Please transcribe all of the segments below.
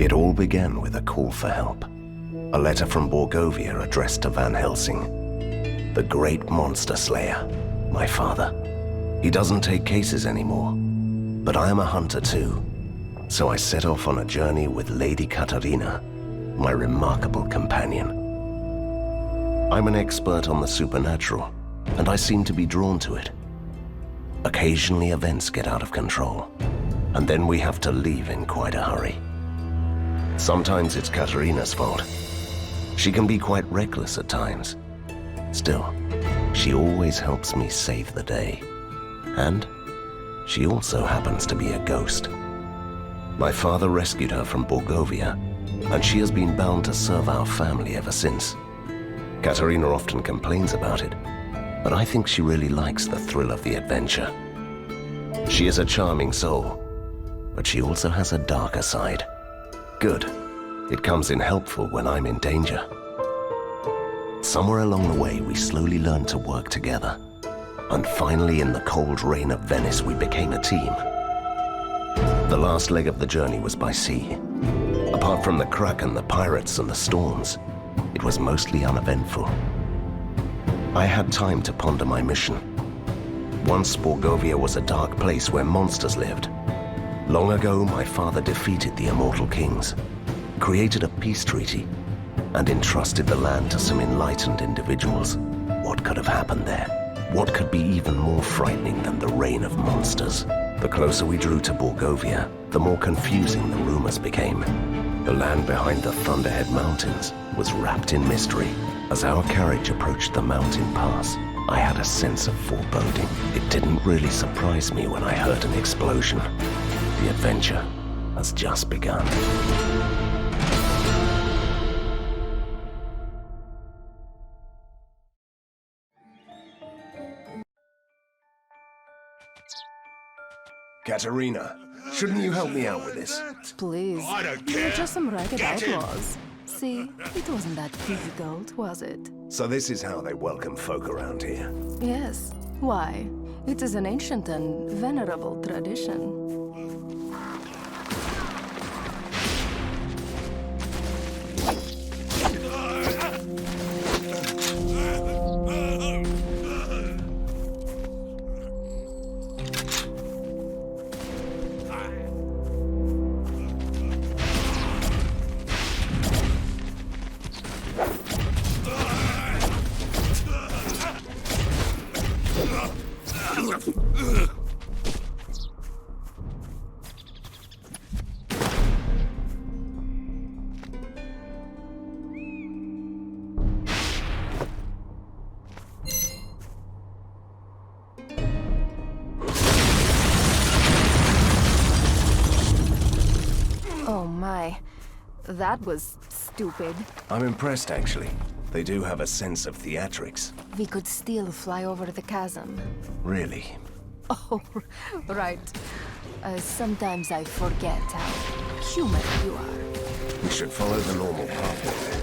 It all began with a call for help. A letter from Borgovia addressed to Van Helsing, the great monster slayer, my father. He doesn't take cases anymore, but I am a hunter too. So I set off on a journey with Lady Katarina, my remarkable companion. I'm an expert on the supernatural, and I seem to be drawn to it. Occasionally events get out of control, and then we have to leave in quite a hurry. Sometimes it's Katarina's fault. She can be quite reckless at times. Still, she always helps me save the day. And she also happens to be a ghost. My father rescued her from Borgovia, and she has been bound to serve our family ever since. Katarina often complains about it, but I think she really likes the thrill of the adventure. She is a charming soul, but she also has a darker side. Good. It comes in helpful when I'm in danger. Somewhere along the way, we slowly learned to work together. And finally, in the cold rain of Venice, we became a team. The last leg of the journey was by sea. Apart from the Kraken, the pirates, and the storms, it was mostly uneventful. I had time to ponder my mission. Once Borgovia was a dark place where monsters lived. Long ago, my father defeated the immortal kings, created a peace treaty, and entrusted the land to some enlightened individuals. What could have happened there? What could be even more frightening than the reign of monsters? The closer we drew to Borgovia, the more confusing the rumors became. The land behind the Thunderhead Mountains was wrapped in mystery. As our carriage approached the mountain pass, I had a sense of foreboding. It didn't really surprise me when I heard an explosion. The adventure has just begun. Katarina, shouldn't you help me out with this? Please. I don't We're care. just some ragged Get him. outlaws. See, it wasn't that difficult, was it? So this is how they welcome folk around here. Yes. Why? It is an ancient and venerable tradition. Oh my, that was stupid. I'm impressed, actually. They do have a sense of theatrics. We could still fly over the chasm. Really. Oh, right. Sometimes I forget how human you are. We should follow the normal pathway.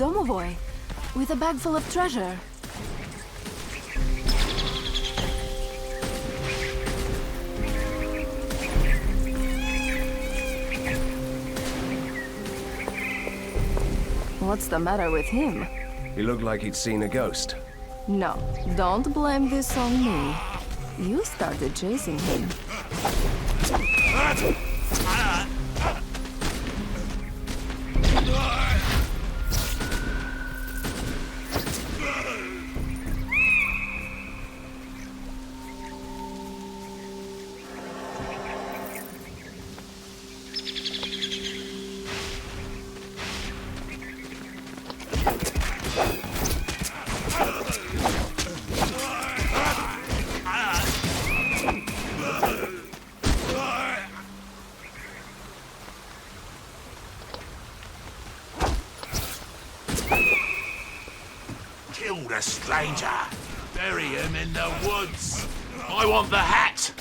domovoi, with a bag full of treasure. What's the matter with him? He looked like he'd seen a ghost. No, don't blame this on me. You started chasing him. Kill the stranger. Bury him in the woods. I want the hat.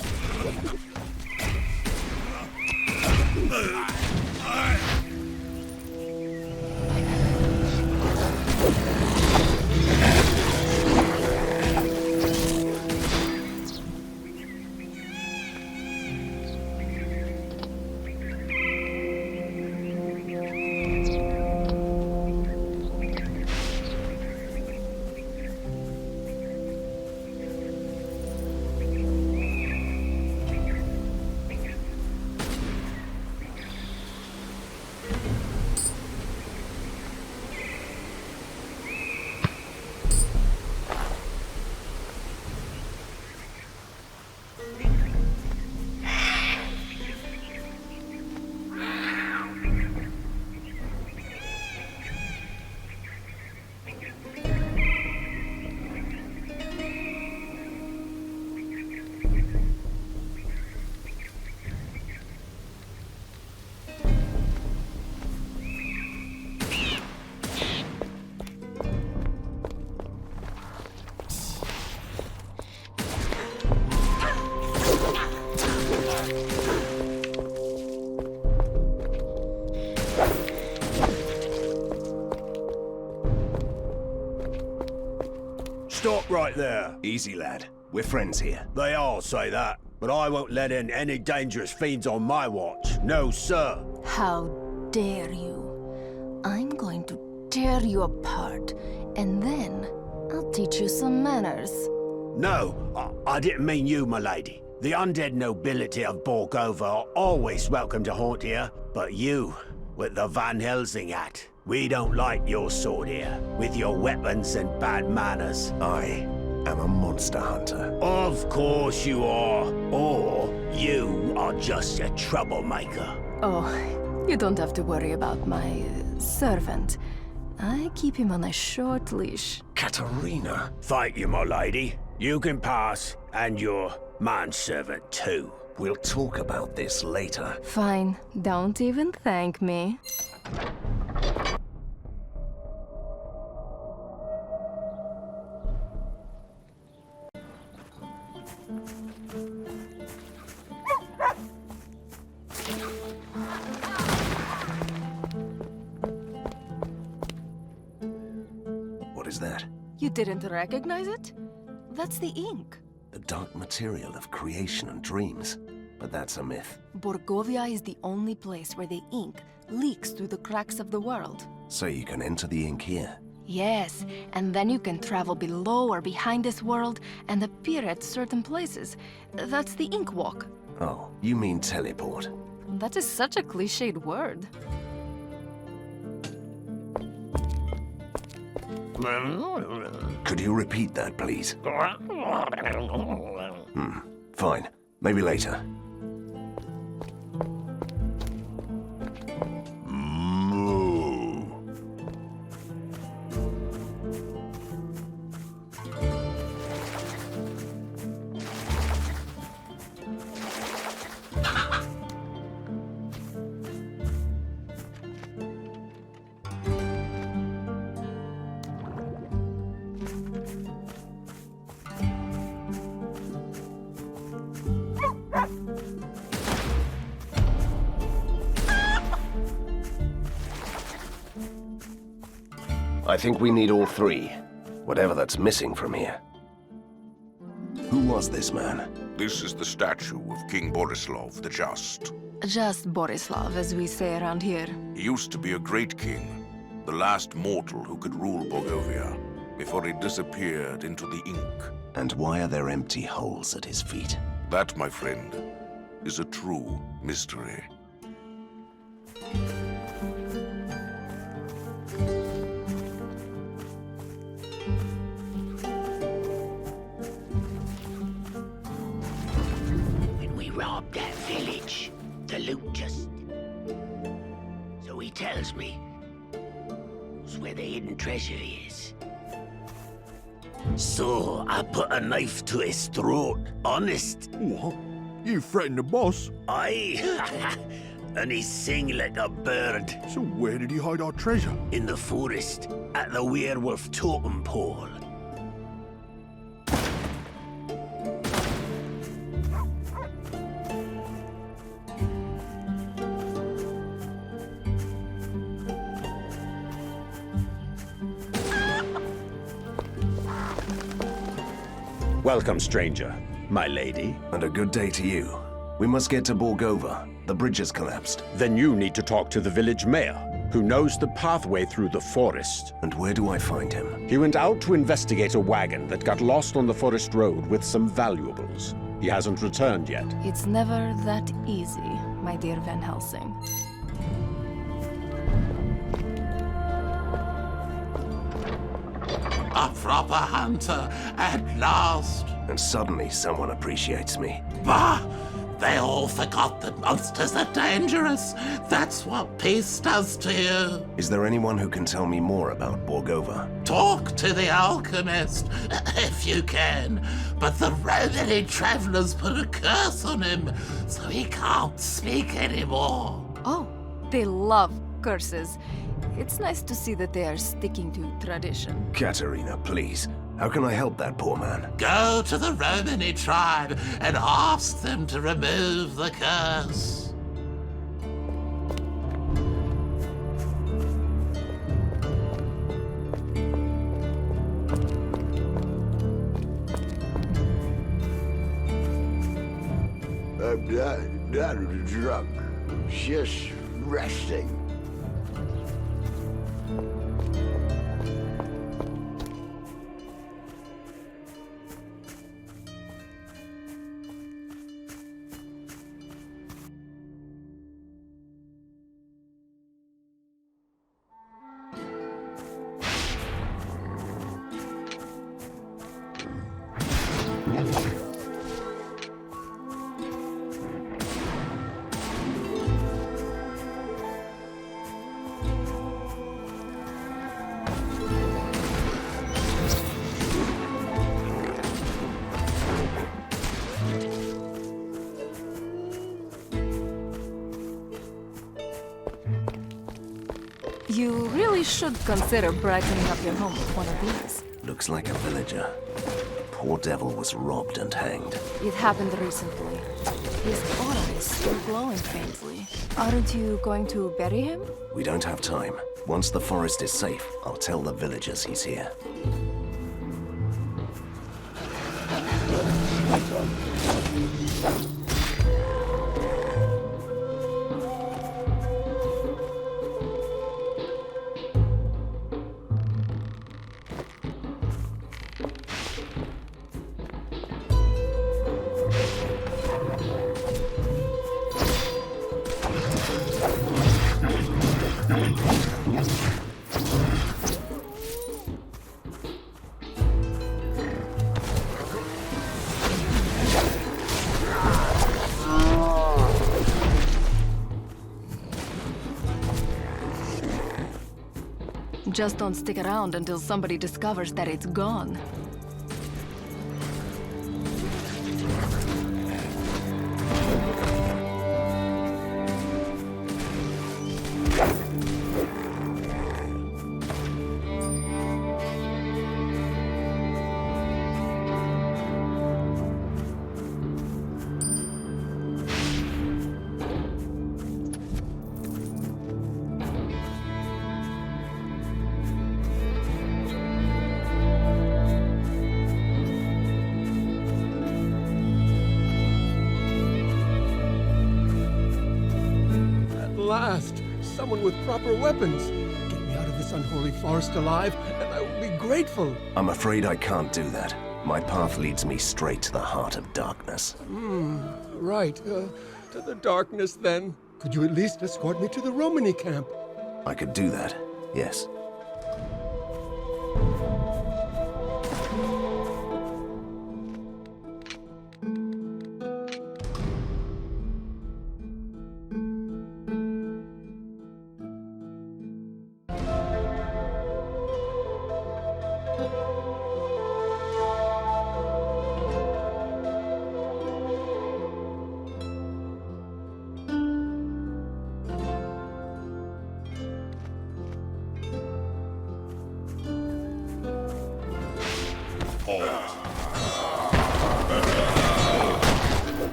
Stop right there. Easy, lad. We're friends here. They all say that, but I won't let in any dangerous fiends on my watch. No, sir. How dare you? I'm going to tear you apart, and then I'll teach you some manners. No, I didn't mean you, my lady. The undead nobility of Borgovia are always welcome to haunt here, but you, with the Van Helsing hat, we don't like your sword here, with your weapons and bad manners. I am a monster hunter. Of course you are. Or you are just a troublemaker. Oh, you don't have to worry about my servant. I keep him on a short leash. Katerina! Thank you, my lady. You can pass, and your manservant too. We'll talk about this later. Fine, don't even thank me. What is that? You didn't recognize it? That's the ink. The dark material of creation and dreams. But that's a myth. Borgovia is the only place where the ink leaks through the cracks of the world. So you can enter the ink here. Yes, and then you can travel below or behind this world and appear at certain places. That's the ink walk. Oh, you mean teleport. That is such a cliched word. Could you repeat that, please? Fine. Maybe later. Moo. I think we need all three. Whatever that's missing from here. Who was this man? This is the statue of King Borislav the Just. Just Borislav, as we say around here. He used to be a great king, the last mortal who could rule Borgovia, before he disappeared into the ink. And why are there empty holes at his feet? That, my friend, is a true mystery. When we robbed that village, the loot just... So he tells me, knows where the hidden treasure is. So I put a knife to his throat, honest. What? You threatened the boss? Aye. And he sing like a bird. So where did he hide our treasure? In the forest, at the werewolf totem pole. Welcome, stranger, my lady. And a good day to you. We must get to Borgovia. The bridge has collapsed. Then you need to talk to the village mayor, who knows the pathway through the forest. And where do I find him? He went out to investigate a wagon that got lost on the forest road with some valuables. He hasn't returned yet. It's never that easy, my dear Van Helsing. A proper hunter, at last. And suddenly someone appreciates me. Bah! They all forgot that monsters are dangerous. That's what peace does to you. Is there anyone who can tell me more about Borgovia? Talk to the alchemist, if you can. But the Romany travelers put a curse on him, so he can't speak anymore. Oh, they love curses. It's nice to see that they are sticking to tradition. Katerina, please. How can I help that poor man? Go to the Romany tribe and ask them to remove the curse. I'm not drunk. Just resting. You really should consider brightening up your home with one of these. Looks like a villager. Poor devil was robbed and hanged. It happened recently. His aura is still glowing faintly. Aren't you going to bury him? We don't have time. Once the forest is safe, I'll tell the villagers he's here. Just don't stick around until somebody discovers that it's gone. someone with proper weapons. Get me out of this unholy forest alive, and I will be grateful. I'm afraid I can't do that. My path leads me straight to the heart of darkness. Right, to the darkness then. Could you at least escort me to the Romany camp? I could do that, yes.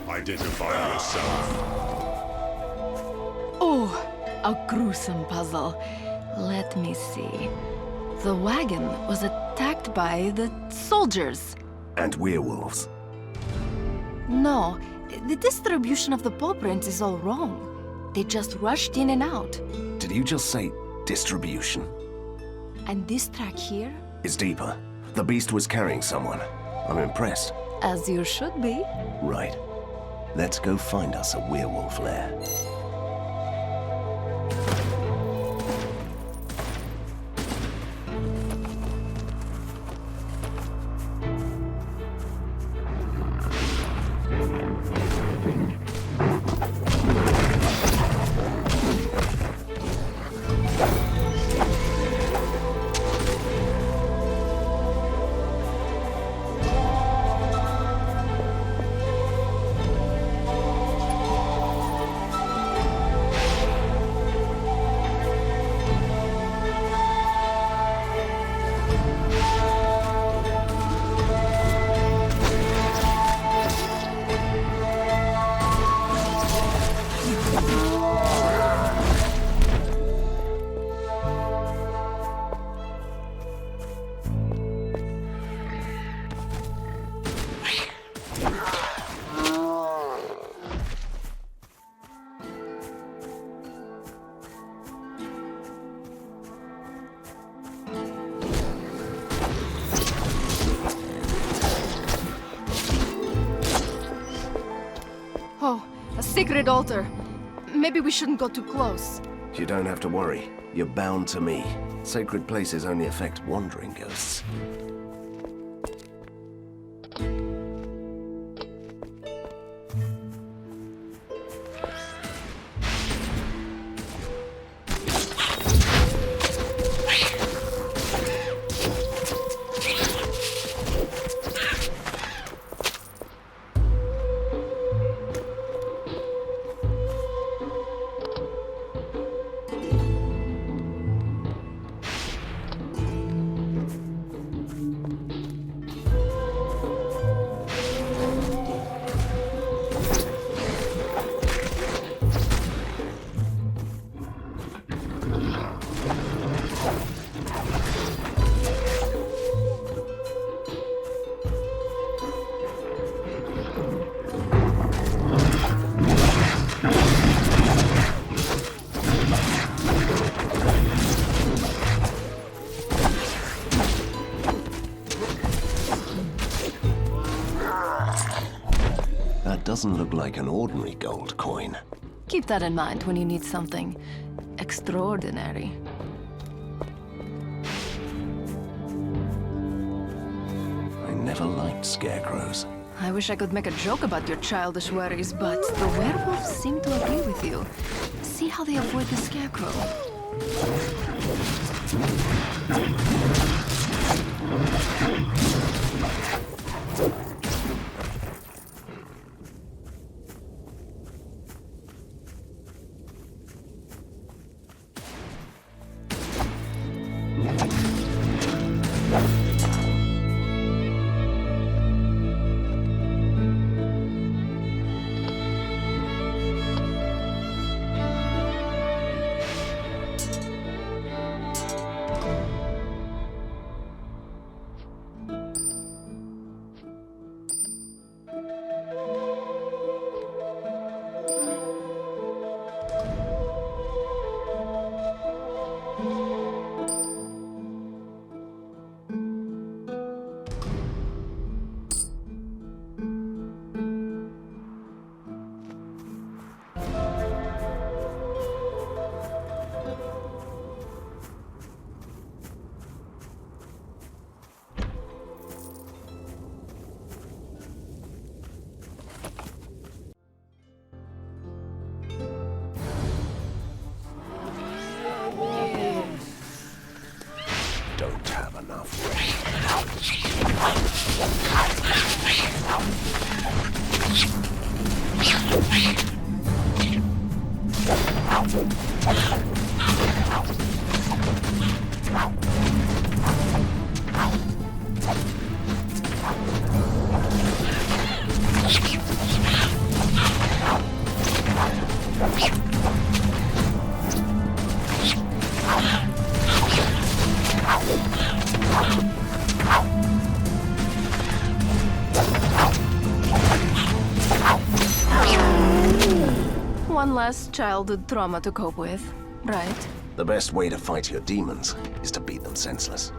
Identify yourself. Oh, a gruesome puzzle. Let me see. The wagon was attacked by the soldiers. And werewolves. No, the distribution of the paw prints is all wrong. They just rushed in and out. Did you just say distribution? And this track here? Is deeper. The beast was carrying someone. I'm impressed. As you should be. Right. Let's go find us a werewolf lair. Oh, a sacred altar. Maybe we shouldn't go too close. You don't have to worry. You're bound to me. Sacred places only affect wandering ghosts. Doesn't look like an ordinary gold coin. Keep that in mind when you need something extraordinary. I never liked scarecrows. I wish I could make a joke about your childish worries, but the werewolves seem to agree with you. See how they avoid the scarecrow. not have enough. One less childhood trauma to cope with, right? The best way to fight your demons is to beat them senseless.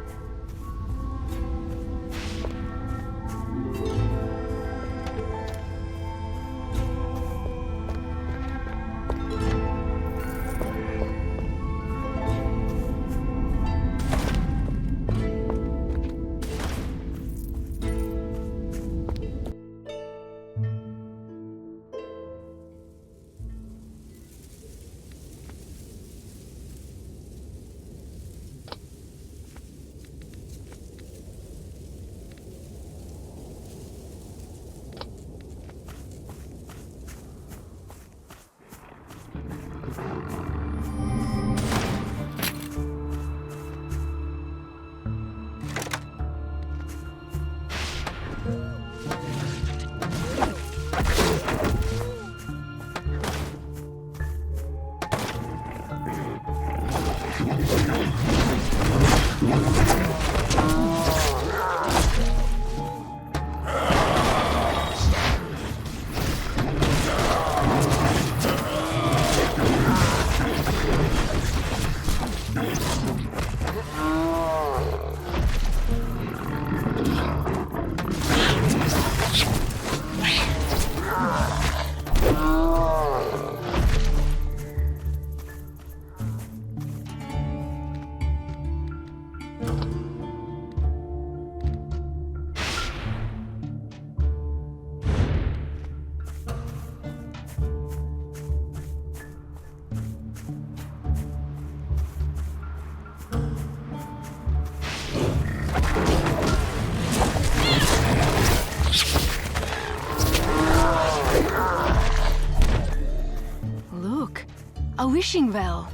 A wishing well.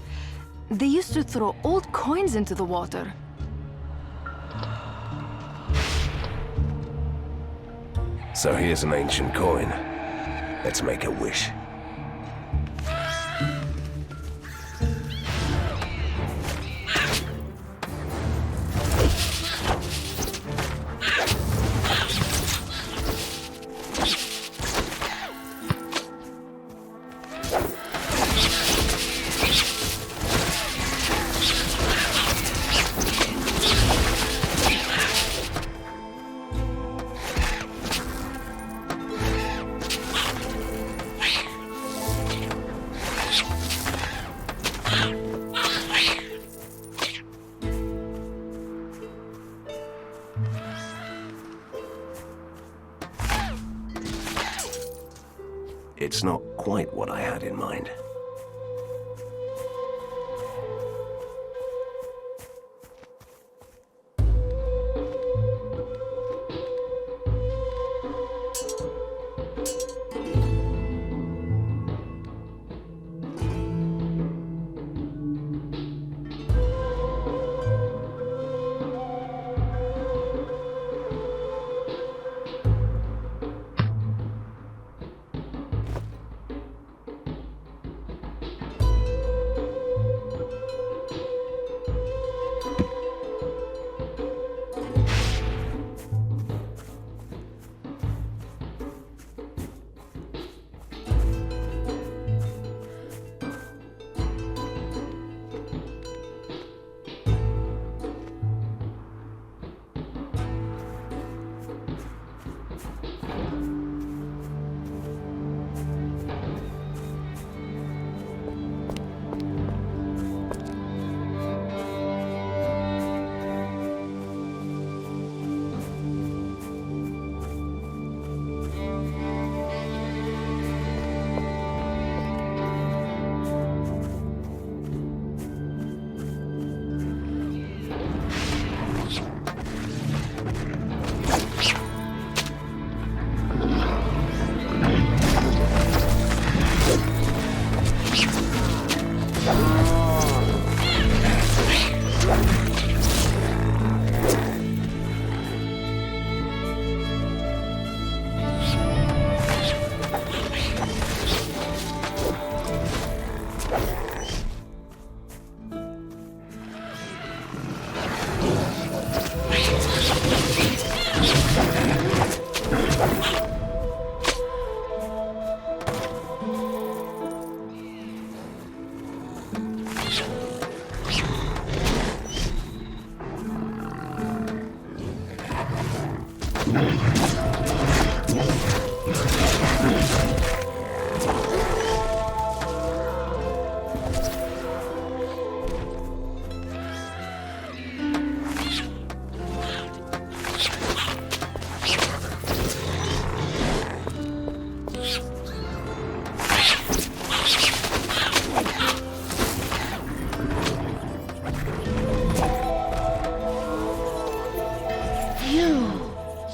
They used to throw old coins into the water. So here's an ancient coin. Let's make a wish. It's not quite what I had in mind.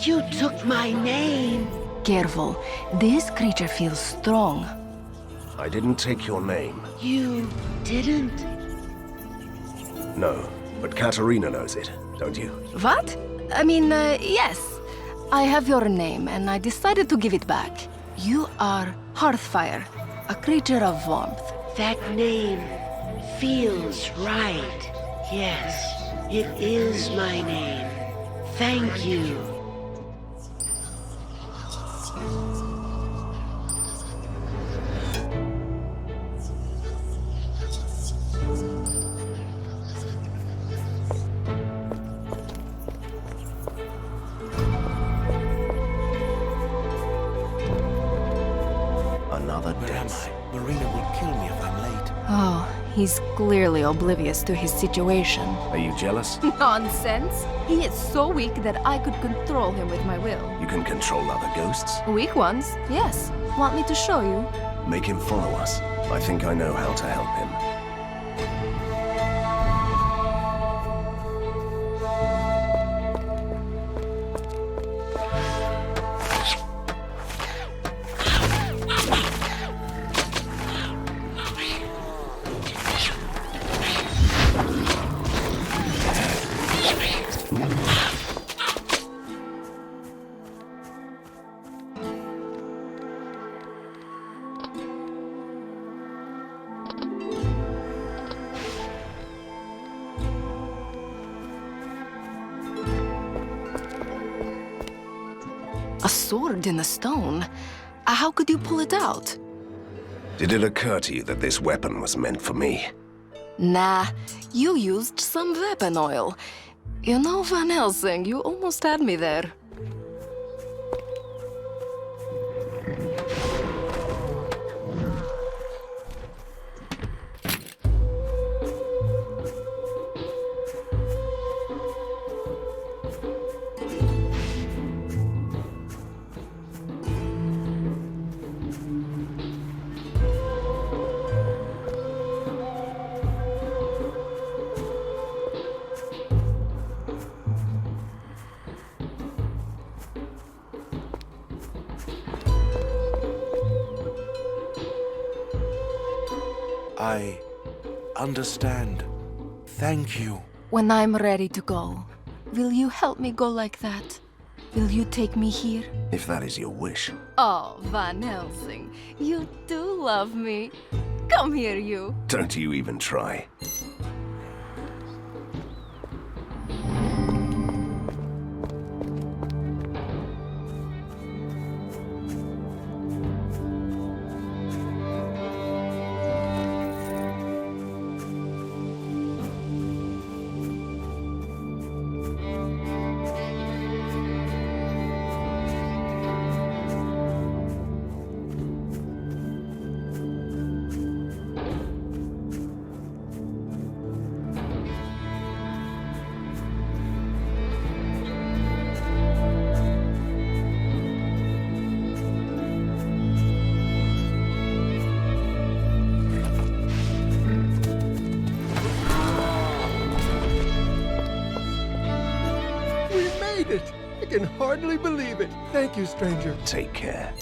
You took my name. Careful. This creature feels strong. I didn't take your name. You didn't? No, but Katerina knows it, don't you? What? I mean, yes. I have your name, and I decided to give it back. You are Hearthfire, a creature of warmth. That name feels right. Yes, it is my name. Thank you. Another death. Marina will kill me if I'm late. Oh, he's clearly oblivious to his situation. Are you jealous? Nonsense! He is so weak that I could control him with my will. You can control other ghosts? Weak ones? Yes. Want me to show you? Make him follow us. I think I know how to help him. A sword in a stone? How could you pull it out? Did it occur to you that this weapon was meant for me? Nah, you used some weapon oil. You know, Van Helsing, you almost had me there. I understand. Thank you. When I'm ready to go, will you help me go like that? Will you take me here? If that is your wish. Oh, Van Helsing, you do love me. Come here, you. Don't you even try. It. I can hardly believe it. Thank you, stranger. Take care.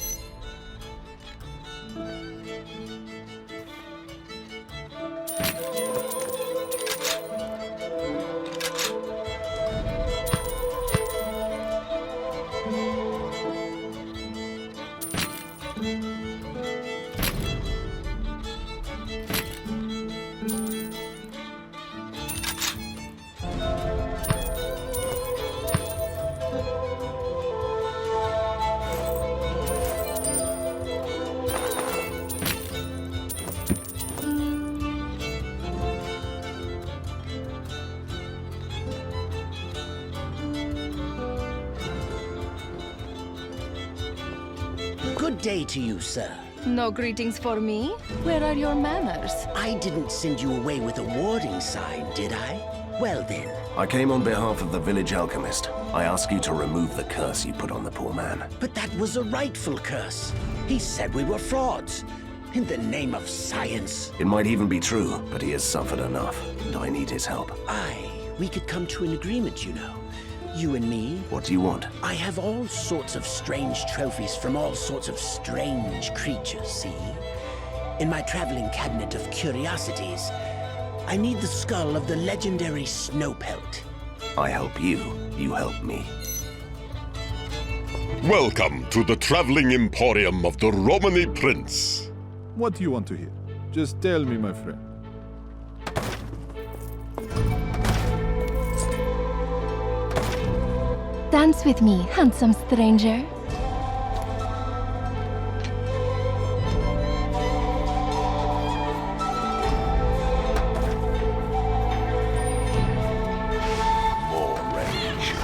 Good day to you, sir. No greetings for me? Where are your manners? I didn't send you away with a warning sign, did I? Well then. I came on behalf of the village alchemist. I ask you to remove the curse you put on the poor man. But that was a rightful curse. He said we were frauds. In the name of science. It might even be true, but he has suffered enough, and I need his help. We could come to an agreement, you know. You and me. What do you want? I have all sorts of strange trophies from all sorts of strange creatures, see? In my traveling cabinet of curiosities, I need the skull of the legendary Snowpelt. I help you, you help me. Welcome to the traveling emporium of the Romany Prince. What do you want to hear? Just tell me, my friend. Dance with me, handsome stranger. More rage.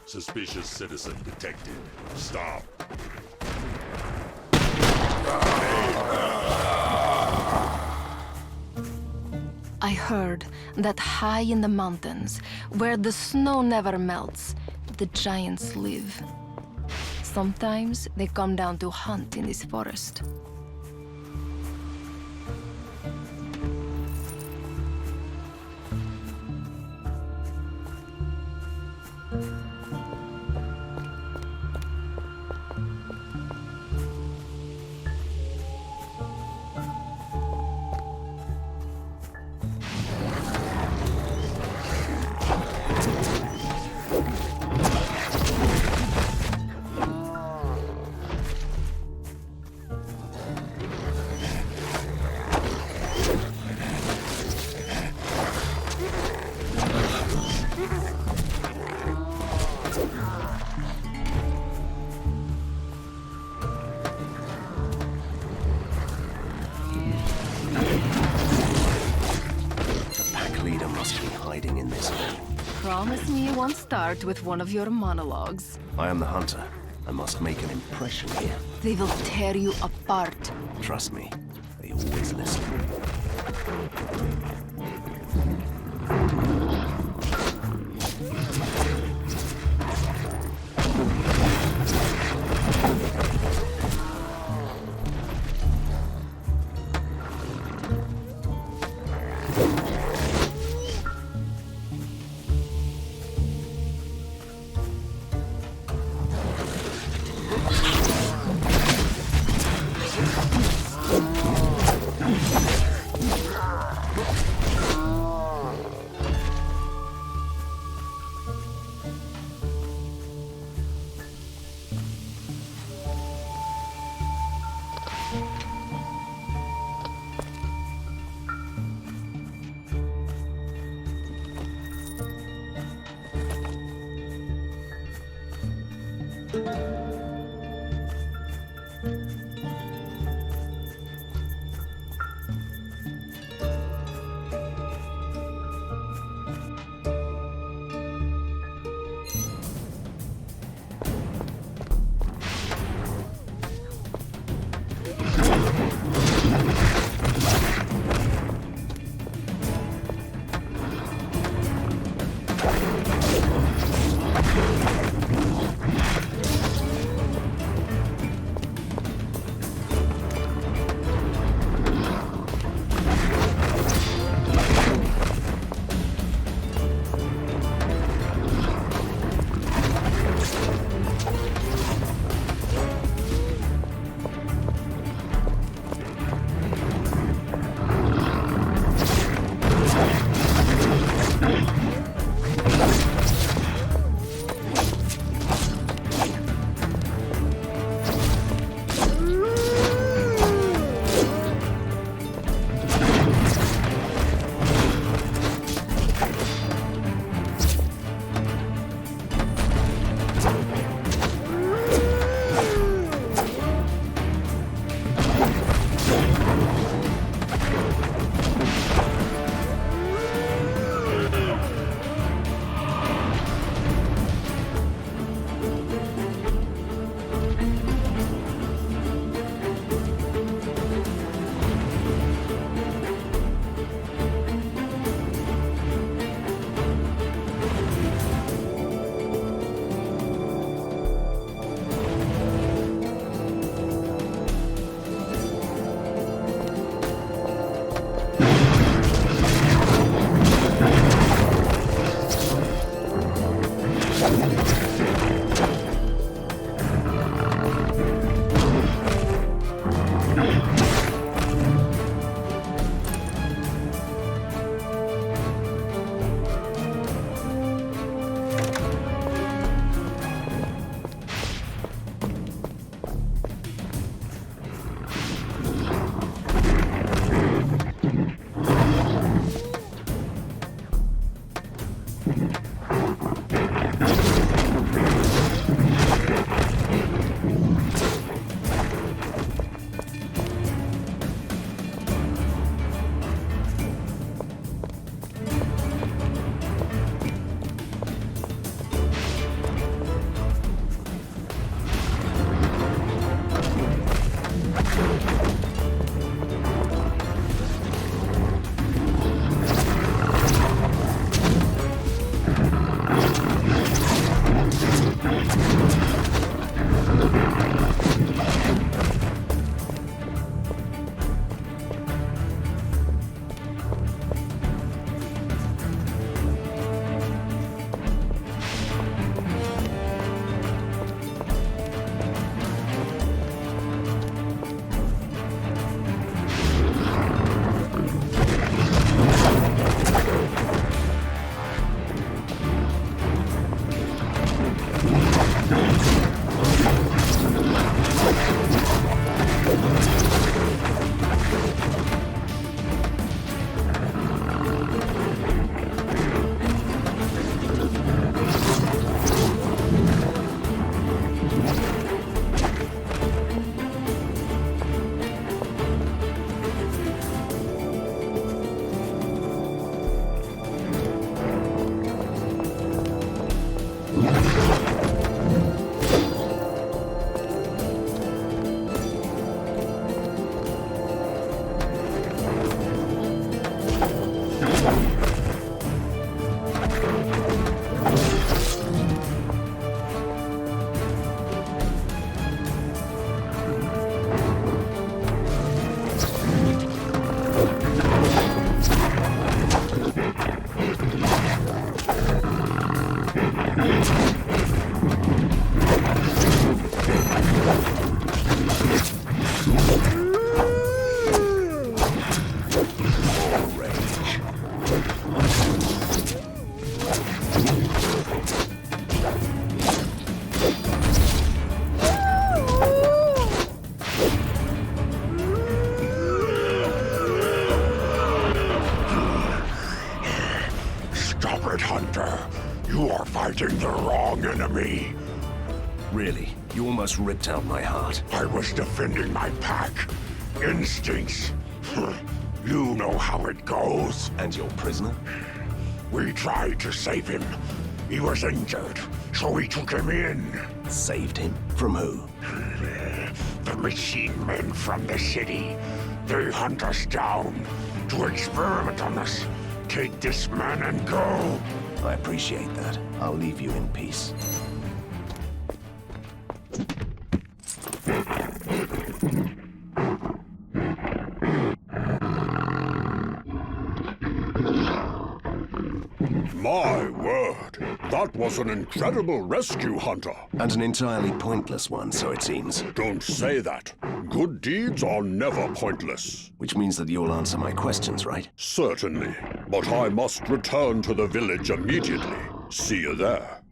Suspicious citizen detected. Stop. I heard that high in the mountains, where the snow never melts, the giants live. Sometimes they come down to hunt in this forest. Promise me you won't start with one of your monologues. I am the hunter. I must make an impression here. They will tear you apart. Trust me, they always listen. fighting the wrong enemy. Really? You almost ripped out my heart. I was defending my pack. Instincts. You know how it goes. And your prisoner? We tried to save him. He was injured, so we took him in. Saved him? From who? The machine men from the city. They hunt us down to experiment on us. Take this man and go. I appreciate that. I'll leave you in peace. My word, that was an incredible rescue, Hunter. And an entirely pointless one, so it seems. Don't say that. Good deeds are never pointless. Which means that you'll answer my questions, right? Certainly. But I must return to the village immediately. See you there.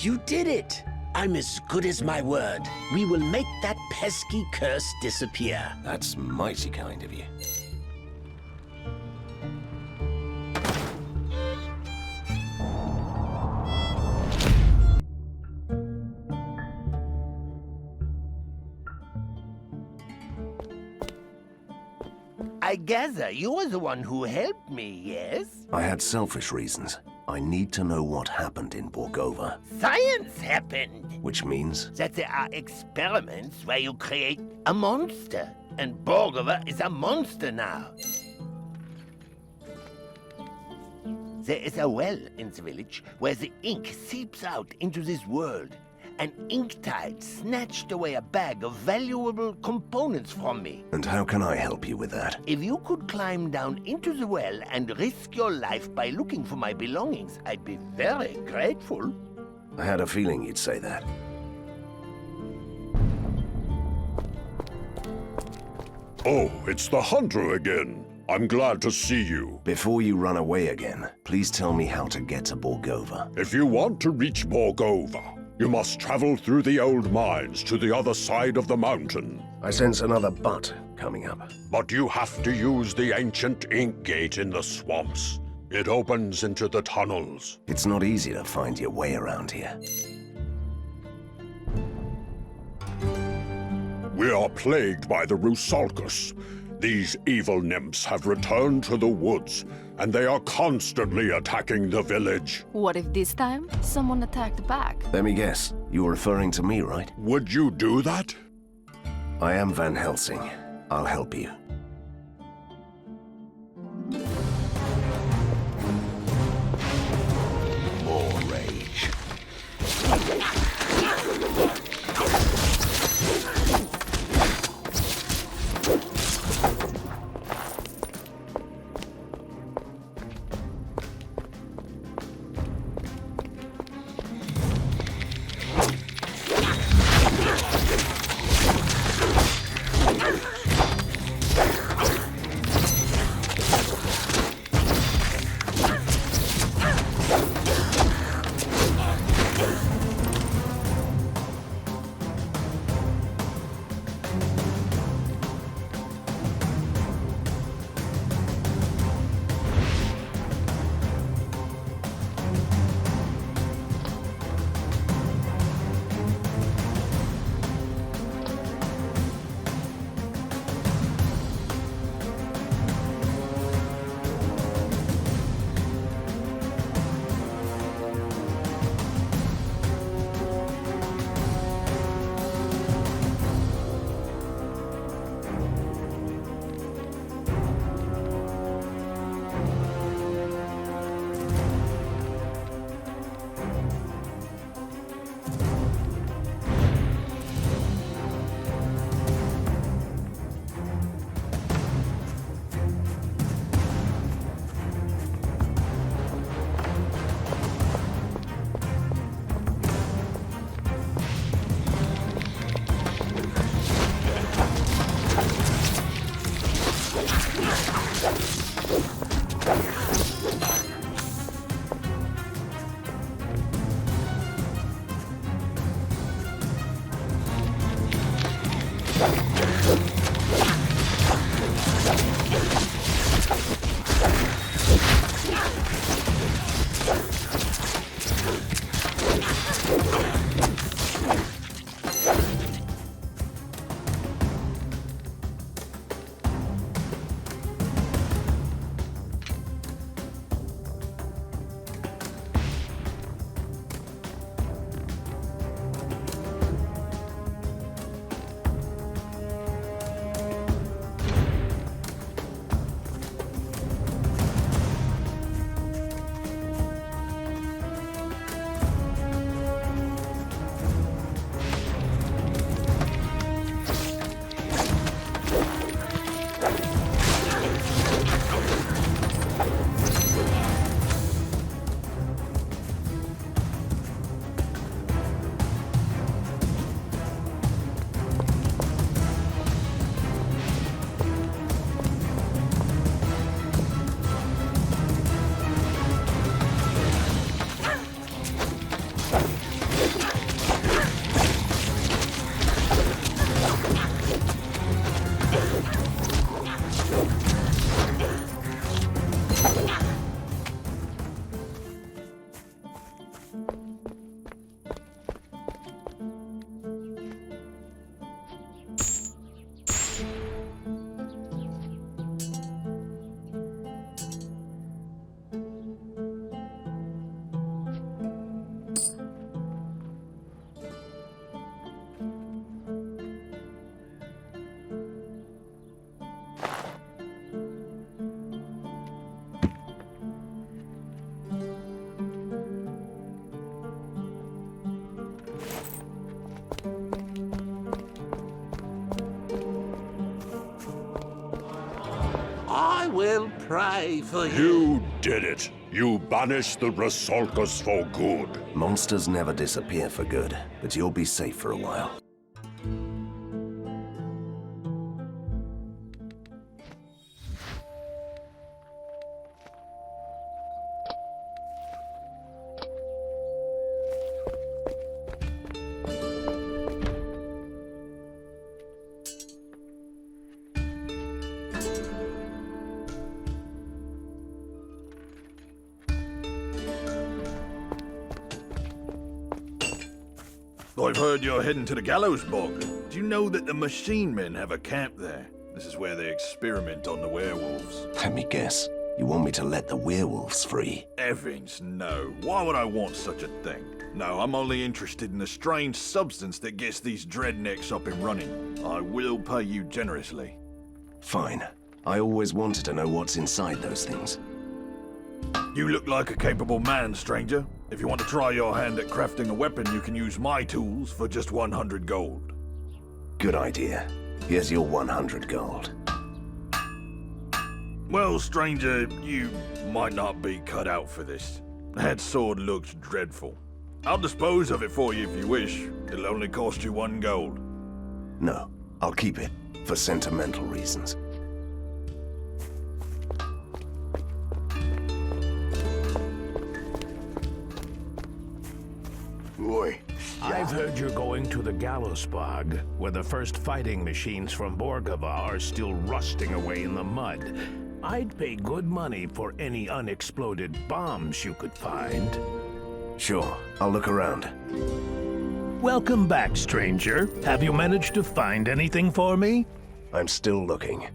You did it! I'm as good as my word. We will make that pesky curse disappear. That's mighty kind of you. I gather you were the one who helped me, yes? I had selfish reasons. I need to know what happened in Borgovia. Science happened! Which means? That there are experiments where you create a monster. And Borgovia is a monster now. There is a well in the village where the ink seeps out into this world. An ink tide snatched away a bag of valuable components from me. And how can I help you with that? If you could climb down into the well and risk your life by looking for my belongings, I'd be very grateful. I had a feeling you'd say that. Oh, it's the hunter again. I'm glad to see you. Before you run away again, please tell me how to get to Borgovia. If you want to reach Borgovia, you must travel through the old mines to the other side of the mountain. I sense another but coming up. But you have to use the ancient ink gate in the swamps. It opens into the tunnels. It's not easy to find your way around here. We are plagued by the Rusalkas. These evil nymphs have returned to the woods, and they are constantly attacking the village. What if this time someone attacked back? Let me guess. You're referring to me, right? Would you do that? I am Van Helsing. I'll help you. More rage. will pray for you. You did it. You banished the Rusalkas for good. Monsters never disappear for good, but you'll be safe for a while. I've heard you're heading to the gallows, Bog. Do you know that the machine men have a camp there? This is where they experiment on the werewolves. Let me guess. You want me to let the werewolves free? Evans, no. Why would I want such a thing? No, I'm only interested in the strange substance that gets these dreadnecks up and running. I will pay you generously. Fine. I always wanted to know what's inside those things. You look like a capable man, stranger. If you want to try your hand at crafting a weapon, you can use my tools for just 100 gold. Good idea. Here's your 100 gold. Well, stranger, you might not be cut out for this. That sword looks dreadful. I'll dispose of it for you if you wish. It'll only cost you 1 gold. No, I'll keep it, for sentimental reasons. I've heard you're going to the gallows bog, where the first fighting machines from Borgovia are still rusting away in the mud. I'd pay good money for any unexploded bombs you could find. Sure, I'll look around. Welcome back, stranger. Have you managed to find anything for me? I'm still looking.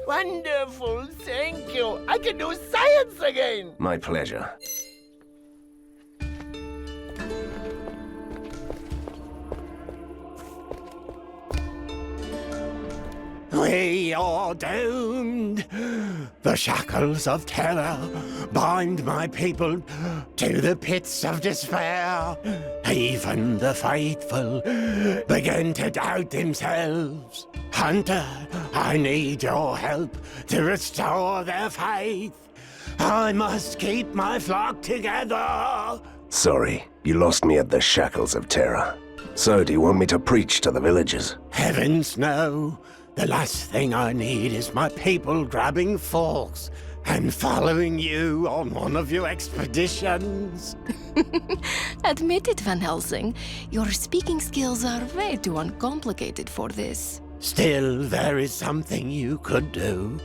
Wonderful, thank you. I can do science again. My pleasure. We are doomed. The shackles of terror bind my people to the pits of despair. Even the faithful begin to doubt themselves. Hunter, I need your help to restore their faith. I must keep my flock together. Sorry, you lost me at the shackles of terror. So, do you want me to preach to the villagers? Heavens, no. The last thing I need is my people grabbing forks and following you on one of your expeditions. Admit it, Van Helsing. Your speaking skills are way too uncomplicated for this. Still, there is something you could do.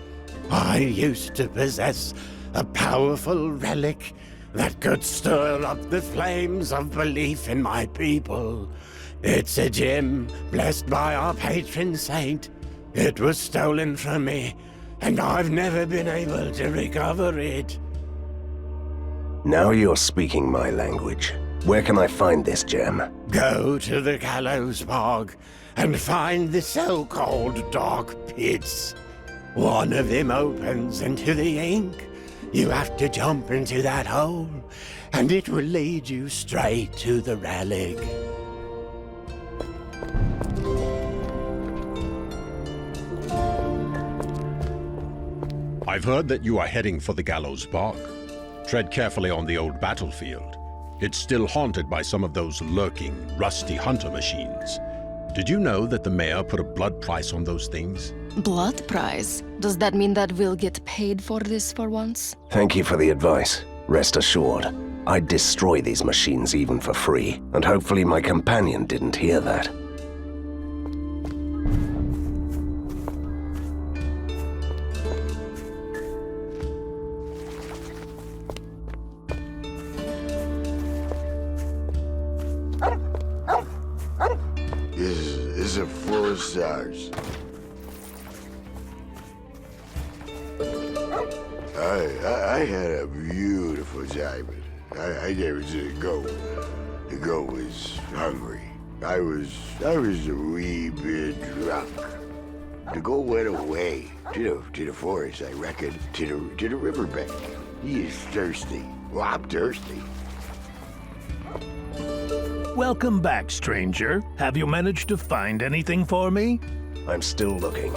I used to possess a powerful relic that could stir up the flames of belief in my people. It's a gem blessed by our patron saint. It was stolen from me, and I've never been able to recover it. Now you're speaking my language. Where can I find this gem? Go to the gallows bog and find the so-called dark pits. One of them opens into the ink. You have to jump into that hole, and it will lead you straight to the relic. I've heard that you are heading for the gallows bog. Tread carefully on the old battlefield. It's still haunted by some of those lurking, rusty hunter machines. Did you know that the mayor put a blood price on those things? Blood price? Does that mean that we'll get paid for this for once? Thank you for the advice. Rest assured, I'd destroy these machines even for free, and hopefully my companion didn't hear that. Is it full of stars? I had a beautiful time. I gave it to the goat. The goat was hungry. I was a wee bit drunk. The goat went away to the forest, I reckon, to the riverbank. He is thirsty. Well, I'm thirsty. Welcome back, stranger. Have you managed to find anything for me? I'm still looking.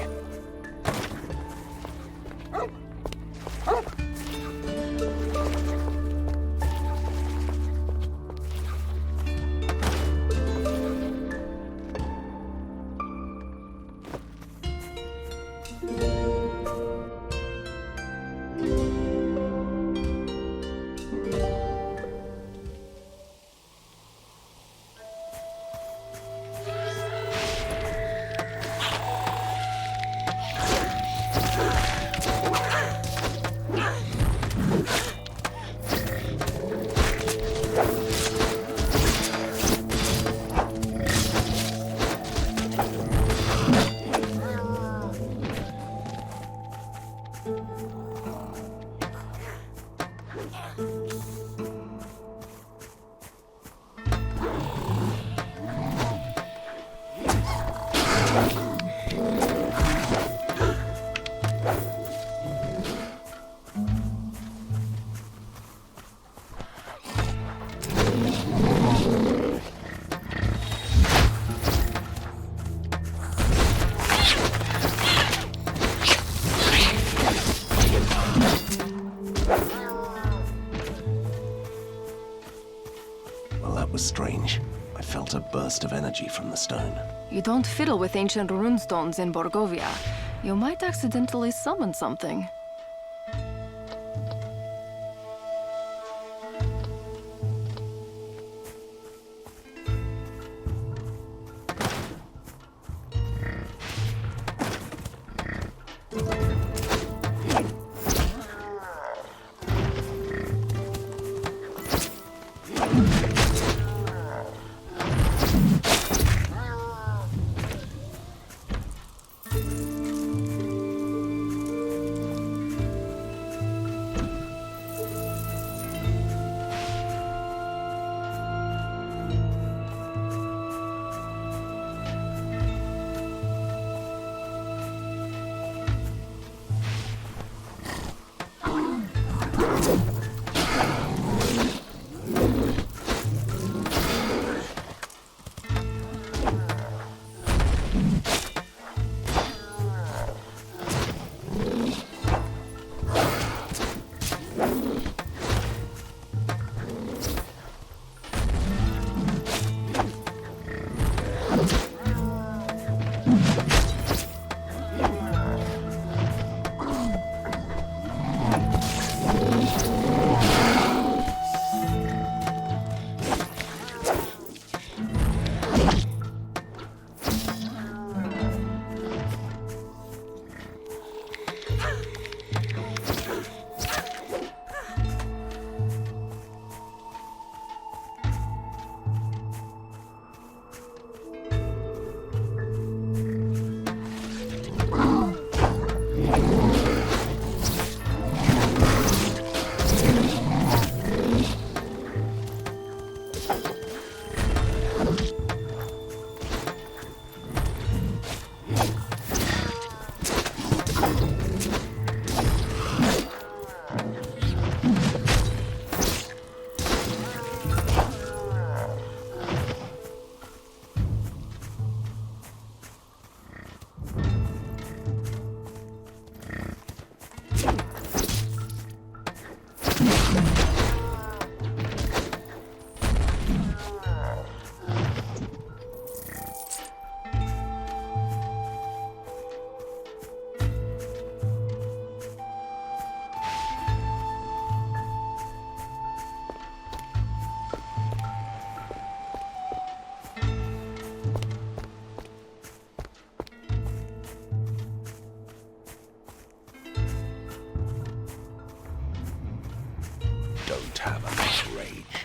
Strange. I felt a burst of energy from the stone. You don't fiddle with ancient runestones in Borgovia. You might accidentally summon something. have enough rage.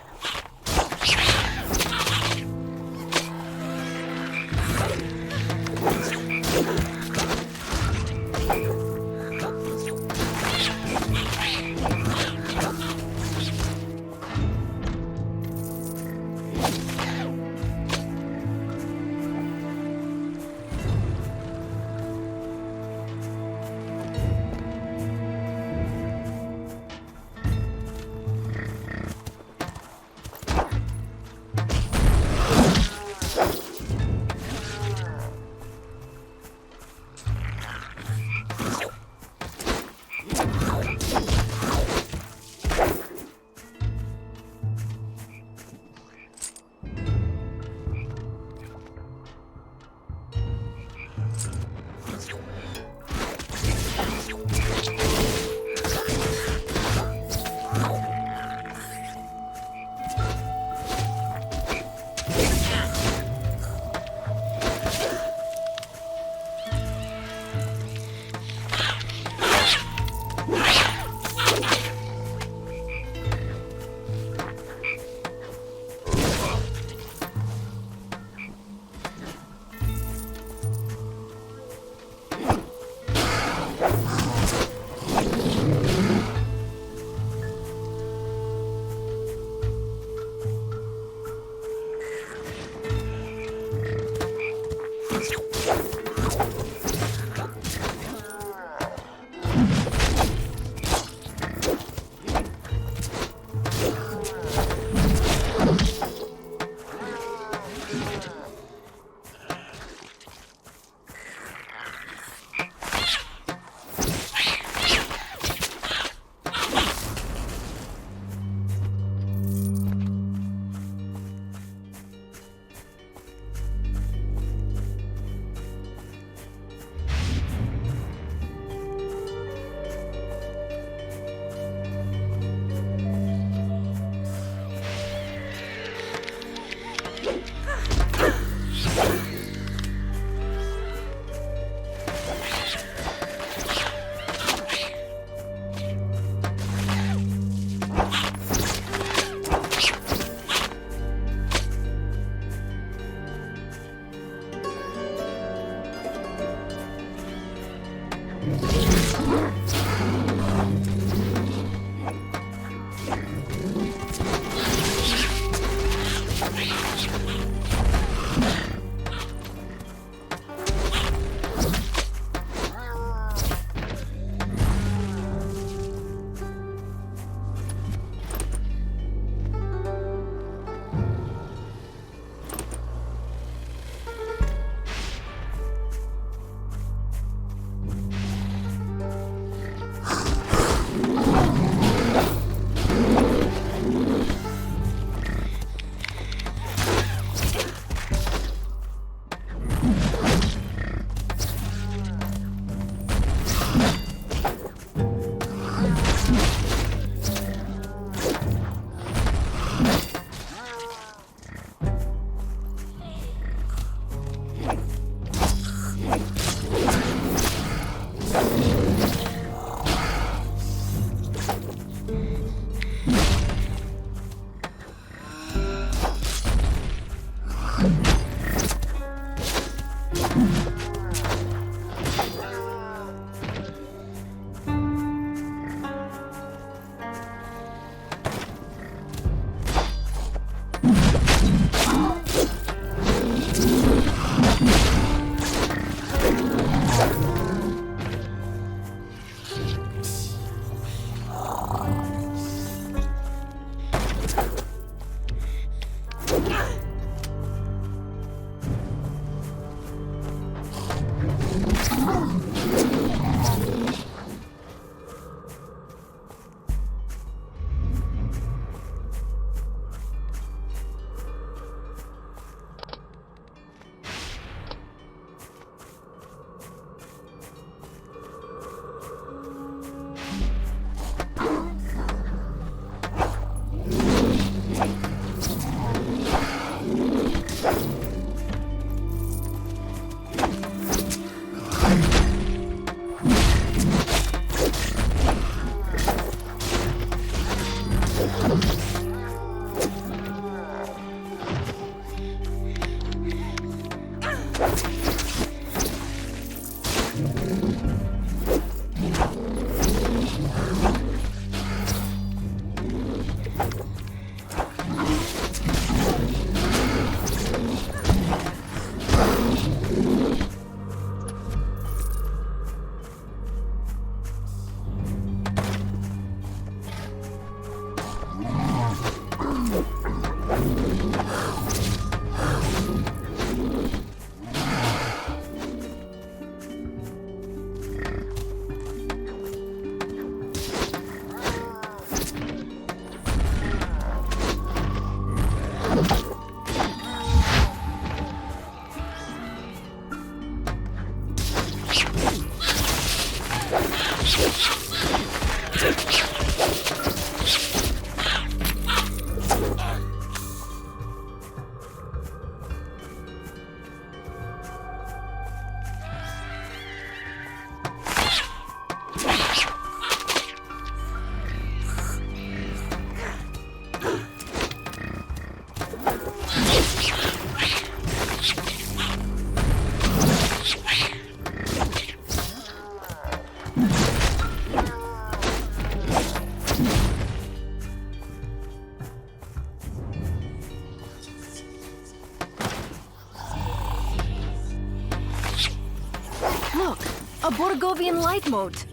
Look, a Borgovian light moat.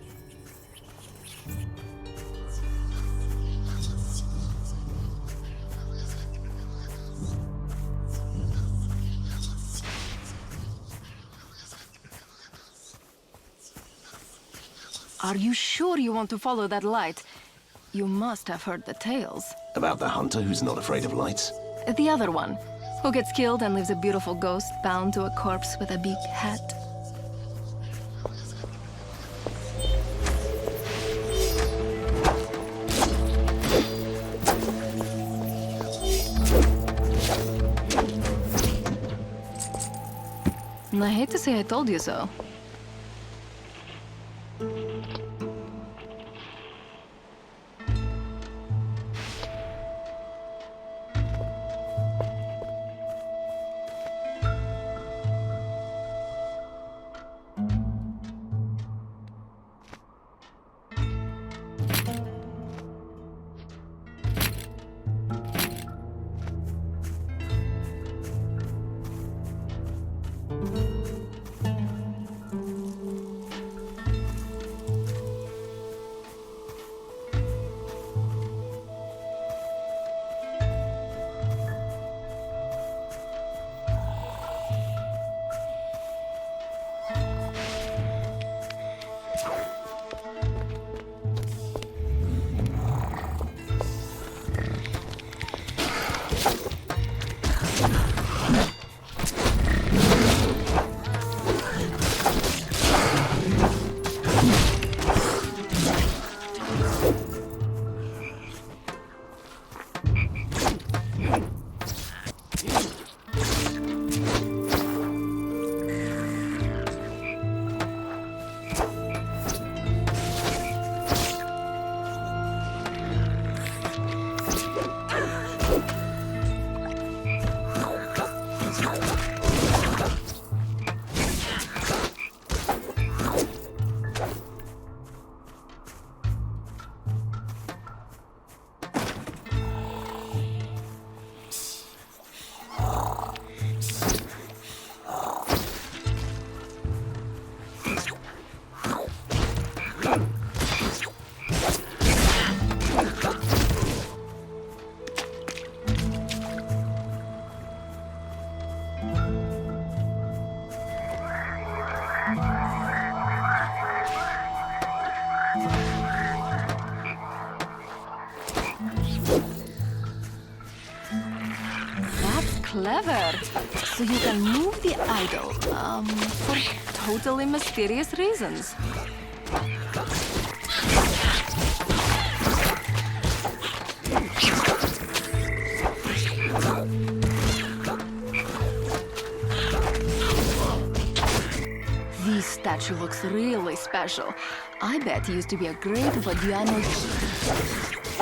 Are you sure you want to follow that light? You must have heard the tales. About the hunter who's not afraid of lights? The other one, who gets killed and leaves a beautiful ghost bound to a corpse with a big hat. I hate to say I told you so. Clever. So you can move the idol, for totally mysterious reasons. This statue looks really special. I bet he used to be a great Vodiano king.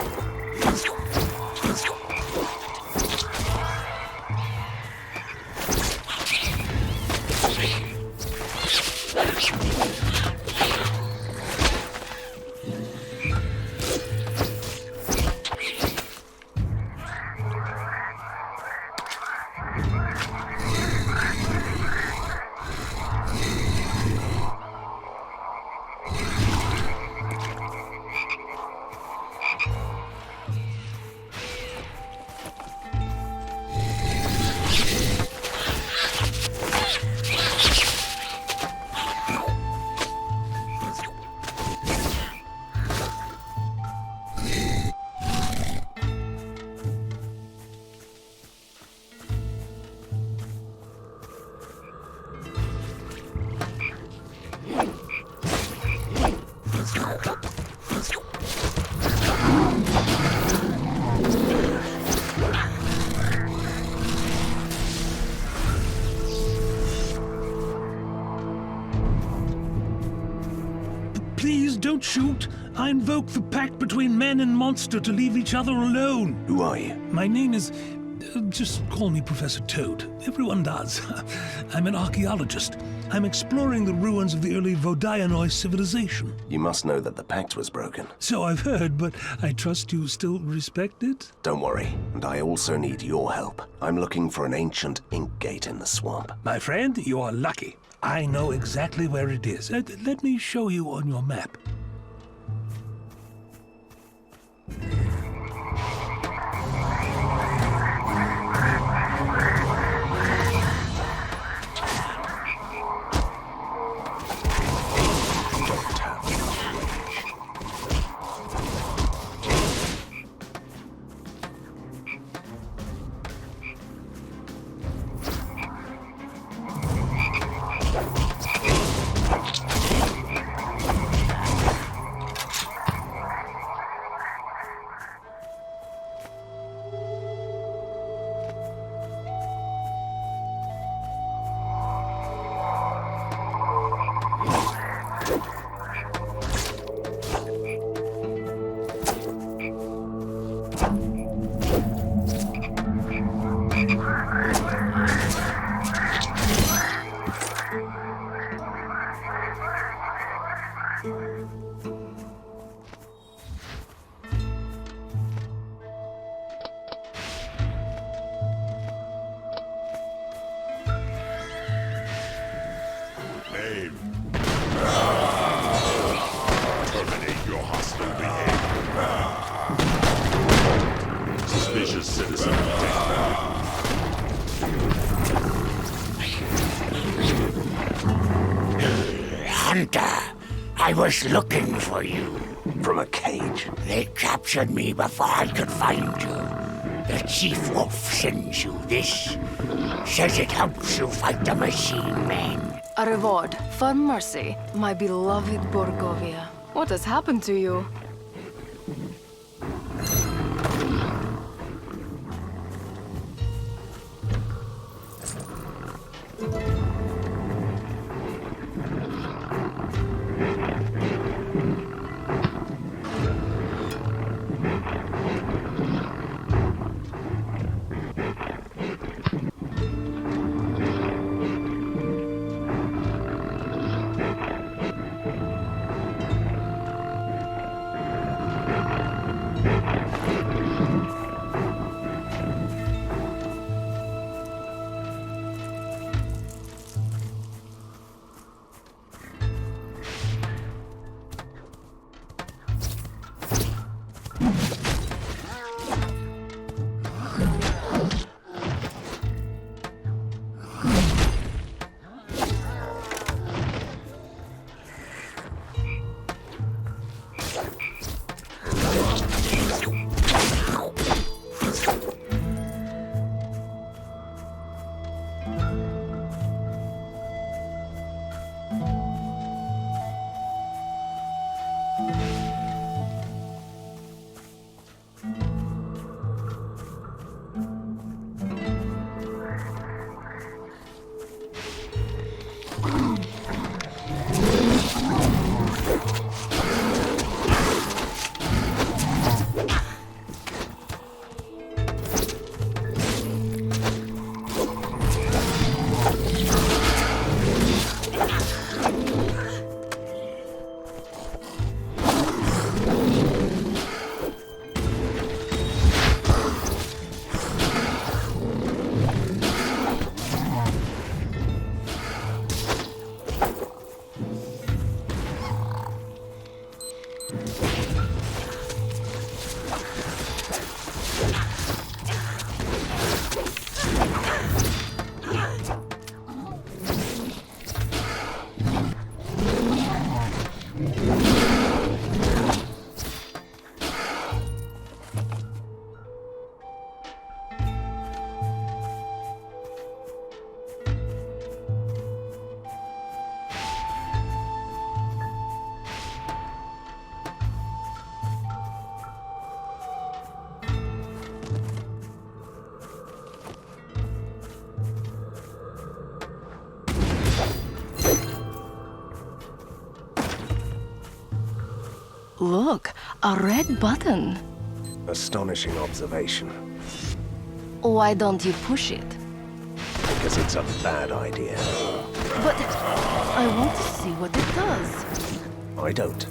shoot. I invoke the pact between man and monster to leave each other alone. Who are you? My name is... just call me Professor Toad. Everyone does. I'm an archaeologist. I'm exploring the ruins of the early Vodianoi civilization. You must know that the pact was broken. So I've heard, but I trust you still respect it? Don't worry, and I also need your help. I'm looking for an ancient ink gate in the swamp. My friend, you are lucky. I know exactly where it is. Let me show you on your map. Terminate your hostile behavior. Suspicious citizen. Hunter, I was looking for you. From a cage? They captured me before I could find you. The Chief Wolf sends you this. Says it helps you fight the machine men. A reward for mercy, my beloved Borgovia. What has happened to you? Look, a red button. Astonishing observation. Why don't you push it? Because it's a bad idea. But I want to see what it does. I don't.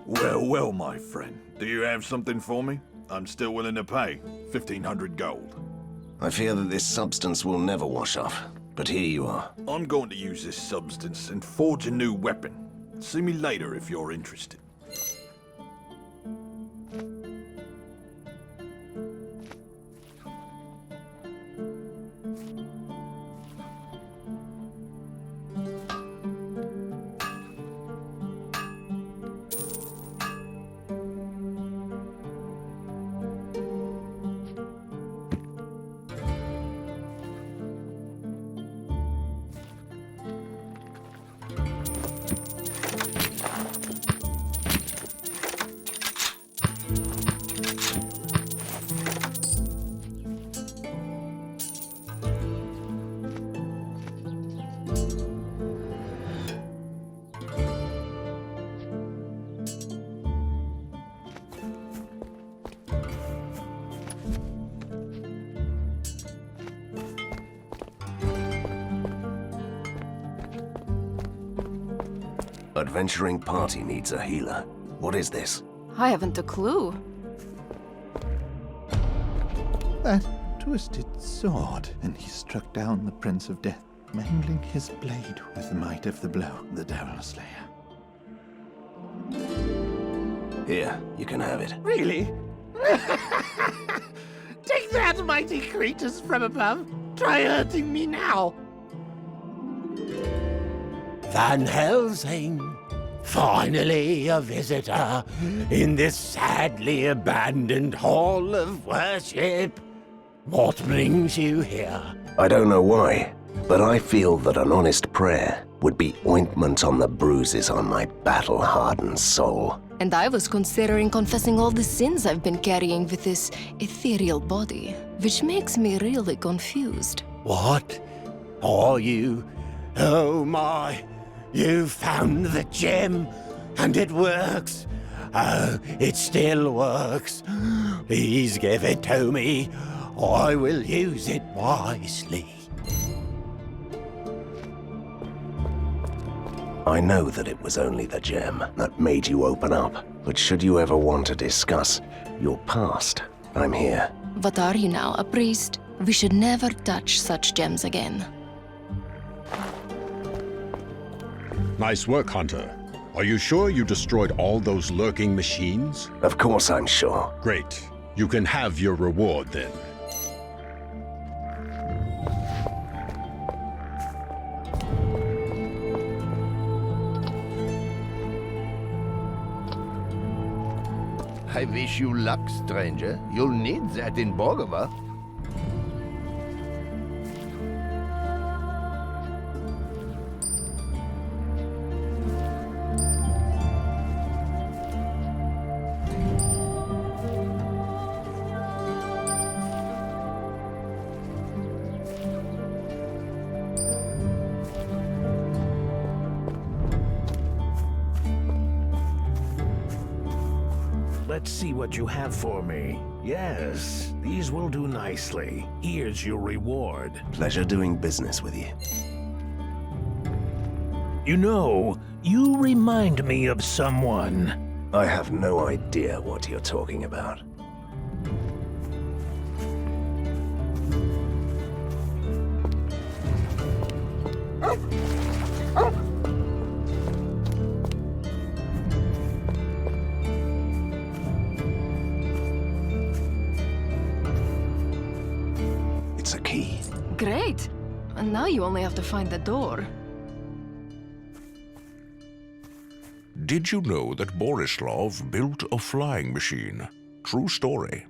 Well, well, my friend. Do you have something for me? I'm still willing to pay. 1,500 gold. I fear that this substance will never wash off, but here you are. I'm going to use this substance and forge a new weapon. See me later if you're interested. Adventuring party needs a healer. What is this? I haven't a clue. That twisted sword, and he struck down the Prince of Death, mangling his blade with the might of the blow, the Devil Slayer. Here, you can have it. Really? Take that, mighty creatures from above. Try hurting me now. Van Helsing, finally a visitor in this sadly abandoned hall of worship. What brings you here? I don't know why, but I feel that an honest prayer would be ointment on the bruises on my battle-hardened soul. And I was considering confessing all the sins I've been carrying with this ethereal body, which makes me really confused. What? Are you? Oh my! You found the gem, and it works. Oh, it still works. Please give it to me. I will use it wisely. I know that it was only the gem that made you open up, but should you ever want to discuss your past, I'm here. What are you now, a priest? We should never touch such gems again. Nice work, Hunter. Are you sure you destroyed all those lurking machines? Of course I'm sure. Great. You can have your reward then. I wish you luck, stranger. You'll need that in Borgovia. Let's see what you have for me. Yes, these will do nicely. Here's your reward. Pleasure doing business with you. You know, you remind me of someone. I have no idea what you're talking about. It's a key. Great! And now you only have to find the door. Did you know that Borislav built a flying machine? True story.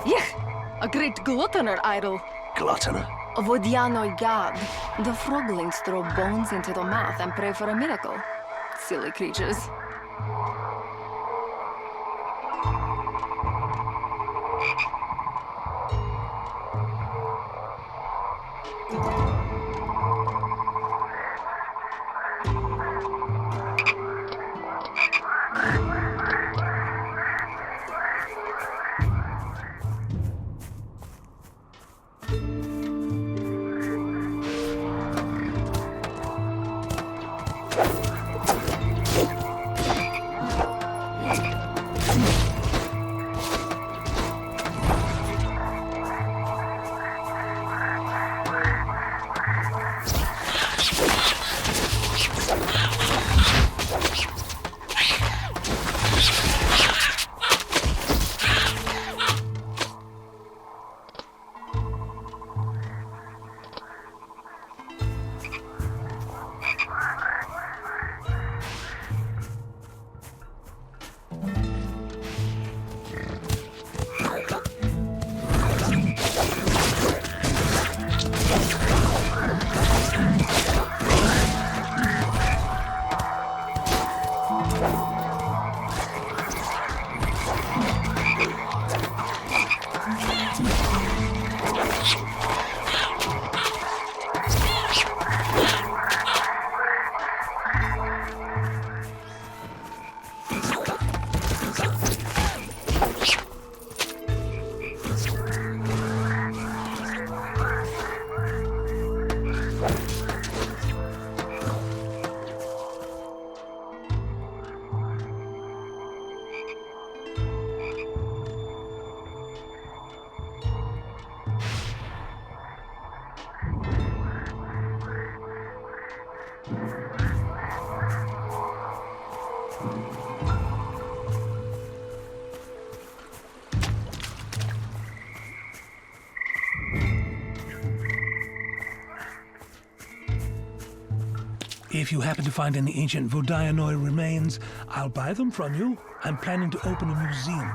Yeah, a great gluttoner idol. Gluttoner? A Vodianoi god. The froglings throw bones into the mouth and pray for a miracle. Silly creatures. If you happen to find any ancient Vodianoi remains, I'll buy them from you. I'm planning to open a museum.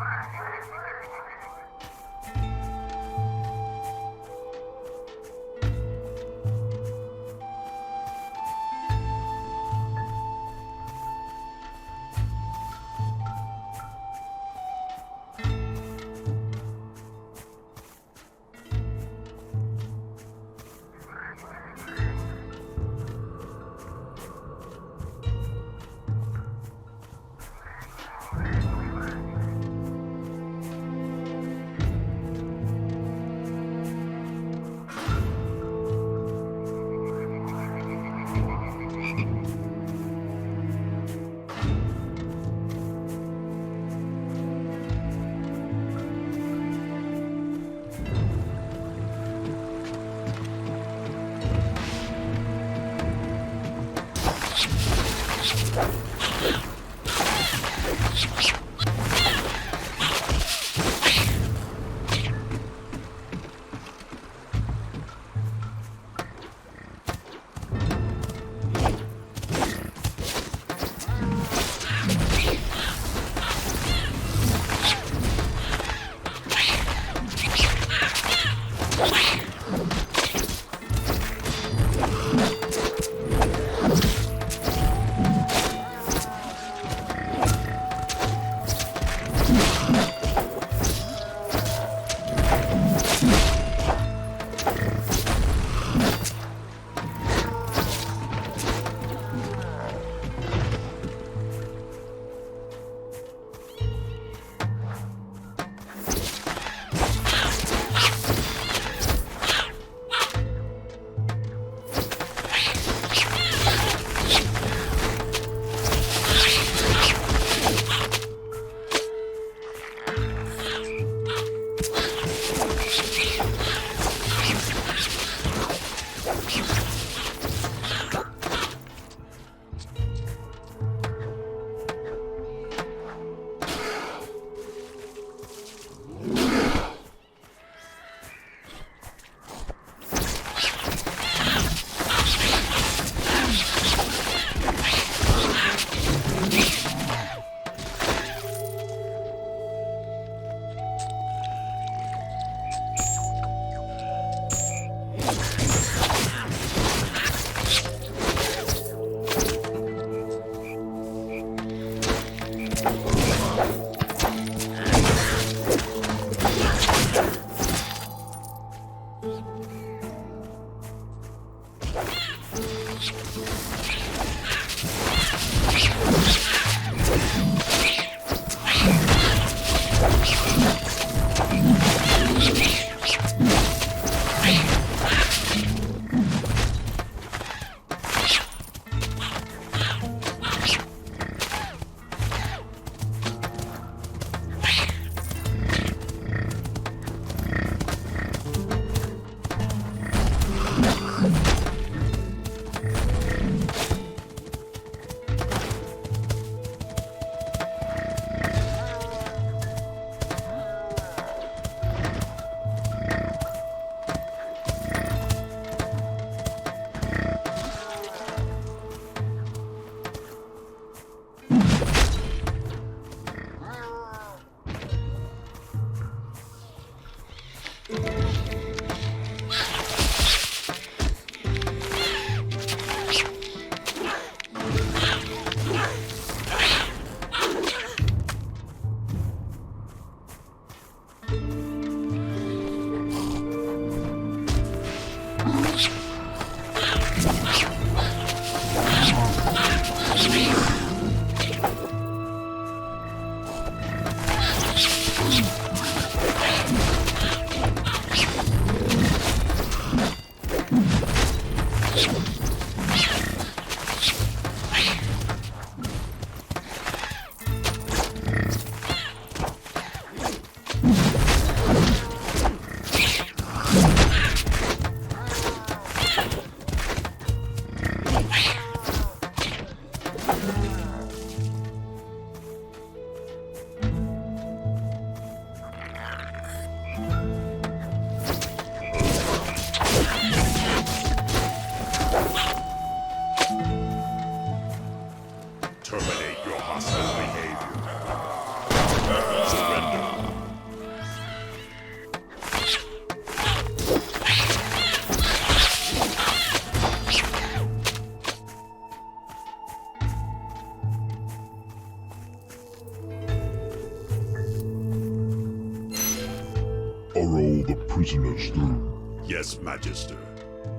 Are all the prisoners through? Yes, Magister.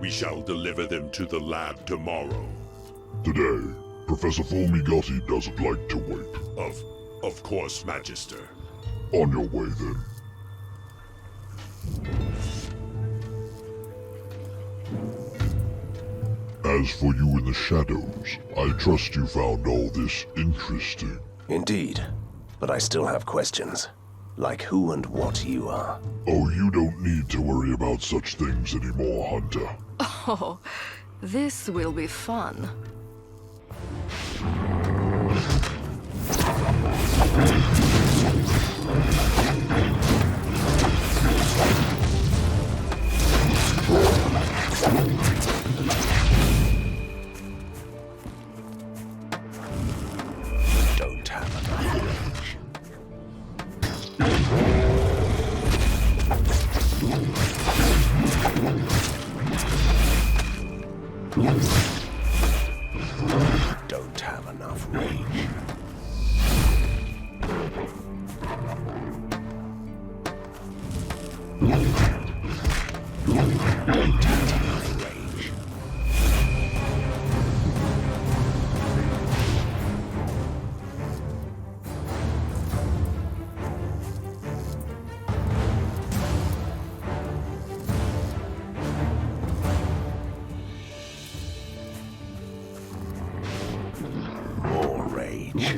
We shall deliver them to the lab tomorrow. Today, Professor Formigotti doesn't like to wait. Of course, Magister. On your way, then. As for you in the shadows, I trust you found all this interesting. Indeed. But I still have questions. Like who and what you are. Oh, you don't need to worry about such things anymore, Hunter. Oh, this will be fun. Don't have enough range. Don't have enough range. Don't have enough range. More rage.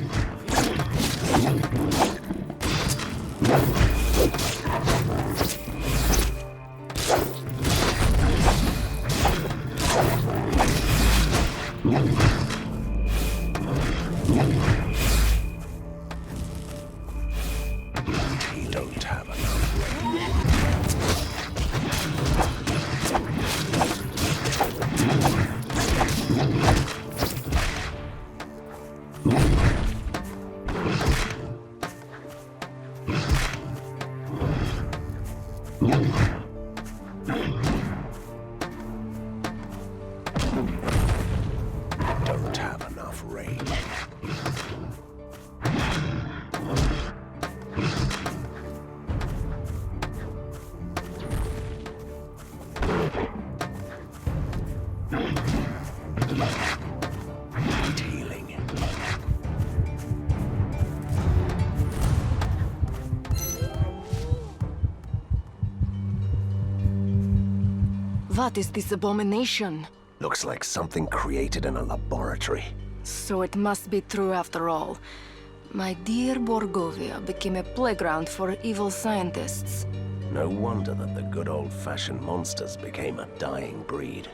Don't have enough range. Don't have enough range. Need healing. What is this abomination? Looks like something created in a laboratory. So it must be true after all. My dear Borgovia became a playground for evil scientists. No wonder that the good old-fashioned monsters became a dying breed.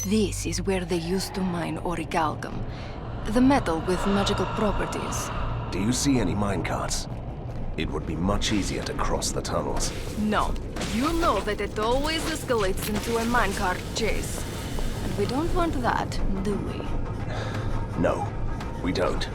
This is where they used to mine orichalcum, the metal with magical properties. Do you see any minecarts? It would be much easier to cross the tunnels. No. You know that it always escalates into a minecart chase. And we don't want that, do we? No, we don't.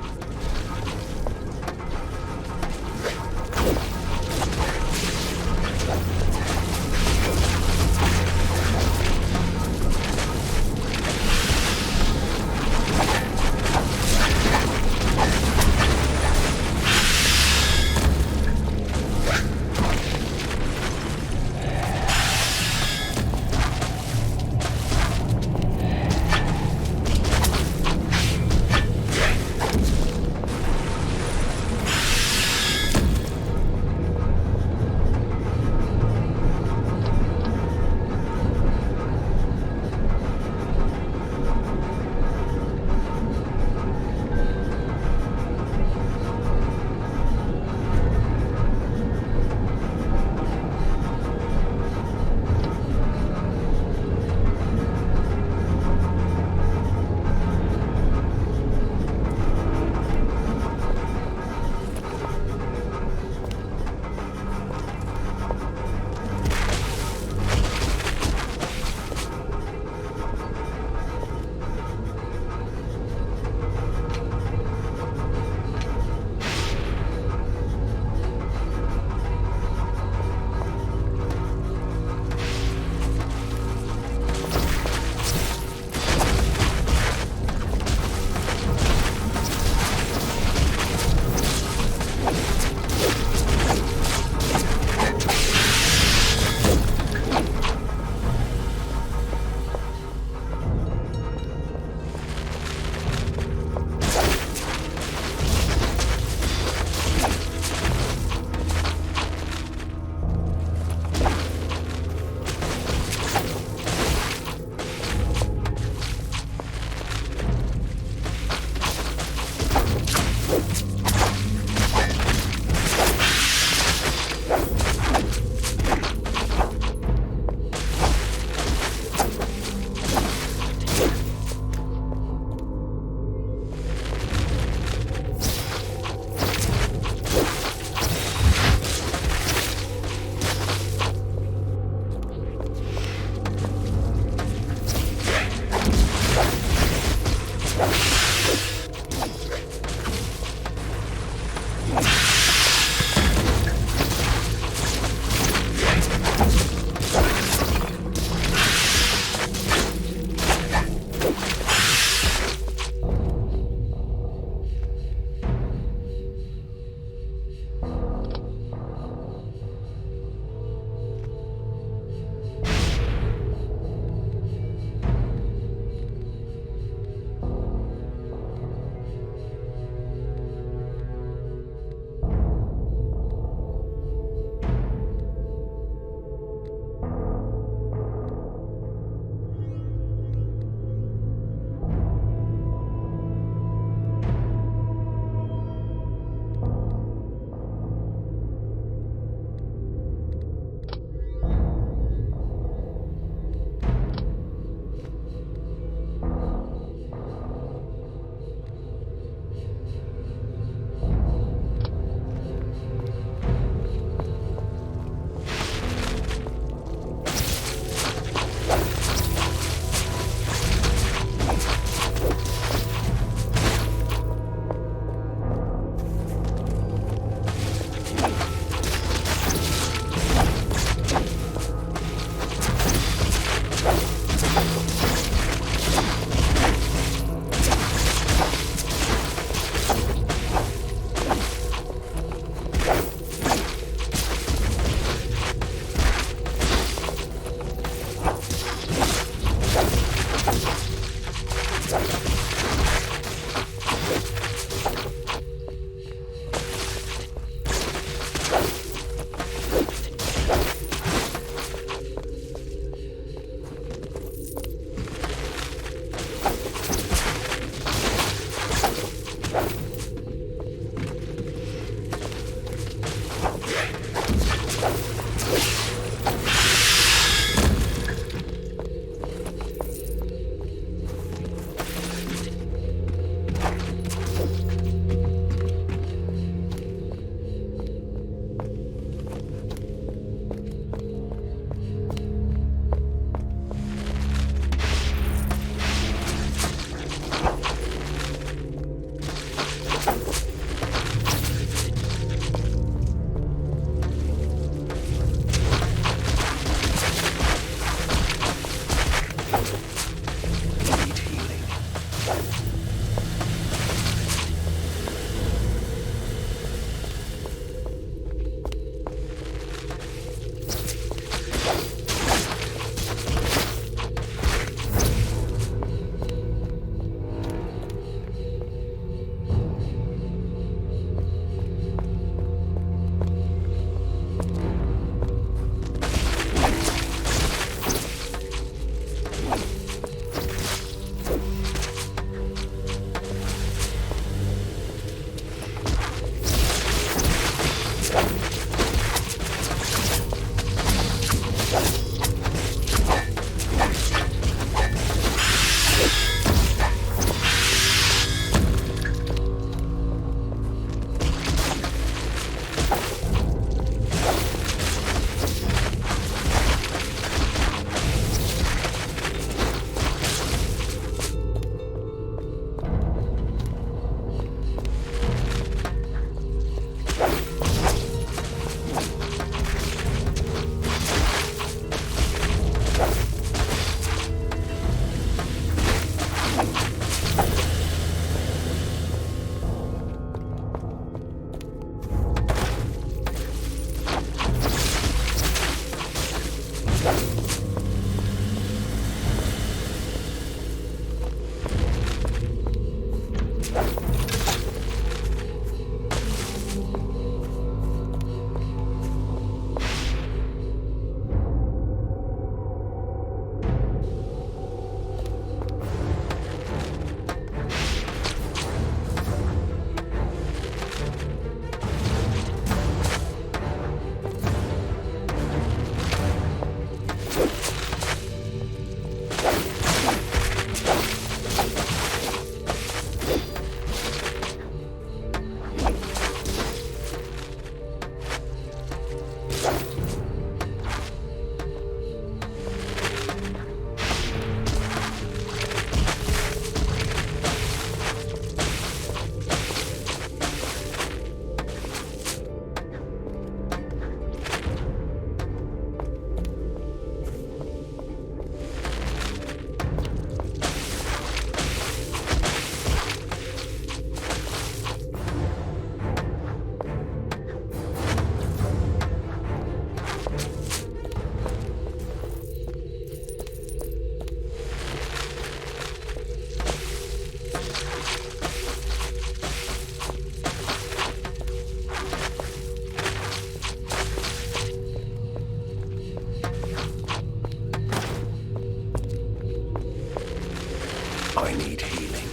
I need healing.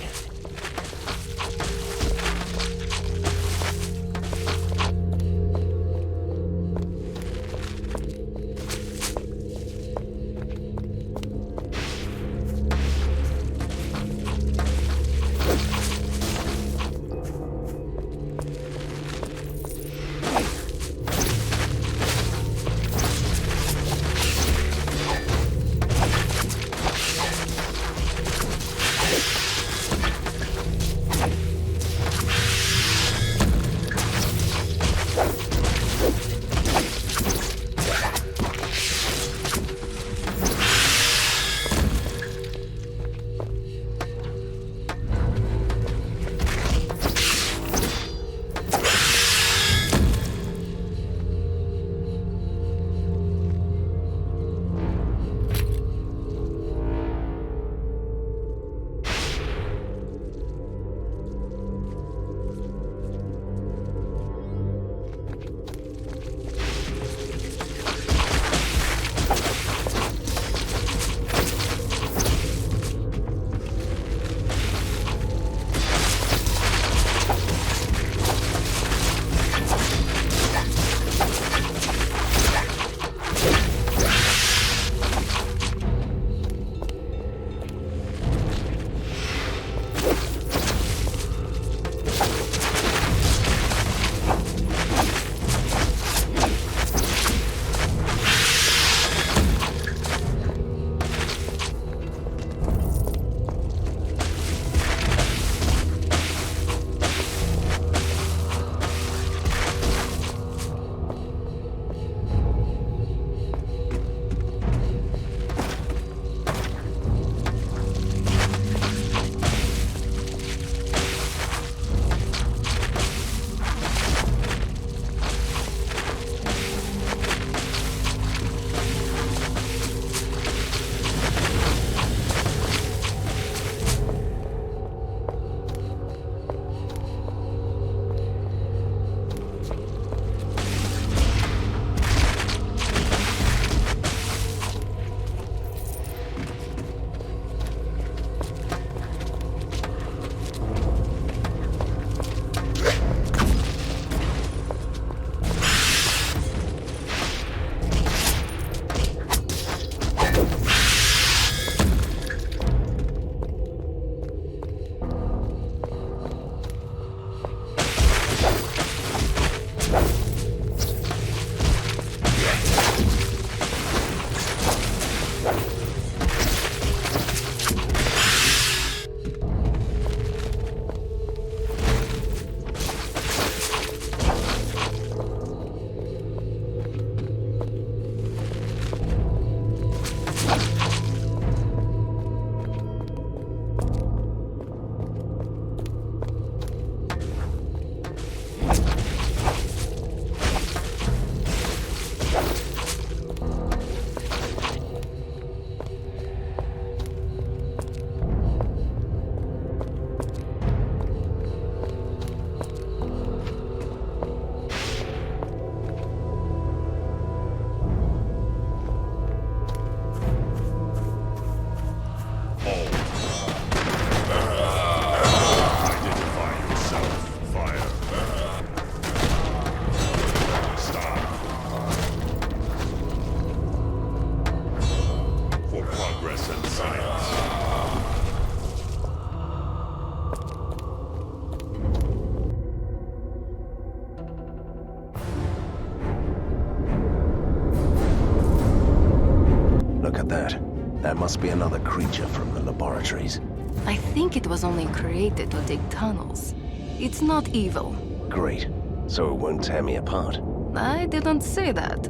That must be another creature from the laboratories. I think it was only created to dig tunnels. It's not evil. Great. So it won't tear me apart. I didn't say that.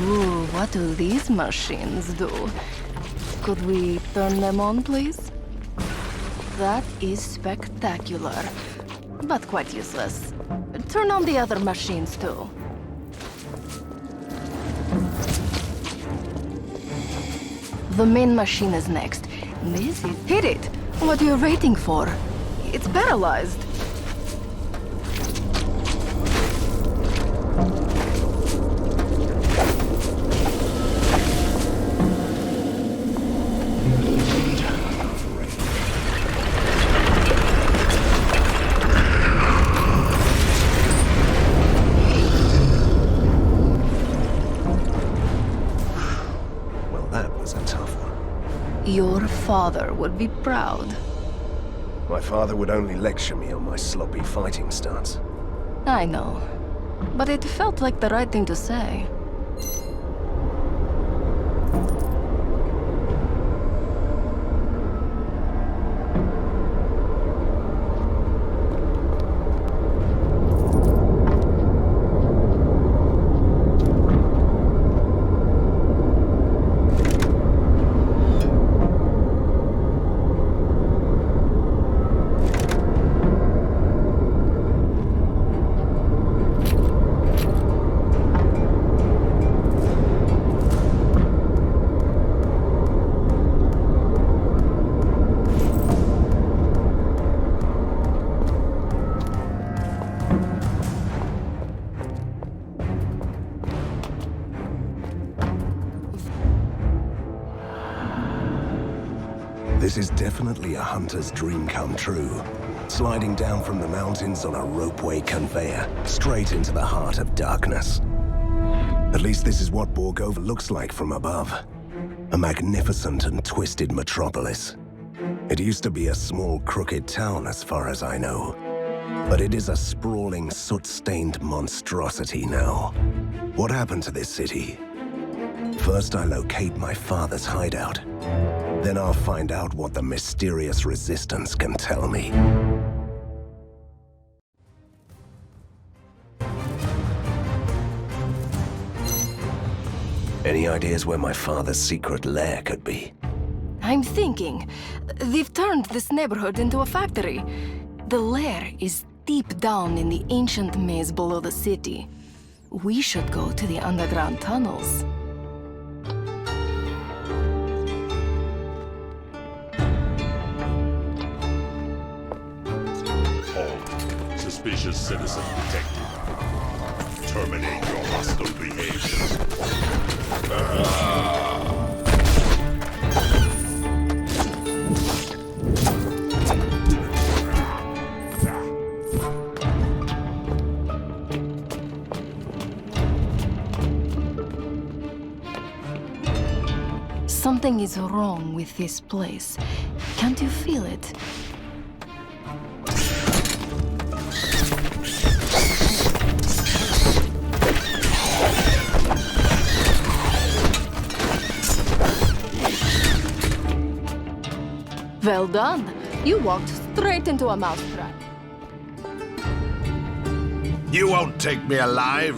Ooh, what do these machines do? Could we turn them on, please? That is spectacular, but quite useless. Turn on the other machines, too. The main machine is next. This is... Hit it! What are you waiting for? It's paralyzed. Your father would be proud. My father would only lecture me on my sloppy fighting stance. I know. But it felt like the right thing to say. This is definitely a hunter's dream come true. Sliding down from the mountains on a ropeway conveyor, straight into the heart of darkness. At least this is what Borgovia looks like from above. A magnificent and twisted metropolis. It used to be a small, crooked town as far as I know. But it is a sprawling, soot-stained monstrosity now. What happened to this city? First I locate my father's hideout. Then I'll find out what the mysterious resistance can tell me. Any ideas where my father's secret lair could be? I'm thinking. They've turned this neighborhood into a factory. The lair is deep down in the ancient maze below the city. We should go to the underground tunnels. Suspicious citizen detected. Terminate your hostile behavior. Something is wrong with this place. Can't you feel it? Well done. You walked straight into a mousetrap. You won't take me alive.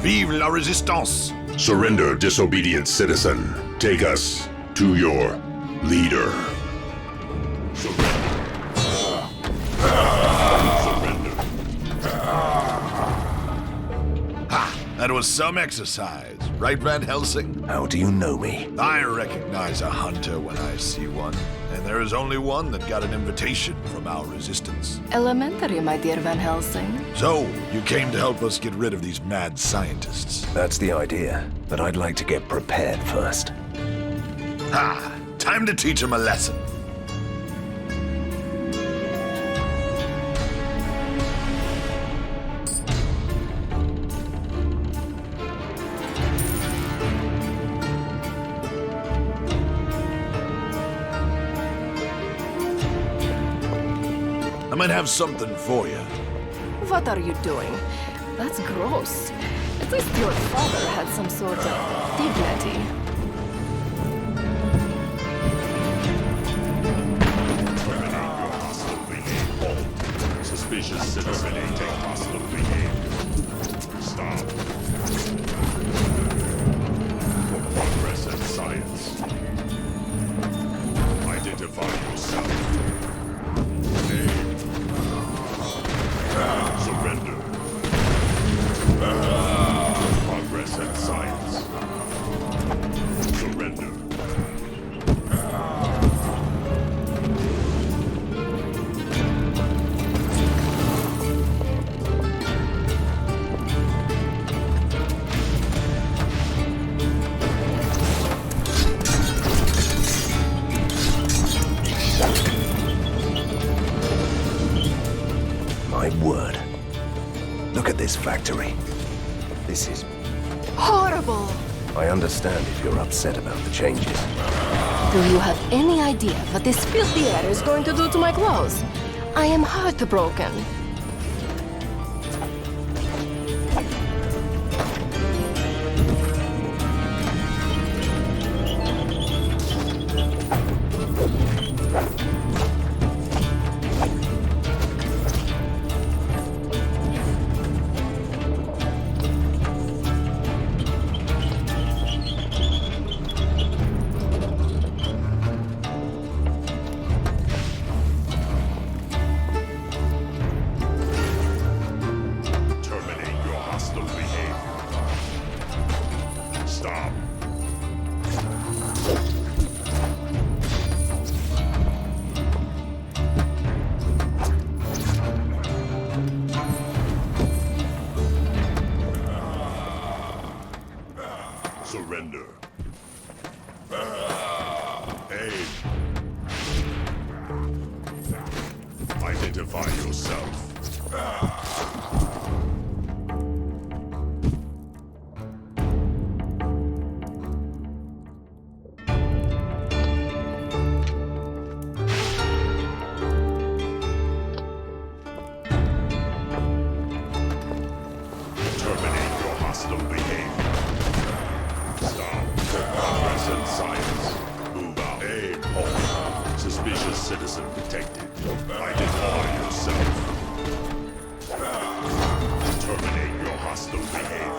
Vive la résistance! Surrender, disobedient citizen. Take us to your leader. That was some exercise, right, Van Helsing? How do you know me? I recognize a hunter when I see one, and there is only one that got an invitation from our resistance. Elementary, my dear Van Helsing. So, you came to help us get rid of these mad scientists. That's the idea, but I'd like to get prepared first. Time to teach them a lesson. I might have something for you. What are you doing? That's gross. At least your father had some sort of dignity. Suspicious citizen take hostile behavior. Stop. For progress and science. Identify yourself. Surrender. Progress and science. Surrender. My word. Look at this factory. This is horrible. I understand if you're upset about the changes. Do you have any idea what this filthy air is going to do to my clothes? I am heartbroken. Surrender. Aim. Identify yourself. Terminate your hostile behavior. Stop. Present science. Move out. Aim. Hold. Suspicious citizen detected. Identify yourself. Terminate your hostile behavior.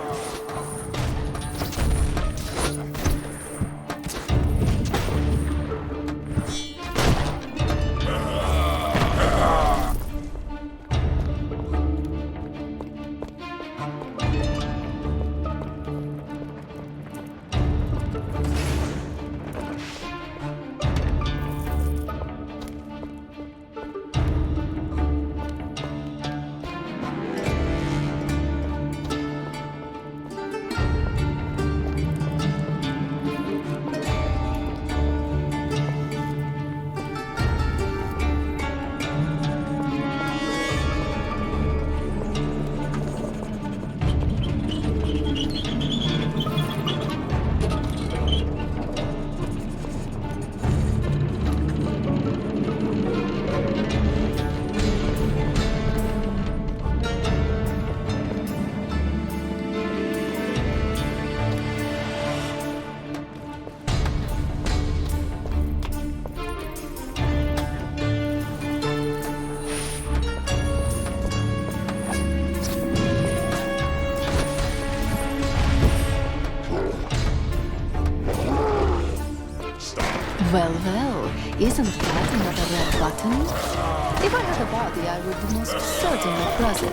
Well, well, isn't that another red button? If I had a body, I would most certainly press it.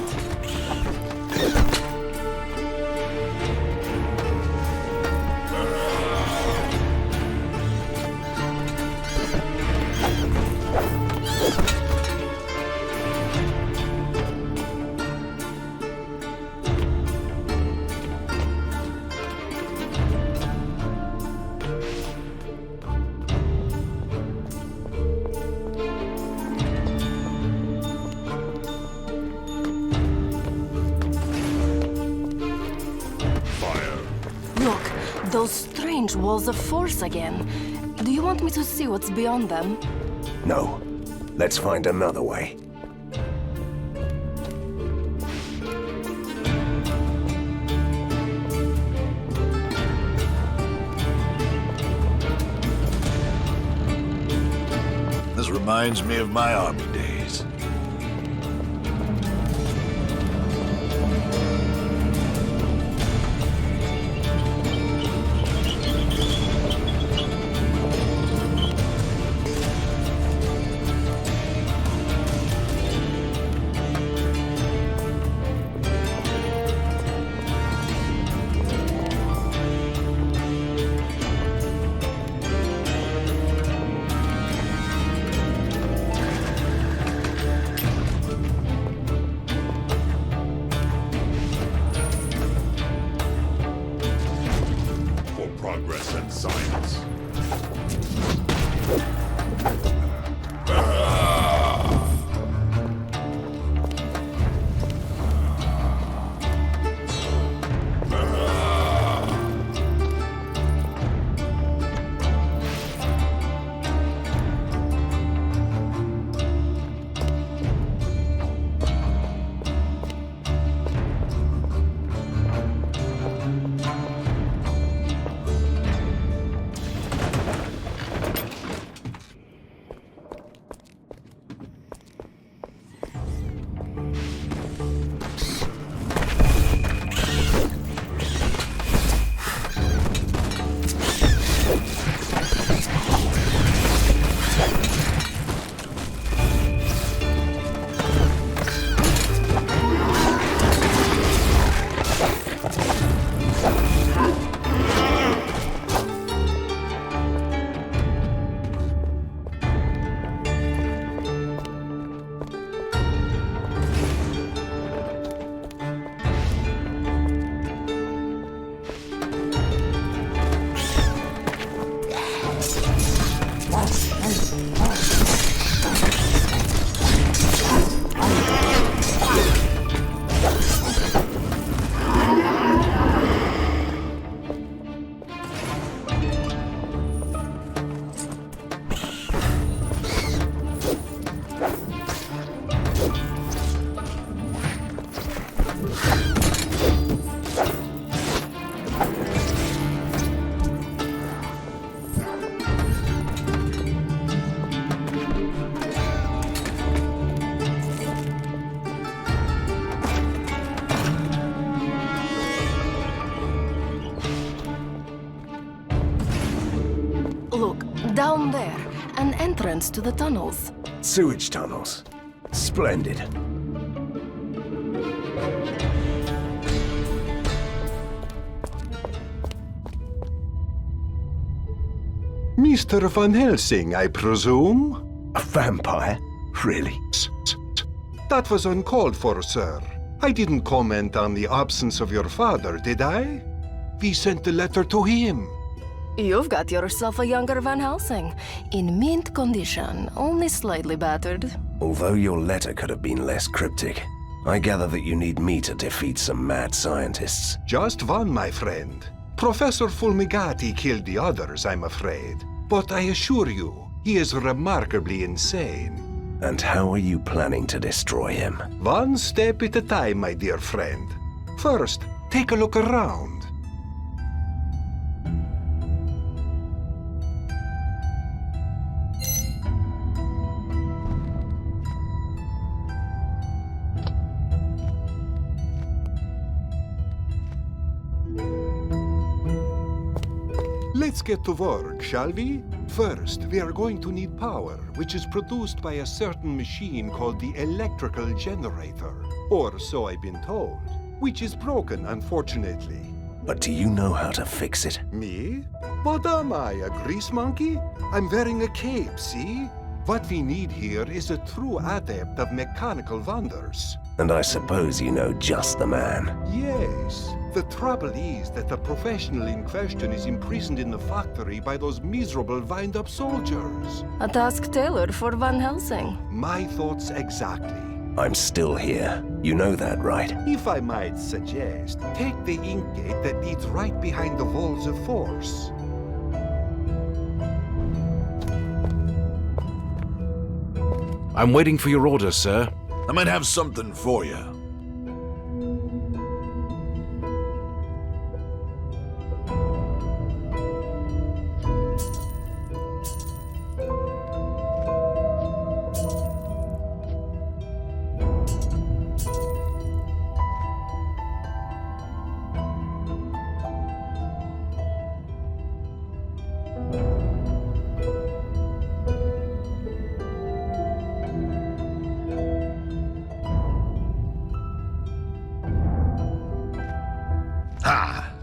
Look, those strange walls of force again. Do you want me to see what's beyond them? No. Let's find another way. This reminds me of my army days. Look, down there, an entrance to the tunnels. Sewage tunnels. Splendid. Mr. Van Helsing, I presume? A vampire? Really? That was uncalled for, sir. I didn't comment on the absence of your father, did I? We sent the letter to him. You've got yourself a younger Van Helsing. In mint condition, only slightly battered. Although your letter could have been less cryptic, I gather that you need me to defeat some mad scientists. Just one, my friend. Professor Fulmigati killed the others, I'm afraid. But I assure you, he is remarkably insane. And how are you planning to destroy him? One step at a time, my dear friend. First, take a look around. Let's get to work, shall we? First, we are going to need power, which is produced by a certain machine called the electrical generator. Or so I've been told. Which is broken, unfortunately. But do you know how to fix it? Me? What am I, a grease monkey? I'm wearing a cape, see? What we need here is a true adept of mechanical wonders. And I suppose you know just the man. Yes. The trouble is that the professional in question is imprisoned in the factory by those miserable wind-up soldiers. A task tailored for Van Helsing. My thoughts exactly. I'm still here. You know that, right? If I might suggest, take the ink gate that leads right behind the walls of force. I'm waiting for your order, sir. I might have something for you.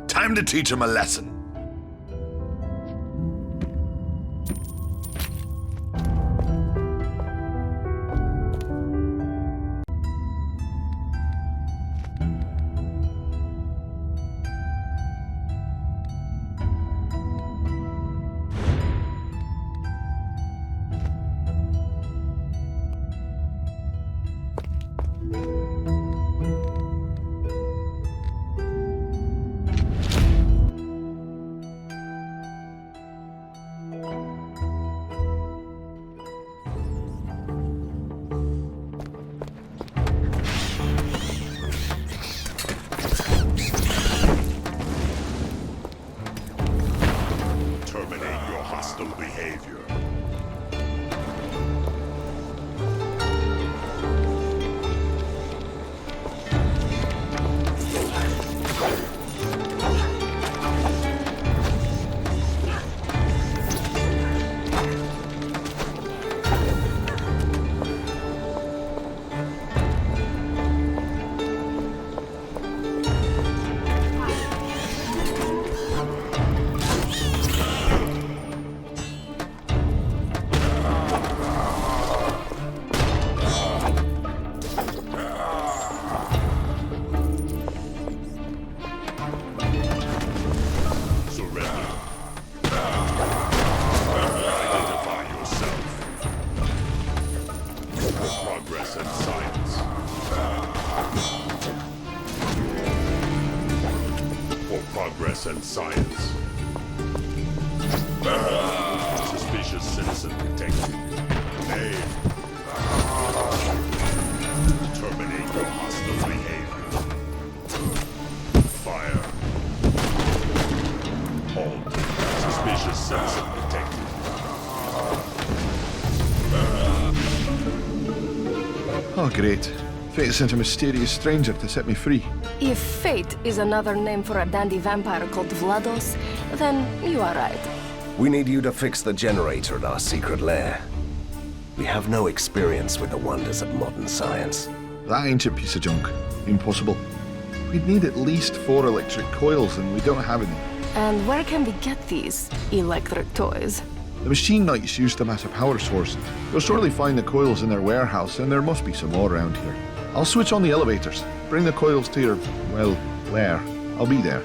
Time to teach him a lesson. and science. Suspicious citizen detected. Name. Terminate your hostile behavior. Fire. Halt. Suspicious citizen detected. Oh, great. Fate sent a mysterious stranger to set me free. If fate is another name for a dandy vampire called Vlados, then you are right. We need you to fix the generator at our secret lair. We have no experience with the wonders of modern science. That ancient piece of junk. Impossible. We'd need at least 4 electric coils, and we don't have any. And where can we get these electric toys? The machine knights used them as a power source. You'll surely find the coils in their warehouse, and there must be some more around here. I'll switch on the elevators. Bring the coils to your, well, lair. I'll be there.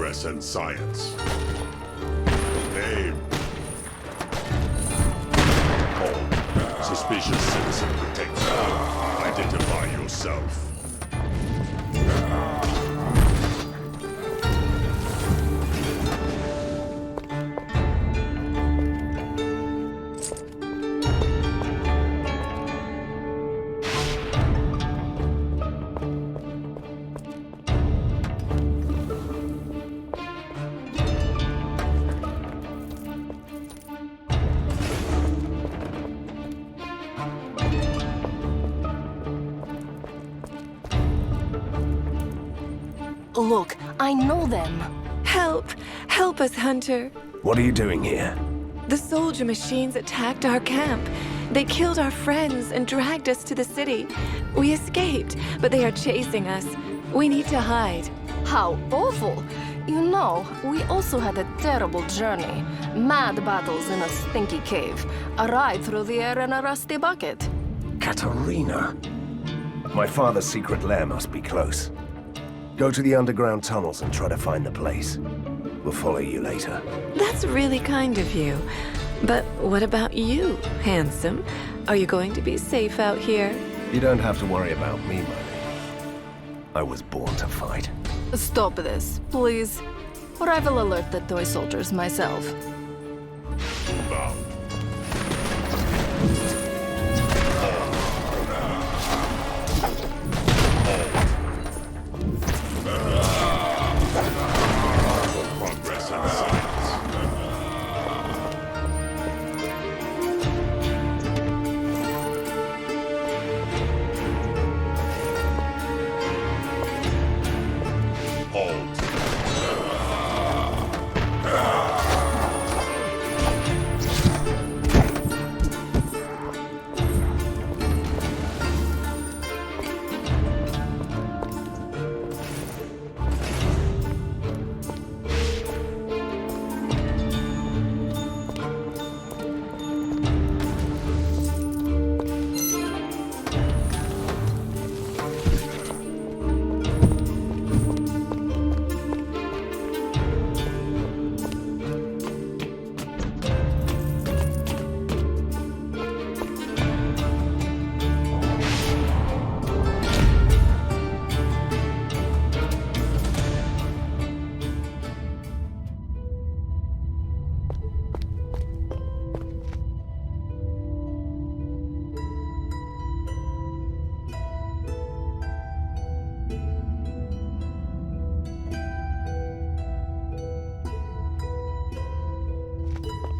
progress and science. Aim. Hold. Suspicious citizen detected. Identify yourself. Look, I know them. Help! Help us, Hunter. What are you doing here? The soldier machines attacked our camp. They killed our friends and dragged us to the city. We escaped, but they are chasing us. We need to hide. How awful! You know, we also had a terrible journey. Mad battles in a stinky cave. A ride through the air in a rusty bucket. Katerina. My father's secret lair must be close. Go to the underground tunnels and try to find the place. We'll follow you later. That's really kind of you. But what about you, handsome? Are you going to be safe out here? You don't have to worry about me, Mother. I was born to fight. Stop this, please. Or I will alert the toy soldiers myself. Move out. Progress and science. Hold.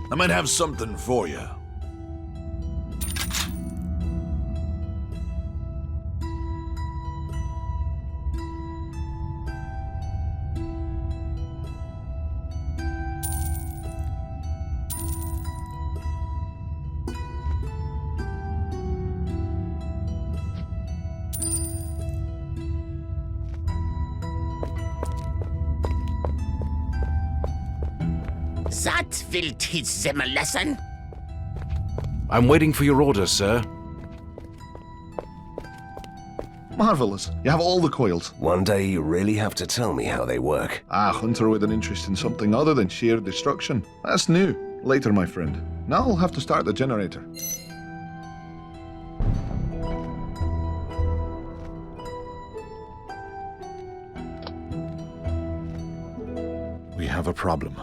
I might have something for you. That will teach them a lesson. I'm waiting for your order, sir. Marvelous. You have all the coils. One day you really have to tell me how they work. Ah, Hunter with an interest in something other than sheer destruction. That's new. Later, my friend. Now I'll have to start the generator. We have a problem.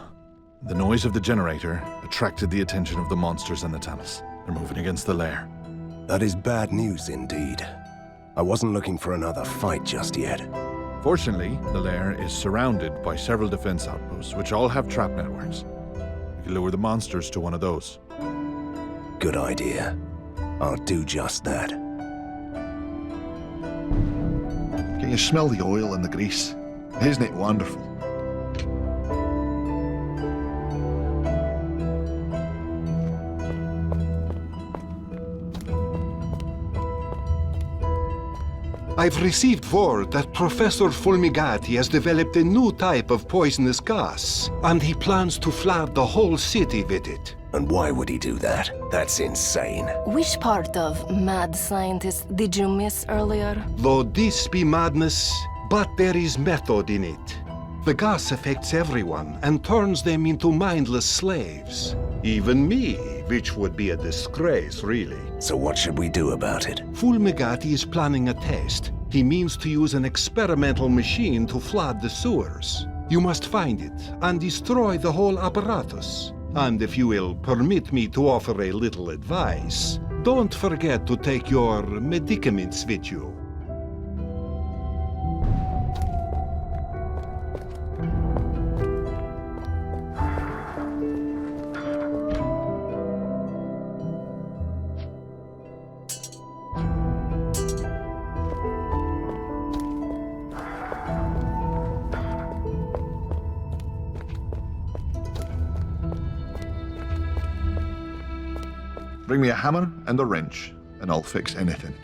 The noise of the generator attracted the attention of the monsters in the tunnels. They're moving against the lair. That is bad news indeed. I wasn't looking for another fight just yet. Fortunately, the lair is surrounded by several defense outposts, which all have trap networks. We can lure the monsters to one of those. Good idea. I'll do just that. Can you smell the oil and the grease? Isn't it wonderful? I've received word that Professor Fulmigati has developed a new type of poisonous gas, and he plans to flood the whole city with it. And why would he do that? That's insane. Which part of mad scientist did you miss earlier? Though this be madness, but there is method in it. The gas affects everyone and turns them into mindless slaves. Even me, which would be a disgrace, really. So what should we do about it? Fulmigati is planning a test. He means to use an experimental machine to flood the sewers. You must find it and destroy the whole apparatus. And if you will permit me to offer a little advice, don't forget to take your medicaments with you. Bring me a hammer and a wrench, and I'll fix anything.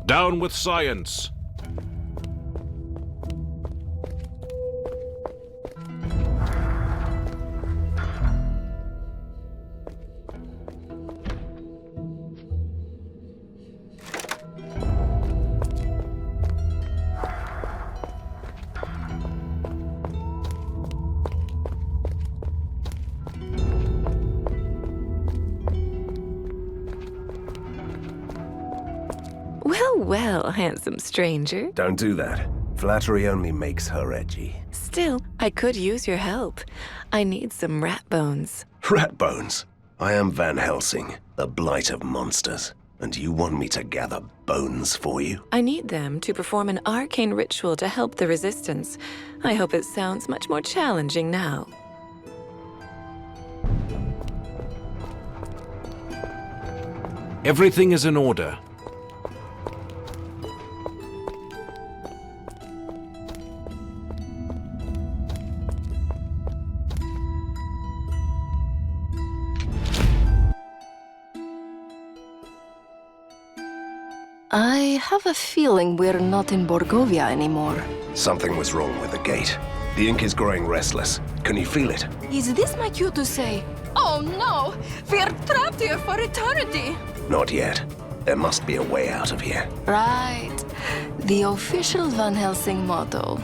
Down with science! Well, handsome stranger. Don't do that. Flattery only makes her edgy. Still, I could use your help. I need some rat bones. Rat bones? I am Van Helsing, the blight of monsters. And you want me to gather bones for you? I need them to perform an arcane ritual to help the resistance. I hope it sounds much more challenging now. Everything is in order. I have a feeling we're not in Borgovia anymore. Something was wrong with the gate. The ink is growing restless. Can you feel it? Is this my cue to say, "Oh no, we're trapped here for eternity"? Not yet. There must be a way out of here. Right. The official Van Helsing motto.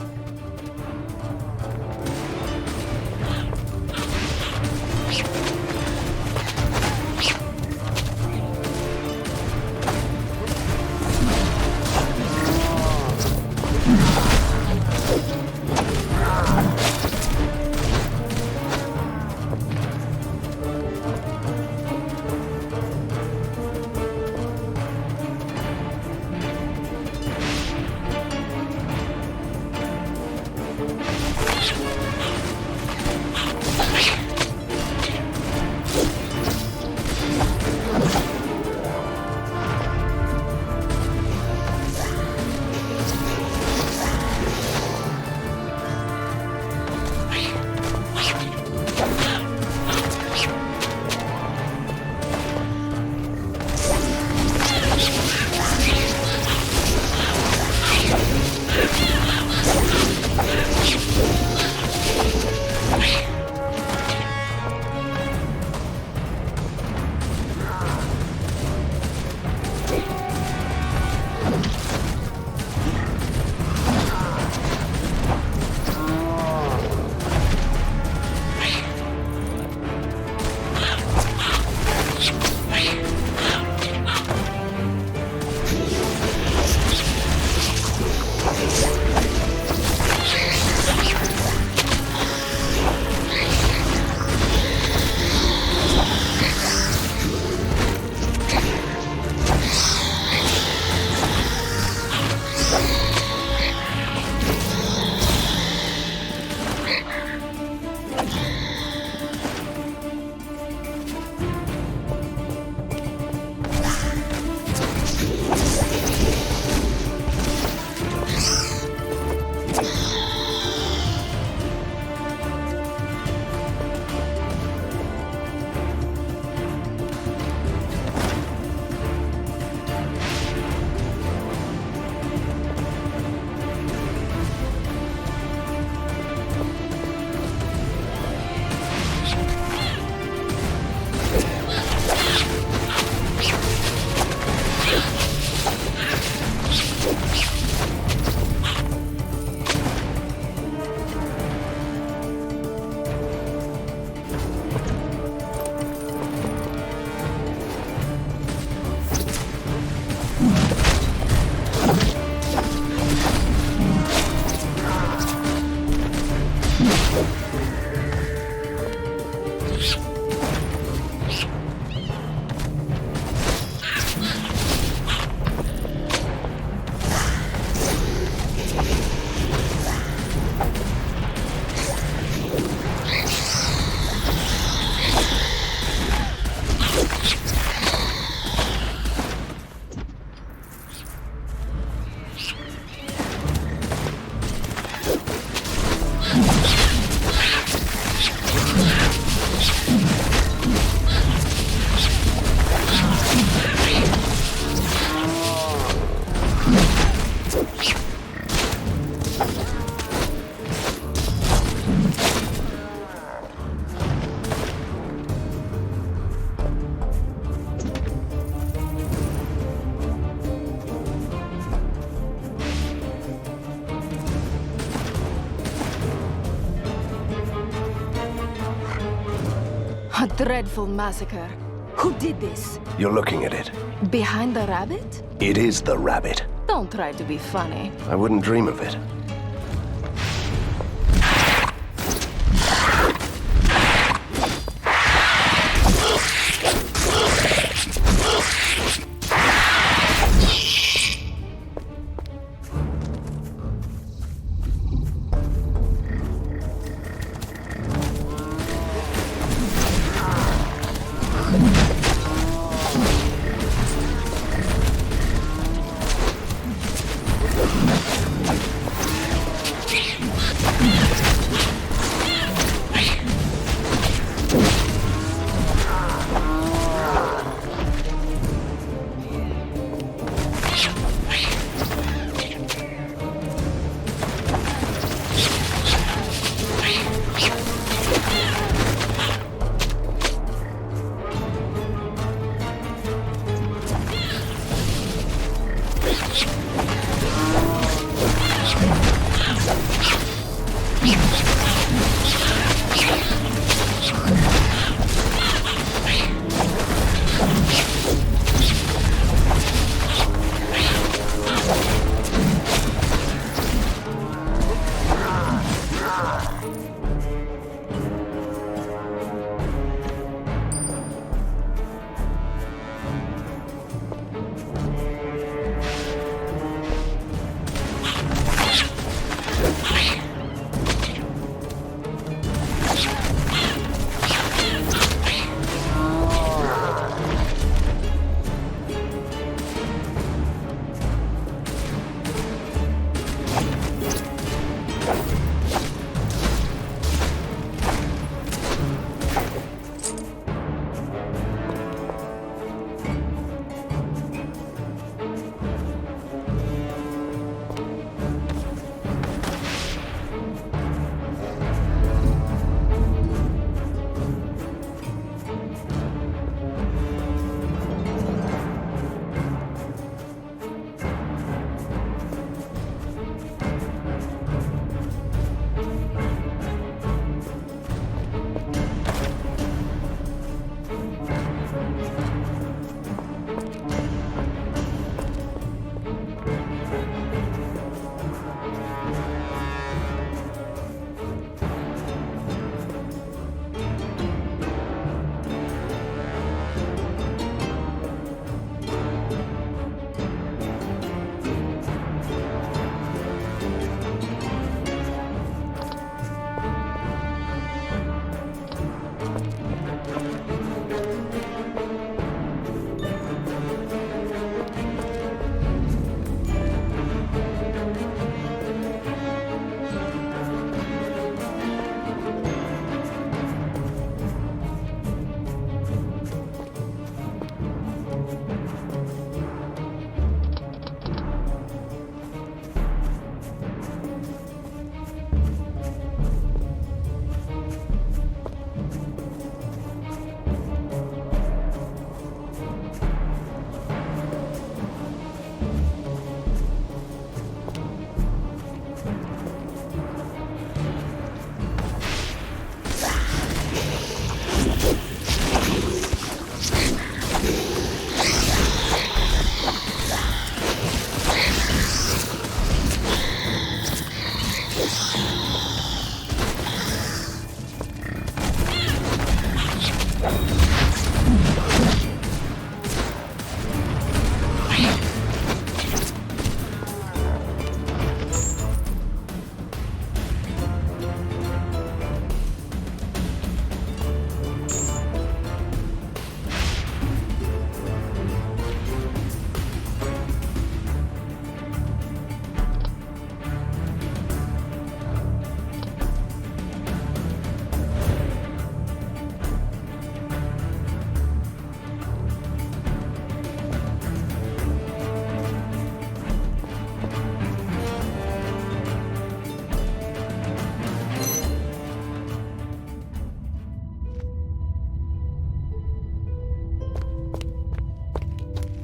dreadful massacre. Who did this? You're looking at it. Behind the rabbit? It is the rabbit. Don't try to be funny. I wouldn't dream of it.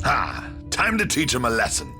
Ha! Time to teach him a lesson.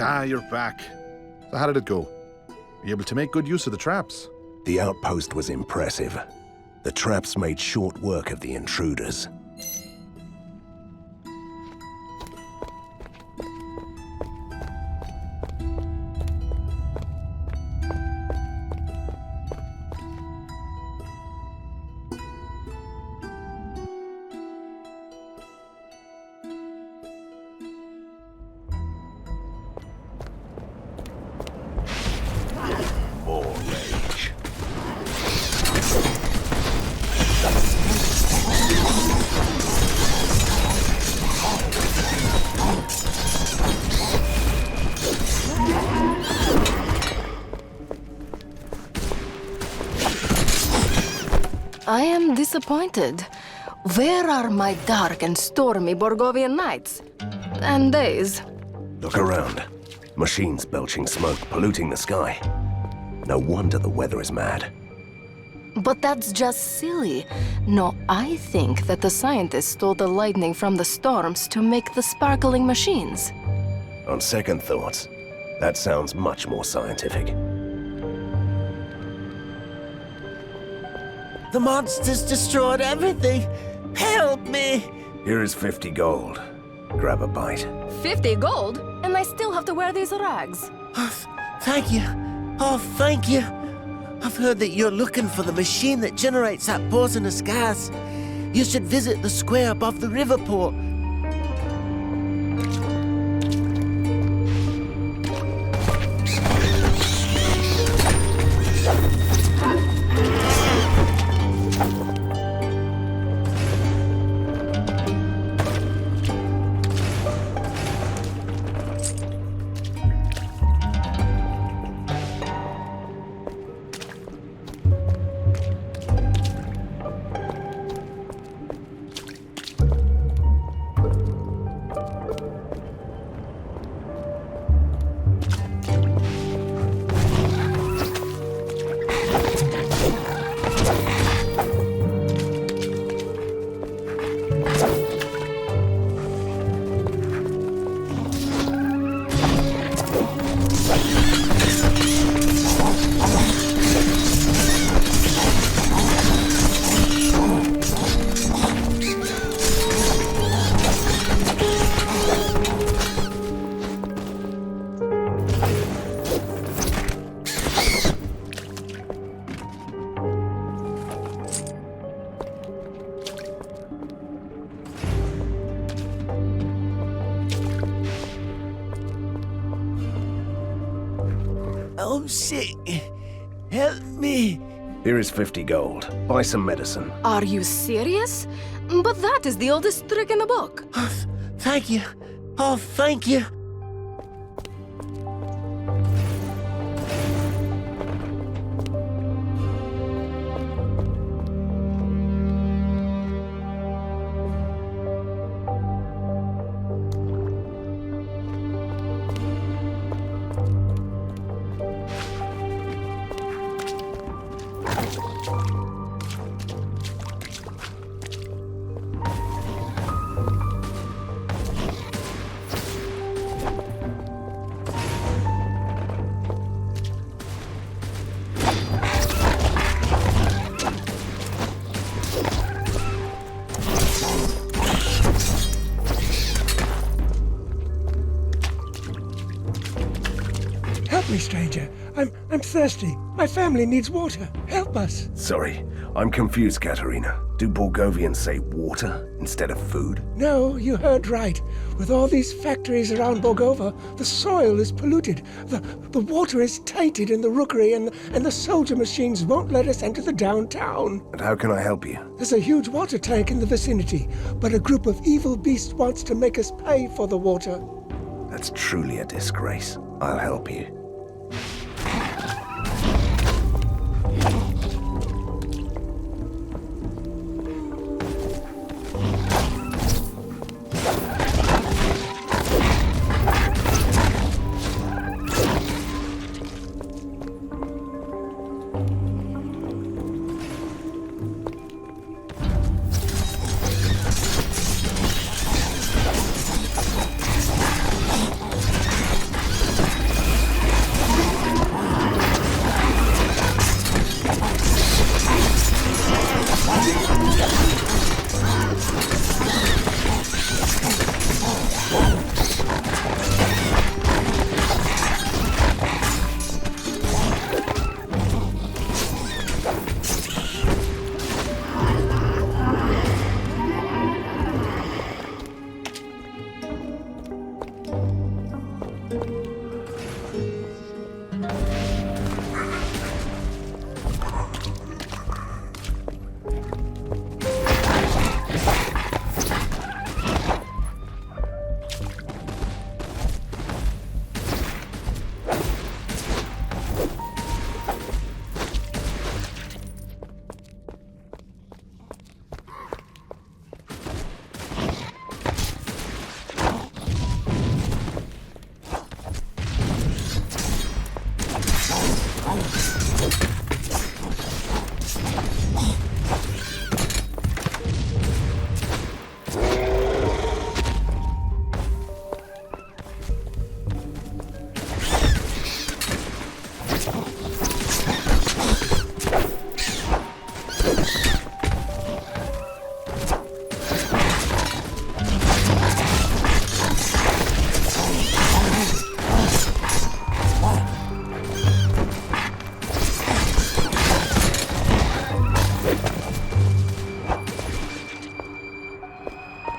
Ah, you're back. So how did it go? Were you able to make good use of the traps? The outpost was impressive. The traps made short work of the intruders. I am disappointed. Where are my dark and stormy Borgovian nights? And days? Look around. Machines belching smoke, polluting the sky. No wonder the weather is mad. But that's just silly. No, I think that the scientists stole the lightning from the storms to make the sparkling machines. On second thoughts, that sounds much more scientific. The monsters destroyed everything. Help me! Here is 50 gold. Grab a bite. 50 gold? And I still have to wear these rags. Thank you. Oh, thank you. I've heard that you're looking for the machine that generates that poisonous gas. You should visit the square above the river port. I'm sick. Help me. Here is 50 gold. Buy some medicine. Are you serious? But that is the oldest trick in the book. Thank you. Oh, thank you. Help me, stranger. I'm thirsty. My family needs water. Help us. Sorry, I'm confused, Katerina. Do Borgovians say water instead of food? No, you heard right. With all these factories around Borgova, the soil is polluted. The water is tainted in the rookery, and the soldier machines won't let us enter the downtown. And how can I help you? There's a huge water tank in the vicinity, but a group of evil beasts wants to make us pay for the water. That's truly a disgrace. I'll help you.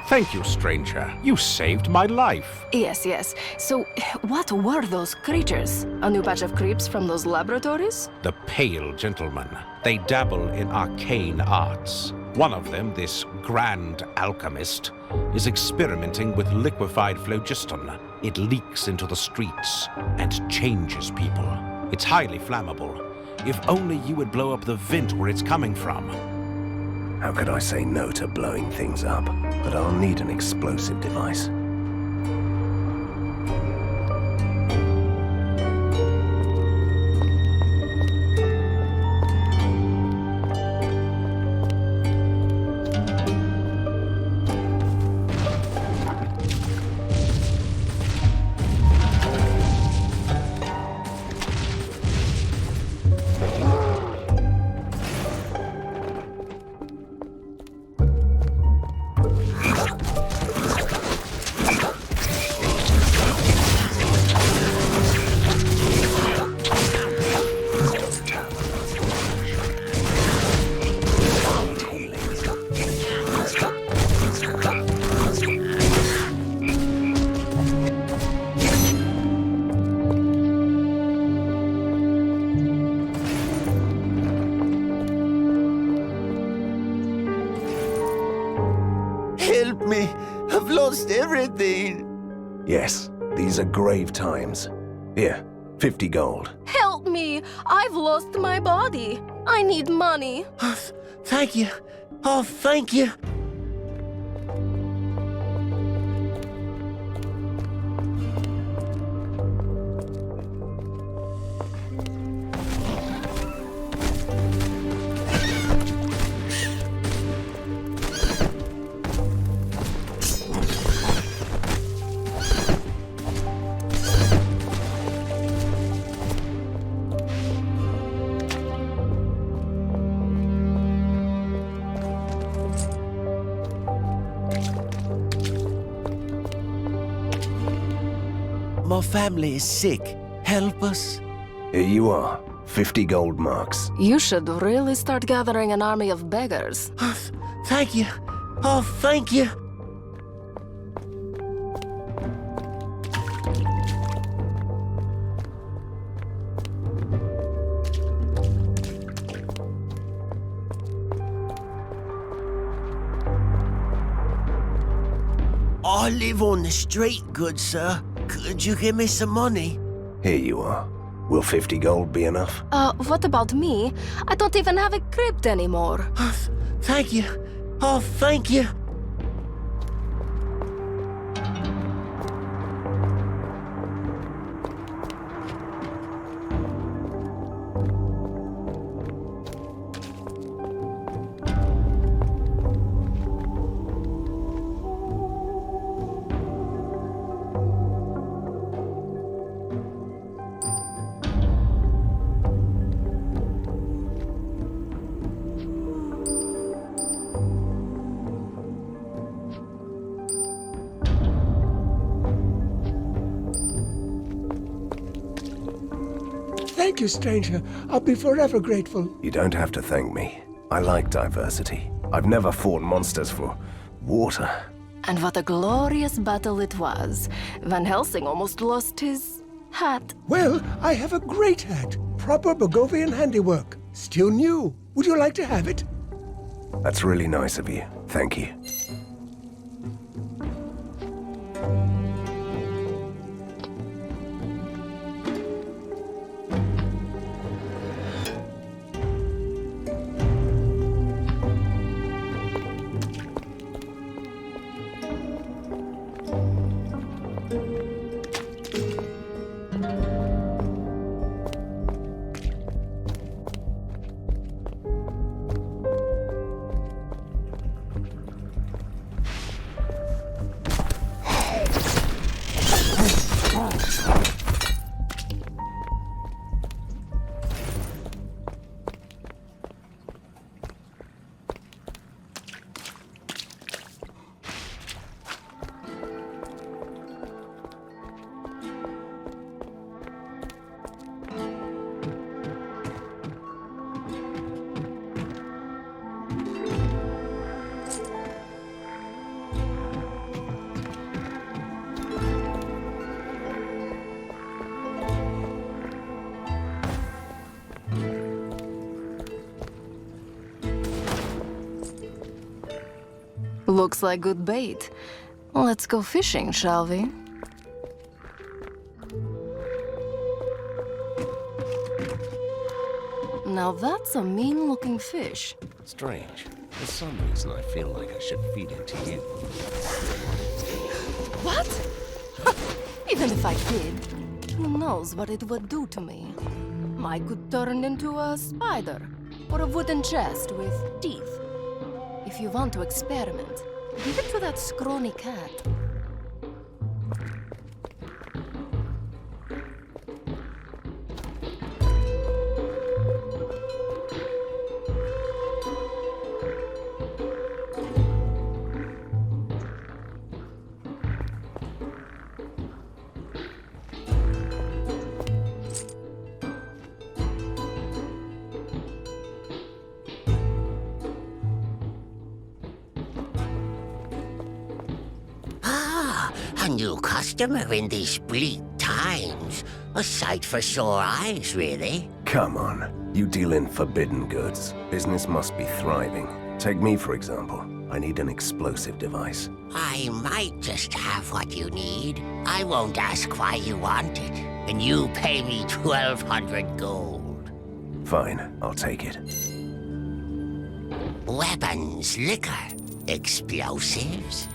Thank you, stranger. You saved my life. Yes, yes. So, what were those creatures? A new batch of creeps from those laboratories? The Pale Gentlemen. They dabble in arcane arts. One of them, this grand alchemist, is experimenting with liquefied phlogiston. It leaks into the streets and changes people. It's highly flammable. If only you would blow up the vent where it's coming from. How could I say no to blowing things up? But I'll need an explosive device. Help me! I've lost everything! Yes, these are grave times. Here, 50 gold. Help me! I've lost my body. I need money. Oh, thank you. Oh, thank you. My family is sick. Help us. Here you are. 50 gold marks. You should really start gathering an army of beggars. Oh, thank you. Oh, thank you. I live on the street, good sir. Could you give me some money? Here you are. Will 50 gold be enough? What about me? I don't even have a crypt anymore. Oh, thank you. Oh, thank you. Thank you, stranger. I'll be forever grateful. You don't have to thank me. I like diversity. I've never fought monsters for water. And what a glorious battle it was. Van Helsing almost lost his hat. Well, I have a great hat. Proper Borgovian handiwork. Still new. Would you like to have it? That's really nice of you. Thank you. Looks like good bait. Let's go fishing, shall we? Now that's a mean-looking fish. Strange. For some reason, I feel like I should feed it to you. What? Even if I did, who knows what it would do to me? I could turn into a spider, or a wooden chest with teeth. If you want to experiment, give it to that scrawny cat. A new customer in these bleak times. A sight for sore eyes, really. Come on. You deal in forbidden goods. Business must be thriving. Take me, for example. I need an explosive device. I might just have what you need. I won't ask why you want it. And you pay me 1,200 gold. Fine, I'll take it. Weapons, liquor, explosives.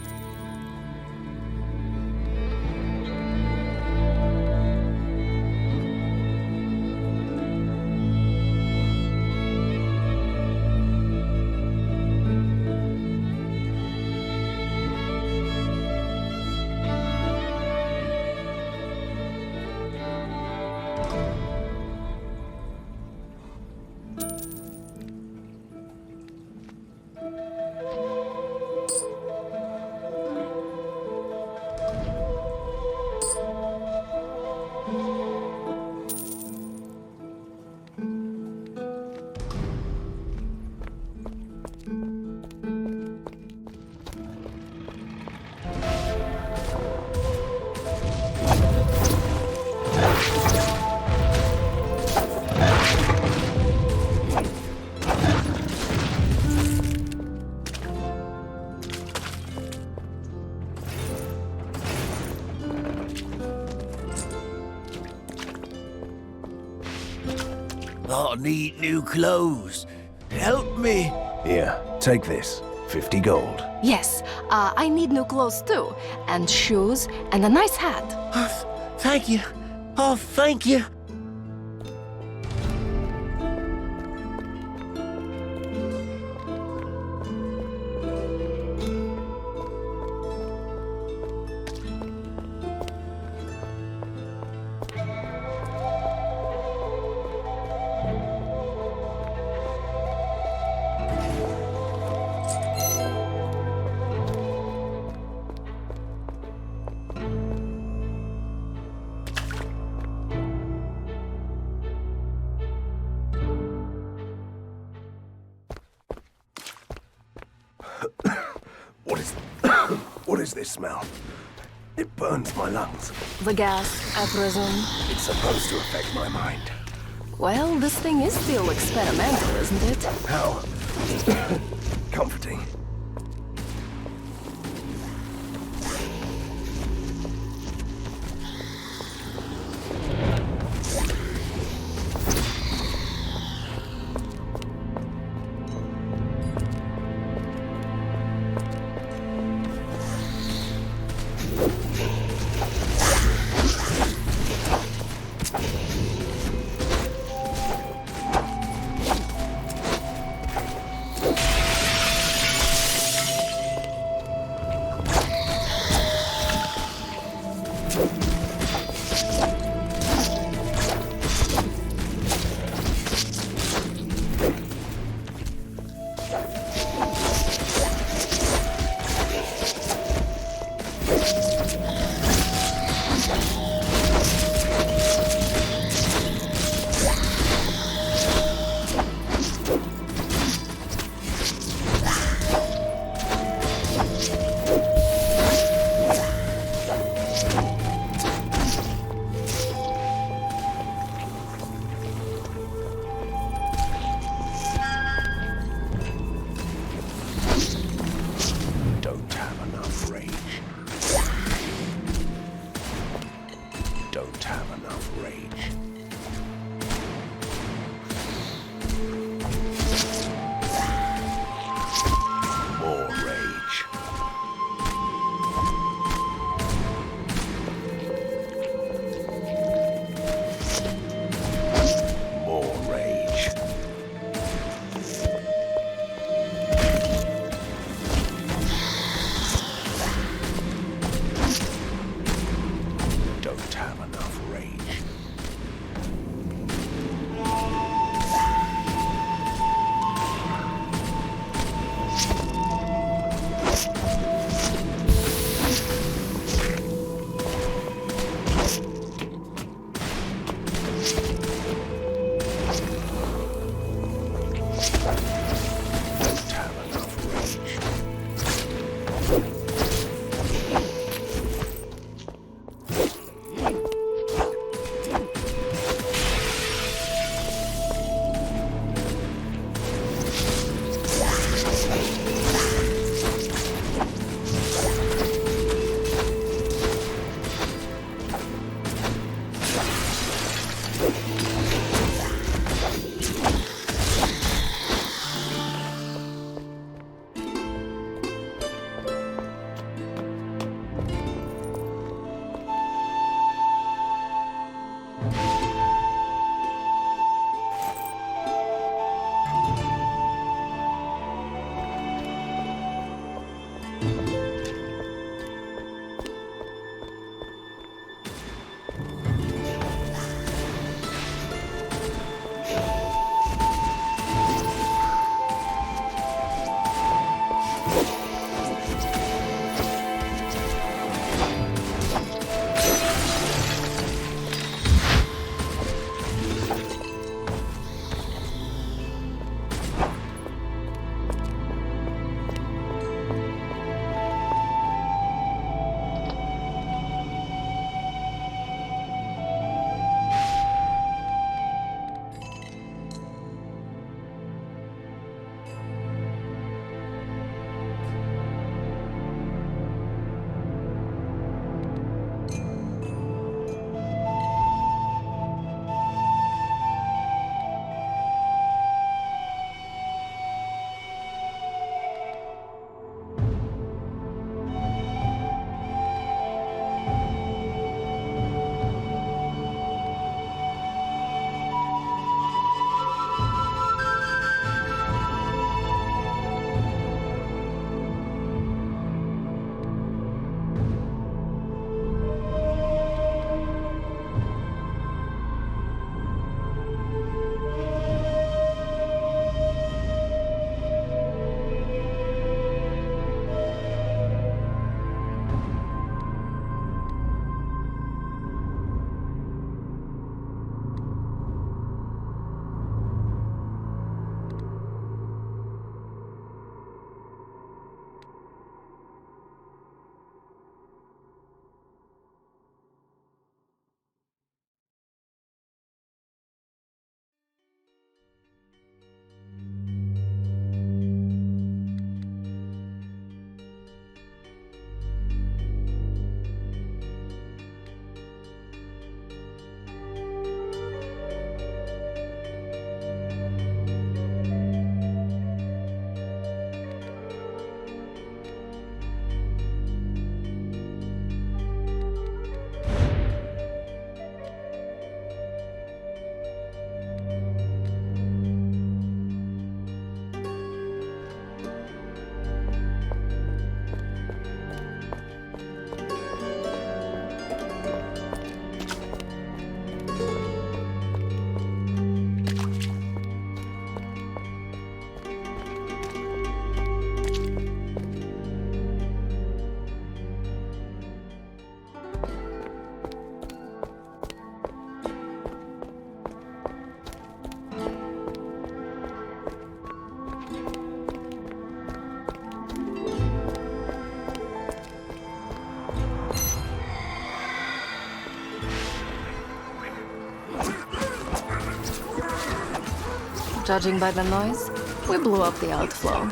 I need new clothes. Help me. Here, take this. 50 gold. Yes, I need new clothes too. And shoes, and a nice hat. Thank you. Oh, thank you. What is this smell? It burns my lungs. The gas, I presume. It's supposed to affect my mind. Well, this thing is still experimental, isn't it? How? Comforting. Judging by the noise, we blew up the outflow.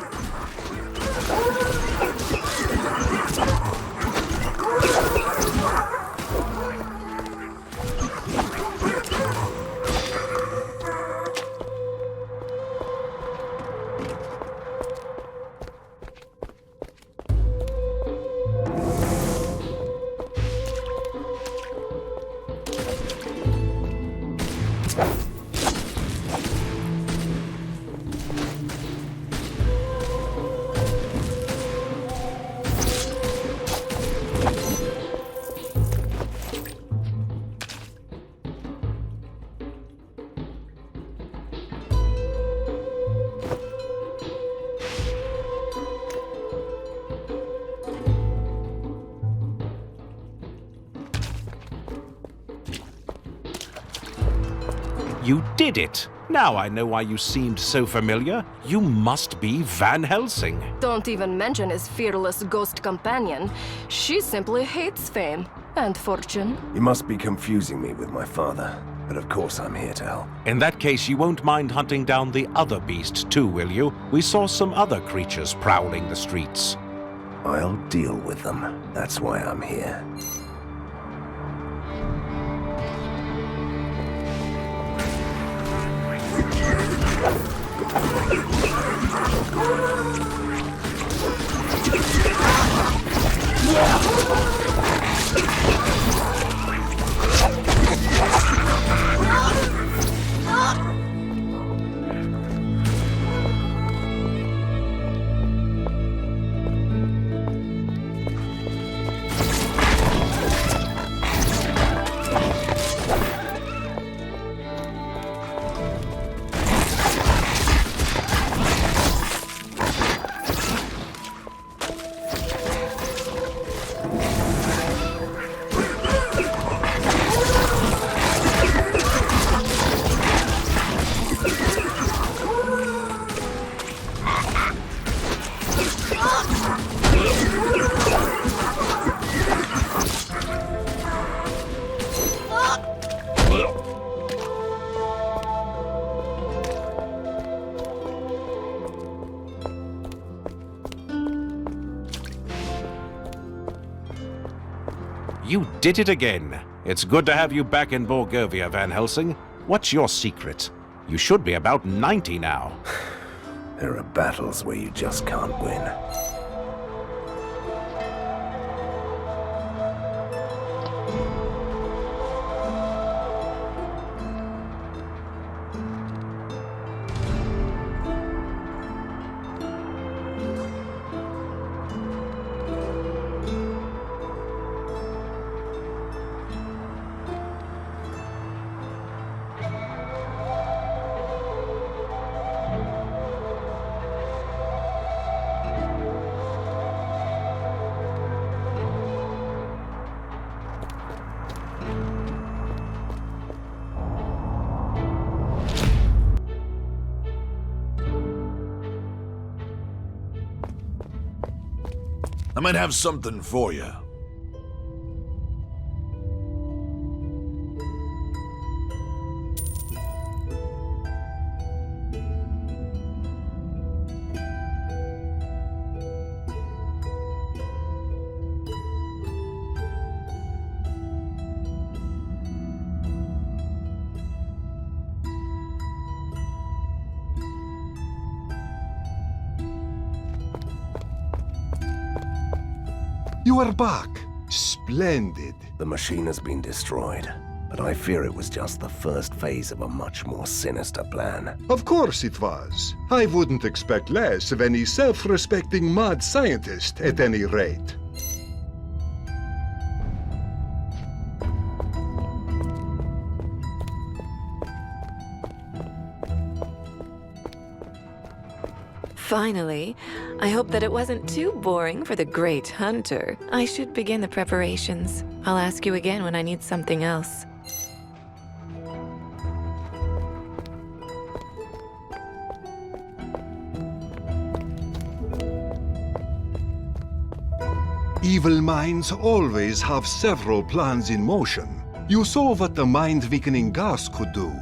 You did it! Now I know why you seemed so familiar. You must be Van Helsing. Don't even mention his fearless ghost companion. She simply hates fame and fortune. You must be confusing me with my father. But of course I'm here to help. In that case, you won't mind hunting down the other beast too, will you? We saw some other creatures prowling the streets. I'll deal with them. That's why I'm here. You did it again. It's good to have you back in Borgovia, Van Helsing. What's your secret? You should be about 90 now. There are battles where you just can't win. I might have something for you. You are back. Splendid. The machine has been destroyed, but I fear it was just the first phase of a much more sinister plan. Of course it was. I wouldn't expect less of any self-respecting mad scientist, at any rate. Finally, I hope that it wasn't too boring for the great hunter. I should begin the preparations. I'll ask you again when I need something else. Evil minds always have several plans in motion. You saw what the mind-weakening gas could do.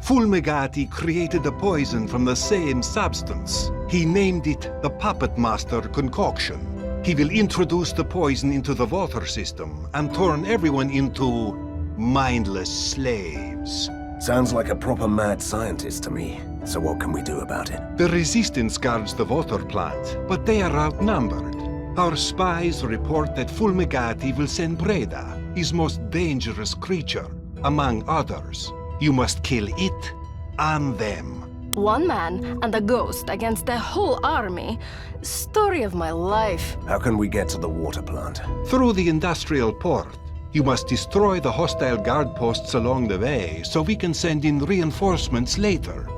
Fulmigati created a poison from the same substance. He named it the Puppet Master Concoction. He will introduce the poison into the water system and turn everyone into mindless slaves. Sounds like a proper mad scientist to me. So what can we do about it? The Resistance guards the water plant, but they are outnumbered. Our spies report that Fulmigati will send Breda, his most dangerous creature, among others. You must kill it and them. One man and a ghost against a whole army. Story of my life. How can we get to the water plant? Through the industrial port. You must destroy the hostile guard posts along the way so we can send in reinforcements later.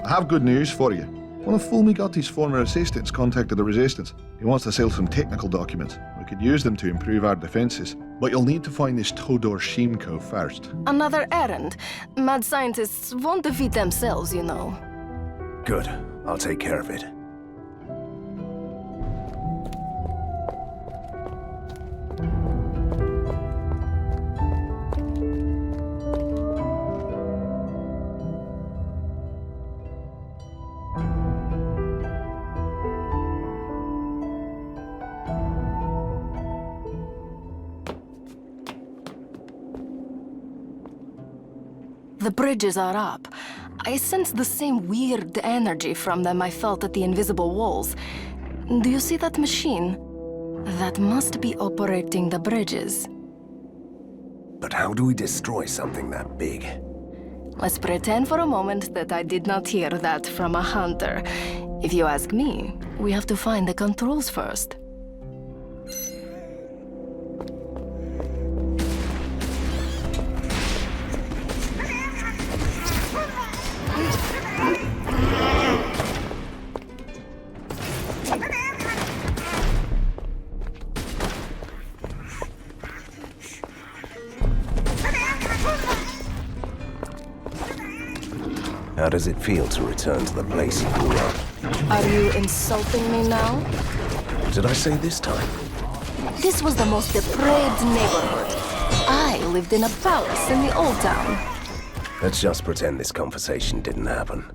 I have good news for you. One of Fulmigati's former assistants contacted the Resistance. He wants to sell some technical documents. We could use them to improve our defenses. But you'll need to find this Todor Shimko first. Another errand. Mad scientists won't defeat themselves, you know. Good. I'll take care of it. The bridges are up. I sense the same weird energy from them I felt at the invisible walls. Do you see that machine? That must be operating the bridges. But how do we destroy something that big? Let's pretend for a moment that I did not hear that from a hunter. If you ask me, we have to find the controls first. How does it feel to return to the place you grew up? Are you insulting me now? Did I say this time? This was the most depraved neighborhood. I lived in a palace in the old town. Let's just pretend this conversation didn't happen.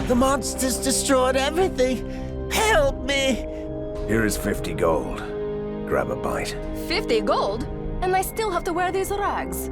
The monsters destroyed everything. Help me! Here is 50 gold. Grab a bite. 50 gold? And I still have to wear these rags.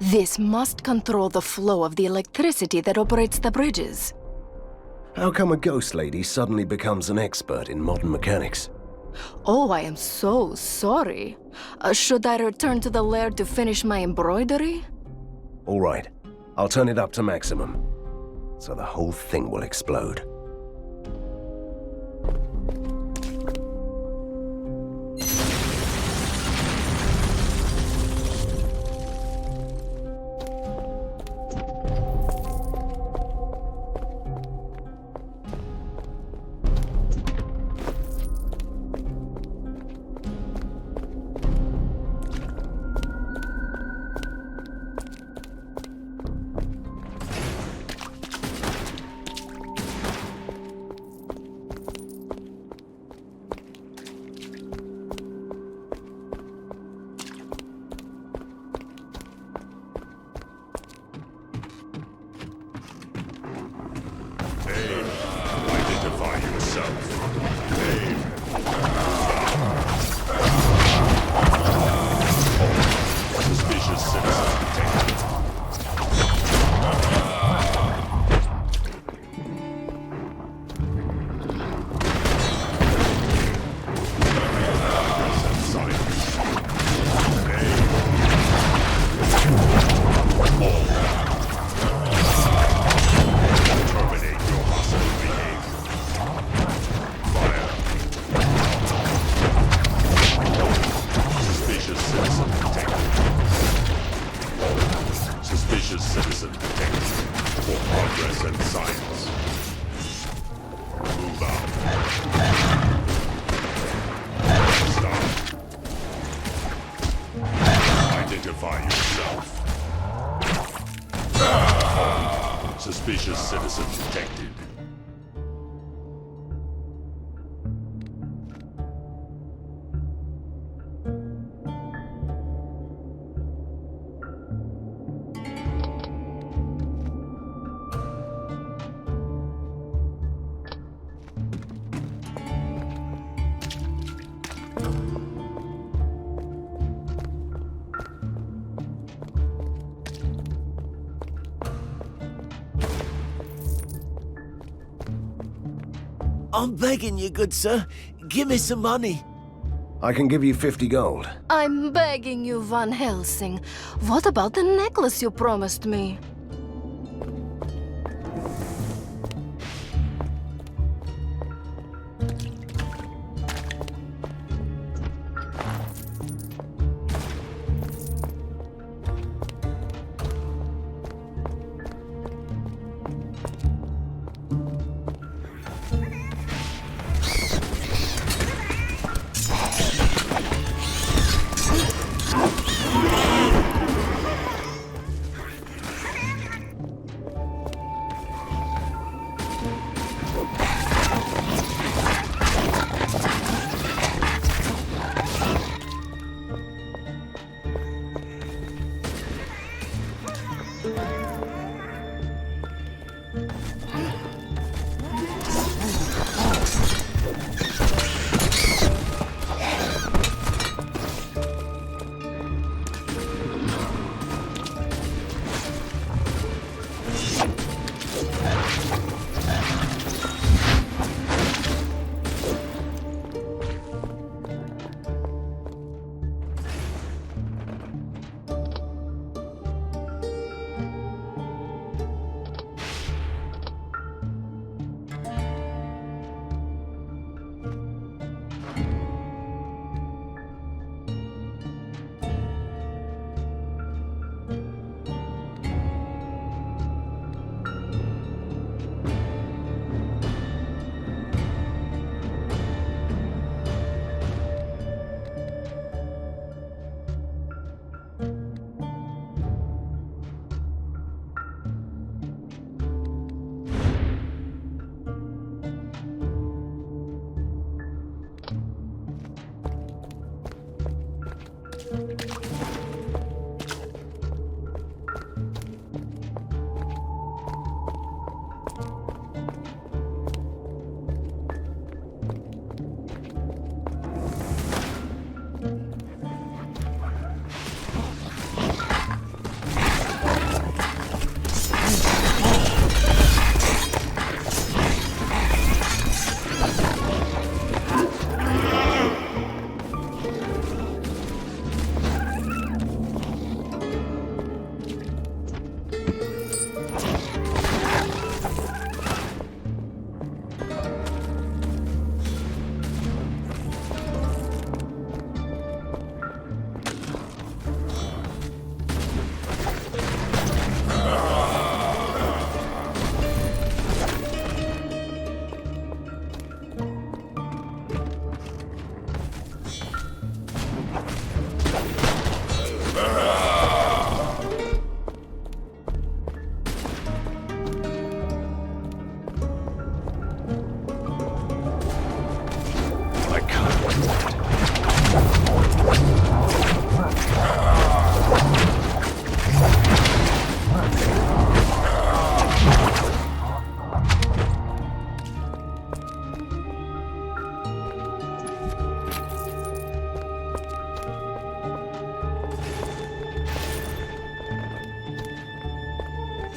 This must control the flow of the electricity that operates the bridges. How come a ghost lady suddenly becomes an expert in modern mechanics? Oh, I am so sorry. Should I return to the lair to finish my embroidery? All right. I'll turn it up to maximum, so the whole thing will explode. yourself. Aim. Suspicious citizen detected. Suspicious citizen detected. I'm begging you, good sir. Give me some money. I can give you 50 gold. I'm begging you, Van Helsing. What about the necklace you promised me?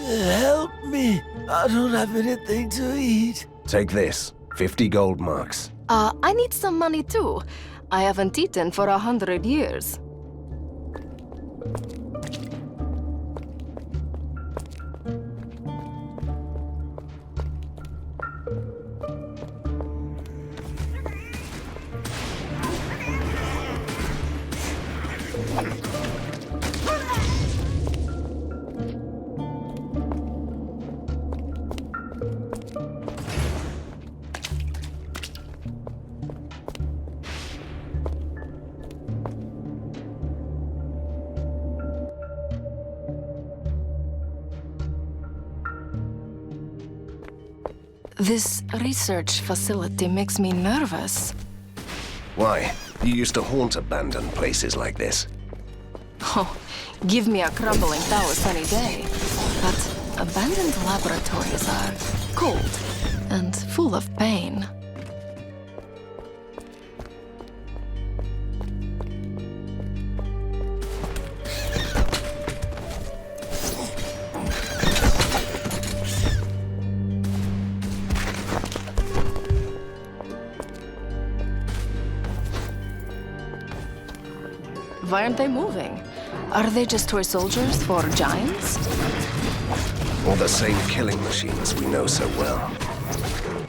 Help me. I don't have anything to eat. Take this. 50 gold marks. I need some money too. I haven't eaten for 100 years. This research facility makes me nervous. Why? You used to haunt abandoned places like this. Oh, give me a crumbling palace any day. But abandoned laboratories are cold and full of pain. Why aren't they moving? Are they just toy soldiers for giants? Or the same killing machines we know so well.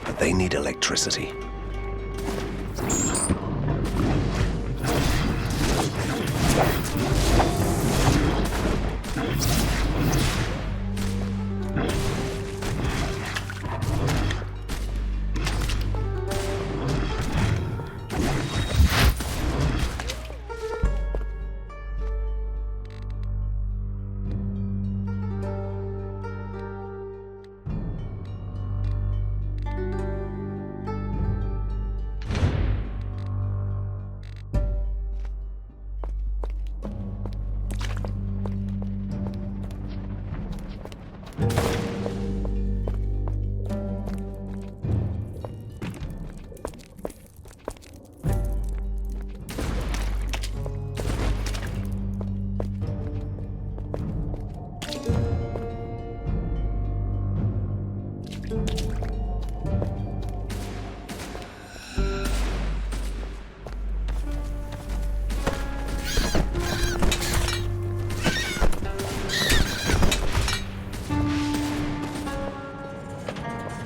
But they need electricity.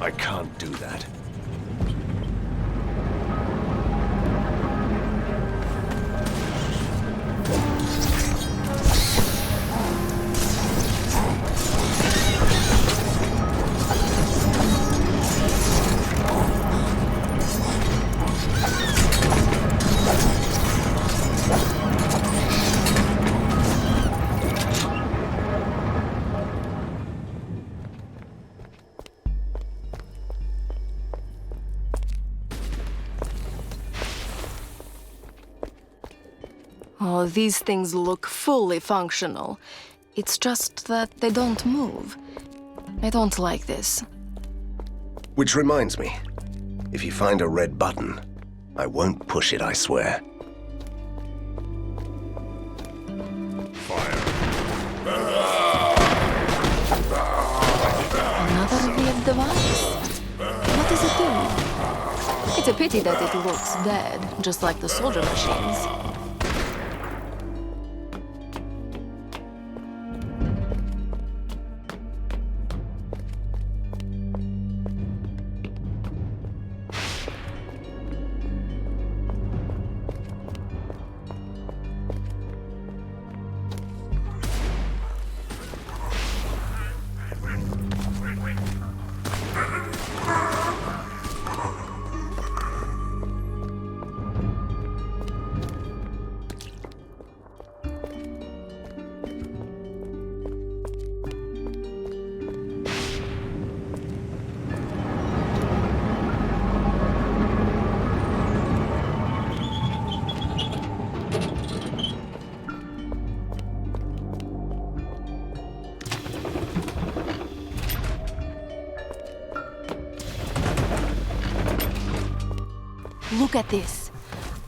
I can't do that. Oh, these things look fully functional. It's just that they don't move. I don't like this. Which reminds me, if you find a red button, I won't push it, I swear. Another weird device? What does it do? It's a pity that it looks dead, just like the soldier machines. Look at this.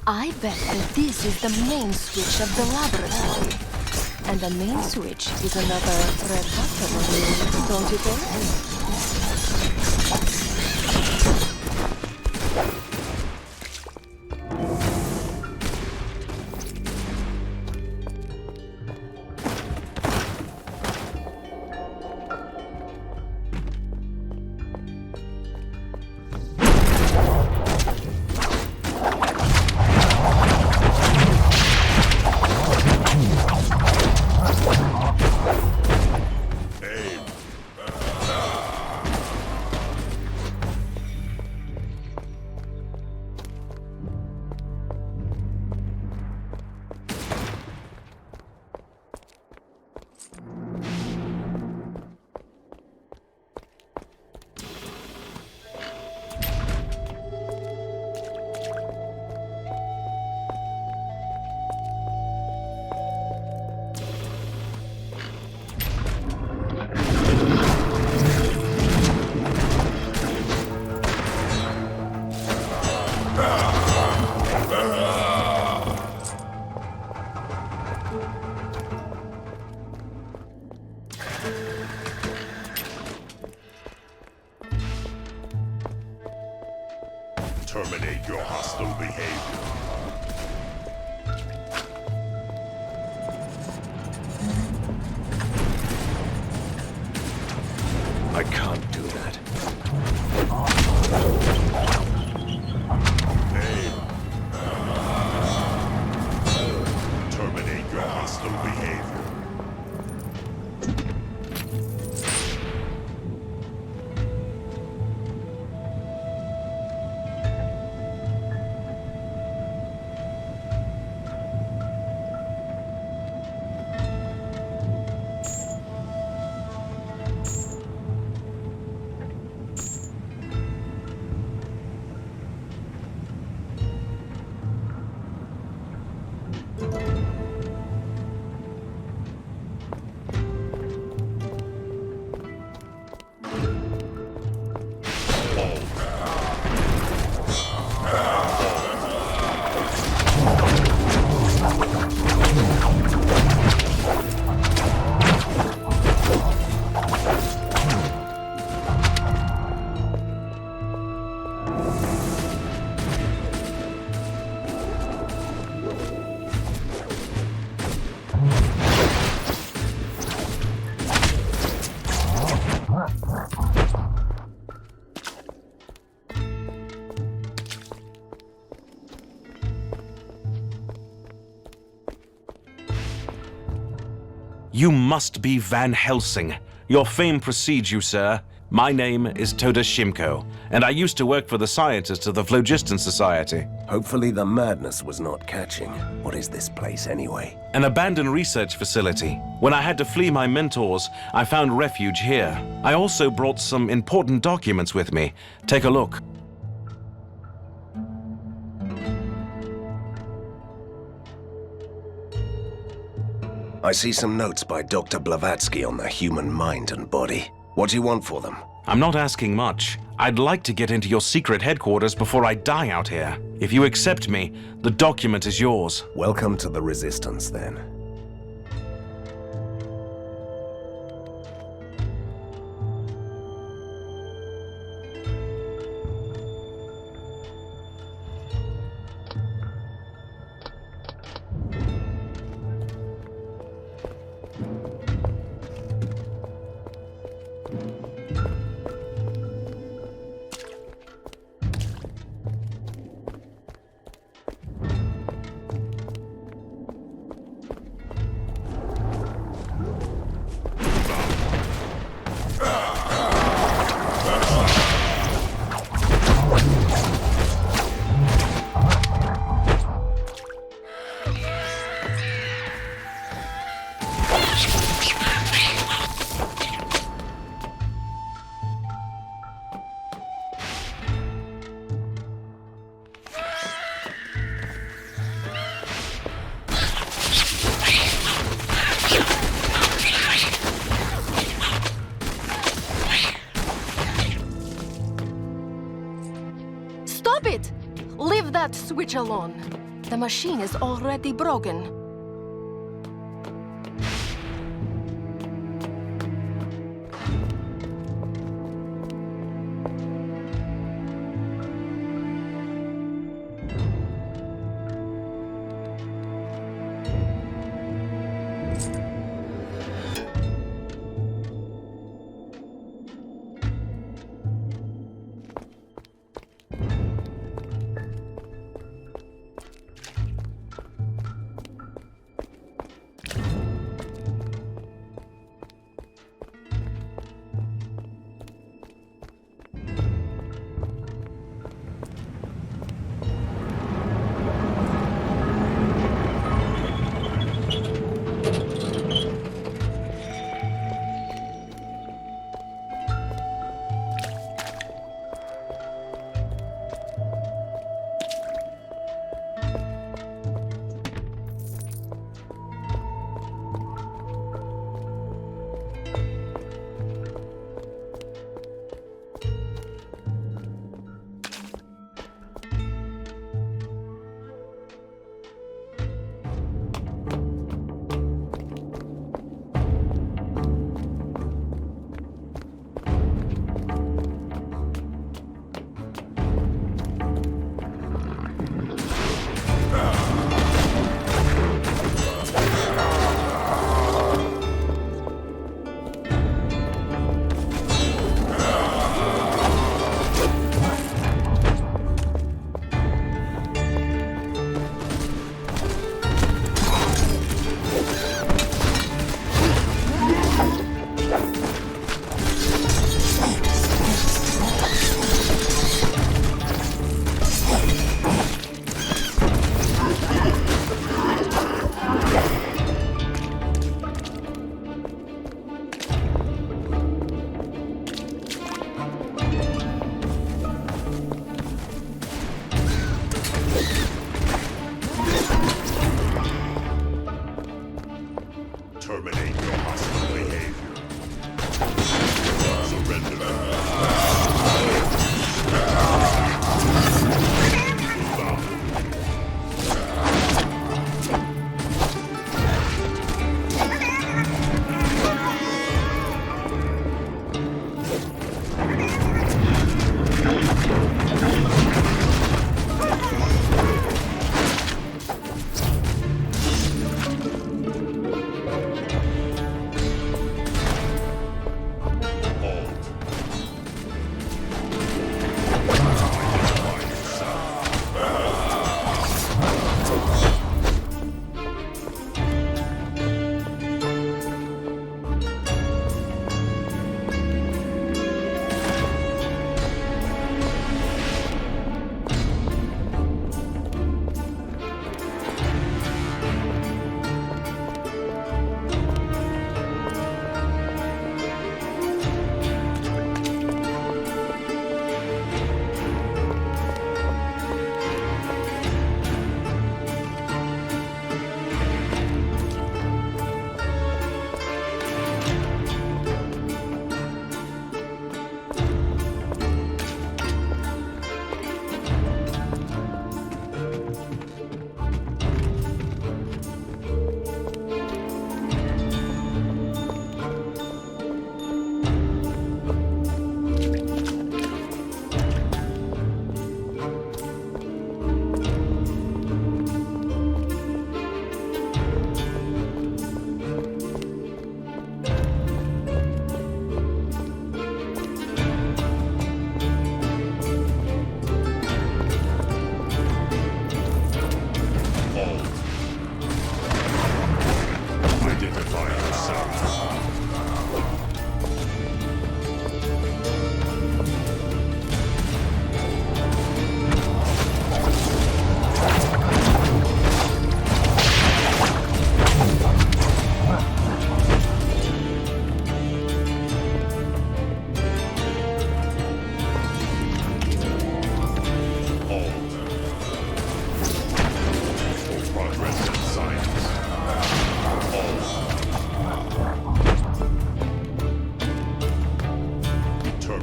I bet that this is the main switch of the laboratory. And the main switch is another red button on you, don't you think? Terminate your hostile behavior. I can't do that. Terminate your hostile behavior. You must be Van Helsing. Your fame precedes you, sir. My name is Toda Shimko, and I used to work for the scientists of the Phlogiston Society. Hopefully the madness was not catching. What is this place anyway? An abandoned research facility. When I had to flee my mentors, I found refuge here. I also brought some important documents with me. Take a look. I see some notes by Dr. Blavatsky on the human mind and body. What do you want for them? I'm not asking much. I'd like to get into your secret headquarters before I die out here. If you accept me, the document is yours. Welcome to the Resistance, then. Stop it! Leave that switch alone. The machine is already broken.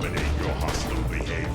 terminate your hostile behavior.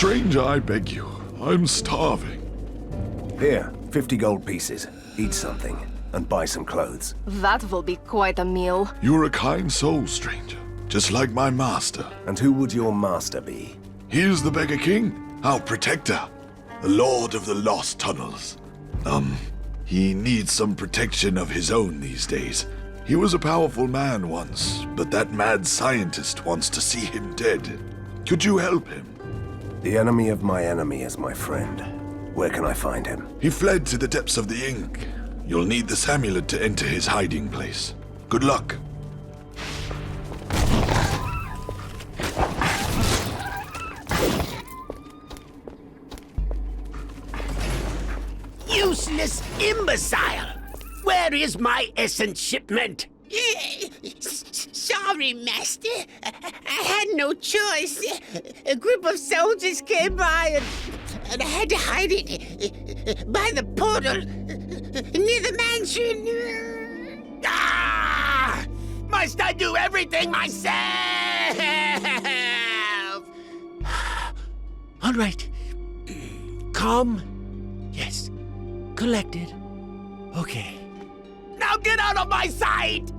Stranger, I beg you. I'm starving. Here, 50 gold pieces. Eat something, and buy some clothes. That will be quite a meal. You're a kind soul, stranger. Just like my master. And who would your master be? He is the Beggar King, our protector. The Lord of the Lost Tunnels. He needs some protection of his own these days. He was a powerful man once, but that mad scientist wants to see him dead. Could you help him? The enemy of my enemy is my friend. Where can I find him? He fled to the depths of the ink. You'll need this amulet to enter his hiding place. Good luck. Useless imbecile! Where is my essence shipment? Sorry, Master. I had no choice. A group of soldiers came by and I had to hide it by the portal near the mansion. Ah! Must I do everything myself? All right. Calm. Yes. Collected. Okay. Now get out of my sight!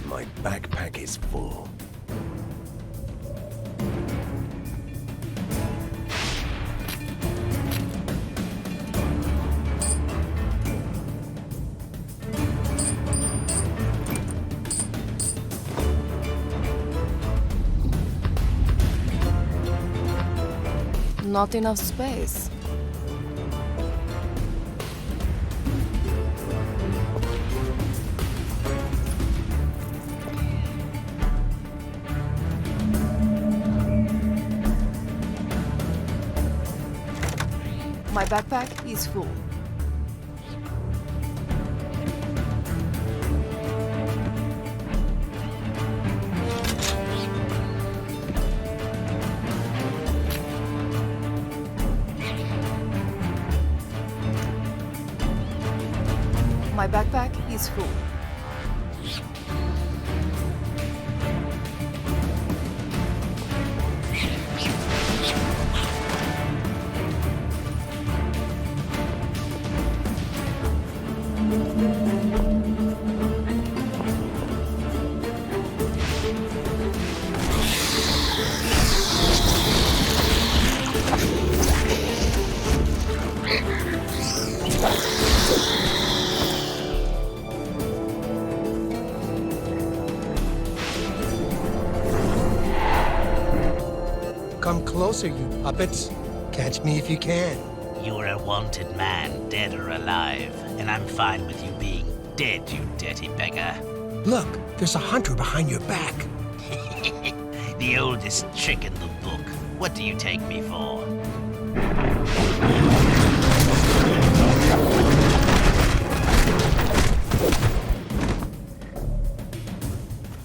My backpack is full. Not enough space. My backpack is full. My backpack is full. Come closer, you puppets. Catch me if you can. You're a wanted man, dead or alive, and I'm fine with you being dead, you dirty beggar. Look, there's a hunter behind your back. The oldest trick in the book. What do you take me for?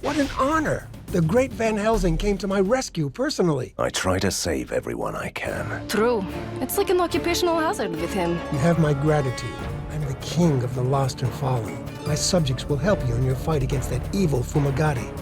What an honor! The great Van Helsing came to my rescue personally. I try to save everyone I can. True. It's like an occupational hazard with him. You have my gratitude. I'm the king of the lost and fallen. My subjects will help you in your fight against that evil Fumagati.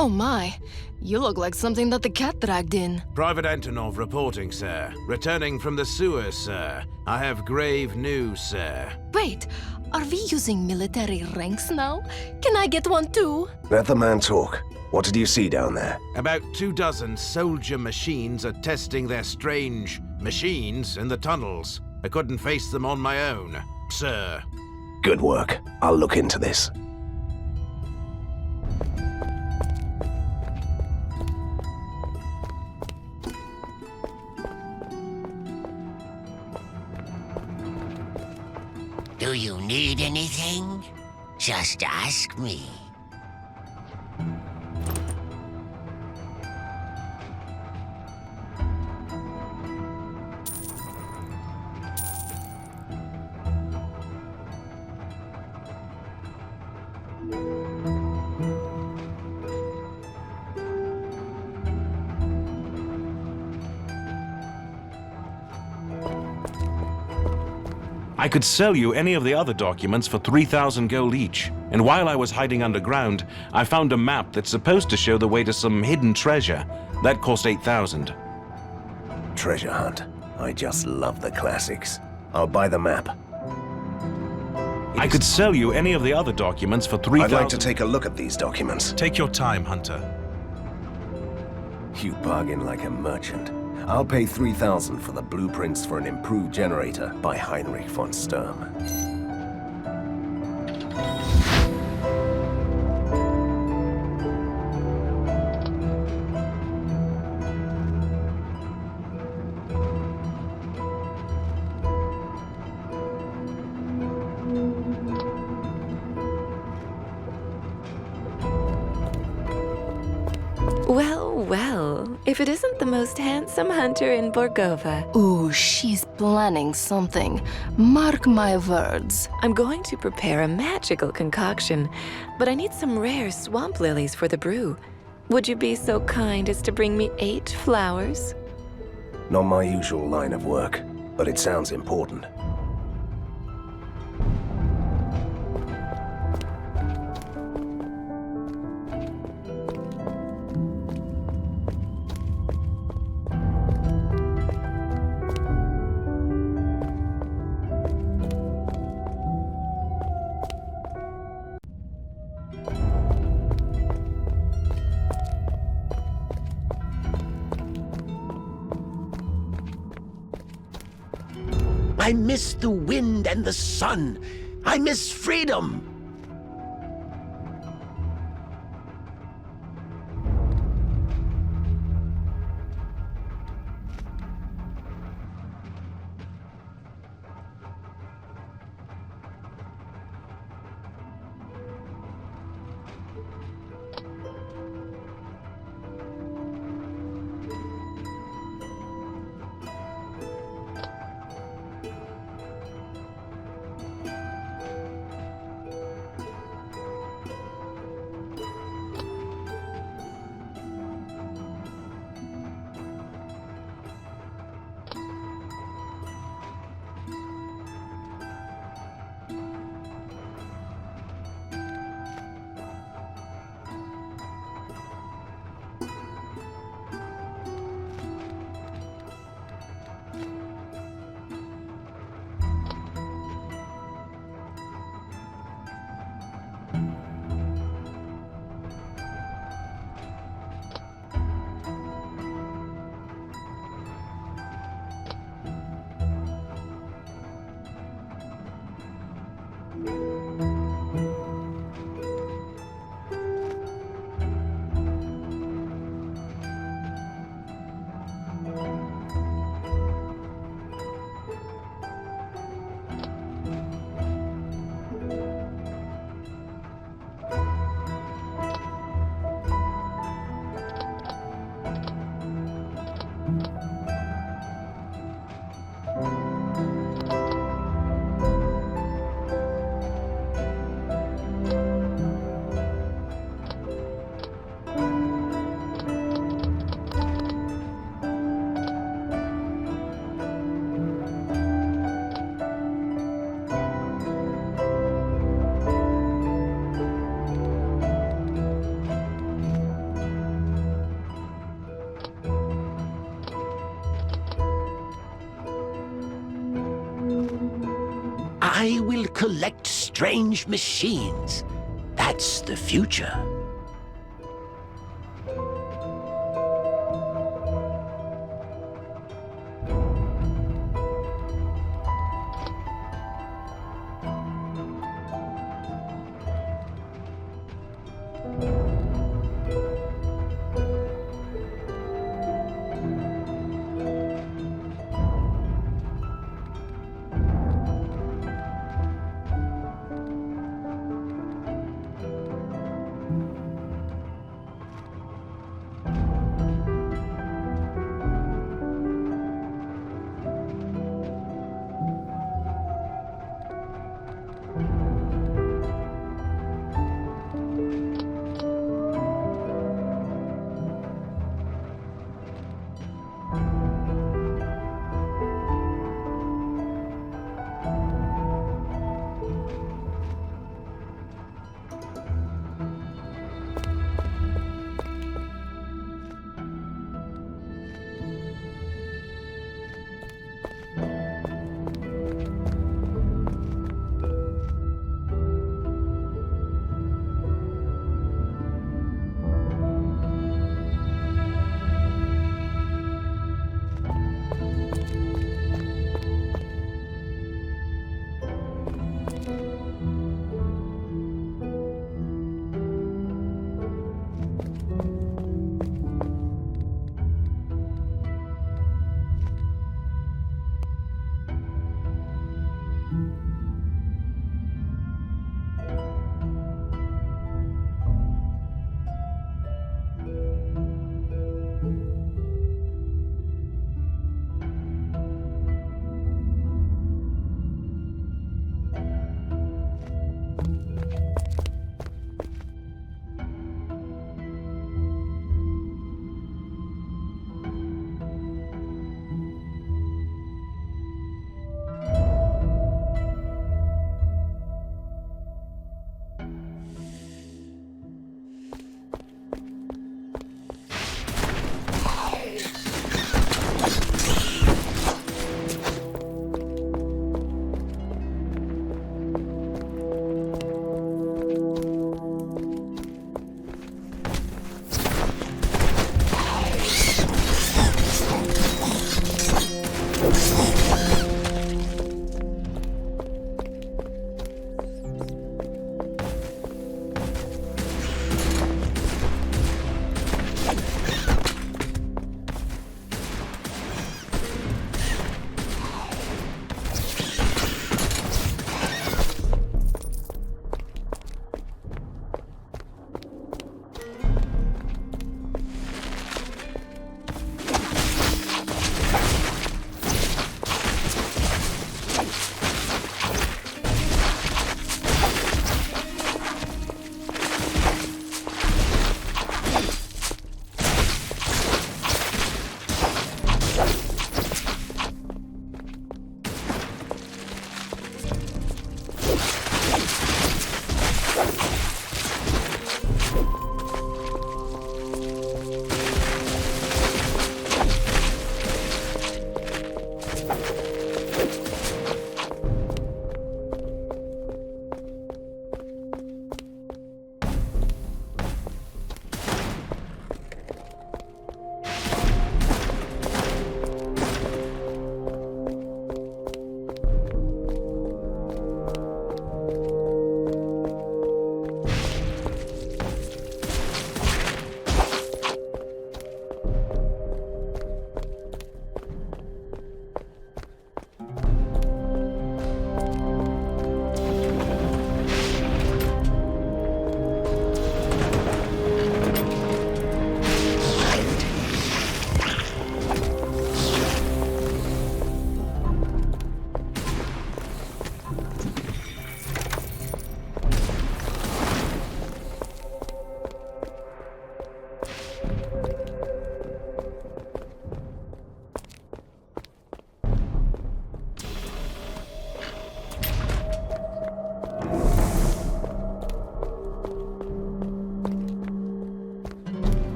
Oh my, you look like something that the cat dragged in. Private Antonov reporting, sir. Returning from the sewers, sir. I have grave news, sir. Wait, are we using military ranks now? Can I get one too? Let the man talk. What did you see down there? About 24 soldier machines are testing their strange machines in the tunnels. I couldn't face them on my own, sir. Good work. I'll look into this. Do you need anything? Just ask me. I could sell you any of the other documents for 3,000 gold each. And while I was hiding underground, I found a map that's supposed to show the way to some hidden treasure. That cost 8,000. Treasure hunt. I just love the classics. I'll buy the map. I could sell you any of the other documents for 3,000. I'd like to take a look at these documents. Take your time, Hunter. You bargain like a merchant. I'll pay 3,000 for the blueprints for an improved generator by Heinrich von Sturm. Well, well, if it isn't the most handsome hunter in Borgova. Ooh, she's planning something. Mark my words. I'm going to prepare a magical concoction, but I need some rare swamp lilies for the brew. Would you be so kind as to bring me 8 flowers? Not my usual line of work, but it sounds important. I miss the wind and the sun. I miss freedom. I will collect strange machines. That's the future.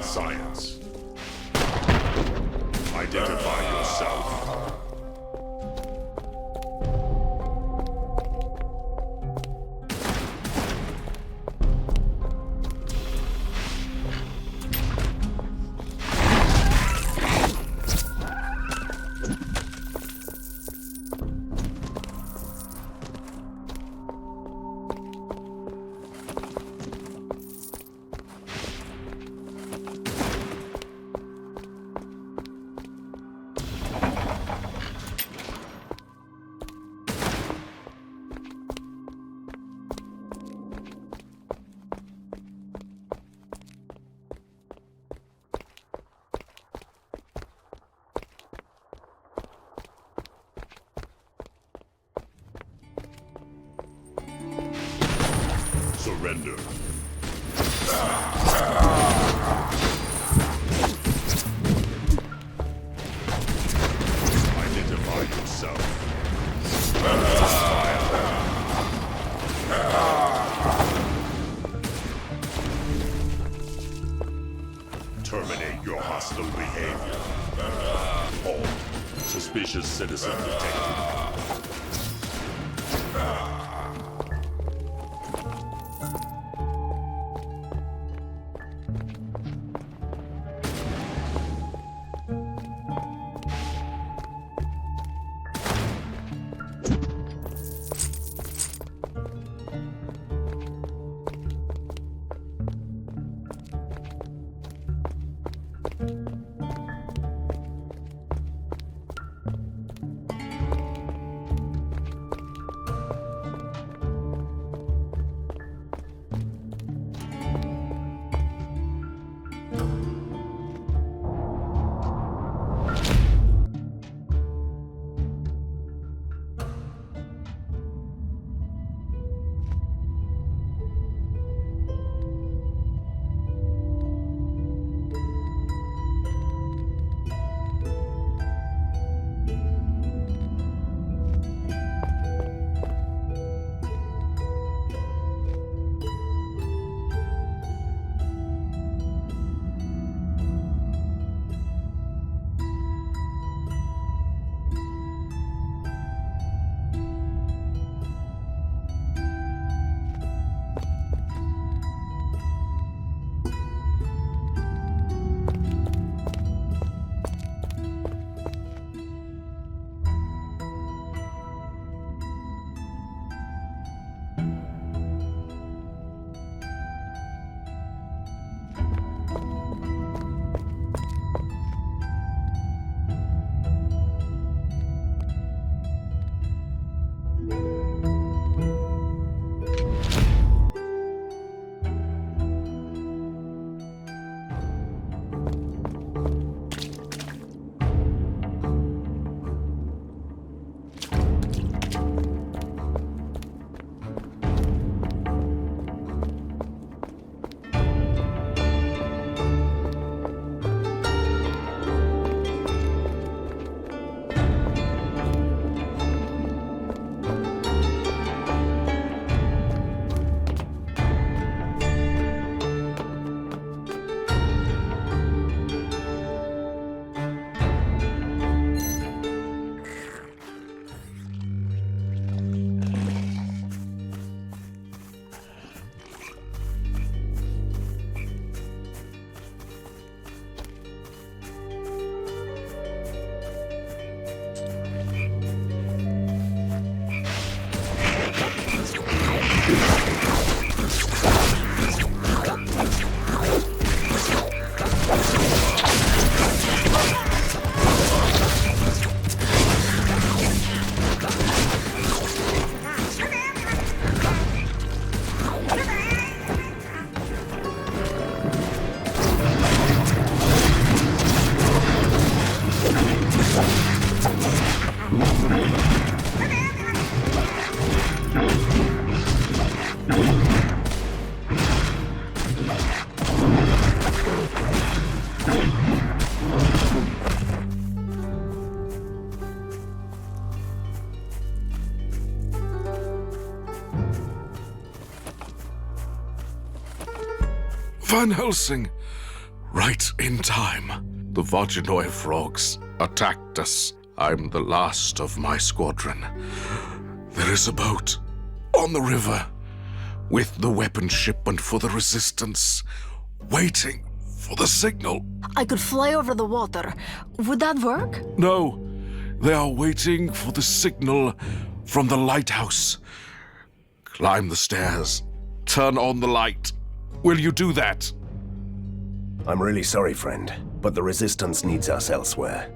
science. Identify yourself. Surrender. Identify yourself. Terminate your hostile behavior. Halt. Suspicious citizen detected. Van Helsing, Right in time. The Voginoi frogs attacked us. I'm the last of my squadron. There is a boat on the river with the weapon shipment for the Resistance, waiting for the signal. I could fly over the water. Would that work? No, they are waiting for the signal from the lighthouse. Climb the stairs. Turn on the light. Will you do that? I'm really sorry, friend, but the Resistance needs us elsewhere.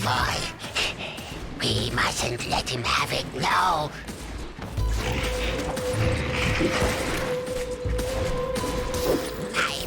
boy. We mustn't let him have it, no. I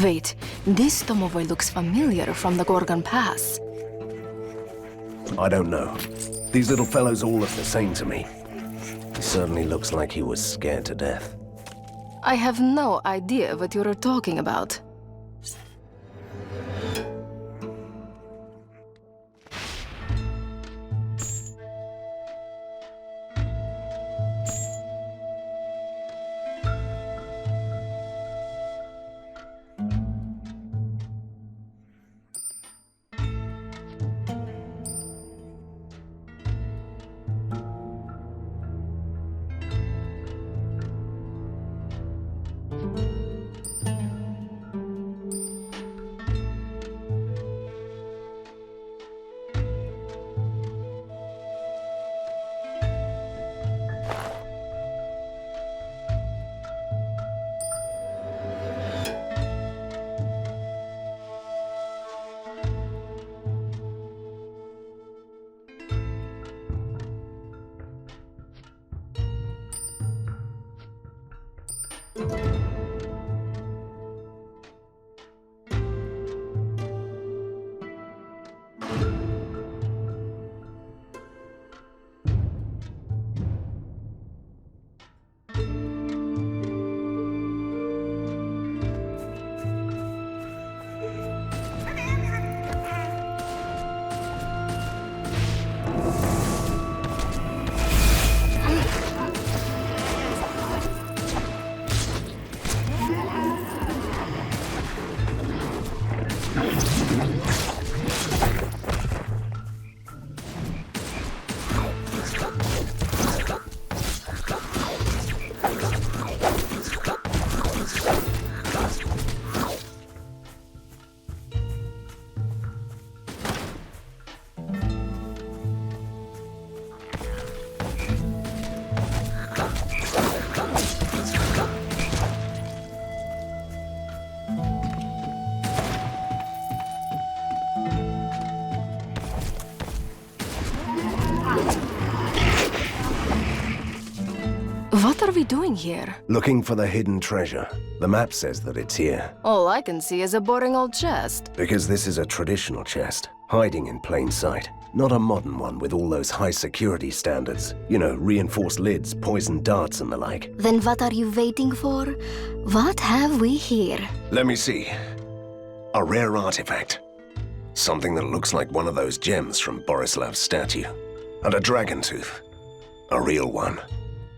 Wait, this domovoi looks familiar from the Gorgon Pass. I don't know. These little fellows all look the same to me. He certainly looks like he was scared to death. I have no idea what you're talking about. What are we doing here? Looking for the hidden treasure. The map says that it's here. All I can see is a boring old chest. Because this is a traditional chest, hiding in plain sight. Not a modern one with all those high security standards. You know, reinforced lids, poisoned darts and the like. Then what are you waiting for? What have we here? Let me see. A rare artifact. Something that looks like one of those gems from Borislav's statue. And a dragon tooth. A real one.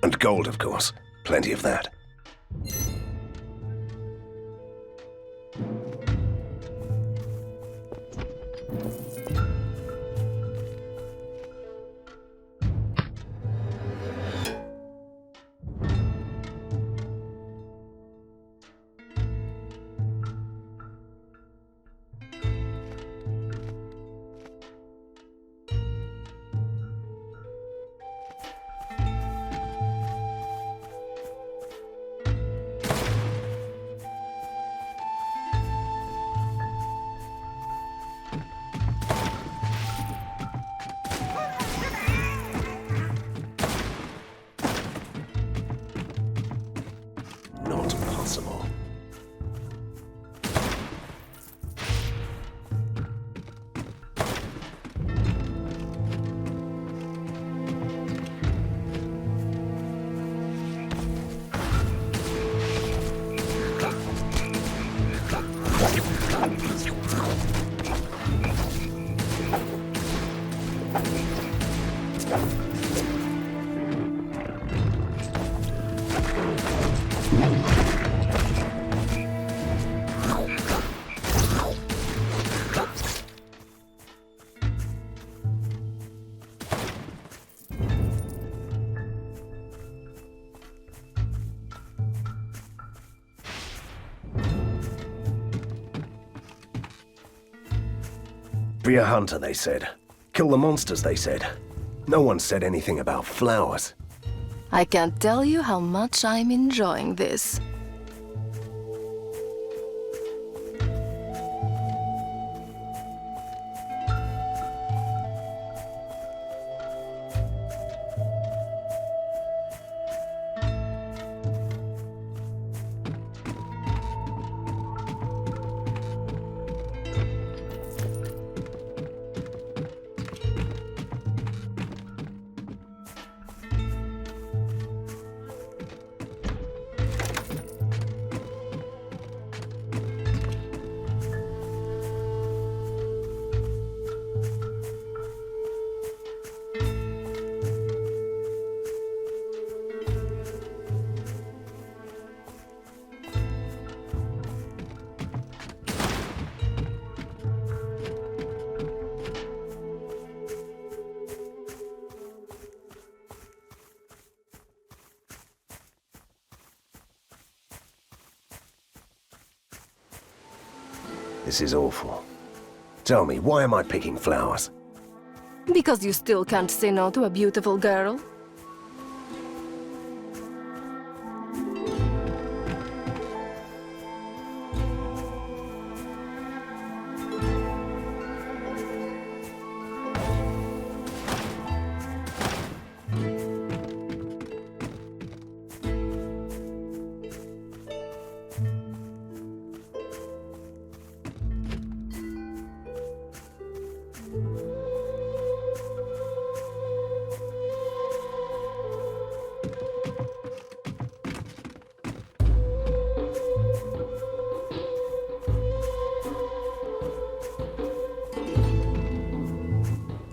And gold, of course. Plenty of that. Possible. Be a hunter, they said. Kill the monsters, they said. No one said anything about flowers. I can't tell you how much I'm enjoying this. This is awful. Tell me, why am I picking flowers? Because you still can't say no to a beautiful girl.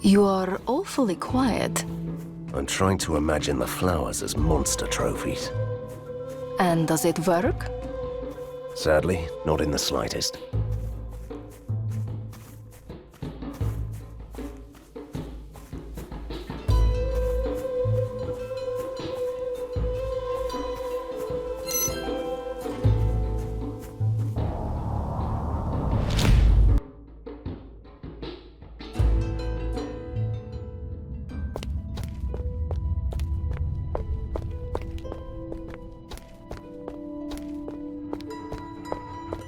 You are awfully quiet. I'm trying to imagine the flowers as monster trophies. And does it work? Sadly, not in the slightest.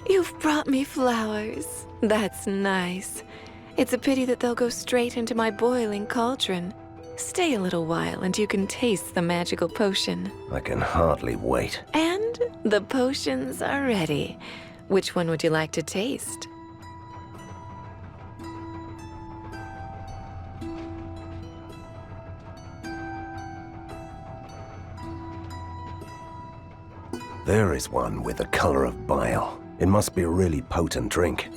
You've brought me flowers. That's nice. It's a pity that they'll go straight into my boiling cauldron. Stay a little while and you can taste the magical potion. I can hardly wait. And the potions are ready. Which one would you like to taste? There is one with the color of bile. It must be a really potent drink.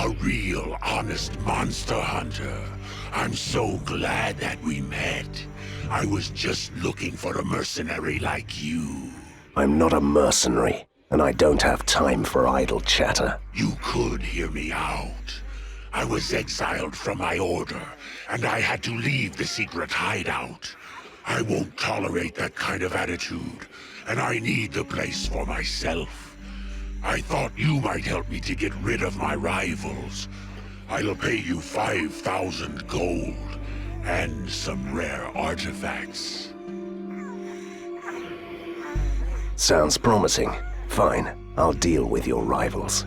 A real, honest monster hunter. I'm so glad that we met. I was just looking for a mercenary like you. I'm not a mercenary, and I don't have time for idle chatter. You could hear me out. I was exiled from my order, and I had to leave the secret hideout. I won't tolerate that kind of attitude, and I need the place for myself. I thought you might help me to get rid of my rivals. I'll pay you 5,000 gold, and some rare artifacts. Sounds promising. Fine, I'll deal with your rivals.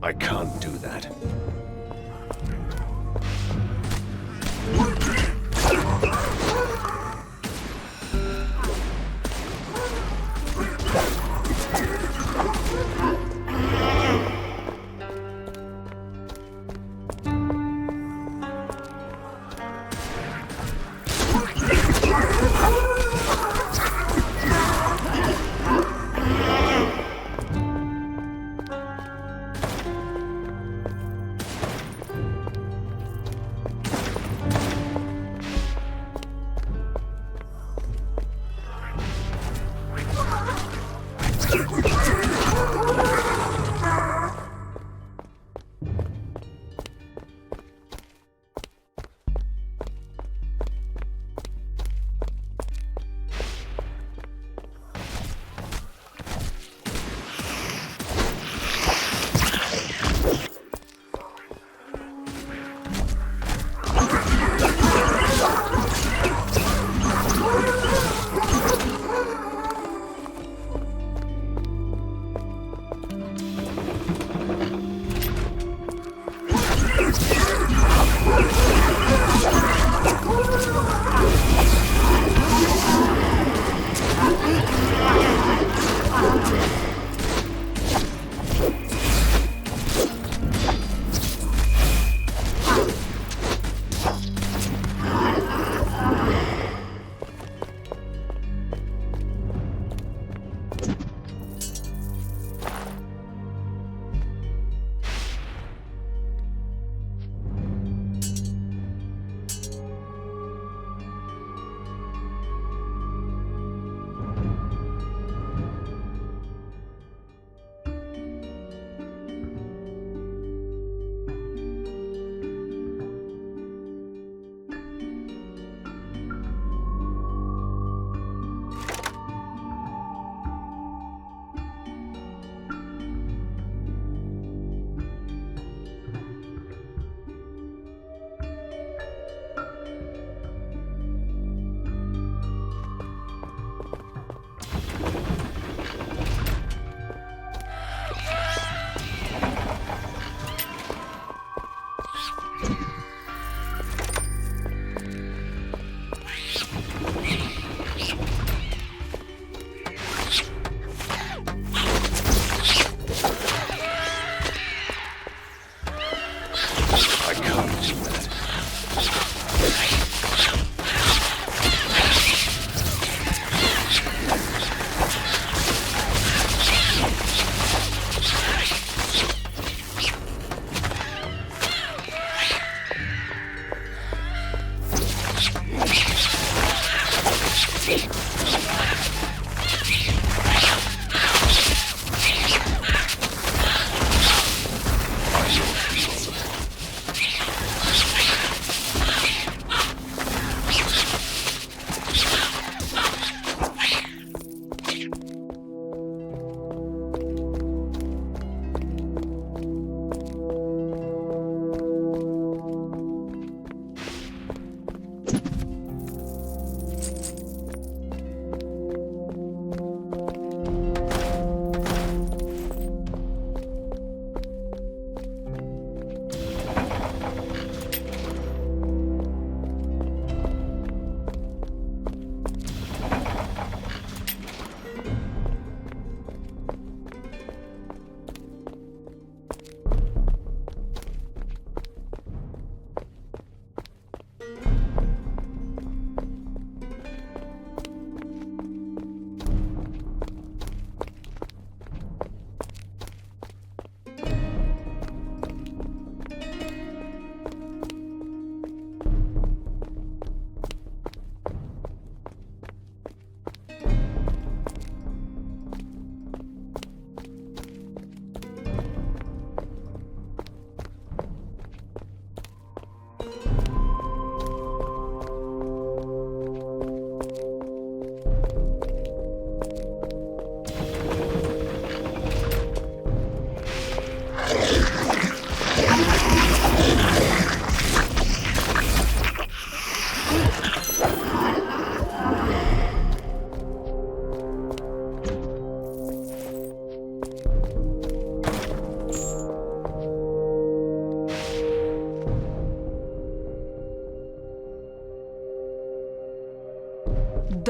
I can't do that.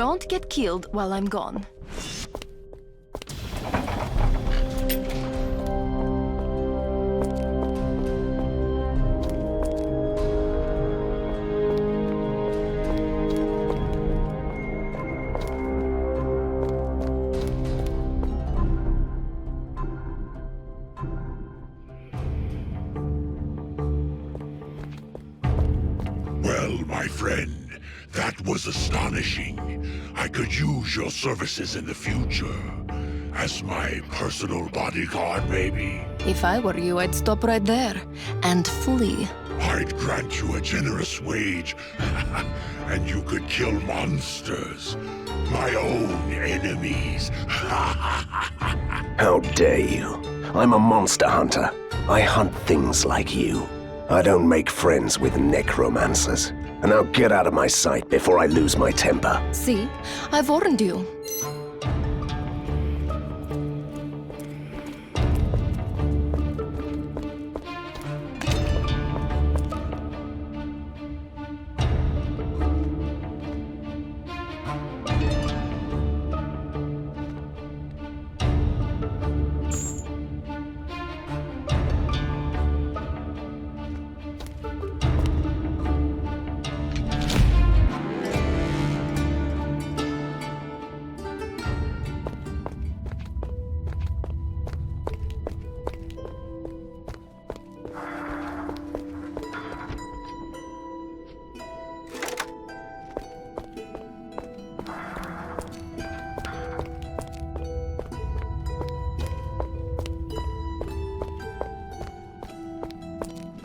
Don't get killed while I'm gone. Well, my friend, that was astonishing. I could use your services in the future. As my personal bodyguard, maybe? If I were you, I'd stop right there and flee. I'd grant you a generous wage, and you could kill monsters. My own enemies. How dare you? I'm a monster hunter. I hunt things like you. I don't make friends with necromancers. And now get out of my sight before I lose my temper. See? I've warned you.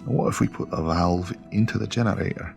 What if we put a valve into the generator?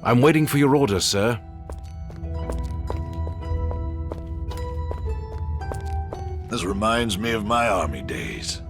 I'm waiting for your order, sir. This reminds me of my army days.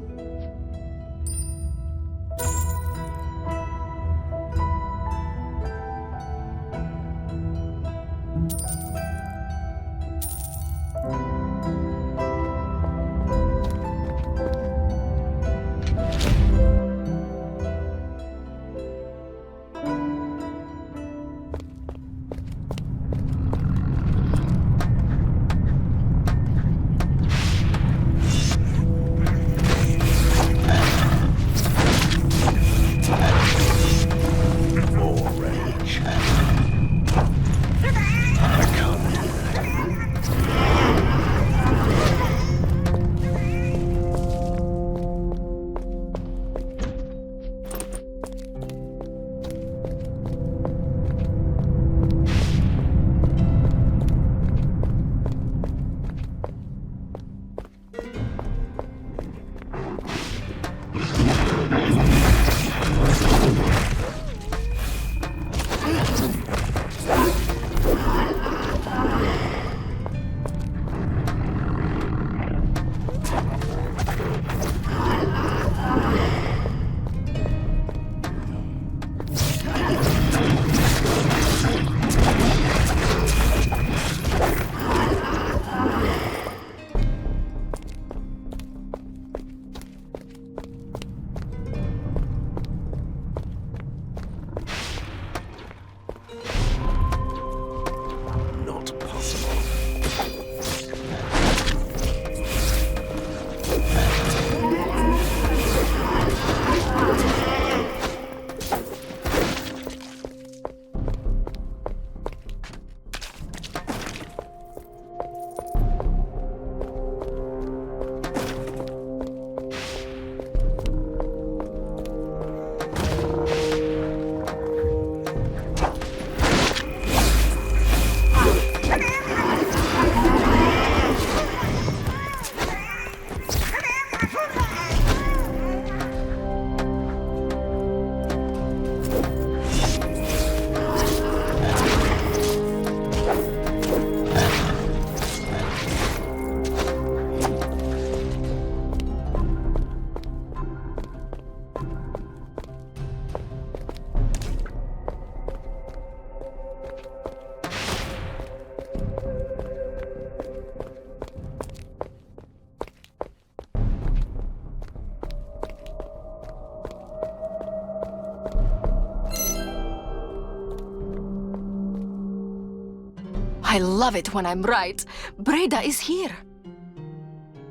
I love it when I'm right. Breda is here.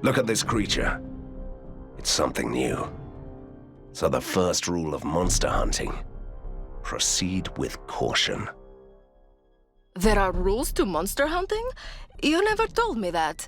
Look at this creature. It's something new. So the first rule of monster hunting: proceed with caution. There are rules to monster hunting? You never told me that.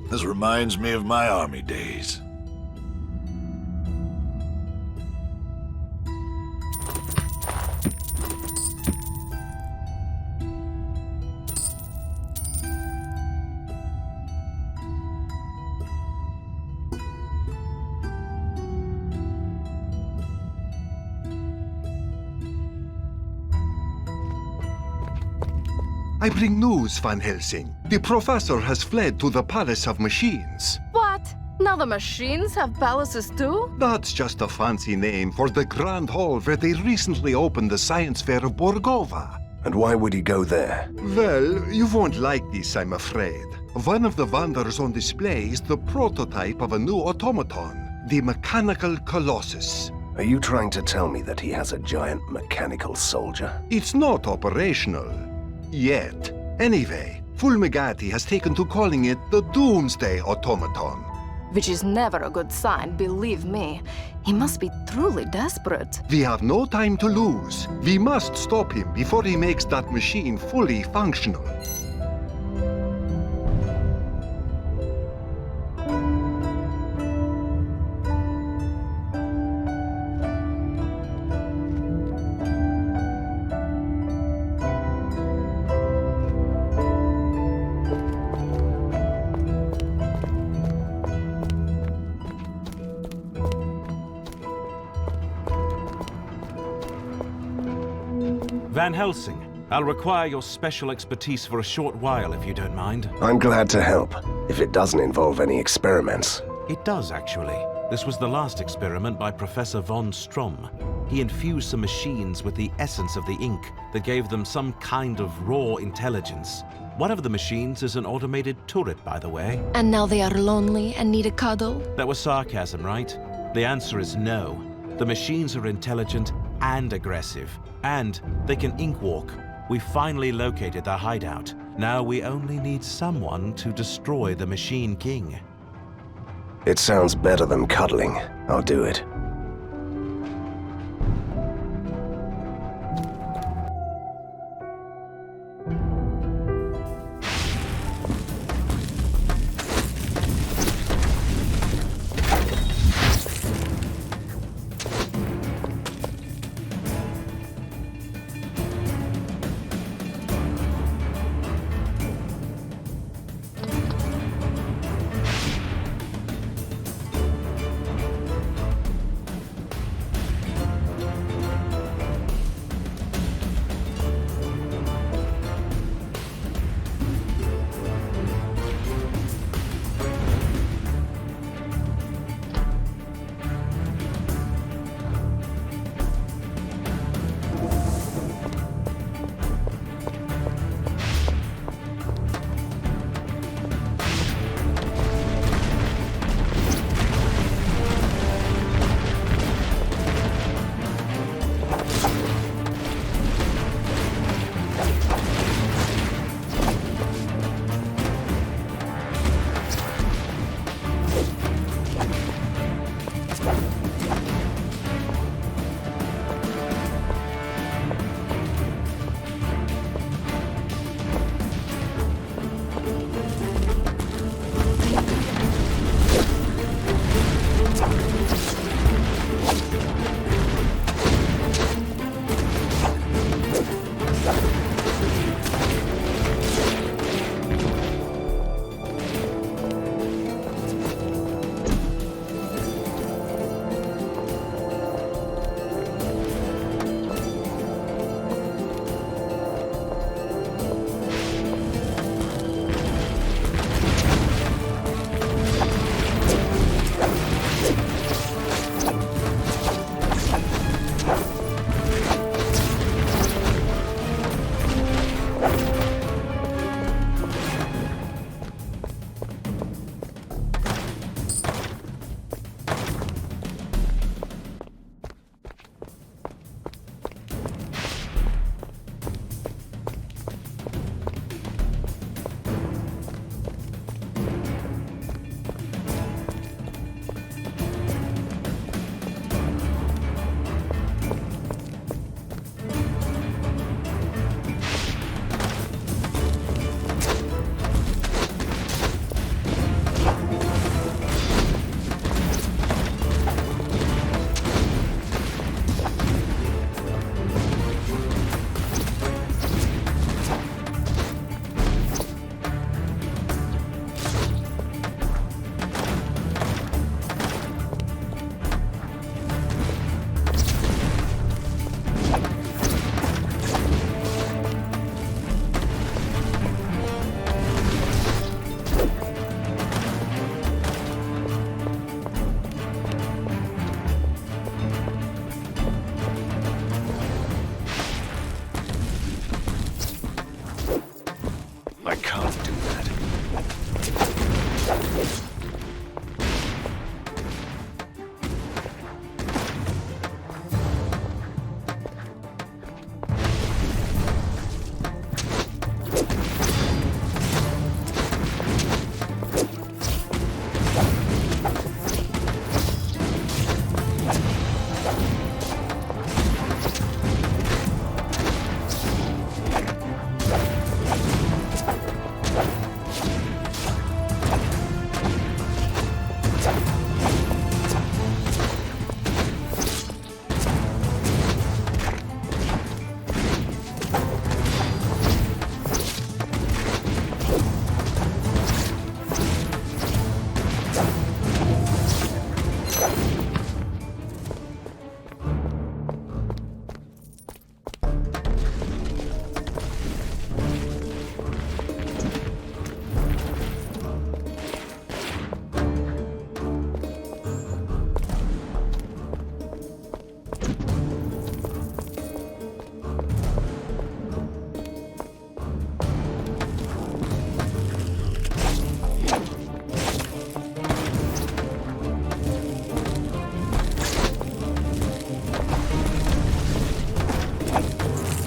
This reminds me of my army days. I bring news, Van Helsing. The professor has fled to the Palace of Machines. What? Now the machines have palaces too? That's just a fancy name for the Grand Hall where they recently opened the science fair of Borgovia. And why would he go there? Well, you won't like this, I'm afraid. One of the wonders on display is the prototype of a new automaton, the mechanical colossus. Are you trying to tell me that he has a giant mechanical soldier? It's not operational. Yet. Anyway, Fulmigati has taken to calling it the Doomsday automaton. Which is never a good sign, believe me. He must be truly desperate. We have no time to lose. We must stop him before he makes that machine fully functional. Van Helsing, I'll require your special expertise for a short while if you don't mind. I'm glad to help, if it doesn't involve any experiments. It does, actually. This was the last experiment by Professor von Strom. He infused some machines with the essence of the ink that gave them some kind of raw intelligence. One of the machines is an automated turret, by the way. And now they are lonely and need a cuddle? That was sarcasm, right? The answer is no. The machines are intelligent and aggressive, and they can ink walk. We finally located their hideout. Now we only need someone to destroy the Machine King. It sounds better than cuddling. I'll do it.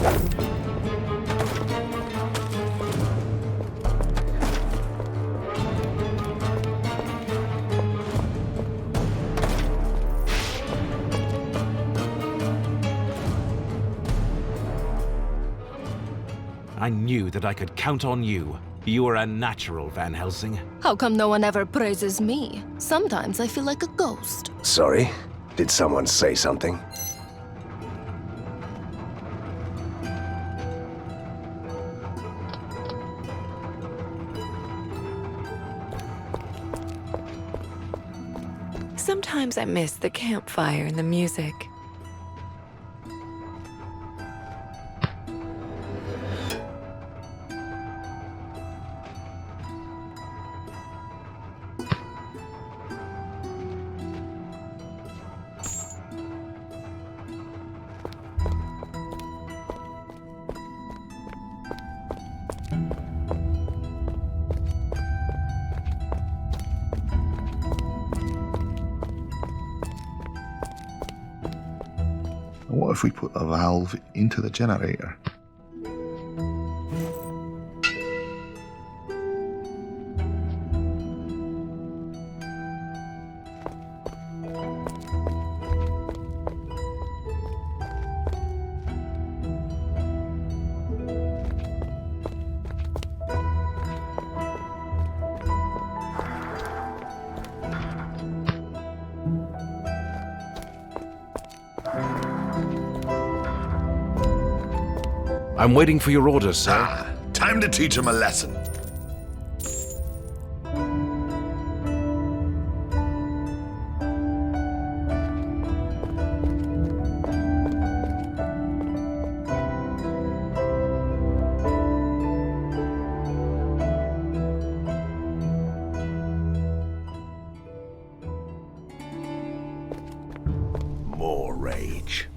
I knew that I could count on you. You were a natural, Van Helsing. How come no one ever praises me? Sometimes I feel like a ghost. Sorry? Did someone say something? Sometimes I miss the campfire and the music. What if we put a valve into the generator? I'm waiting for your orders, sir. Time to teach him a lesson. More rage.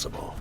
possible.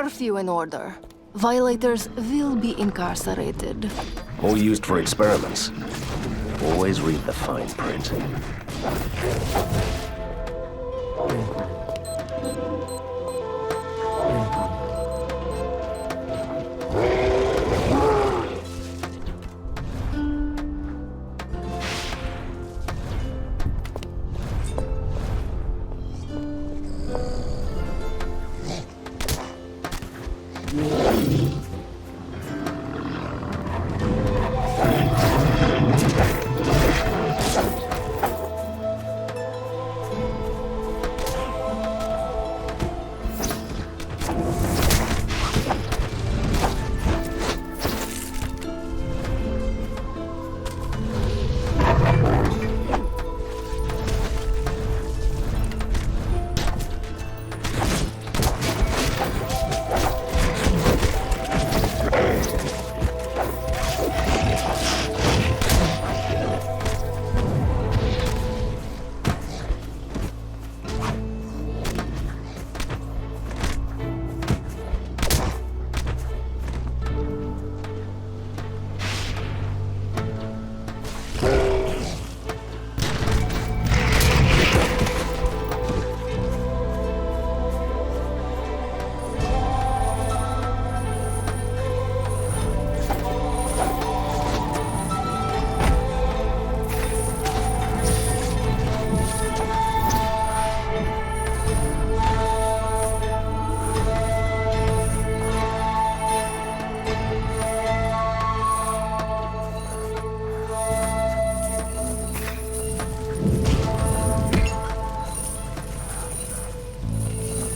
Curfew in order. Violators will be incarcerated. Or used for experiments. Always read the fine print.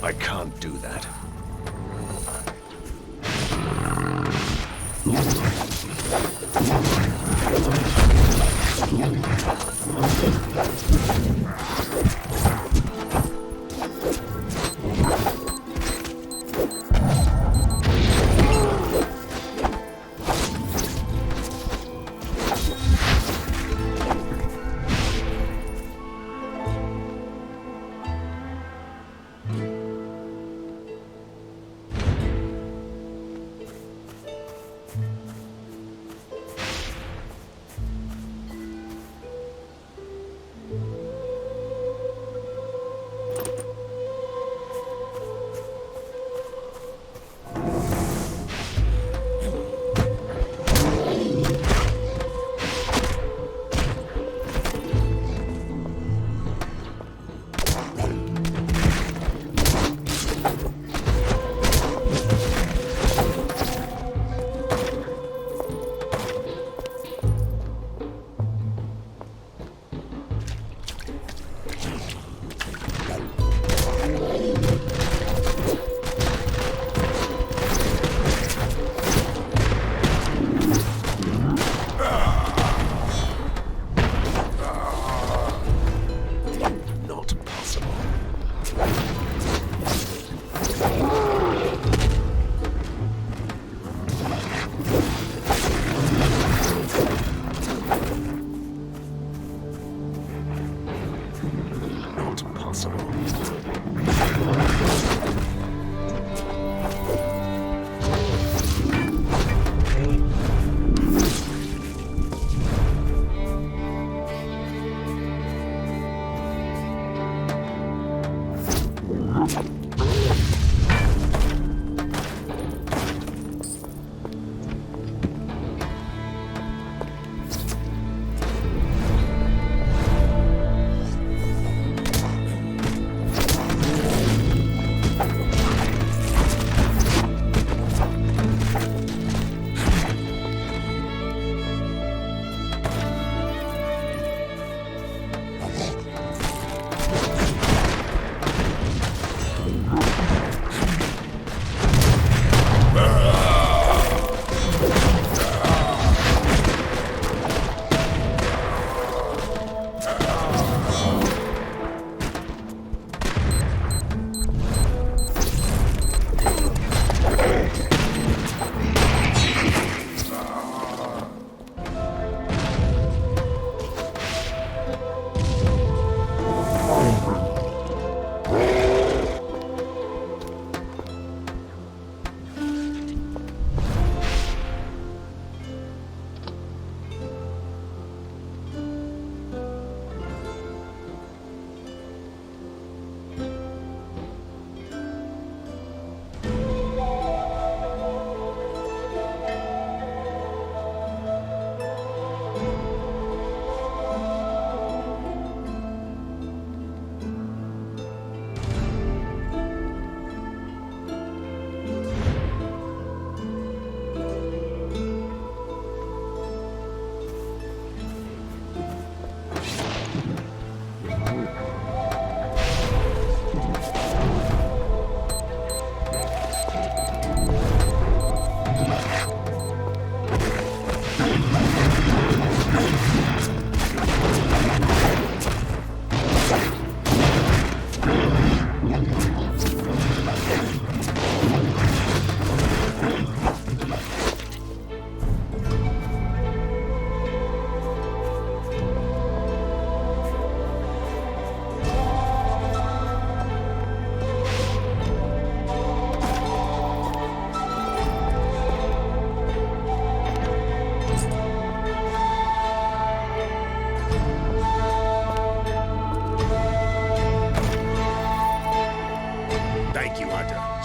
I can't do that.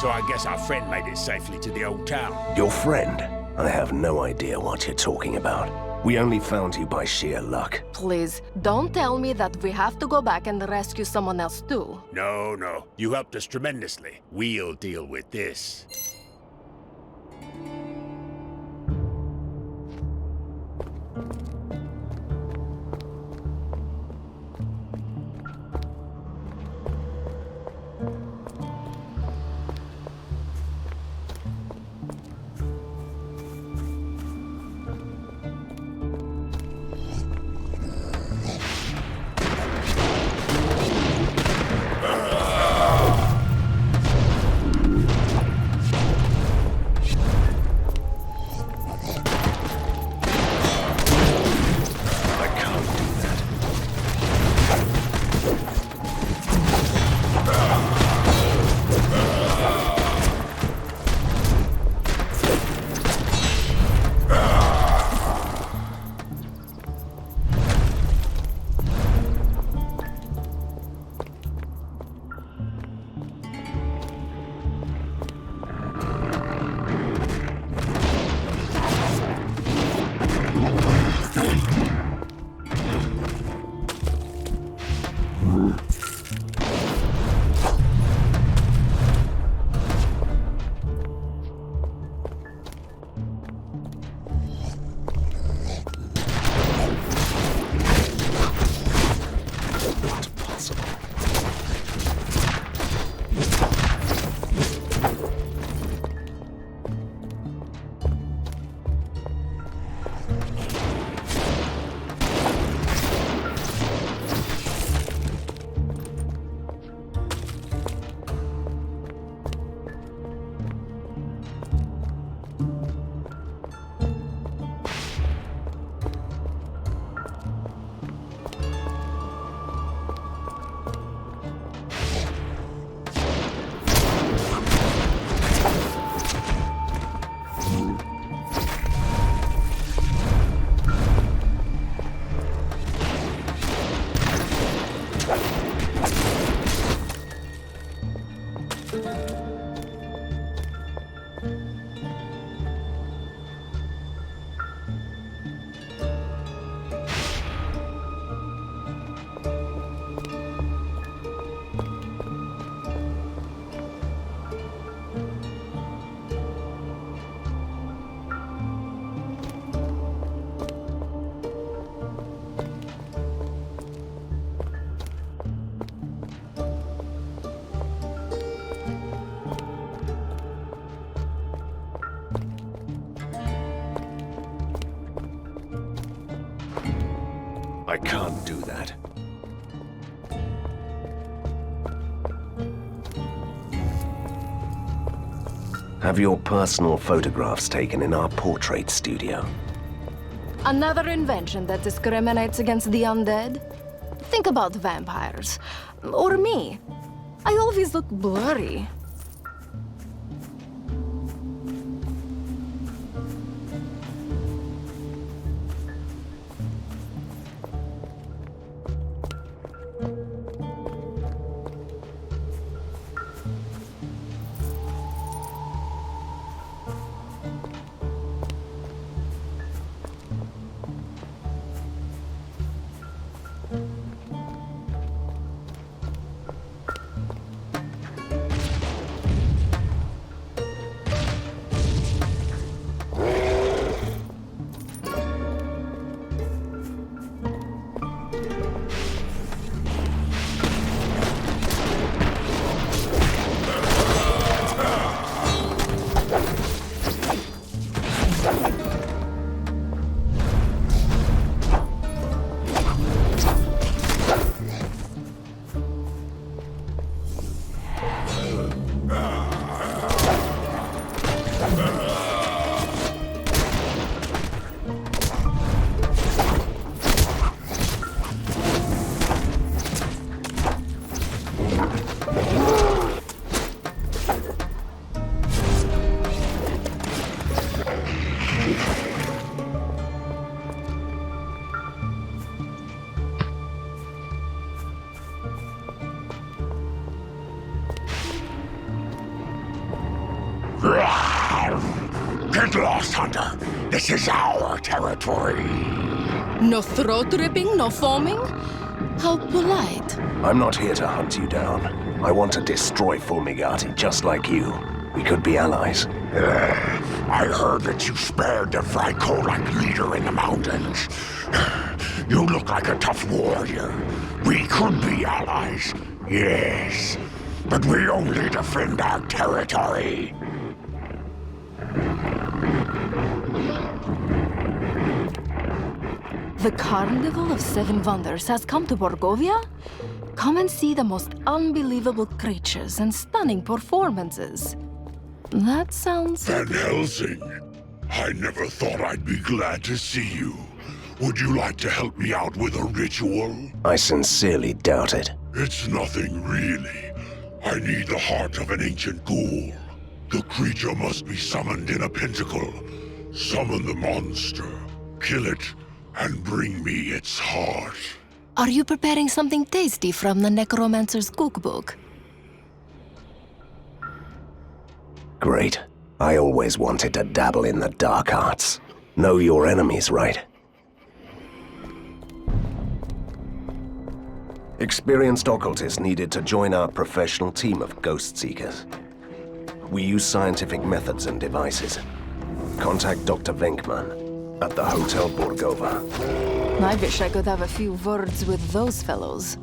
So I guess our friend made it safely to the old town. Your friend? I have no idea what you're talking about. We only found you by sheer luck. Please, don't tell me that we have to go back and rescue someone else too. No, no. You helped us tremendously. We'll deal with this. I can't do that. Have your personal photographs taken in our portrait studio. Another invention that discriminates against the undead? Think about vampires. Or me. I always look blurry. Get lost, Hunter. This is our territory. No throat ripping, no foaming? How polite. I'm not here to hunt you down. I want to destroy Fulmigati just like you. We could be allies. I heard that you spared the Franco-like leader in the mountains. You look like a tough warrior. We could be allies, yes. But we only defend our territory. The Carnival of Seven Wonders has come to Borgovia? Come and see the most unbelievable creatures and stunning performances. That sounds... Van Helsing, I never thought I'd be glad to see you. Would you like to help me out with a ritual? I sincerely doubt it. It's nothing really. I need the heart of an ancient ghoul. The creature must be summoned in a pentacle. Summon the monster, kill it, and bring me its heart. Are you preparing something tasty from the necromancer's cookbook? Great. I always wanted to dabble in the dark arts. Know your enemies, right? Experienced occultists needed to join our professional team of ghost seekers. We use scientific methods and devices. Contact Dr. Venkman at the Hotel Borgovia. I wish I could have a few words with those fellows.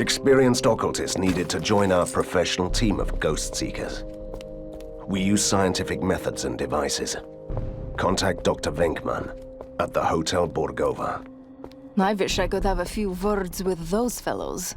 Experienced occultists needed to join our professional team of ghost seekers. We use scientific methods and devices. Contact Dr. Venkman at the Hotel Borgovia. I wish I could have a few words with those fellows.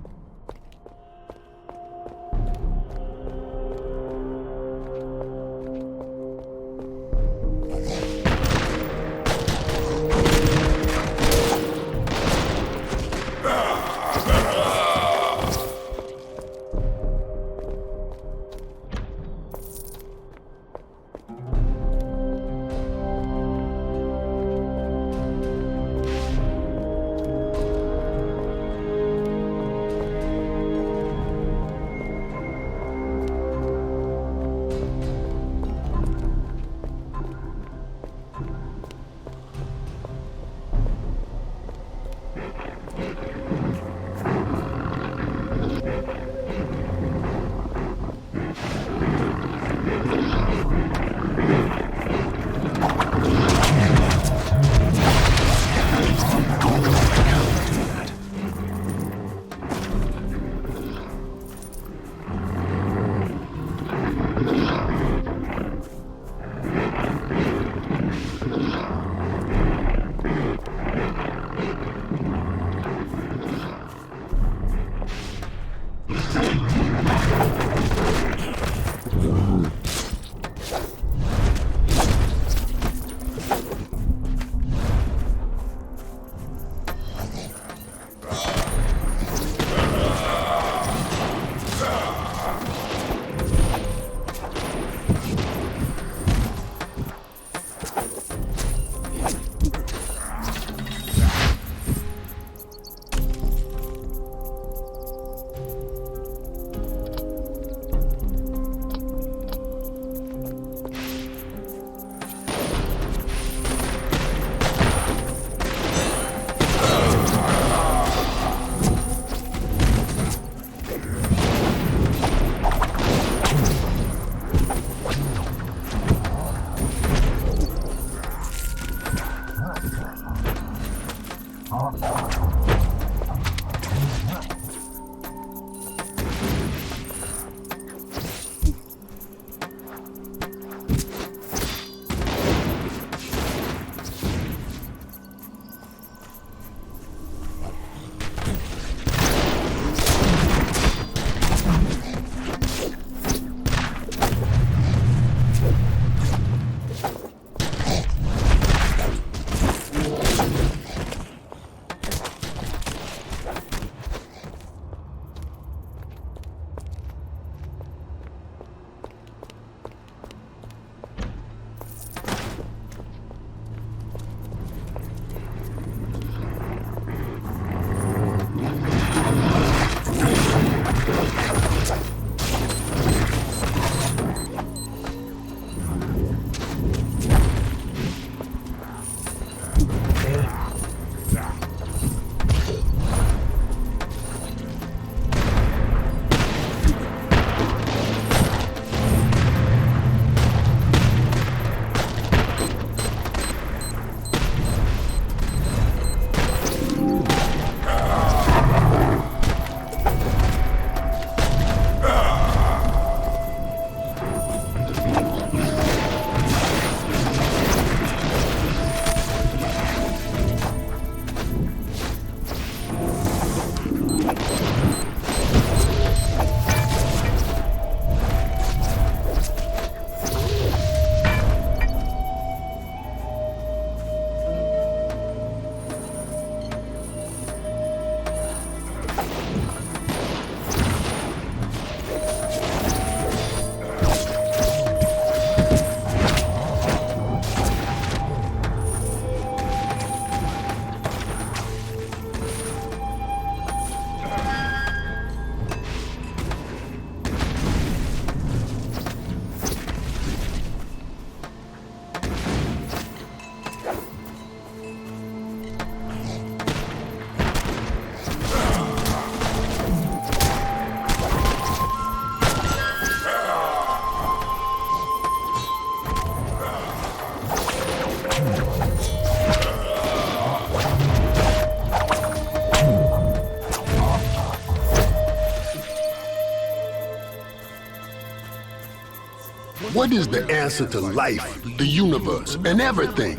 What is the answer to life, the universe, and everything?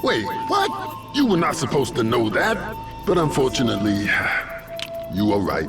Wait, what? You were not supposed to know that. But unfortunately, you are right.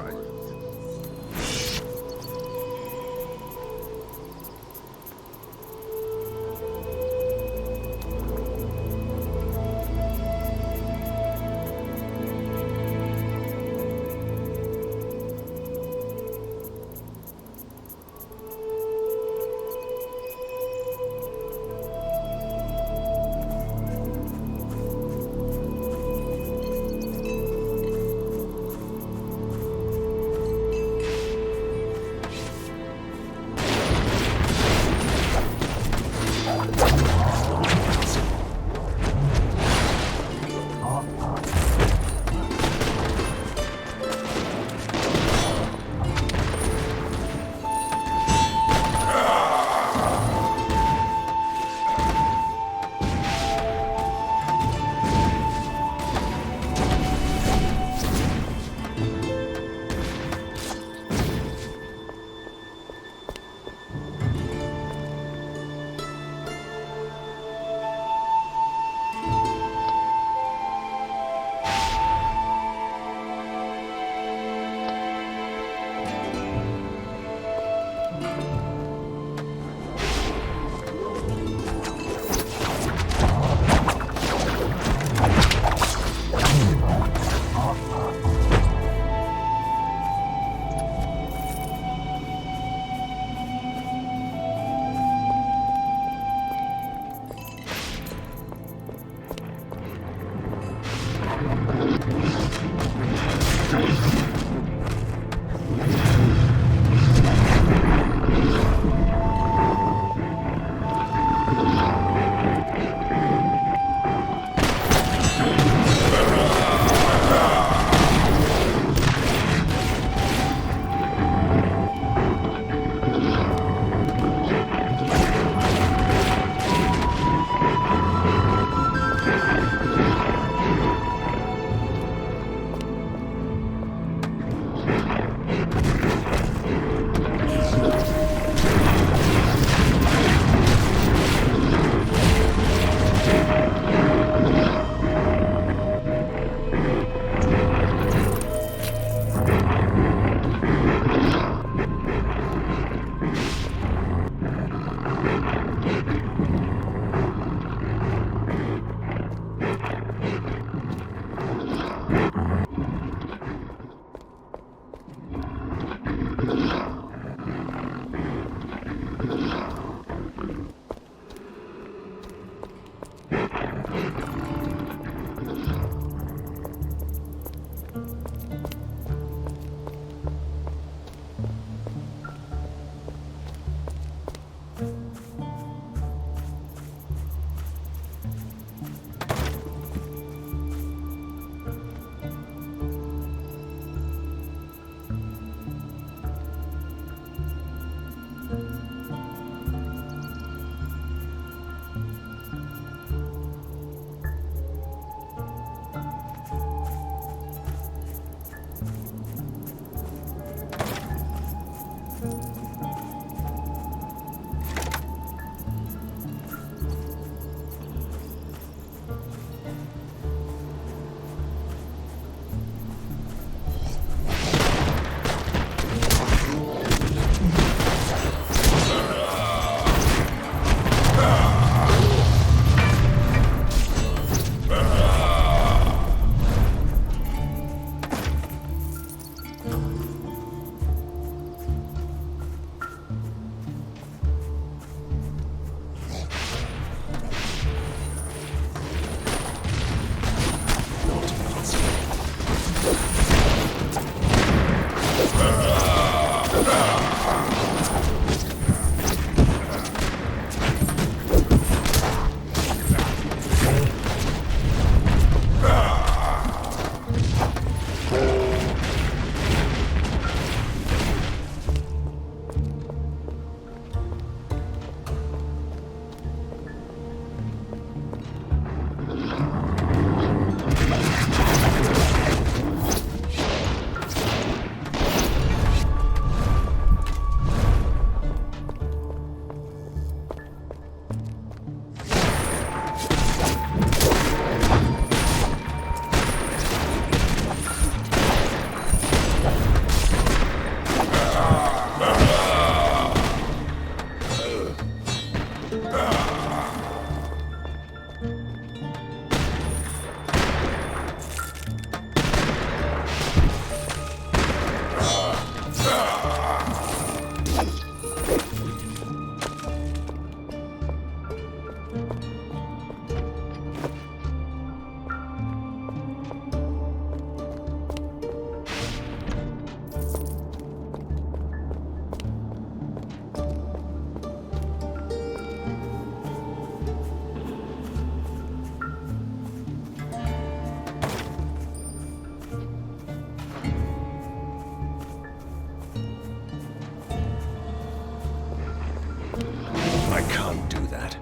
can't do that.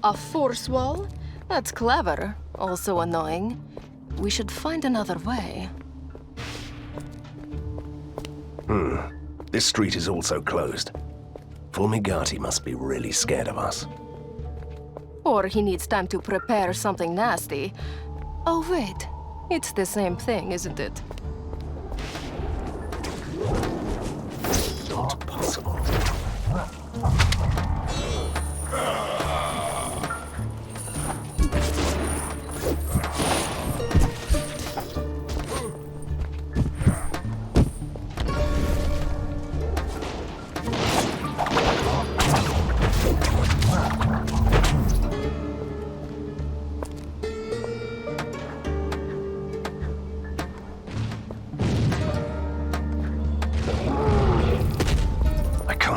A force wall? That's clever. Also annoying. We should find another way. This street is also closed. Fulmigati must be really scared of us. Or he needs time to prepare something nasty. Oh wait, it's the same thing, isn't it? Not possible.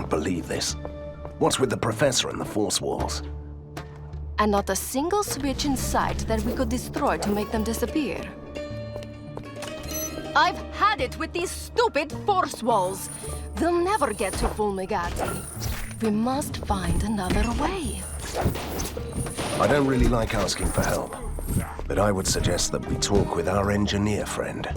Believe this. What's with the professor and the force walls? And not a single switch in sight that we could destroy to make them disappear. I've had it with these stupid force walls. They'll never get to Fulmigati. We must find another way. I don't really like asking for help, but I would suggest that we talk with our engineer friend.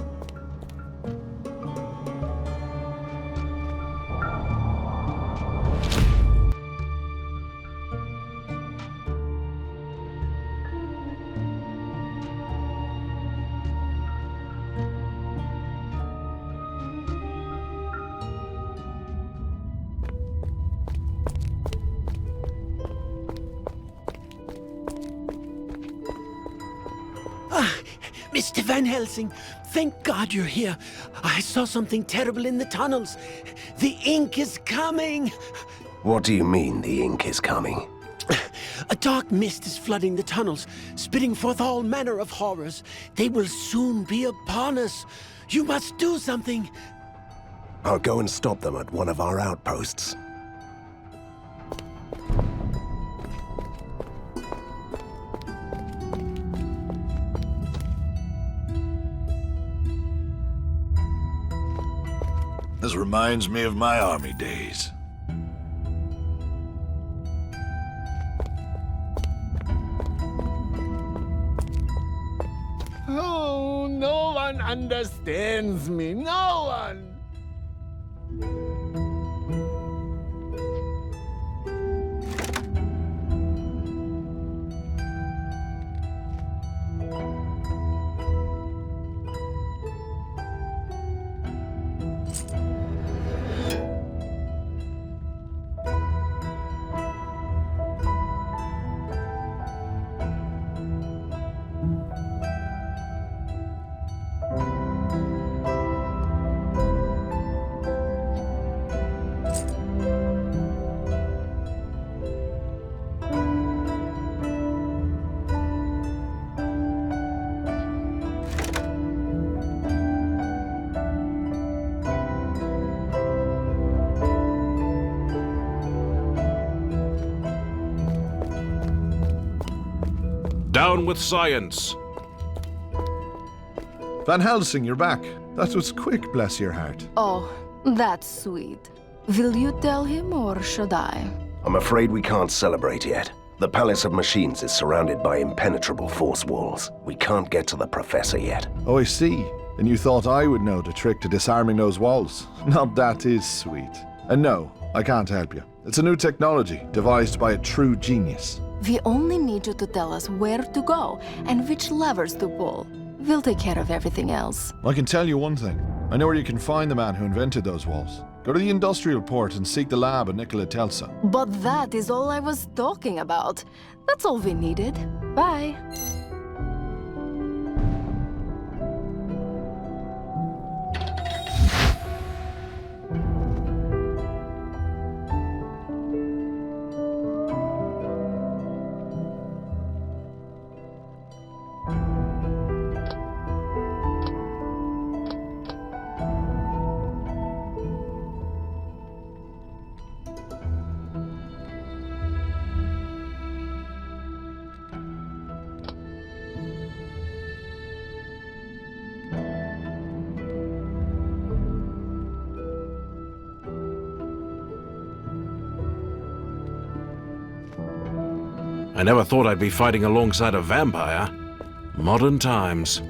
Mr. Van Helsing, thank God you're here. I saw something terrible in the tunnels. The ink is coming. What do you mean the ink is coming? A dark mist is flooding the tunnels, spitting forth all manner of horrors. They will soon be upon us. You must do something. I'll go and stop them at one of our outposts. This reminds me of my army days. Oh, no one understands me. No one. Down with science! Van Helsing, you're back. That was quick, bless your heart. Oh, that's sweet. Will you tell him or should I? I'm afraid we can't celebrate yet. The Palace of Machines is surrounded by impenetrable force walls. We can't get to the Professor yet. Oh, I see. And you thought I would know the trick to disarming those walls. Now that is sweet. And no, I can't help you. It's a new technology, devised by a true genius. We only need you to tell us where to go and which levers to pull. We'll take care of everything else. I can tell you one thing. I know where you can find the man who invented those walls. Go to the industrial port and seek the lab at Nikola Tesla. But that is all I was talking about. That's all we needed. Bye. I never thought I'd be fighting alongside a vampire. Modern times.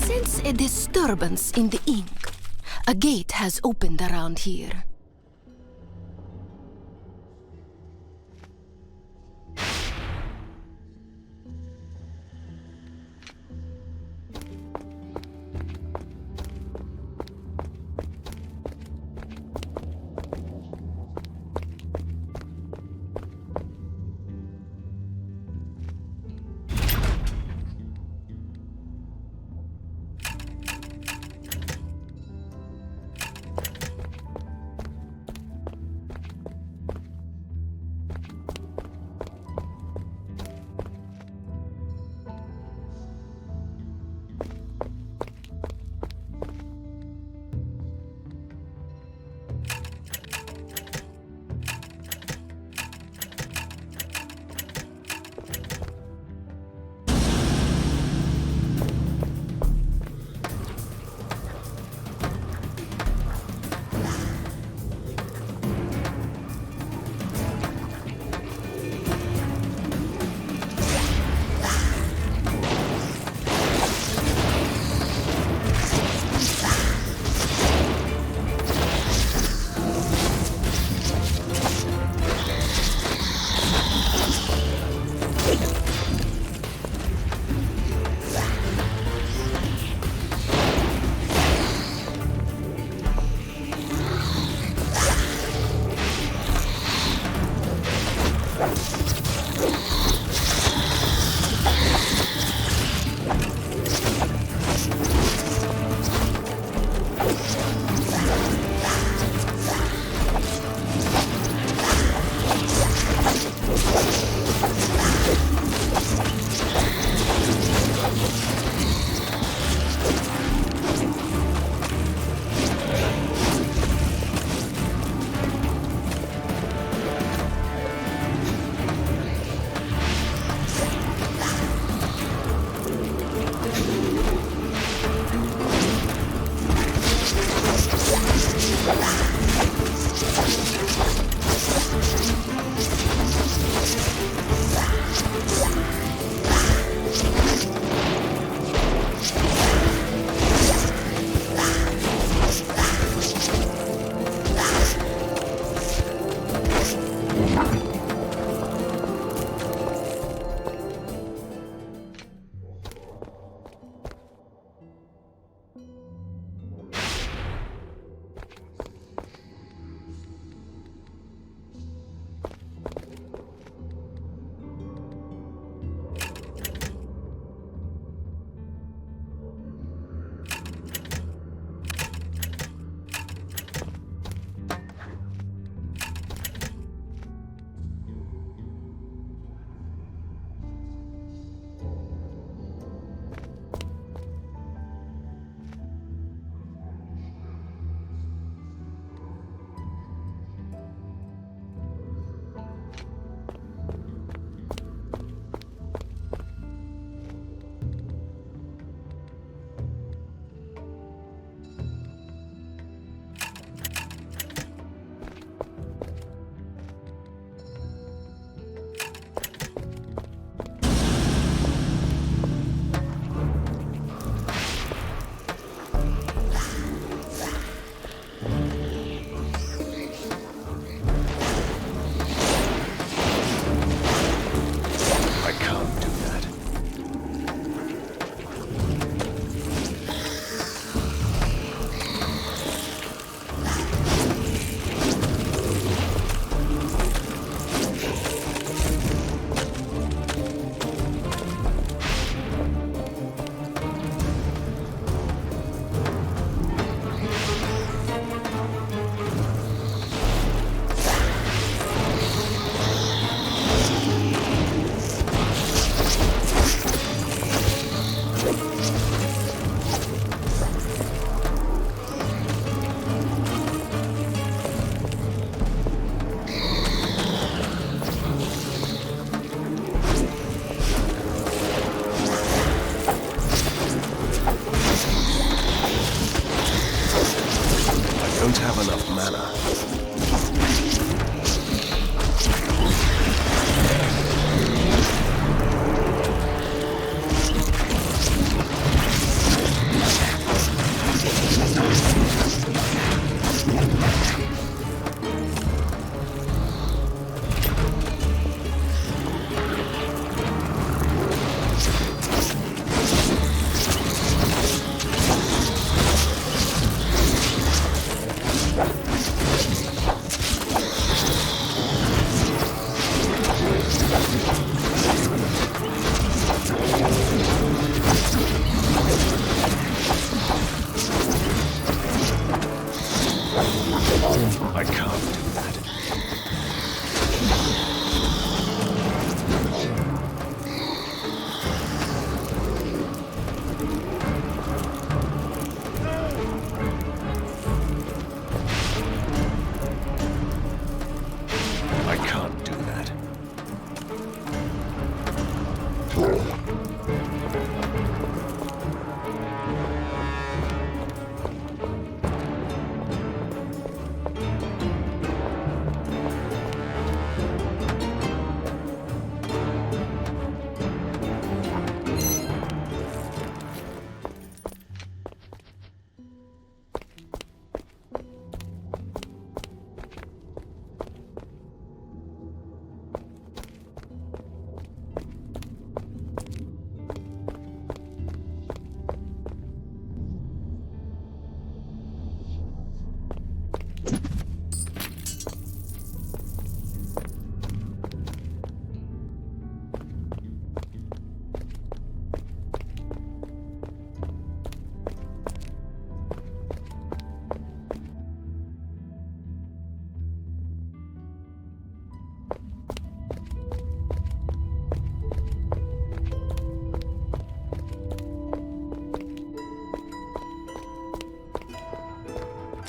sense a disturbance in the ink. A gate has opened around here.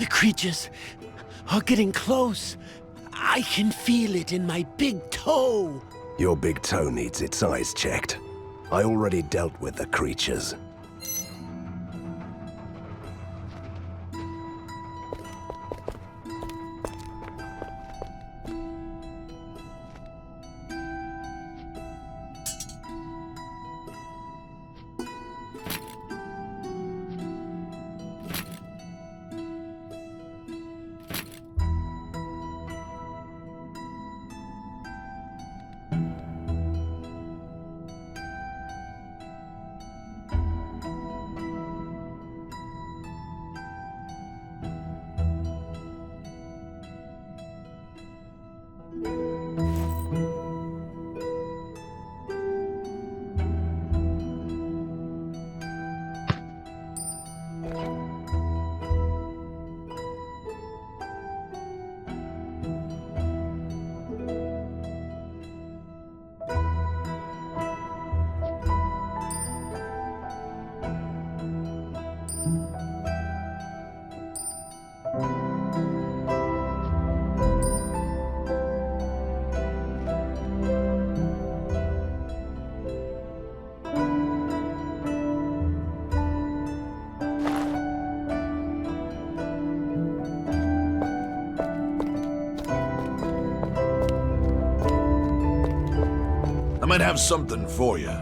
The creatures are getting close. I can feel it in my big toe. Your big toe needs its eyes checked. I already dealt with the creatures. I might have something for you.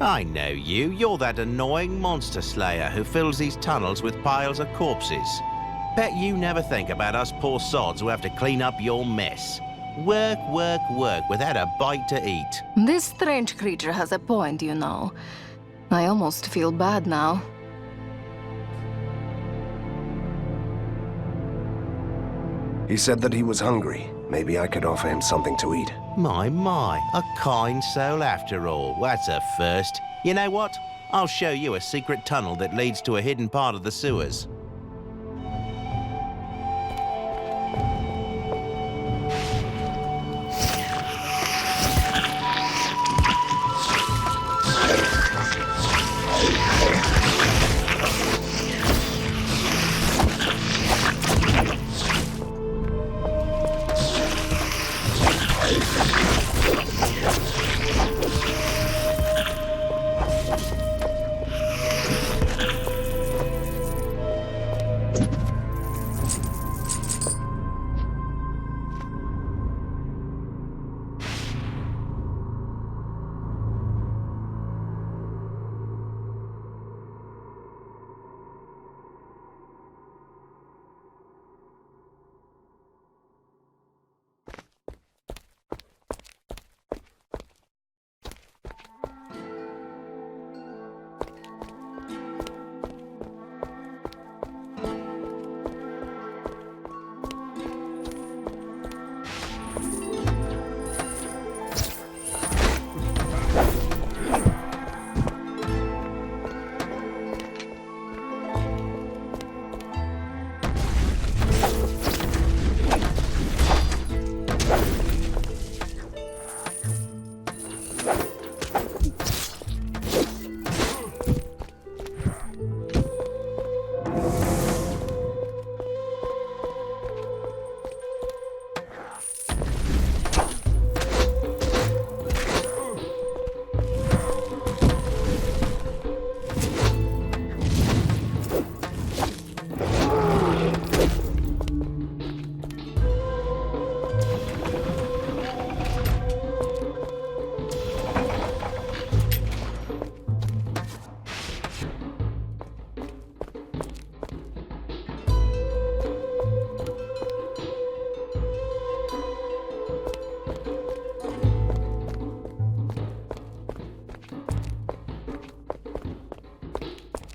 I know you. You're that annoying monster slayer who fills these tunnels with piles of corpses. Bet you never think about us poor sods who have to clean up your mess. Work, work, work without a bite to eat. This strange creature has a point, you know. I almost feel bad now. He said that he was hungry. Maybe I could offer him something to eat. My, a kind soul after all. That's a first. You know what? I'll show you a secret tunnel that leads to a hidden part of the sewers.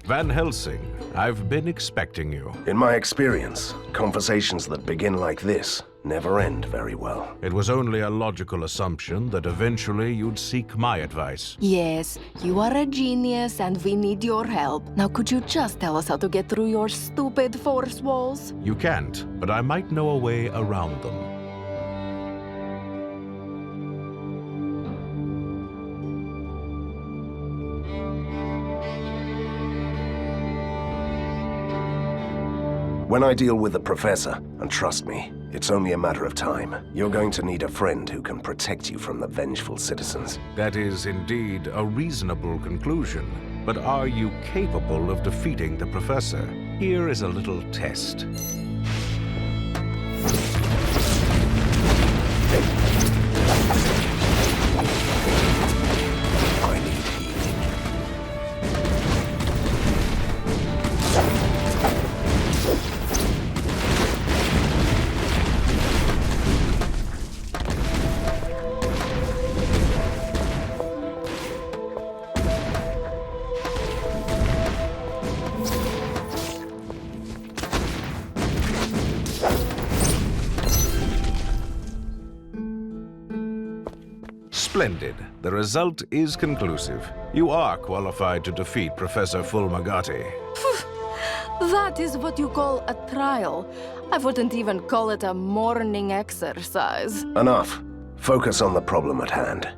Van Helsing, I've been expecting you. In my experience, conversations that begin like this never end very well. It was only a logical assumption that eventually you'd seek my advice. Yes, you are a genius and we need your help. Now could you just tell us how to get through your stupid force walls? You can't, but I might know a way around them. When I deal with the professor, and trust me, it's only a matter of time, you're going to need a friend who can protect you from the vengeful citizens. That is indeed a reasonable conclusion. But are you capable of defeating the professor? Here is a little test. Splendid. The result is conclusive. You are qualified to defeat Professor Fulmagati. That is what you call a trial. I wouldn't even call it a morning exercise. Enough. Focus on the problem at hand.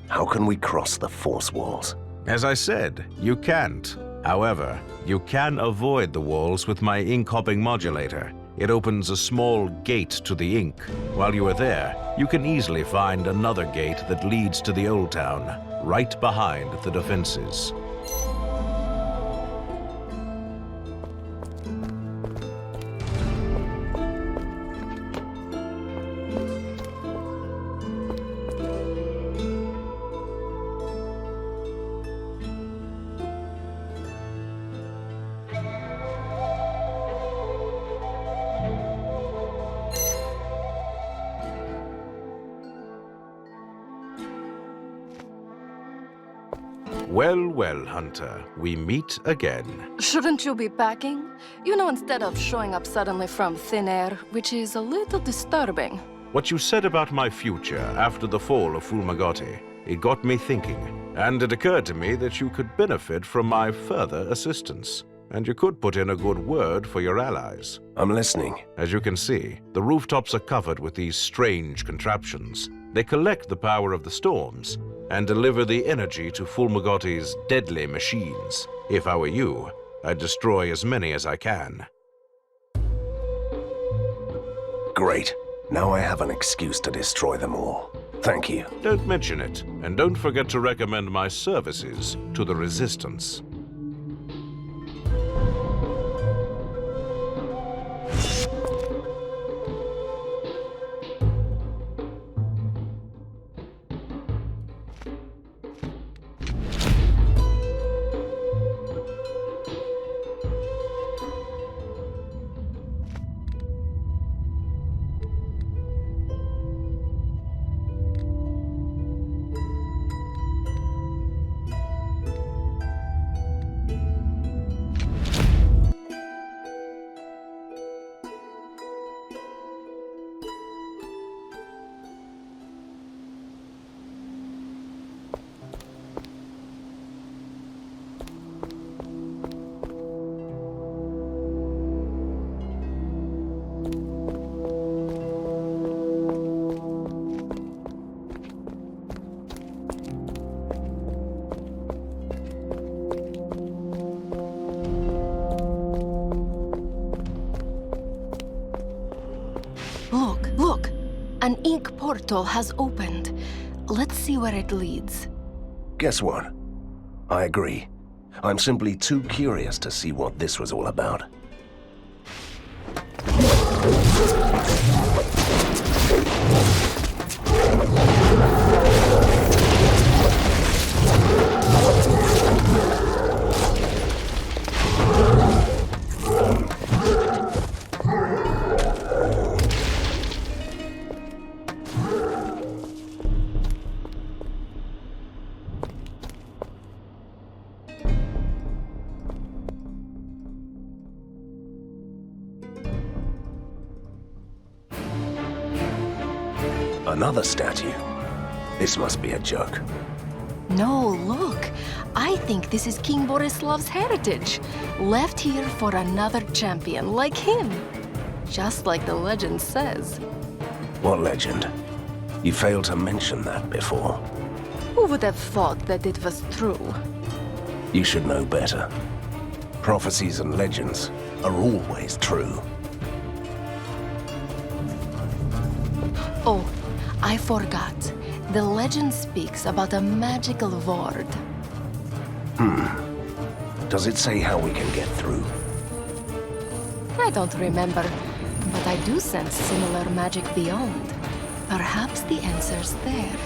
How can we cross the force walls? As I said, you can't. However, you can avoid the walls with my ink hopping modulator. It opens a small gate to the ink. While you are there, you can easily find another gate that leads to the old town, right behind the defenses. Well, well, Hunter, we meet again. Shouldn't you be packing? You know, instead of showing up suddenly from thin air, which is a little disturbing. What you said about my future after the fall of Fulmagoti, it got me thinking, and it occurred to me that you could benefit from my further assistance. And you could put in a good word for your allies. I'm listening. As you can see, the rooftops are covered with these strange contraptions. They collect the power of the storms and deliver the energy to Fulmagoti's deadly machines. If I were you, I'd destroy as many as I can. Great. Now I have an excuse to destroy them all. Thank you. Don't mention it, and don't forget to recommend my services to the Resistance. Look! An ink portal has opened. Let's see where it leads. Guess what? I agree. I'm simply too curious to see what this was all about. Another statue. This must be a joke. No, look. I think this is King Borislav's heritage. Left here for another champion like him. Just like the legend says. What legend? You failed to mention that before. Who would have thought that it was true? You should know better. Prophecies and legends are always true. Oh, I forgot. The legend speaks about a magical ward. Does it say how we can get through? I don't remember, but I do sense similar magic beyond. Perhaps the answer's there.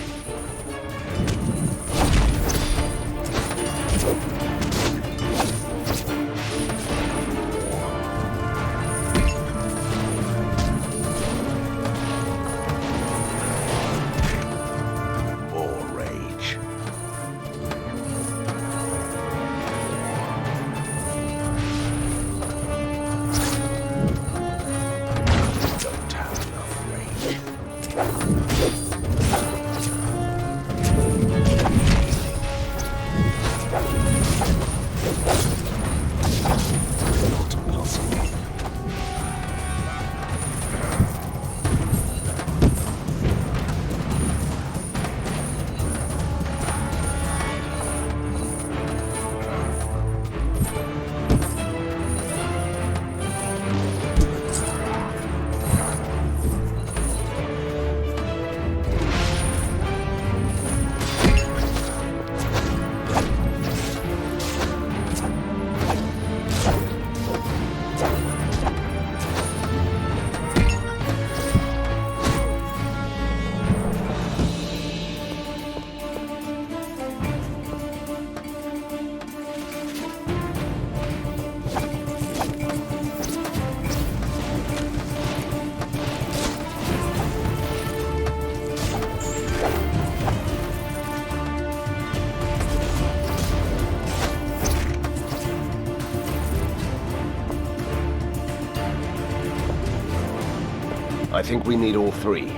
I think we need all three.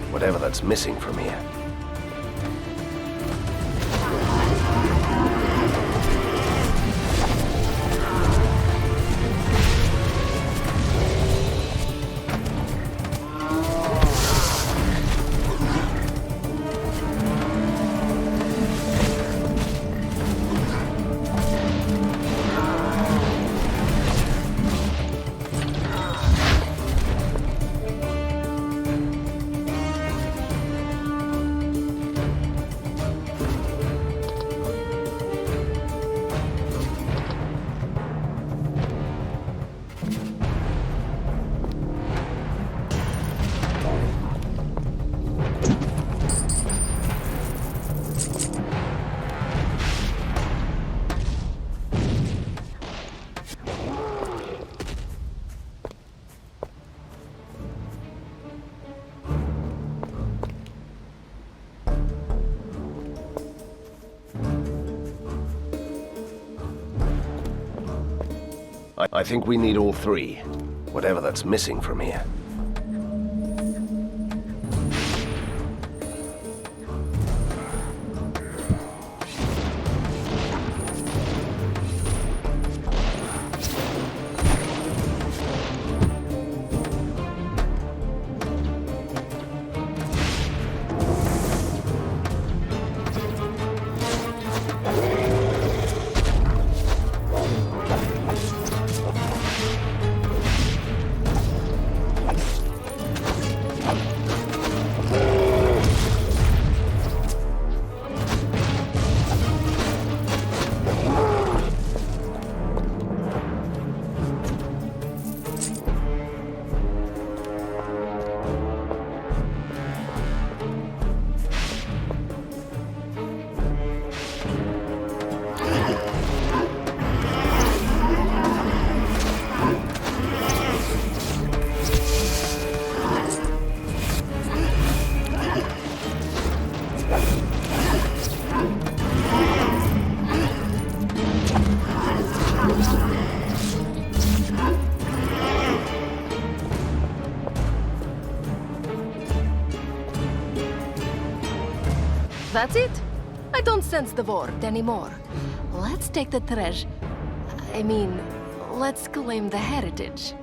Whatever that's missing from here. I think we need all three. Whatever that's missing from here. That's it? I don't sense the word anymore. Let's take the treasure. I mean, let's claim the heritage.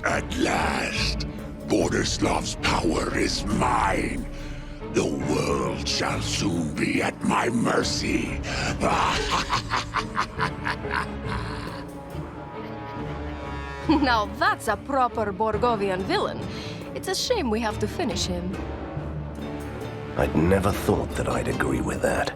At last, Bordeslav's power is mine. The world shall soon be at my mercy. Now that's a proper Borgovian villain. It's a shame we have to finish him. I'd never thought that I'd agree with that.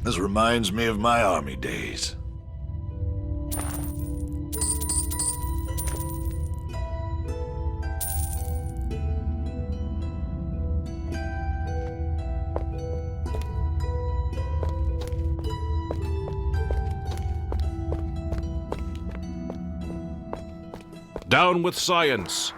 This reminds me of my army days. Down with science!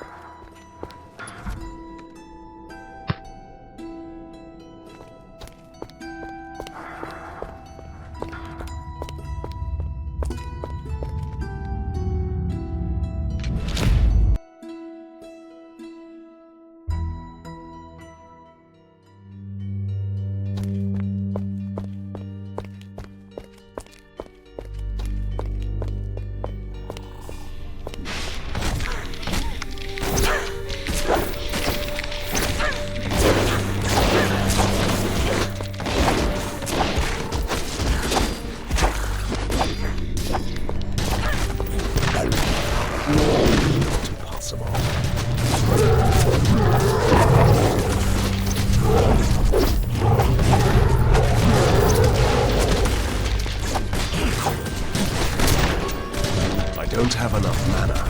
Don't have enough mana.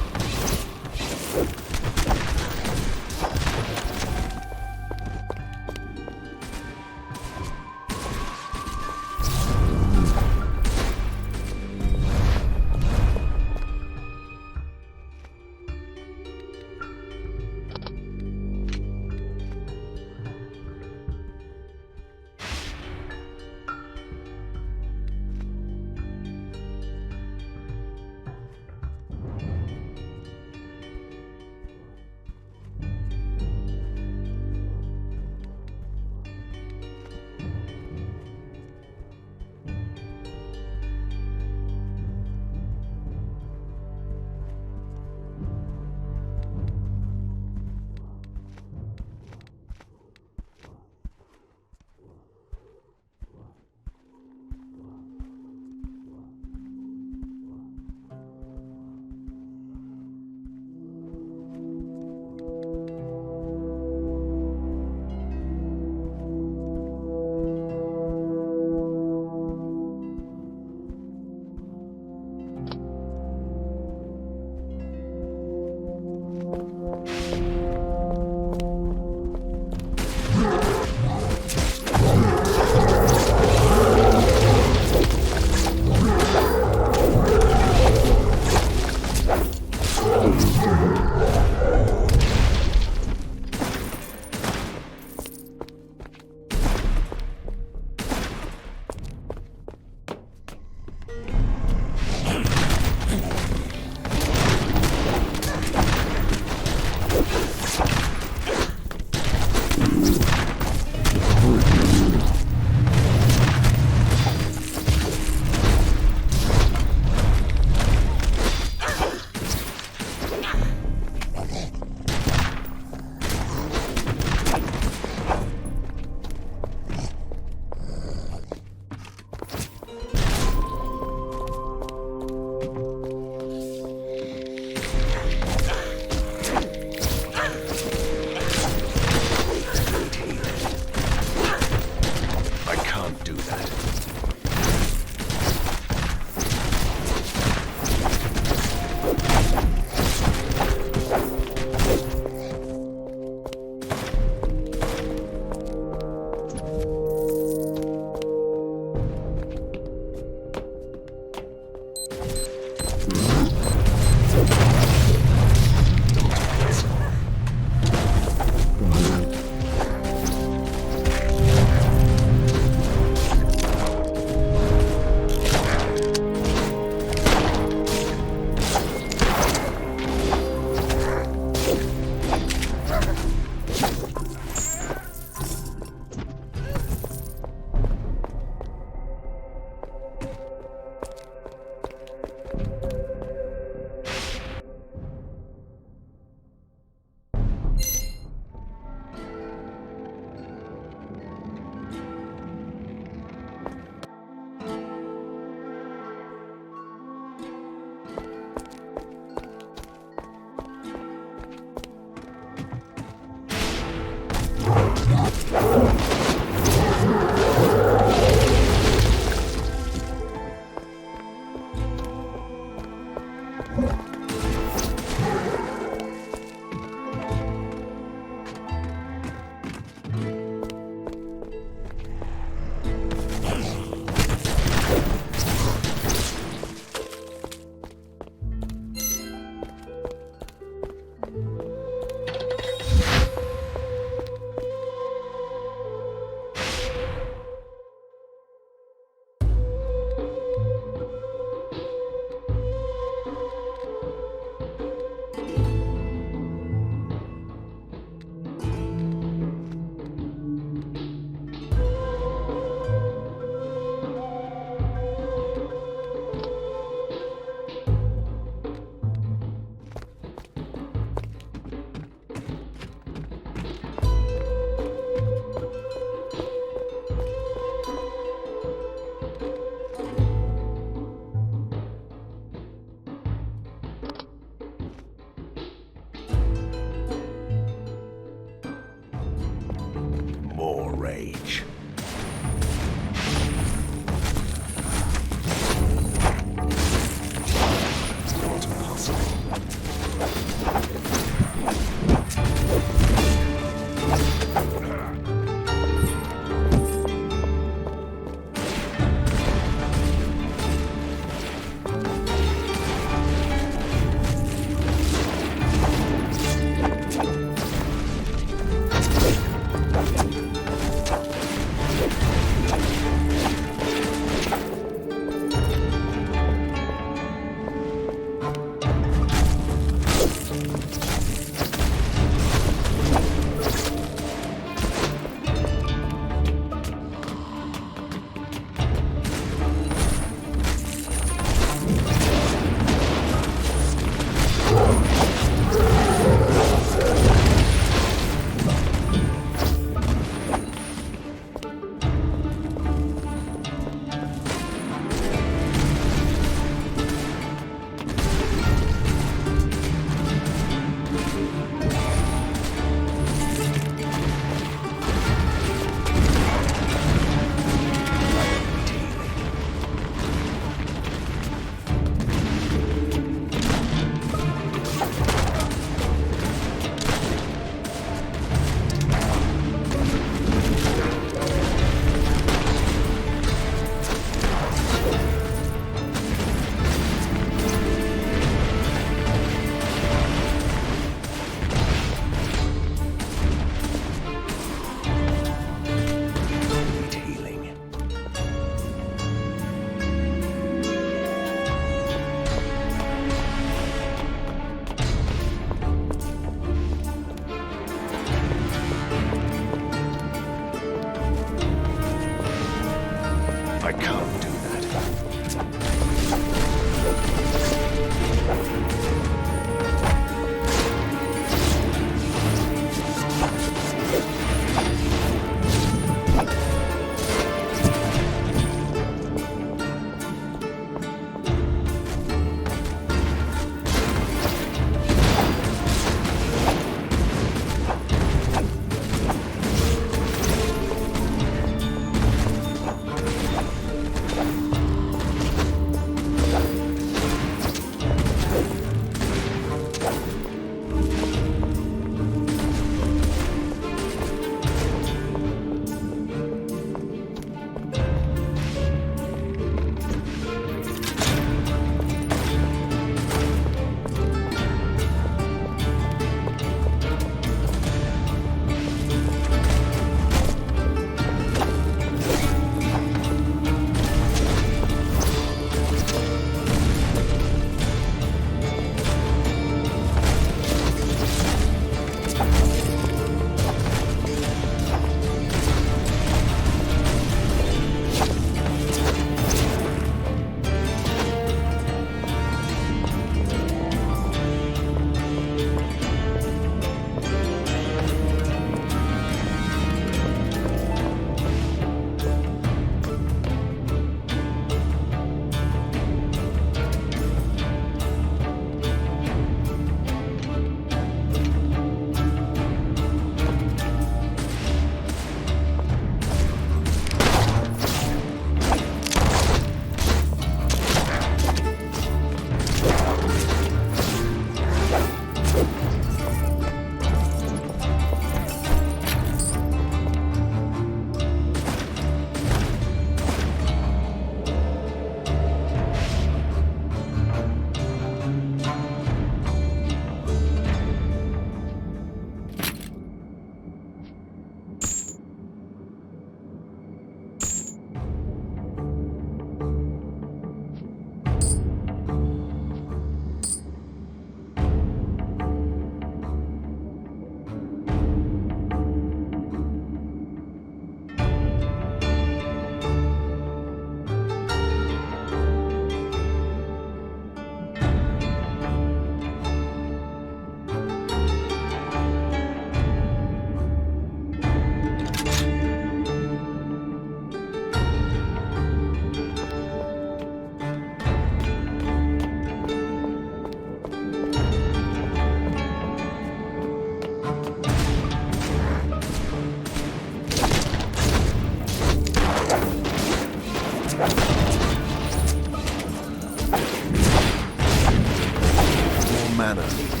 mana needed.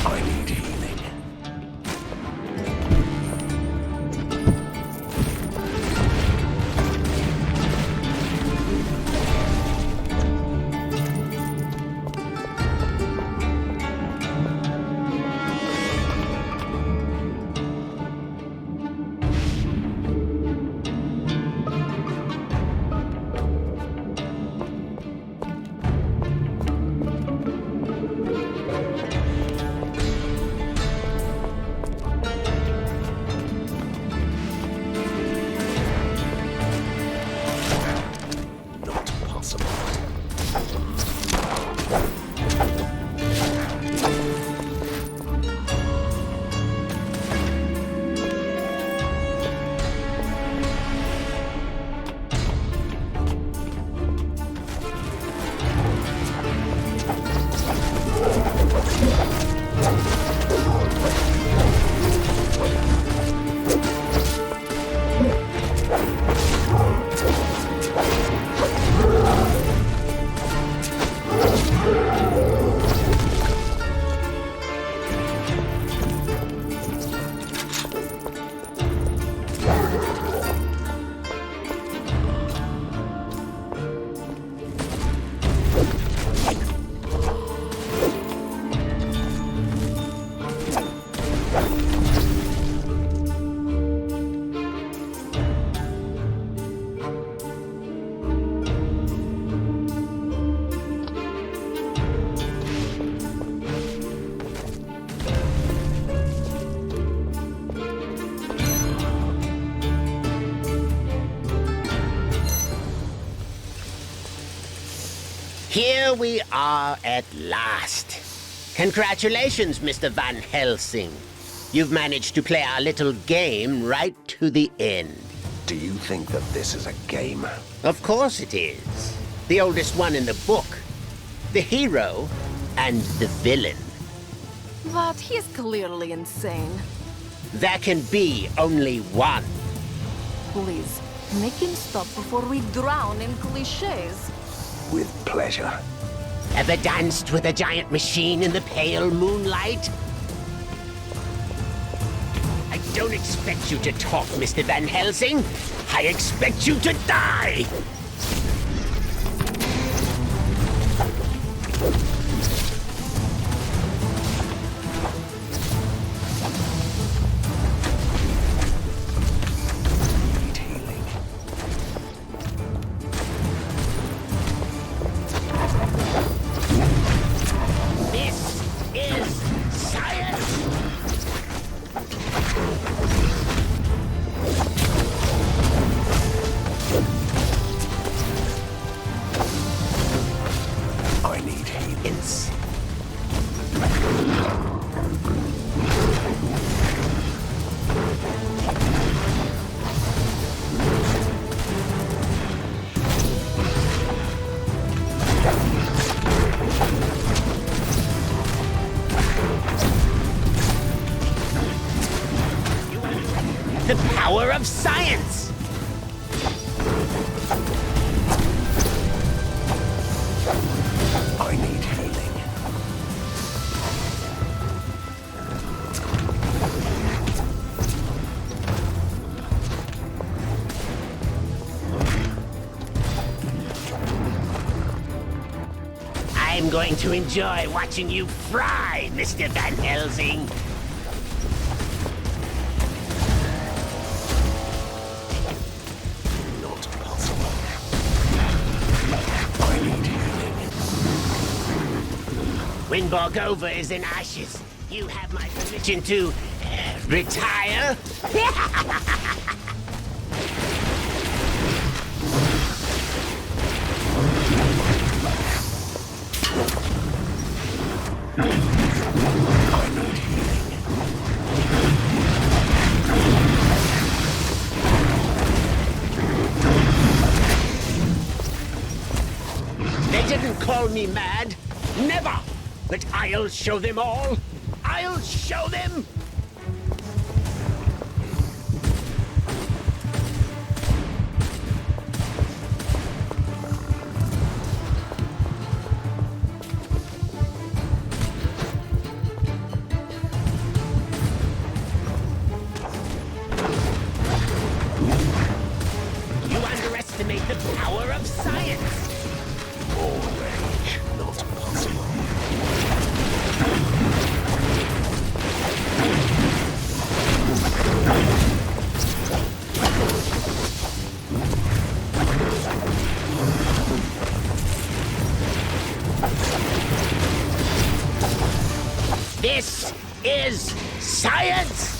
I need healing. Here we are at last. Congratulations, Mr. Van Helsing. You've managed to play our little game right to the end. Do you think that this is a game? Of course it is. The oldest one in the book. The hero and the villain. But he is clearly insane. There can be only one. Please, make him stop before we drown in cliches. With pleasure. Ever danced with a giant machine in the pale moonlight? I don't expect you to talk, Mr. Van Helsing. I expect you to die! The power of science! I need healing. I'm going to enjoy watching you fry, Mr. Van Helsing. When Borgovia is in ashes, you have my permission to retire? They didn't call me mad. Never! But I'll show them all. I'll show them! Science!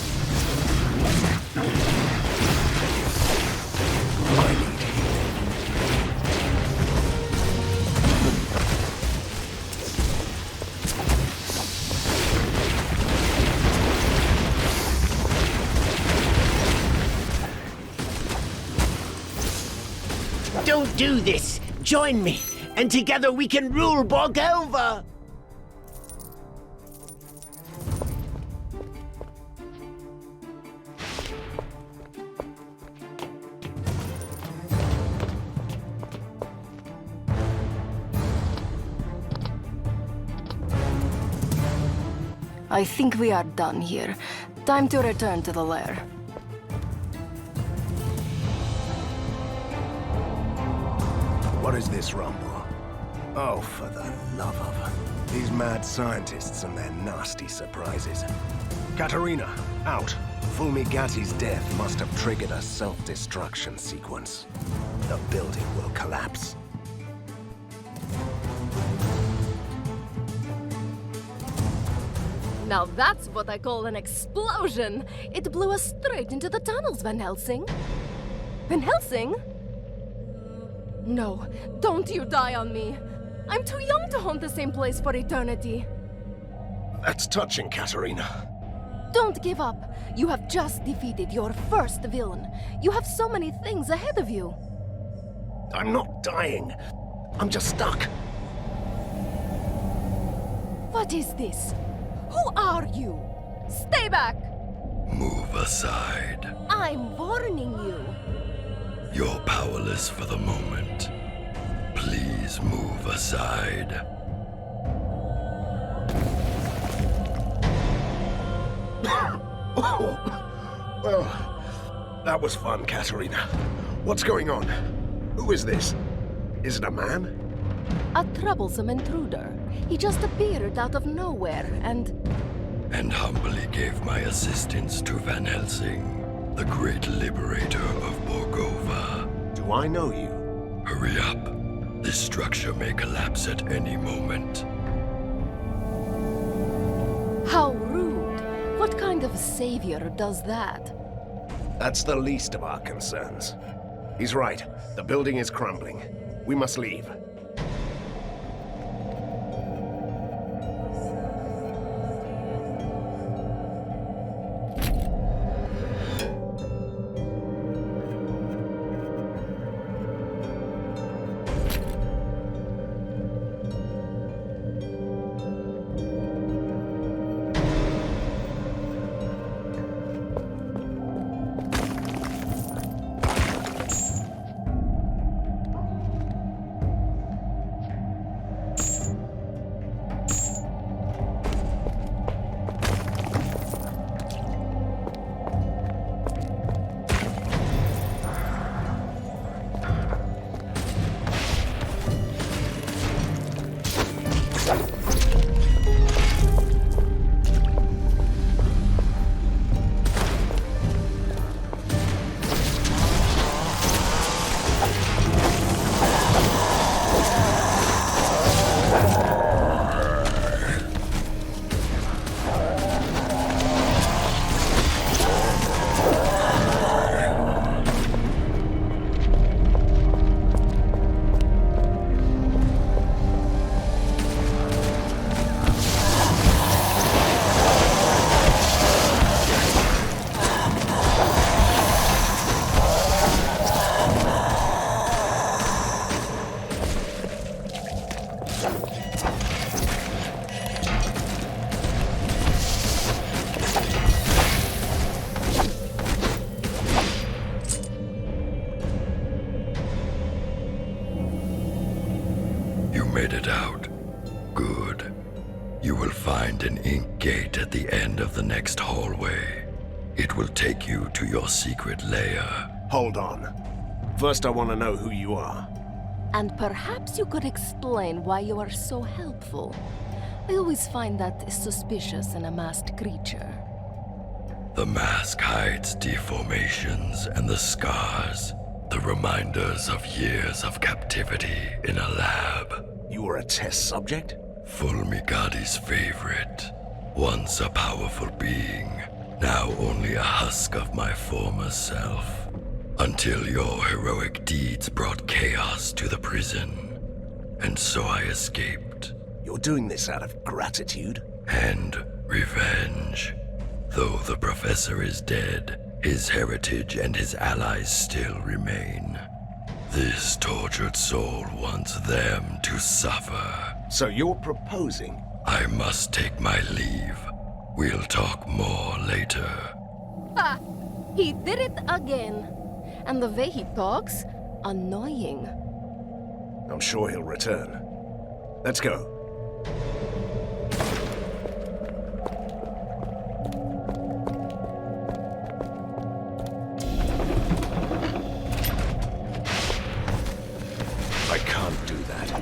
Don't do this! Join me, and together we can rule Borgovia! I think we are done here. Time to return to the lair. What is this rumble? Oh, for the love of... These mad scientists and their nasty surprises. Katerina, out. Fulmigati's death must have triggered a self-destruction sequence. The building will collapse. Now that's what I call an explosion! It blew us straight into the tunnels, Van Helsing. Van Helsing? No, don't you die on me. I'm too young to haunt the same place for eternity. That's touching, Katerina. Don't give up. You have just defeated your first villain. You have so many things ahead of you. I'm not dying. I'm just stuck. What is this? Who are you? Stay back! Move aside. I'm warning you. You're powerless for the moment. Please move aside. Well, that was fun, Katerina. What's going on? Who is this? Is it a man? A troublesome intruder. He just appeared out of nowhere and humbly gave my assistance to Van Helsing, the great liberator of Borgovia. Do I know you? Hurry up. This structure may collapse at any moment. How rude. What kind of savior does that? That's the least of our concerns. He's right. The building is crumbling. We must leave. Made it out. Good. You will find an ink gate at the end of the next hallway. It will take you to your secret lair. Hold on. First, I want to know who you are. And perhaps you could explain why you are so helpful. I always find that suspicious in a masked creature. The mask hides deformations and the scars, the reminders of years of captivity in a lab. You were a test subject? Fulmigati's favorite. Once a powerful being, now only a husk of my former self. Until your heroic deeds brought chaos to the prison. And so I escaped. You're doing this out of gratitude? And revenge. Though the professor is dead, his heritage and his allies still remain. This tortured soul wants them to suffer. So you're proposing? I must take my leave. We'll talk more later. Ah, he did it again. And the way he talks, annoying. I'm sure he'll return. Let's go. I can't do that.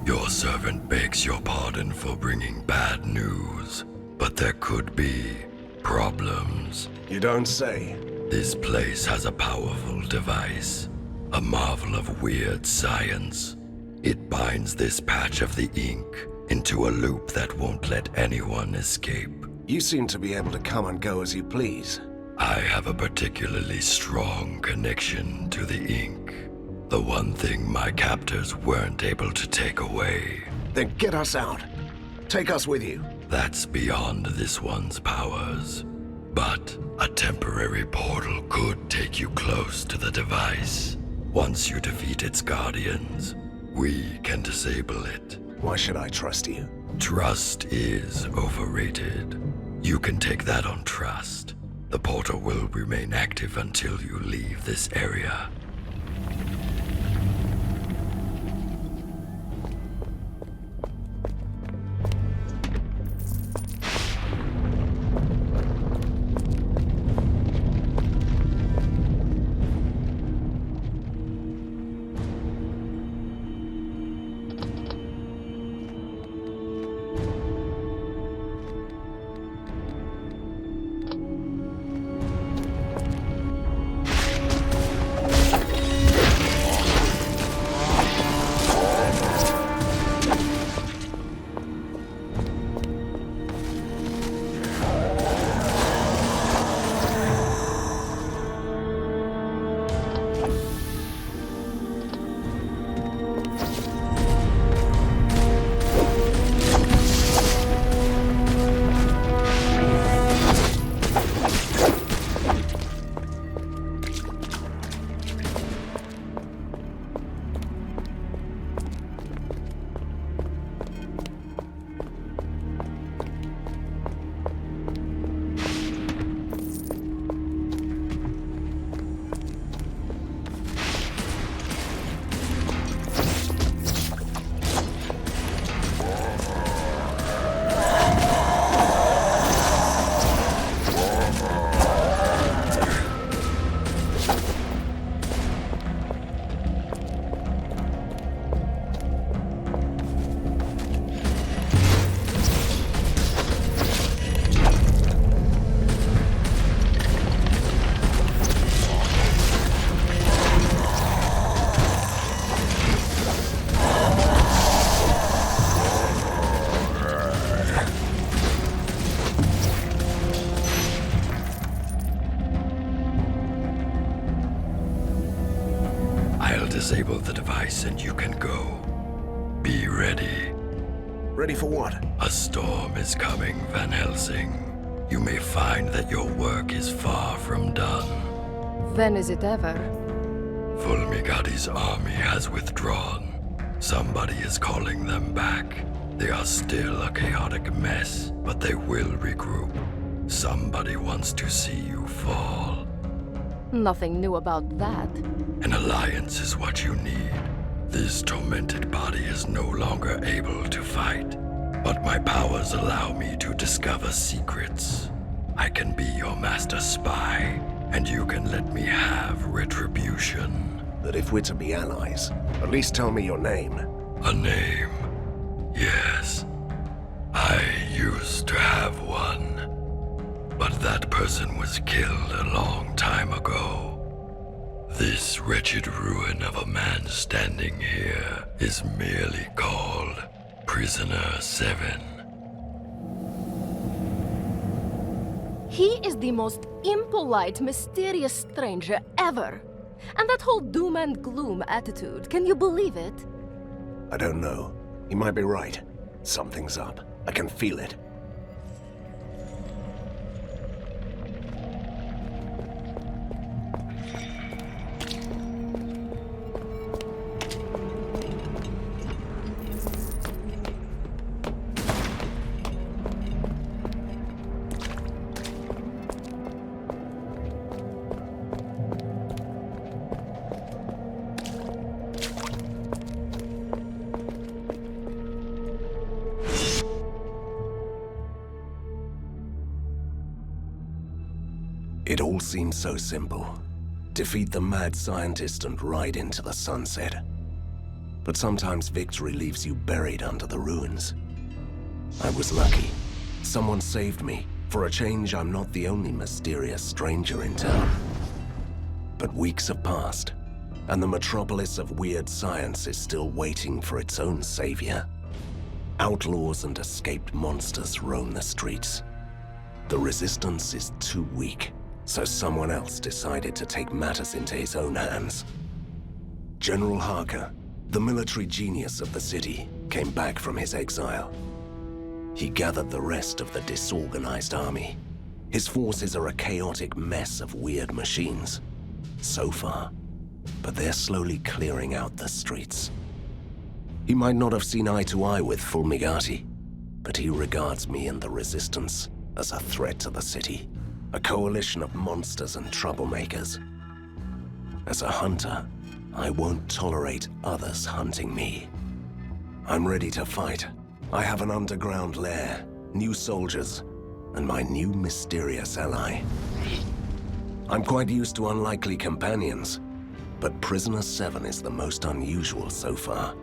Your servant begs your pardon for bringing bad news, but there could be problems. You don't say. This place has a powerful device, a marvel of weird science. It binds this patch of the ink into a loop that won't let anyone escape. You seem to be able to come and go as you please. I have a particularly strong connection to the ink. The one thing my captors weren't able to take away. Then get us out. Take us with you. That's beyond this one's powers. But a temporary portal could take you close to the device. Once you defeat its guardians, we can disable it. Why should I trust you? Trust is overrated. You can take that on trust. The portal will remain active until you leave this area. Disable the device and you can go. Be ready. Ready for what? A storm is coming, Van Helsing. You may find that your work is far from done. When is it ever? Fulmigati's army has withdrawn. Somebody is calling them back. They are still a chaotic mess, but they will regroup. Somebody wants to see you fall. Nothing new about that. An alliance is what you need. This tormented body is no longer able to fight, but my powers allow me to discover secrets. I can be your master spy, and you can let me have retribution. But if we're to be allies, at least tell me your name. A name? Yes. I used to have one. But that person was killed a long time ago. This wretched ruin of a man standing here is merely called Prisoner 7. He is the most impolite, mysterious stranger ever. And that whole doom and gloom attitude, can you believe it? I don't know. He might be right. Something's up. I can feel it. It all seems so simple. Defeat the mad scientist and ride into the sunset. But sometimes victory leaves you buried under the ruins. I was lucky. Someone saved me. For a change, I'm not the only mysterious stranger in town. But weeks have passed, and the metropolis of weird science is still waiting for its own savior. Outlaws and escaped monsters roam the streets. The resistance is too weak. So someone else decided to take matters into his own hands. General Harker, the military genius of the city, came back from his exile. He gathered the rest of the disorganized army. His forces are a chaotic mess of weird machines. So far, but they're slowly clearing out the streets. He might not have seen eye to eye with Fulmigati, but he regards me and the Resistance as a threat to the city. A coalition of monsters and troublemakers. As a hunter, I won't tolerate others hunting me. I'm ready to fight. I have an underground lair, new soldiers, and my new mysterious ally. I'm quite used to unlikely companions, but Prisoner 7 is the most unusual so far.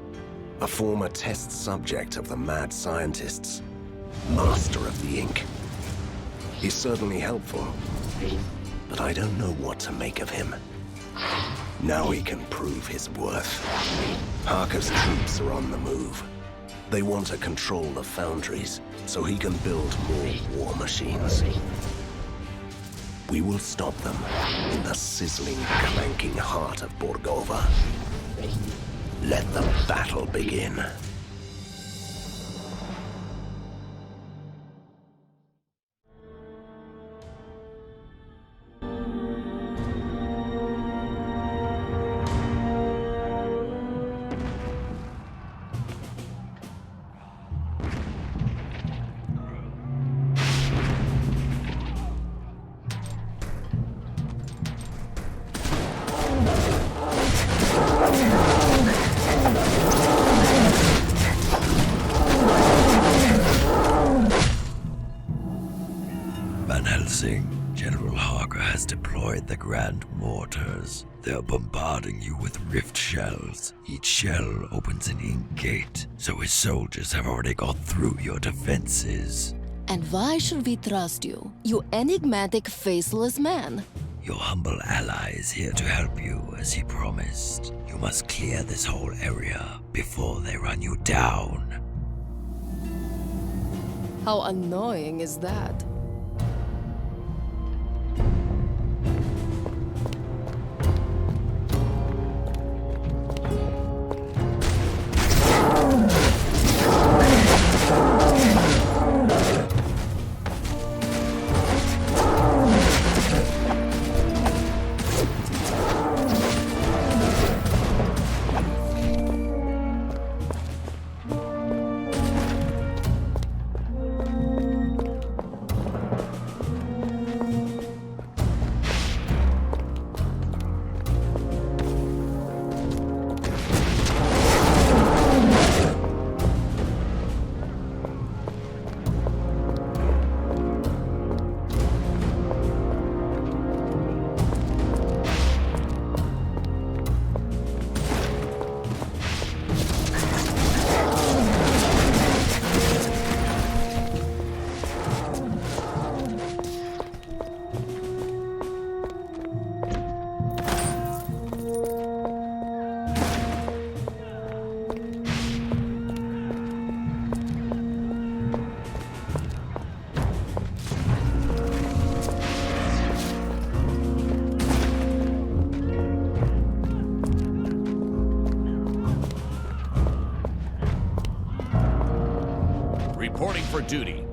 A former test subject of the mad scientists, master of the ink. He's certainly helpful, but I don't know what to make of him. Now he can prove his worth. Harker's troops are on the move. They want to control the foundries, so he can build more war machines. We will stop them in the sizzling, clanking heart of Borgovia. Let the battle begin. Helsing, General Harker has deployed the Grand Mortars. They're bombarding you with rift shells. Each shell opens an ink gate, so his soldiers have already got through your defenses. And why should we trust you, you enigmatic, faceless man? Your humble ally is here to help you, as he promised. You must clear this whole area before they run you down. How annoying is that? reporting for duty.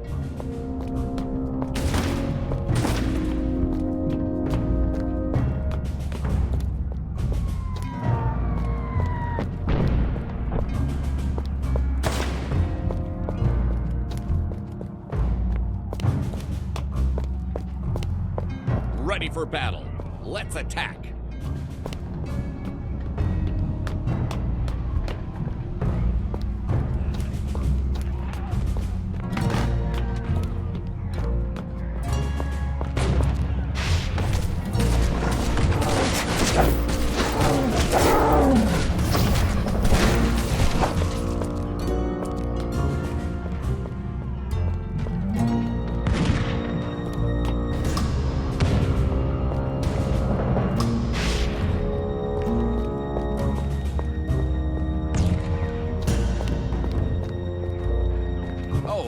Ready for battle. Let's attack.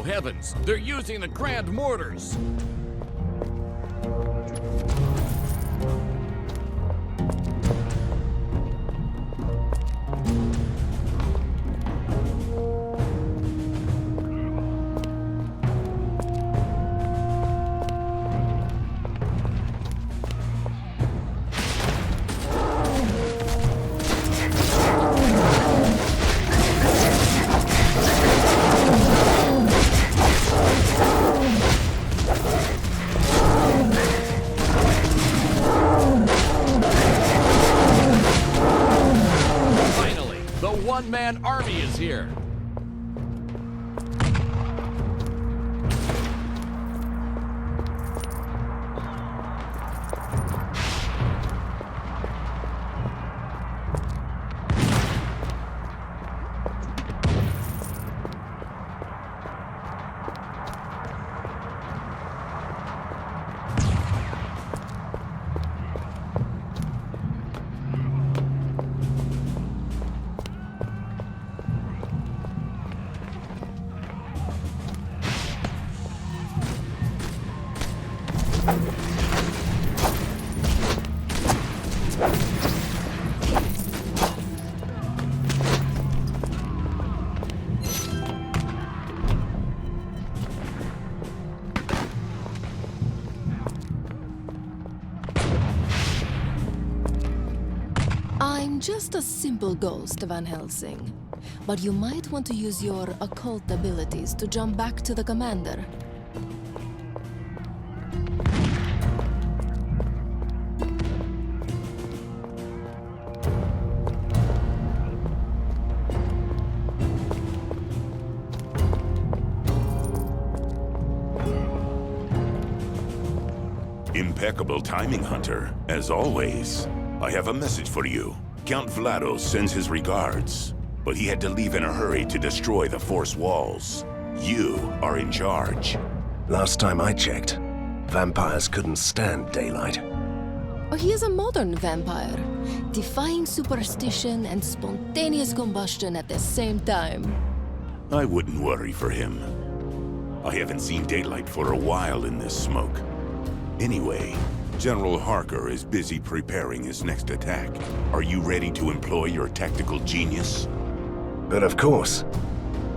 Heavens, they're using the grand mortars! One-man army is here. I'm just a simple ghost, Van Helsing. But you might want to use your occult abilities to jump back to the commander. Impeccable timing, Hunter, as always. I have a message for you. Count Vlados sends his regards, but he had to leave in a hurry to destroy the Force walls. You are in charge. Last time I checked, vampires couldn't stand daylight. Oh, he is a modern vampire, defying superstition and spontaneous combustion at the same time. I wouldn't worry for him. I haven't seen daylight for a while in this smoke. Anyway, General Harker is busy preparing his next attack. Are you ready to employ your tactical genius? But of course.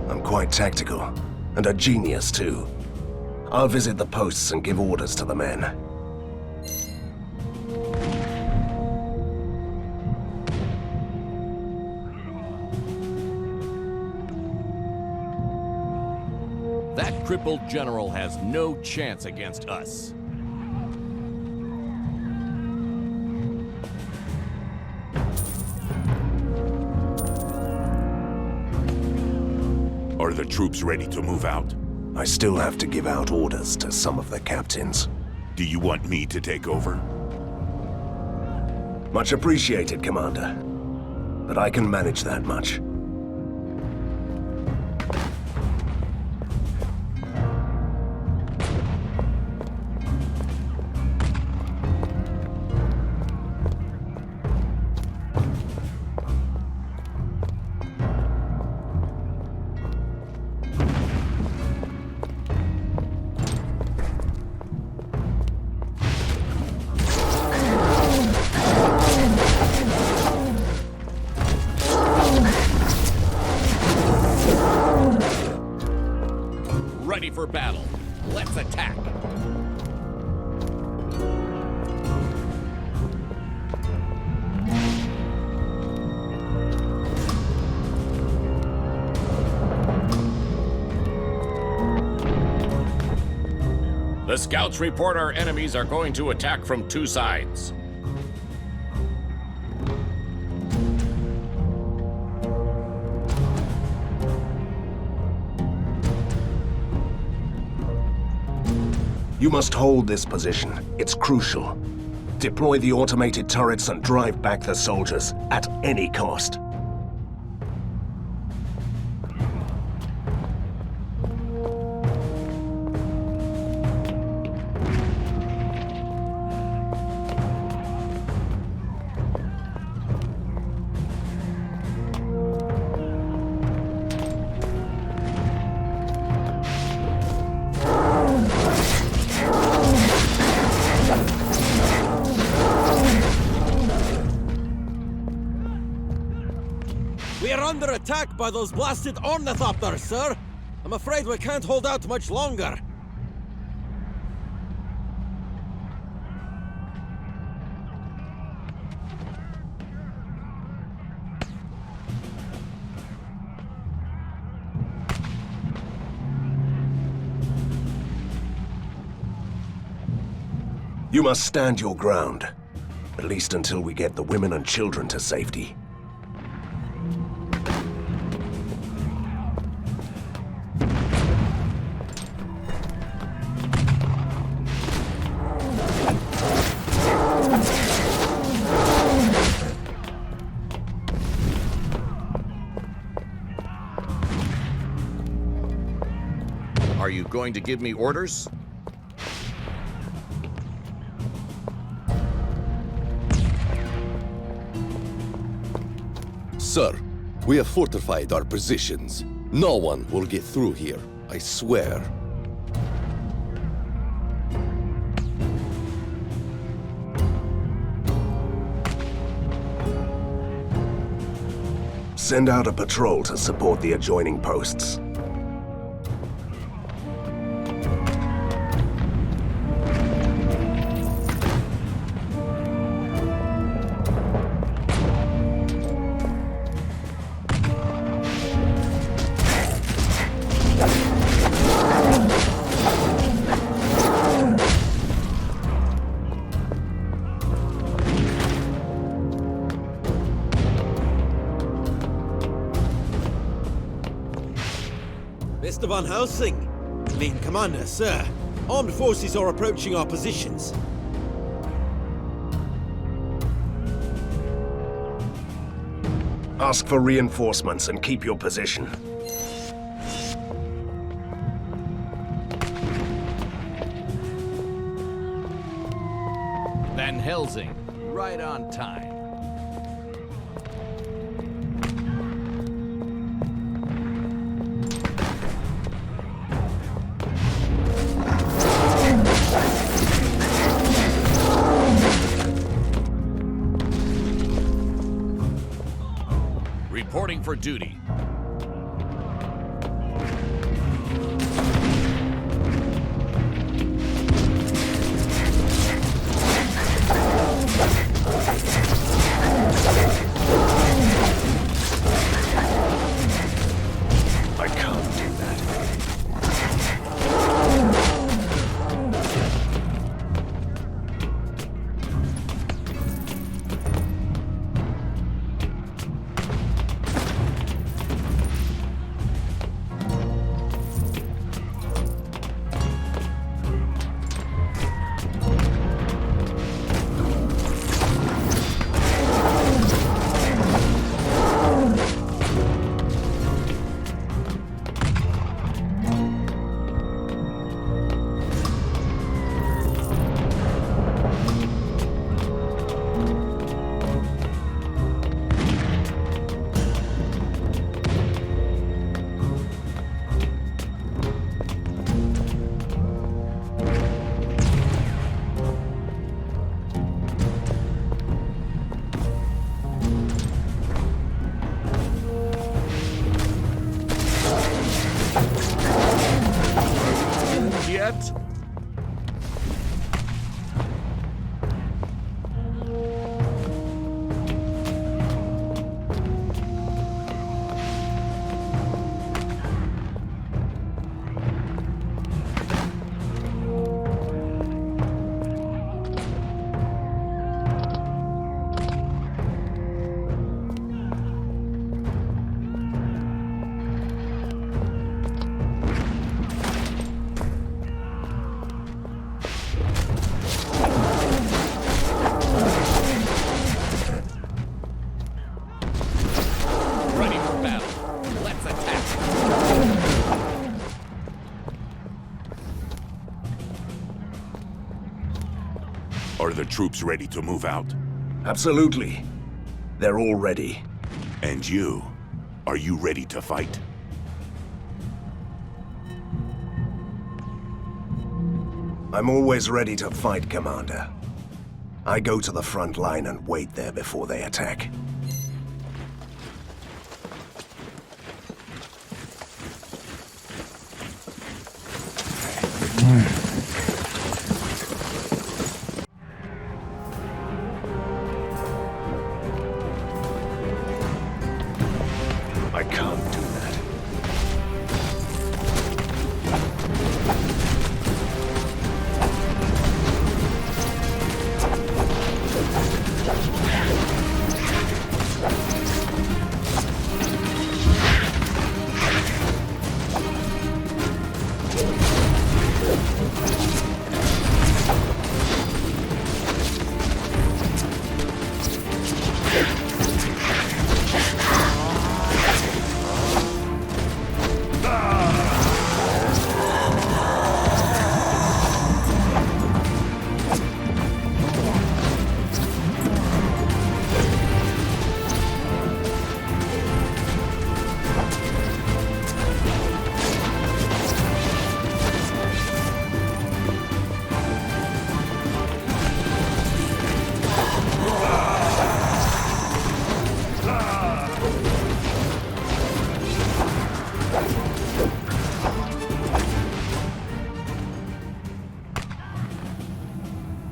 I'm quite tactical, and a genius too. I'll visit the posts and give orders to the men. That crippled general has no chance against us. Are the troops ready to move out? I still have to give out orders to some of the captains. Do you want me to take over? Much appreciated, Commander. But I can manage that much. ready for battle. Let's attack. The scouts report our enemies are going to attack from two sides. You must hold this position. It's crucial. Deploy the automated turrets and drive back the soldiers at any cost. We are under attack by those blasted ornithopters, sir. I'm afraid we can't hold out much longer. You must stand your ground, at least until we get the women and children to safety. Are you going to give me orders? Sir, we have fortified our positions. No one will get through here, I swear. Send out a patrol to support the adjoining posts. Mr. Van Helsing! Commander, sir. Armed forces are approaching our positions. Ask for reinforcements and keep your position. Van Helsing, right on time. Reporting for duty. I can't do that. yet? Are the troops ready to move out? Absolutely. They're all ready. And you? Are you ready to fight? I'm always ready to fight, Commander. I go to the front line and wait there before they attack. I can't do that.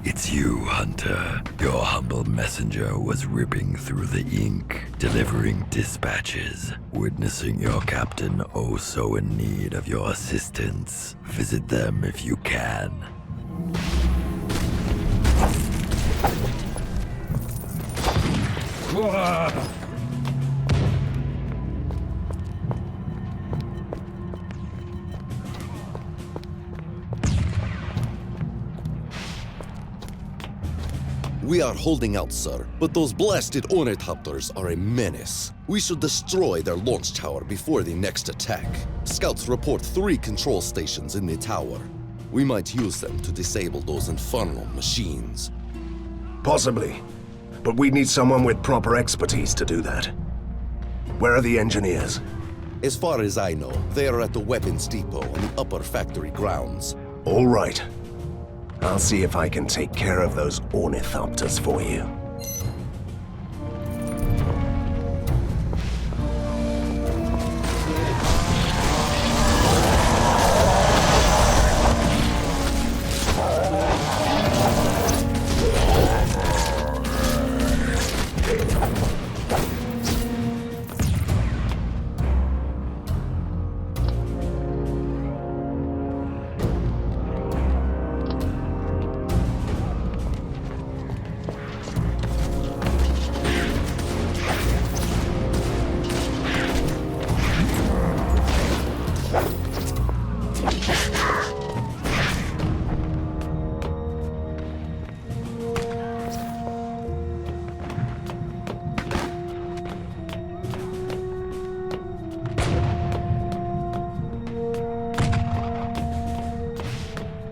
It's you, Hunter. Your humble messenger was ripping through the ink, delivering dispatches, witnessing your captain oh so in need of your assistance. Visit them if you can. We are holding out, sir, but those blasted ornithopters are a menace. We should destroy their launch tower before the next attack. Scouts report 3 control stations in the tower. We might use them to disable those infernal machines. Possibly. But we need someone with proper expertise to do that. Where are the engineers? As far as I know, they are at the weapons depot on the upper factory grounds. All right. I'll see if I can take care of those ornithopters for you.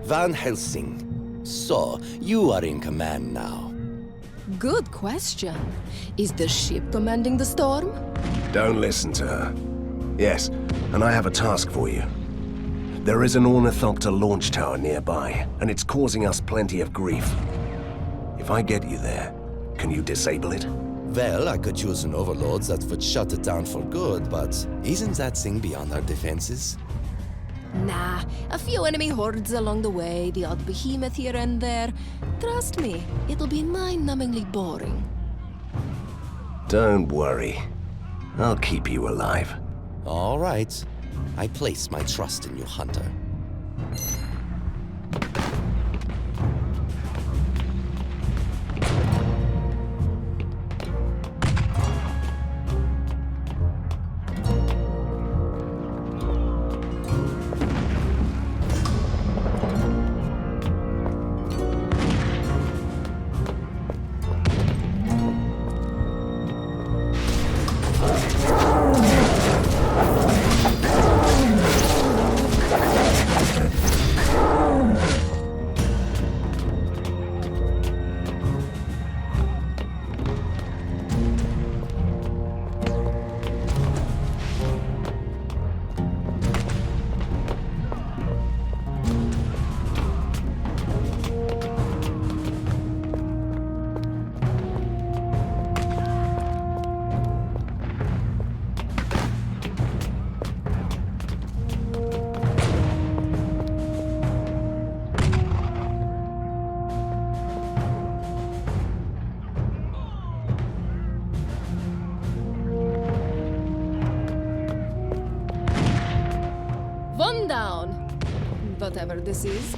Van Helsing. So, you are in command now. Good question. Is the ship commanding the storm? Don't listen to her. Yes, and I have a task for you. There is an ornithopter launch tower nearby, and it's causing us plenty of grief. If I get you there, can you disable it? Well, I could use an overload that would shut it down for good, but isn't that thing beyond our defenses? Nah, a few enemy hordes along the way, the odd behemoth here and there. Trust me, it'll be mind-numbingly boring. Don't worry. I'll keep you alive. All right. I place my trust in you, Hunter. One down! Whatever this is.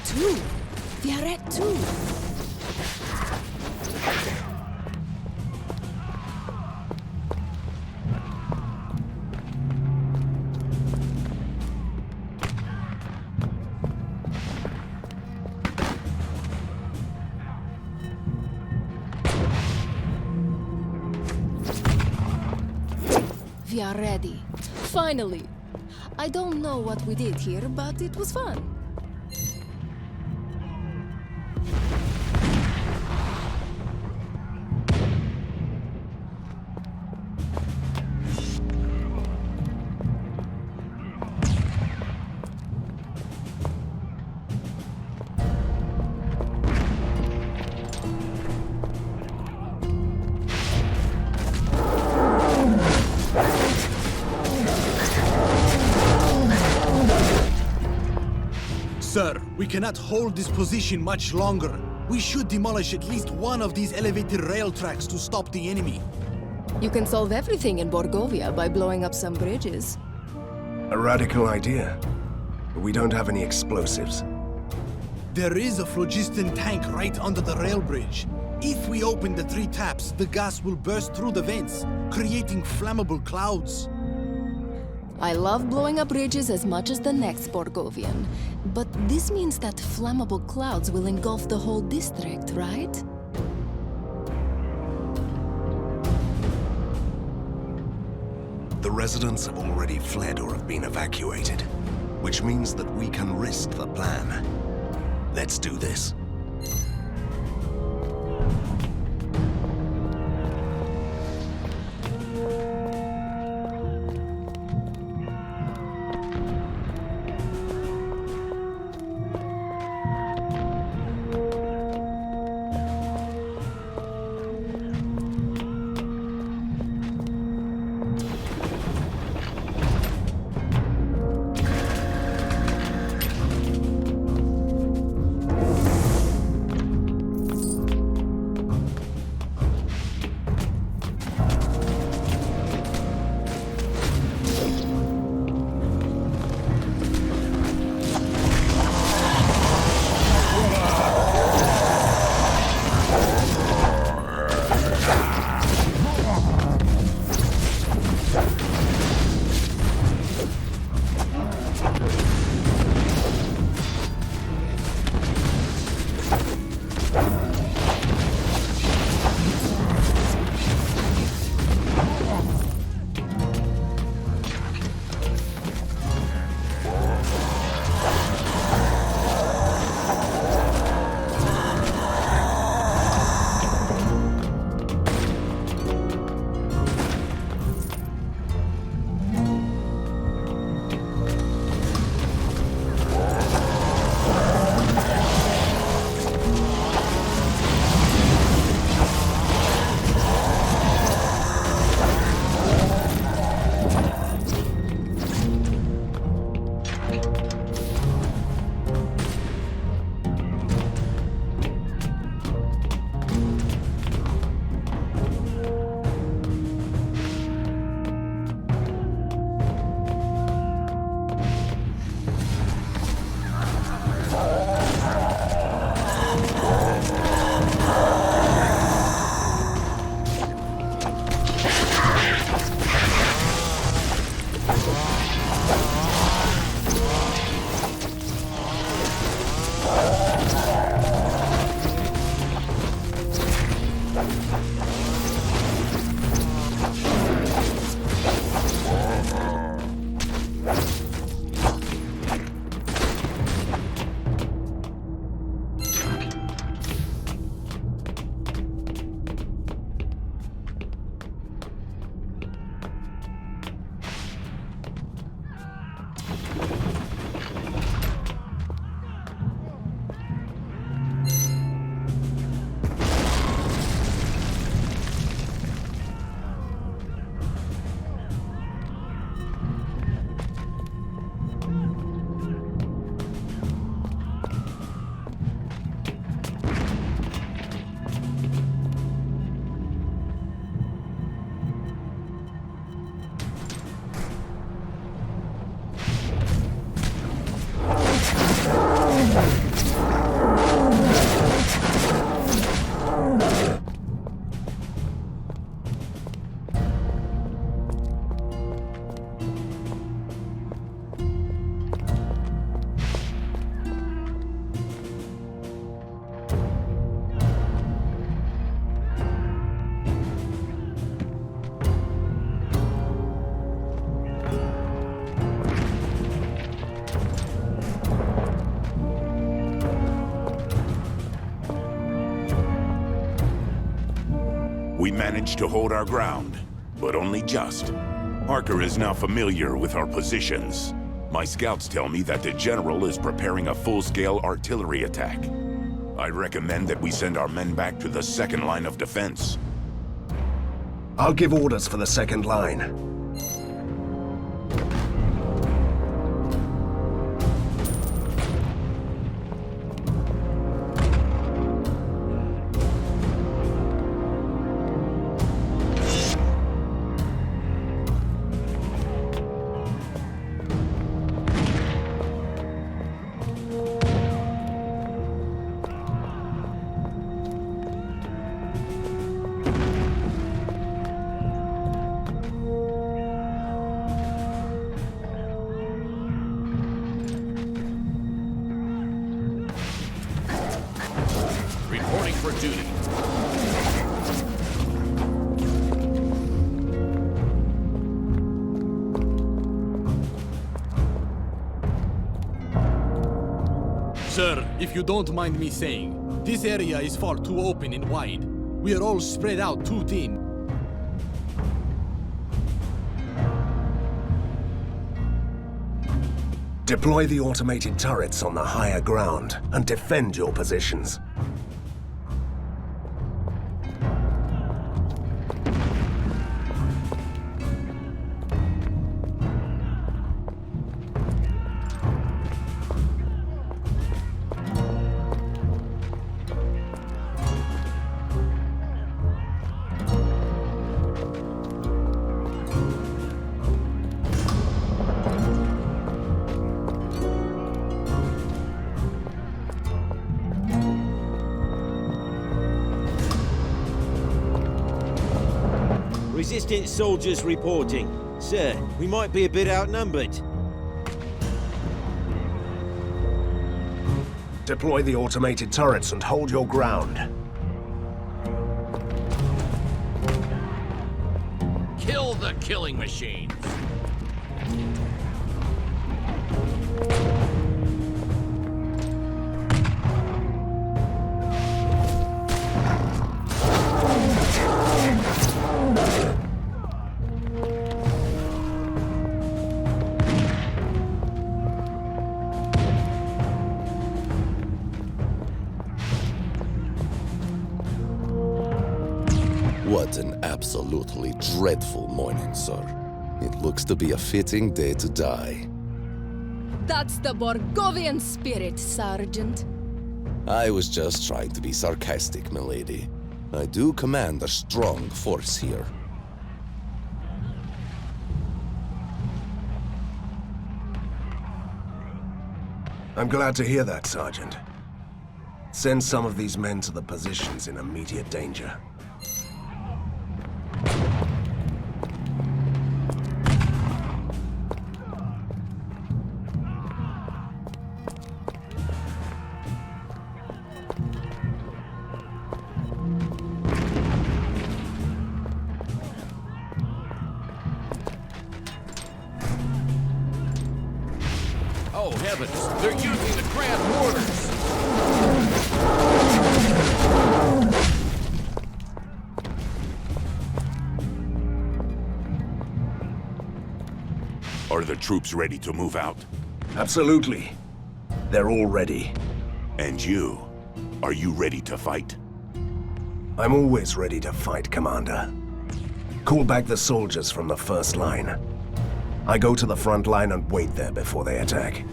Two! We are at two! We are ready. Finally! I don't know what we did here, but it was fun. Sir, we cannot hold this position much longer. We should demolish at least one of these elevated rail tracks to stop the enemy. You can solve everything in Borgovia by blowing up some bridges. A radical idea. But we don't have any explosives. There is a phlogiston tank right under the rail bridge. If we open the 3 taps, the gas will burst through the vents, creating flammable clouds. I love blowing up bridges as much as the next Borgovian, but this means that flammable clouds will engulf the whole district, right? The residents have already fled or have been evacuated, which means that we can risk the plan. Let's do this. We managed to hold our ground, but only just. Harker is now familiar with our positions. My scouts tell me that the General is preparing a full-scale artillery attack. I recommend that we send our men back to the second line of defense. I'll give orders for the second line. Reporting for duty. Sir, if you don't mind me saying, this area is far too open and wide. We are all spread out too thin. Deploy the automated turrets on the higher ground and defend your positions. Resistance soldiers reporting. Sir, we might be a bit outnumbered. Deploy the automated turrets and hold your ground. Kill the killing machines. What an absolutely dreadful morning, sir. It looks to be a fitting day to die. That's the Borgovian spirit, Sergeant. I was just trying to be sarcastic, milady. I do command a strong force here. I'm glad to hear that, Sergeant. Send some of these men to the positions in immediate danger. Oh, heavens! They're using the grand mortars! Are the troops ready to move out? Absolutely. They're all ready. And you? Are you ready to fight? I'm always ready to fight, Commander. Call back the soldiers from the first line. I go to the front line and wait there before they attack.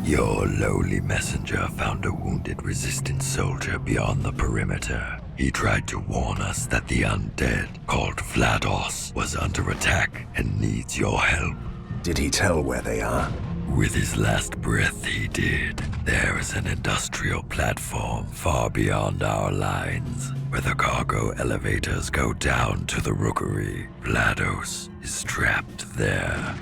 Your lowly messenger found a wounded resistance soldier beyond the perimeter. He tried to warn us that the undead, called Vlados, was under attack and needs your help. Did he tell where they are? With his last breath, he did. There is an industrial platform far beyond our lines, where the cargo elevators go down to the rookery. Vlados is trapped there.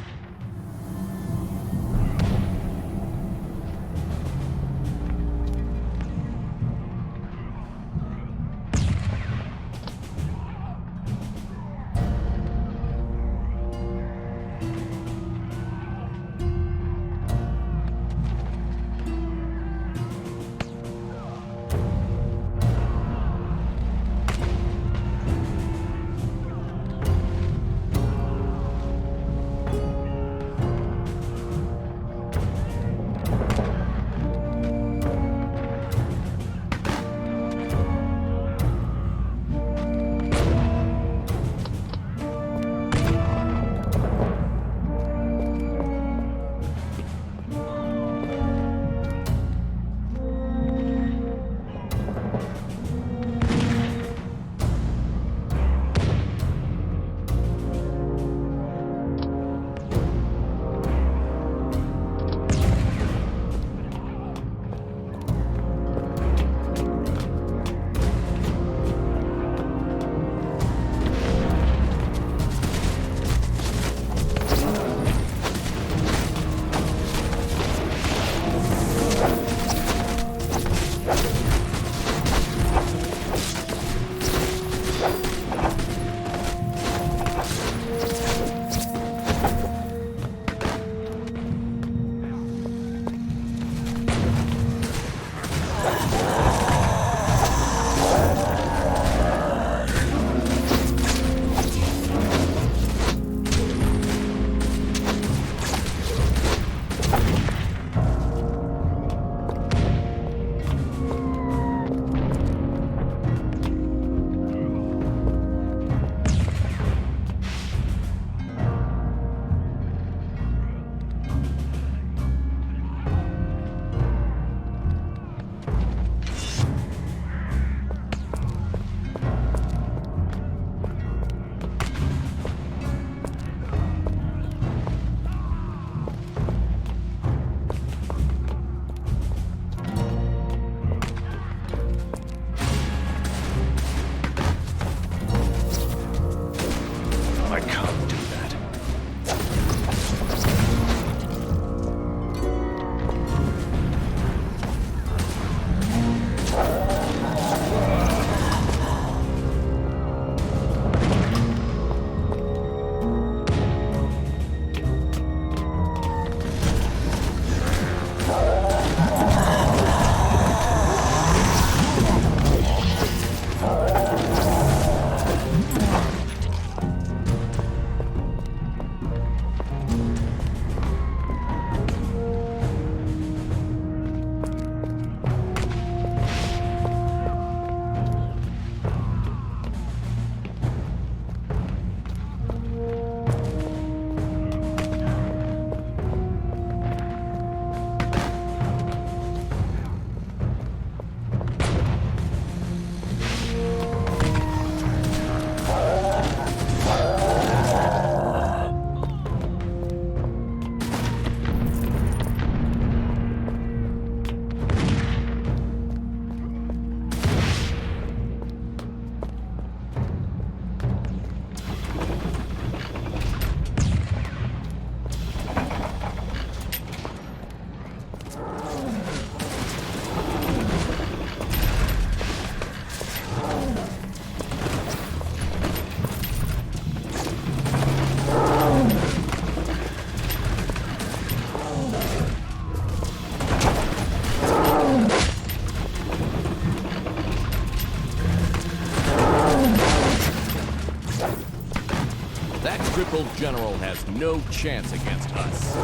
crippled general has no chance against us.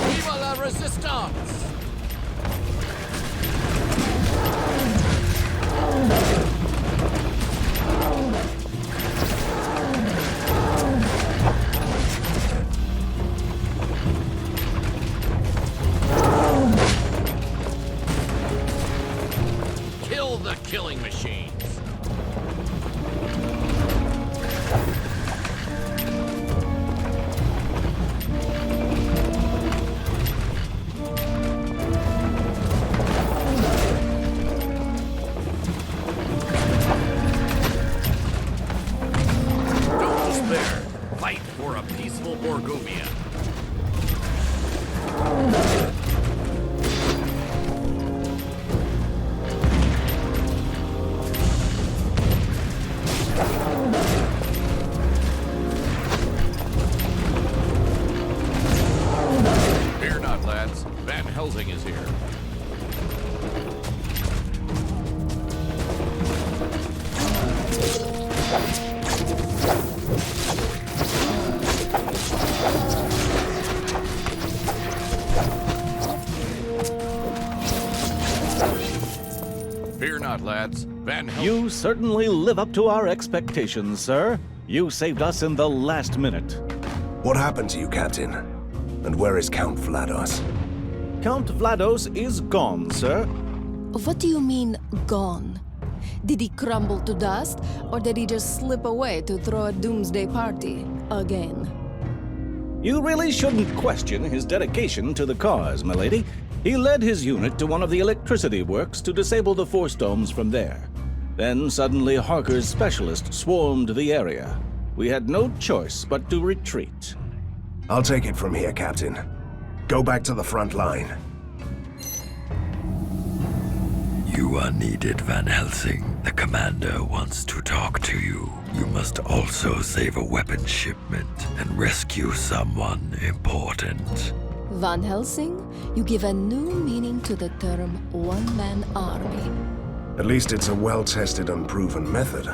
Viva la resistance! Kill the killing machines. Don't despair. Fight for a peaceful Borgovia. Fear not, lads. Van Helsing is here. Fear not, lads. Van Helsing. You certainly live up to our expectations, sir. You saved us in the last minute. What happened to you, Captain? And where is Count Vlados? Count Vlados is gone, sir. What do you mean, gone? Did he crumble to dust, or did he just slip away to throw a doomsday party again? You really shouldn't question his dedication to the cause, milady. He led his unit to one of the electricity works to disable the force domes from there. Then suddenly Harker's specialists swarmed the area. We had no choice but to retreat. I'll take it from here, Captain. Go back to the front line. You are needed, Van Helsing. The commander wants to talk to you. You must also save a weapon shipment and rescue someone important. Van Helsing, you give a new meaning to the term one-man army. At least it's a well-tested and proven method.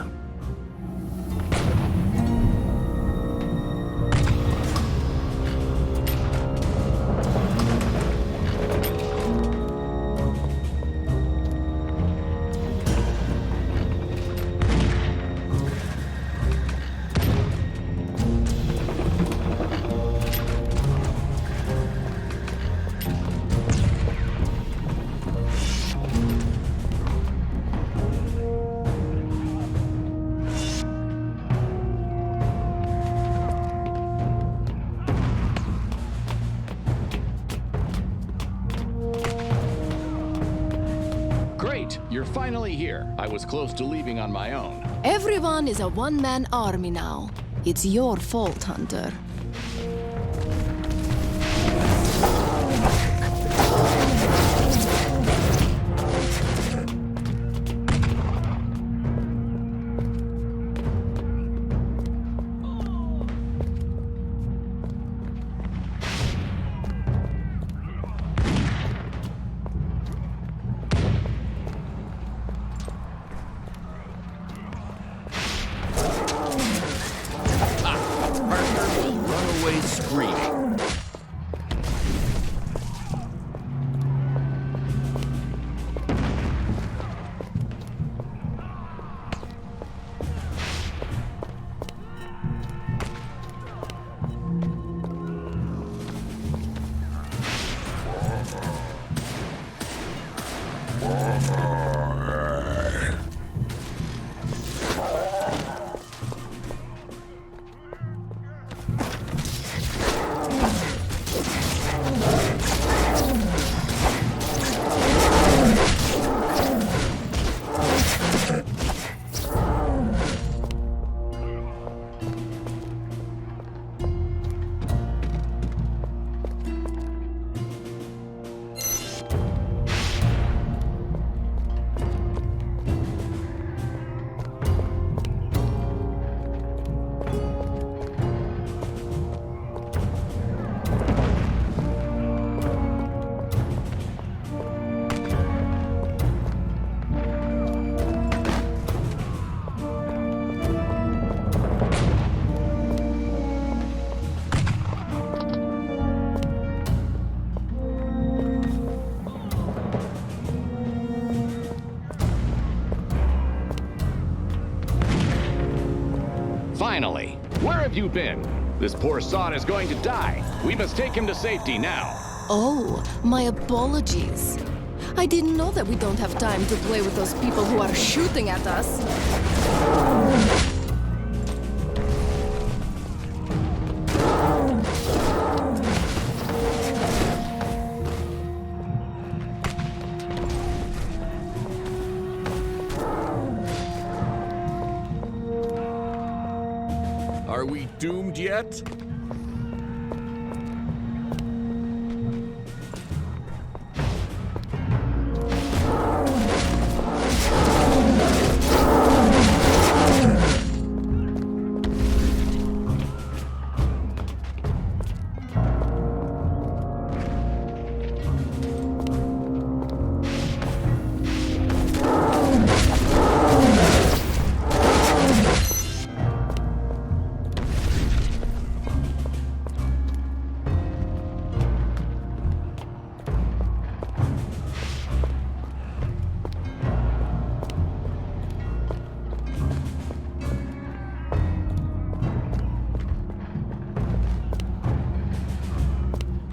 You're finally here. I was close to leaving on my own. Everyone is a one-man army now. It's your fault, Hunter. Screaming. Finally! Where have you been? This poor sod is going to die. We must take him to safety now. Oh, my apologies. I didn't know that we don't have time to play with those people who are shooting at us. Are we doomed yet?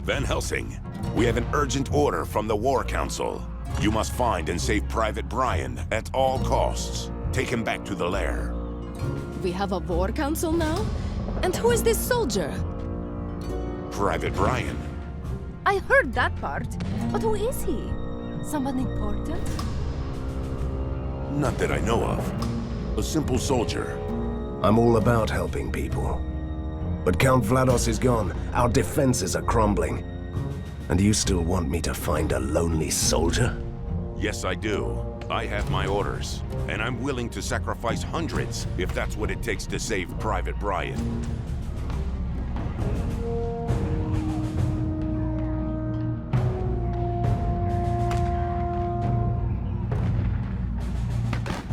Van Helsing, we have an urgent order from the War Council. You must find and save Private Bryan at all costs. Take him back to the lair. We have a war council now? And who is this soldier? Private Bryan. I heard that part, but who is he? Someone important? Not that I know of. A simple soldier. I'm all about helping people. But Count Vlados is gone. Our defenses are crumbling. And you still want me to find a lonely soldier? Yes, I do. I have my orders. And I'm willing to sacrifice hundreds if that's what it takes to save Private Bryan.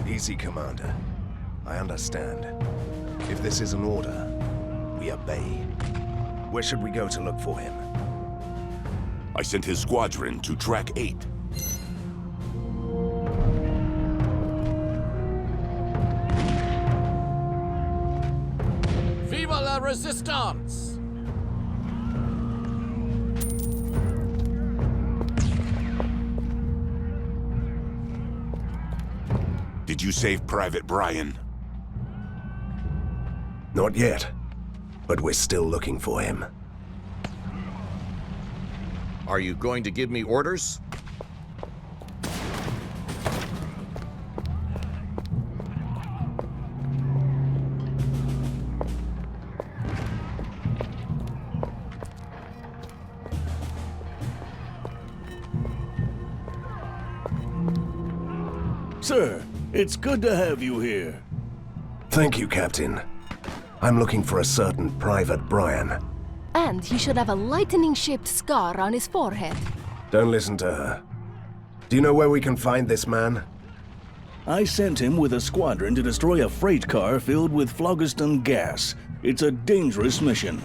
Easy, Commander. I understand. If this is an order, we obey. Where should we go to look for him? I sent his squadron to track 8. Viva la Resistance! Did you save Private Bryan? Not yet. But we're still looking for him. Are you going to give me orders? Sir, it's good to have you here. Thank you, Captain. I'm looking for a certain Private Bryan. And he should have a lightning-shaped scar on his forehead. Don't listen to her. Do you know where we can find this man? I sent him with a squadron to destroy a freight car filled with phlogiston gas. It's a dangerous mission.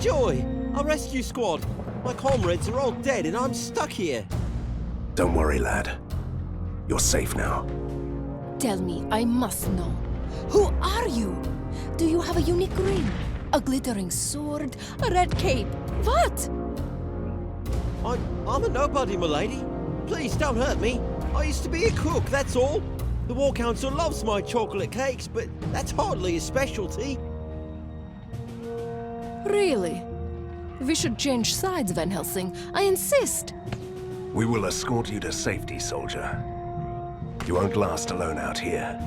Joy! Our rescue squad! My comrades are all dead and I'm stuck here! Don't worry, lad. You're safe now. Tell me, I must know. Who are you? Do you have a unique ring? A glittering sword? A red cape? What? I'm a nobody, milady. Please don't hurt me. I used to be a cook, that's all. The War Council loves my chocolate cakes, but that's hardly a specialty. Really? We should change sides, Van Helsing. I insist. We will escort you to safety, soldier. You won't last alone out here.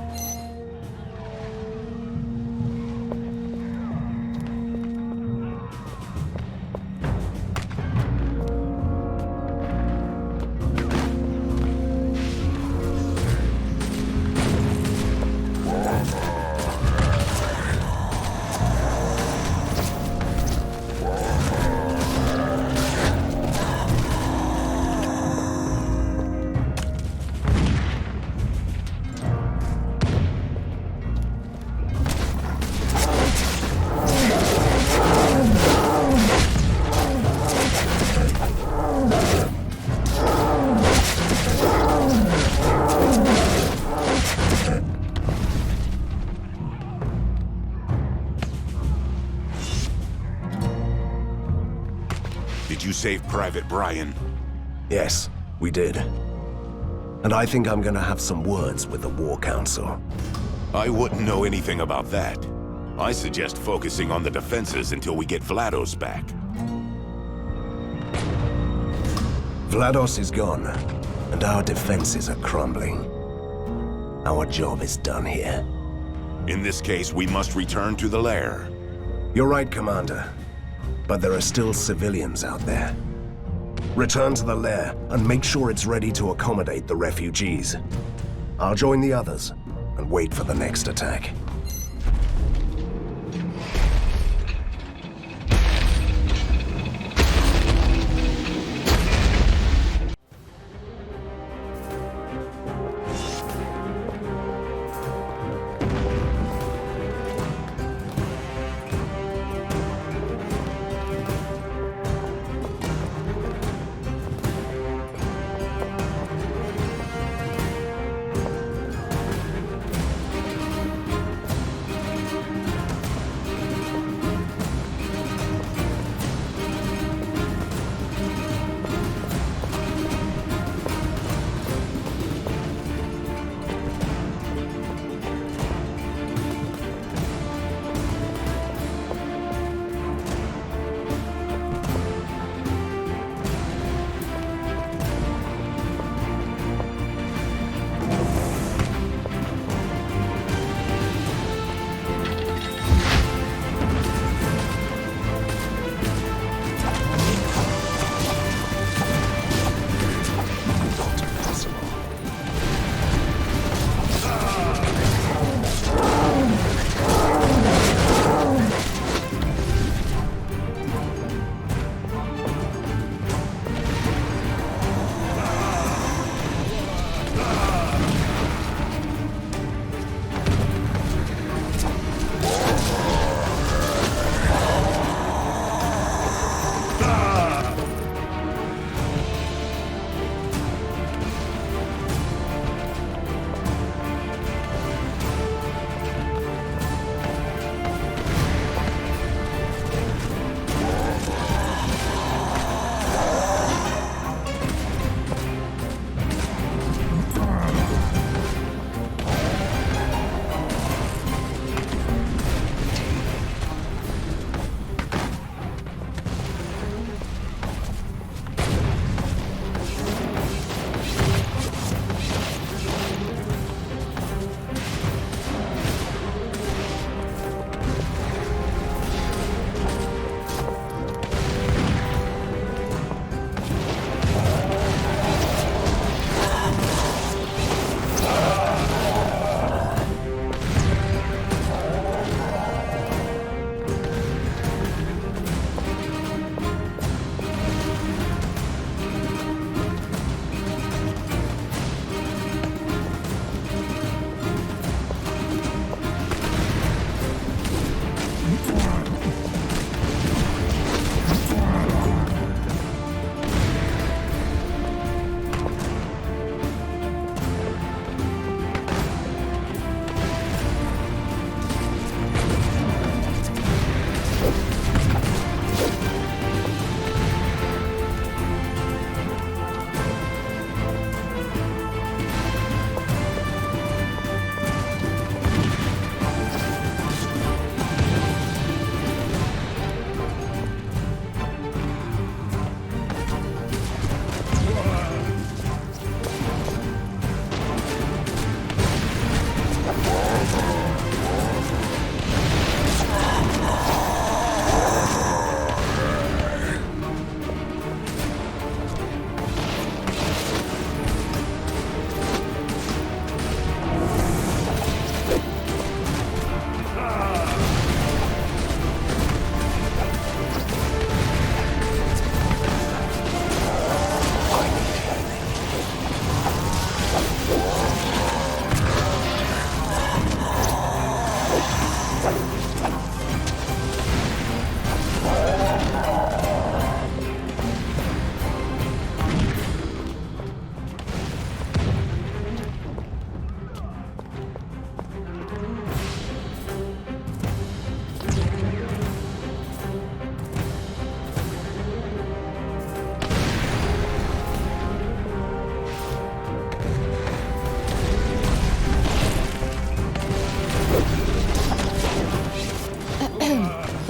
you save Private Brian? Yes, we did. And I think I'm gonna have some words with the War Council. I wouldn't know anything about that. I suggest focusing on the defenses until we get Vlados back. Vlados is gone, and our defenses are crumbling. Our job is done here. In this case, we must return to the lair. You're right, Commander. But there are still civilians out there. Return to the lair and make sure it's ready to accommodate the refugees. I'll join the others and wait for the next attack.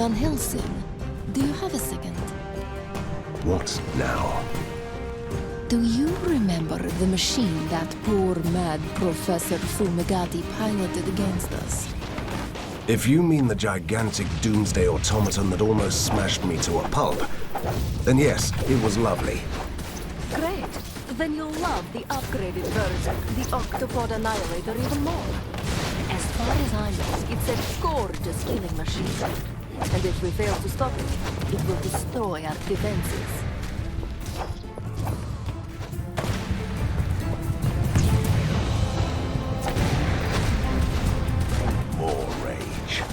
Van Helsing, do you have a second? What now? Do you remember the machine that poor mad Professor Fumigati piloted against us? If you mean the gigantic doomsday automaton that almost smashed me to a pulp, then yes, it was lovely. Great. Then you'll love the upgraded version, the Octopod Annihilator, even more. As far as I know, it's a gorgeous killing machine. And if we fail to stop it, it will destroy our defenses. More rage.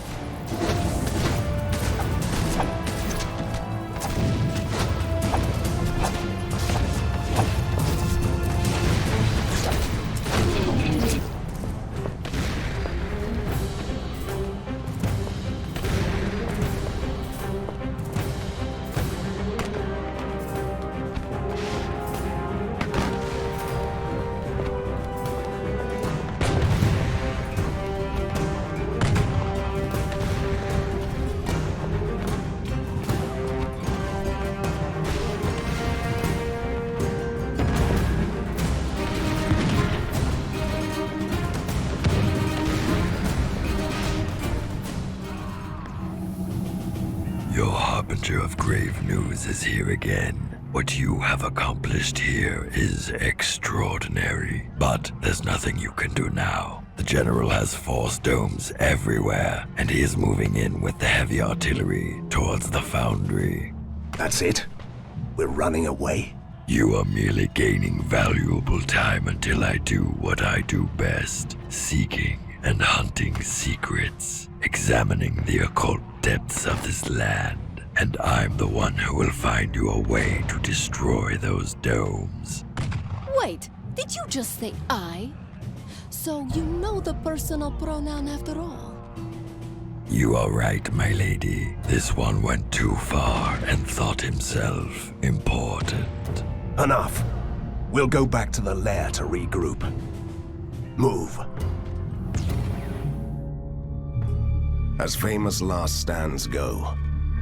Your harbinger of grave news is here again. What you have accomplished here is extraordinary, but there's nothing you can do now. The General has force domes everywhere, and he is moving in with the heavy artillery towards the foundry. That's it? We're running away? You are merely gaining valuable time until I do what I do best, seeking and hunting secrets, examining the occult depths of this land. And I'm the one who will find you a way to destroy those domes. Wait, did you just say I? So you know the personal pronoun after all? You are right, my lady. This one went too far and thought himself important. Enough. We'll go back to the lair to regroup. Move. As famous last stands go,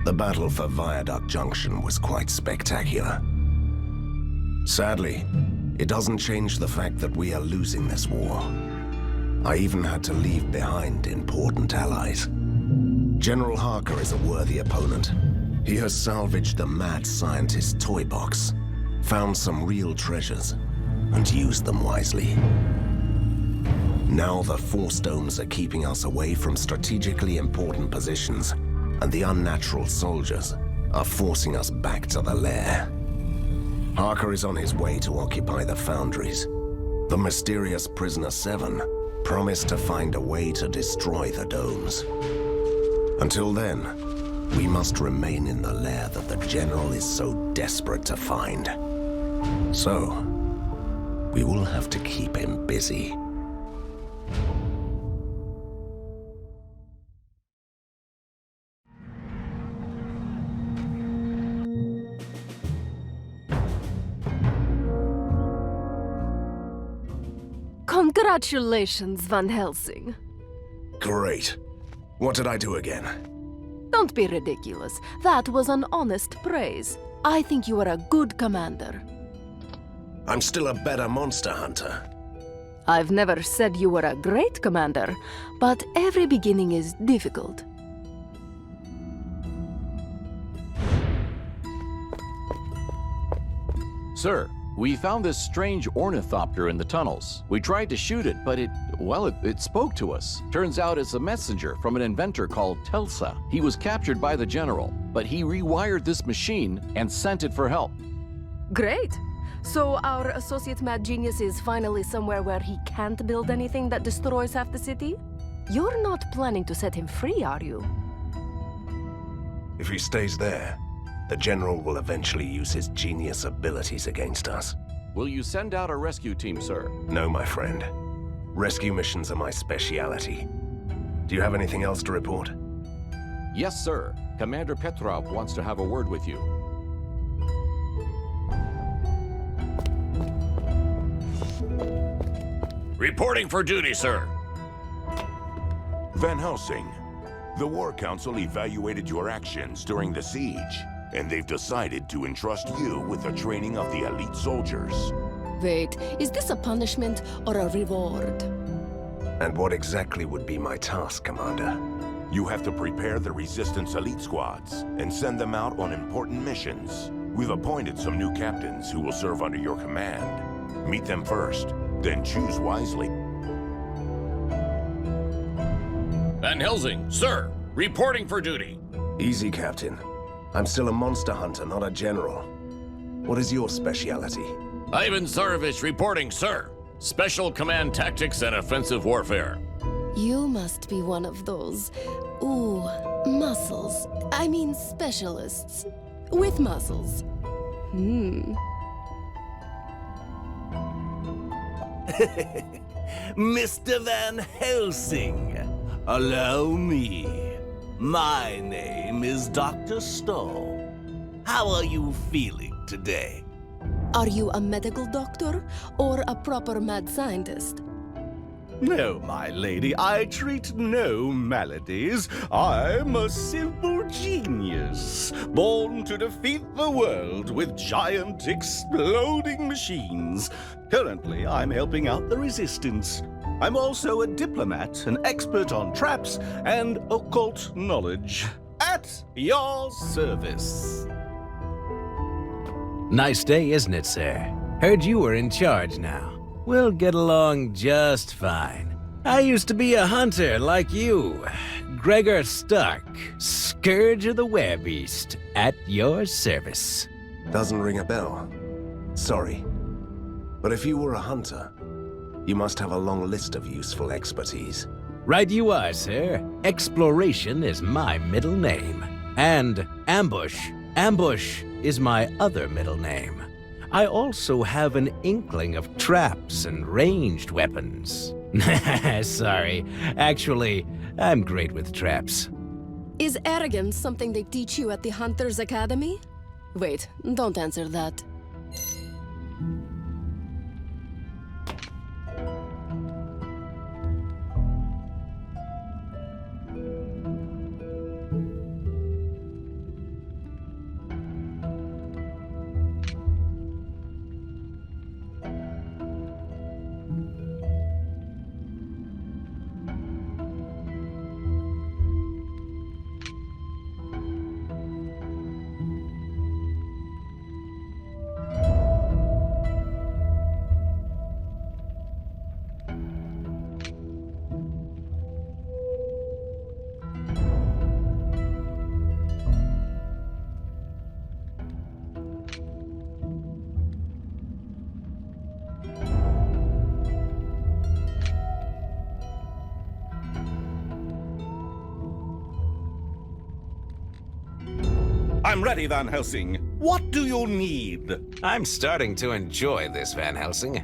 the battle for Viaduct Junction was quite spectacular. Sadly, it doesn't change the fact that we are losing this war. I even had to leave behind important allies. General Harker is a worthy opponent. He has salvaged the mad scientist's toy box, found some real treasures, and used them wisely. Now the force domes are keeping us away from strategically important positions, and the unnatural soldiers are forcing us back to the lair. Harker is on his way to occupy the foundries. The mysterious Prisoner 7 promised to find a way to destroy the domes. Until then, we must remain in the lair that the General is so desperate to find. So, we will have to keep him busy. Congratulations, Van Helsing. Great. What did I do again? Don't be ridiculous. That was an honest praise. I think you are a good commander. I'm still a better monster hunter. I've never said you were a great commander, but every beginning is difficult. Sir, we found this strange ornithopter in the tunnels. We tried to shoot it, but it spoke to us. Turns out it's a messenger from an inventor called Telsa. He was captured by the General, but he rewired this machine and sent it for help. Great! So our associate mad genius is finally somewhere where he can't build anything that destroys half the city? You're not planning to set him free, are you? If he stays there, the General will eventually use his genius abilities against us. Will you send out a rescue team, sir? No, my friend. Rescue missions are my speciality. Do you have anything else to report? Yes, sir. Commander Petrov wants to have a word with you. Reporting for duty, sir. Van Helsing, The War Council evaluated your actions during the siege, and they've decided to entrust you with the training of the elite soldiers. Wait, is this a punishment or a reward? And what exactly would be my task, Commander? You have to prepare the Resistance elite squads and send them out on important missions. We've appointed some new captains who will serve under your command. Meet them first, then choose wisely. Van Helsing, sir, reporting for duty. Easy, Captain. I'm still a monster hunter, not a general. What is your specialty? Ivan Tsarevich reporting, sir. Special command tactics and offensive warfare. You must be one of those, muscles. I mean specialists. With muscles. Mr. Van Helsing, allow me. My name is Dr. Stowe. How are you feeling today? Are you a medical doctor or a proper mad scientist? No, my lady, I treat no maladies. I'm a simple genius, born to defeat the world with giant exploding machines. Currently, I'm helping out the Resistance. I'm also a diplomat, an expert on traps and occult knowledge. At your service. Nice day, isn't it, sir? Heard you were in charge now. We'll get along just fine. I used to be a hunter like you. Gregor Stark, Scourge of the Werebeast, at your service. Doesn't ring a bell. Sorry. But if you were a hunter, you must have a long list of useful expertise. Right you are, sir. Exploration is my middle name. And Ambush. Ambush is my other middle name. I also have an inkling of traps and ranged weapons. Sorry. Actually, I'm great with traps. Is arrogance something they teach you at the Hunters Academy? Wait, don't answer that. I'm ready, Van Helsing. What do you need? I'm starting to enjoy this, Van Helsing.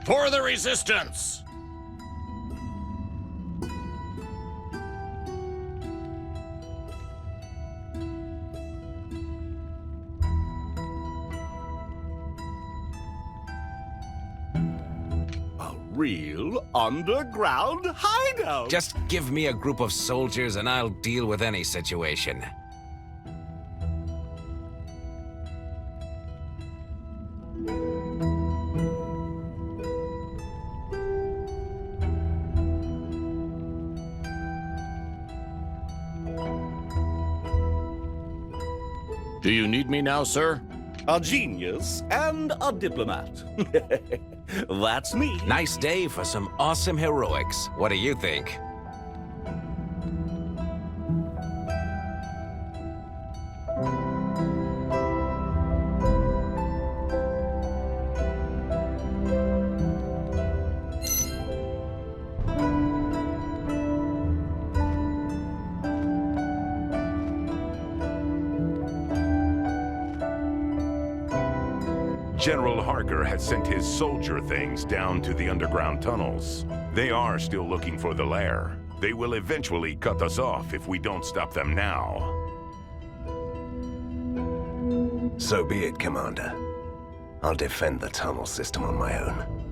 For the Resistance! A real underground hideout! Just give me a group of soldiers and I'll deal with any situation. Do you need me now, sir? A genius and a diplomat. That's me. Nice day for some awesome heroics. What do you think? General Harker has sent his soldier things down to the underground tunnels. They are still looking for the lair. They will eventually cut us off if we don't stop them now. So be it, Commander. I'll defend the tunnel system on my own.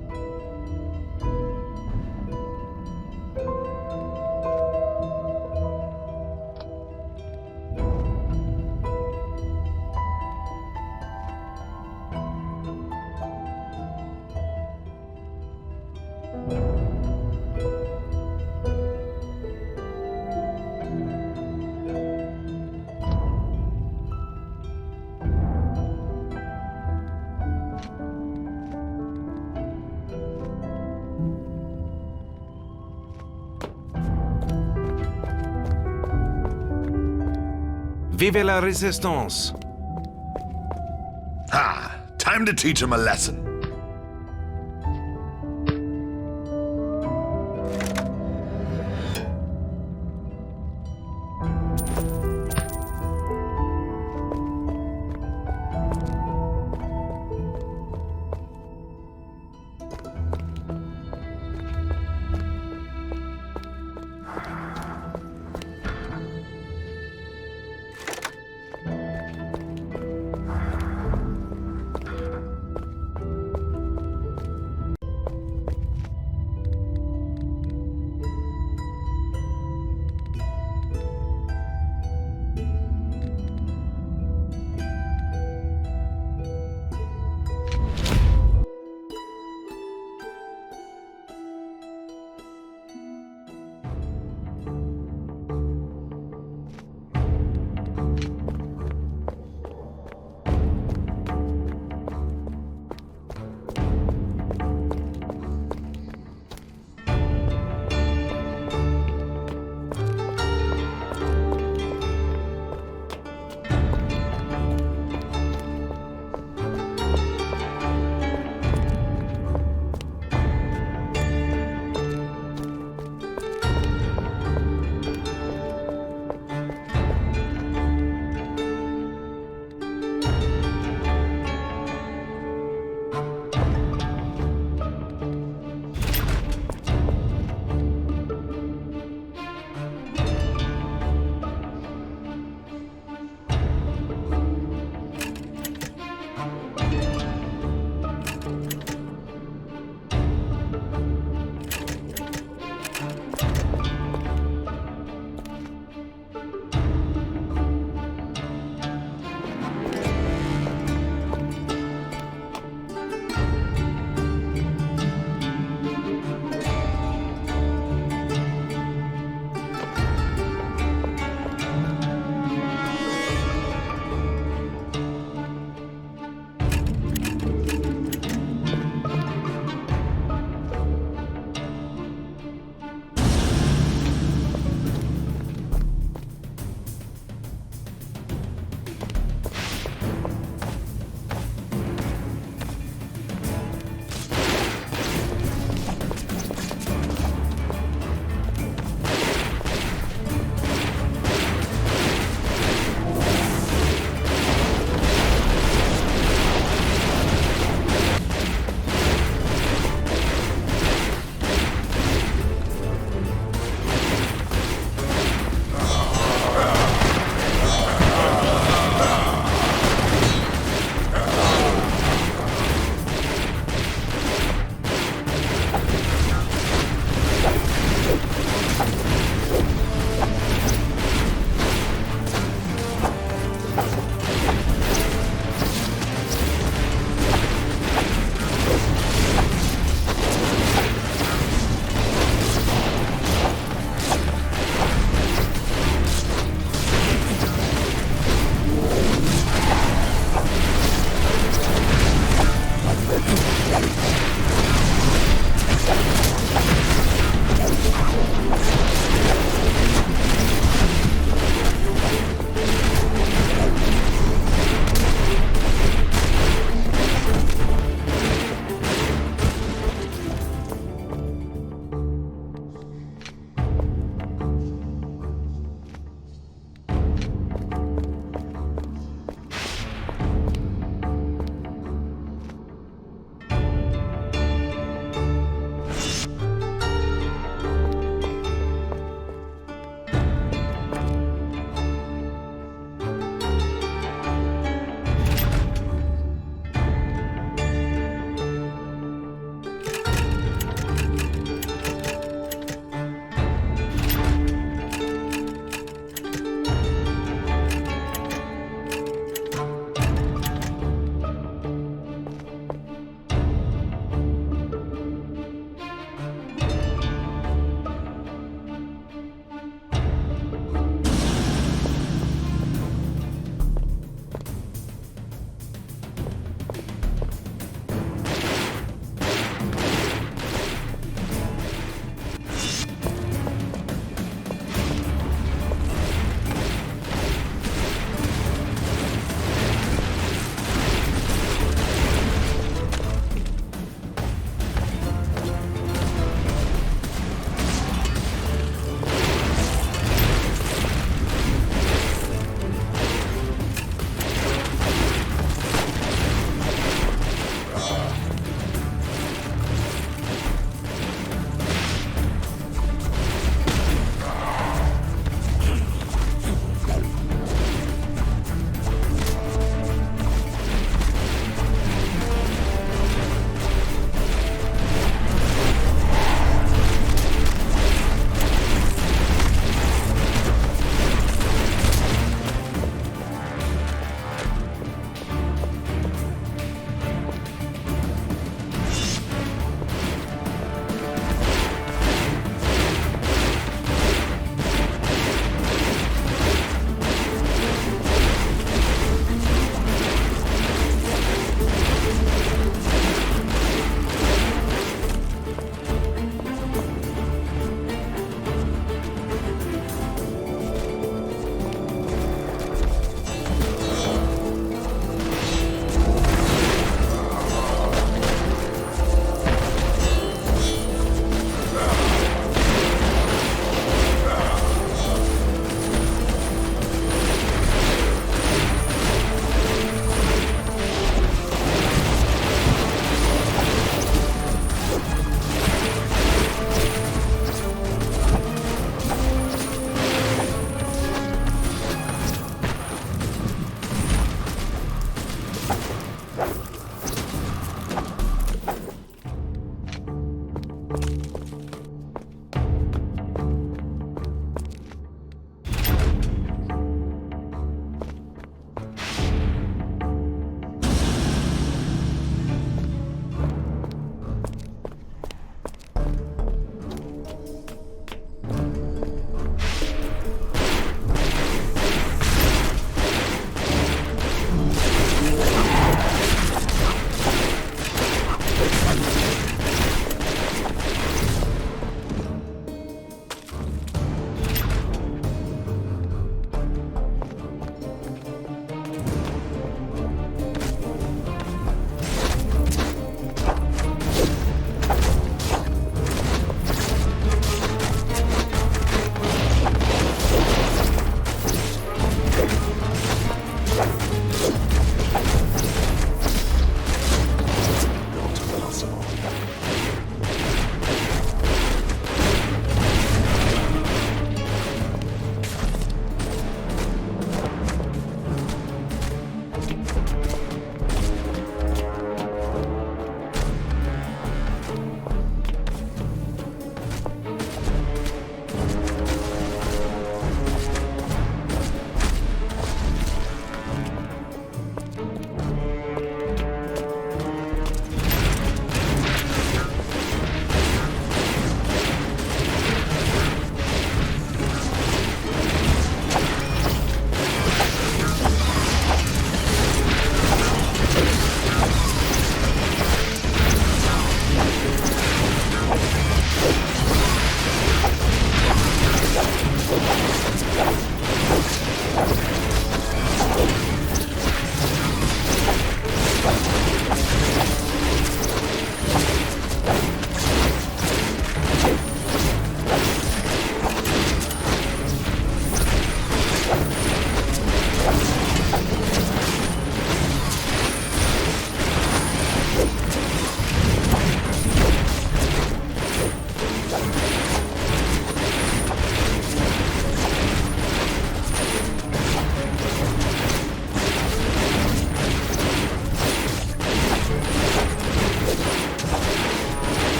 Vive la résistance! Ha! Time to teach him a lesson.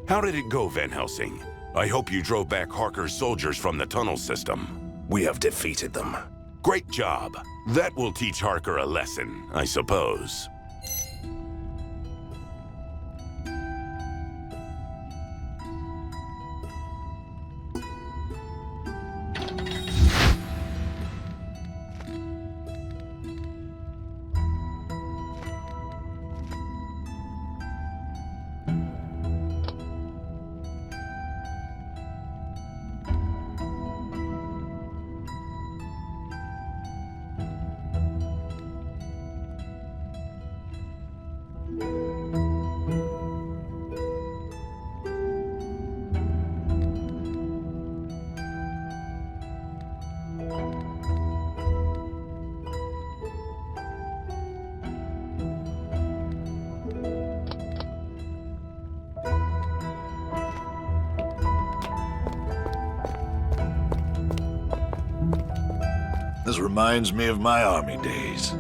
How did it go, Van Helsing? I hope you drove back Harker's soldiers from the tunnel system. We have defeated them. Great job. That will teach Harker a lesson, I suppose. This reminds me of my army days.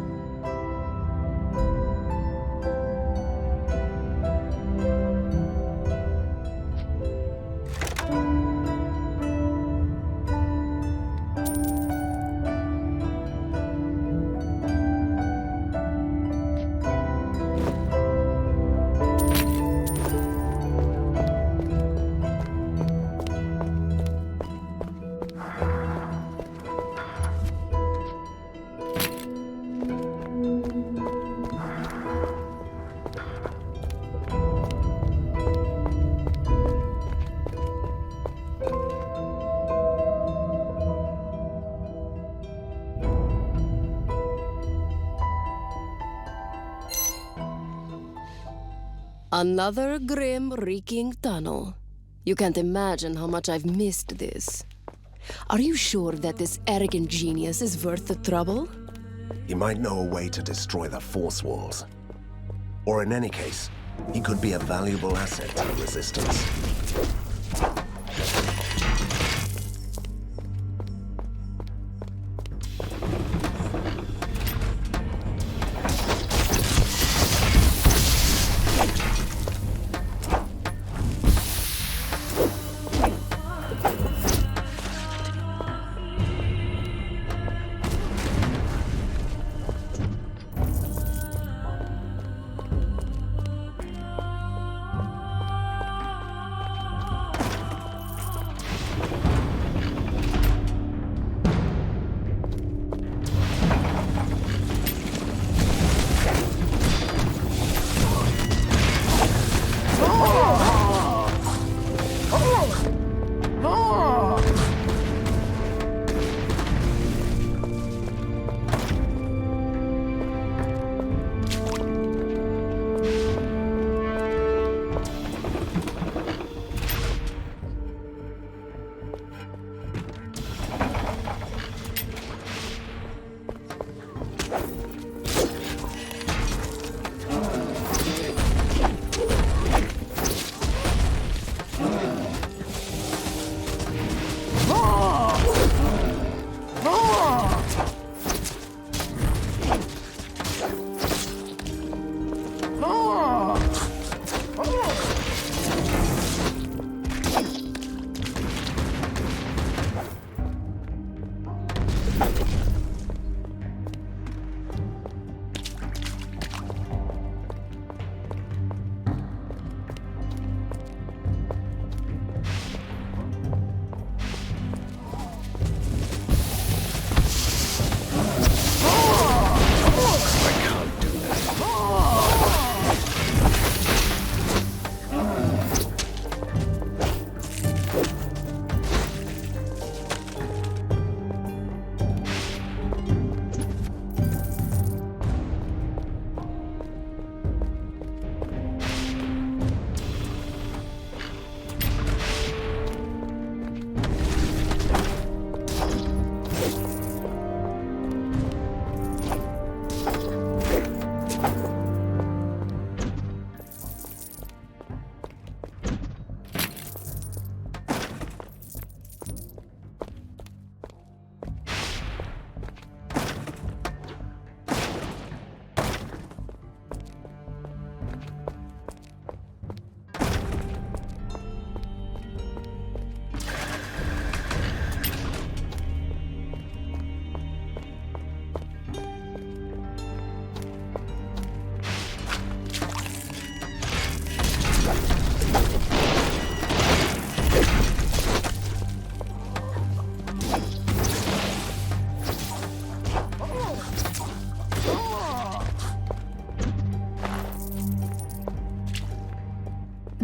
Another grim, reeking tunnel. You can't imagine how much I've missed this. Are you sure that this arrogant genius is worth the trouble? He might know a way to destroy the force walls. Or in any case, he could be a valuable asset to the Resistance.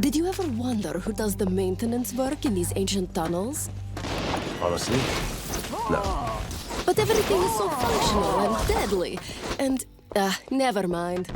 Did you ever wonder who does the maintenance work in these ancient tunnels? Honestly, no. But everything is so functional and deadly. And, never mind.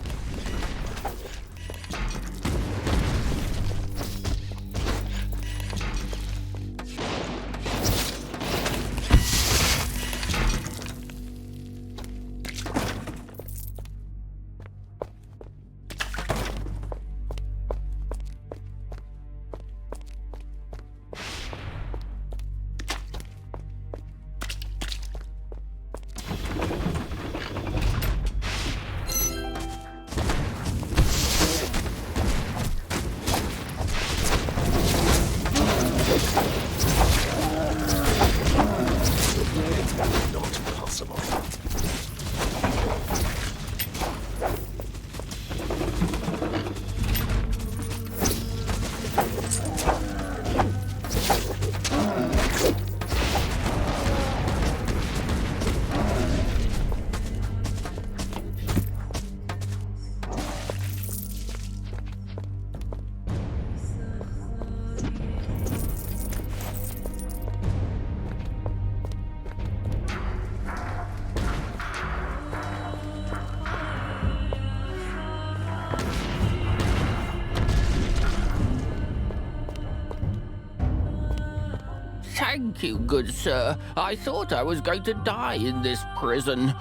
Thank you, good sir. I thought I was going to die in this prison.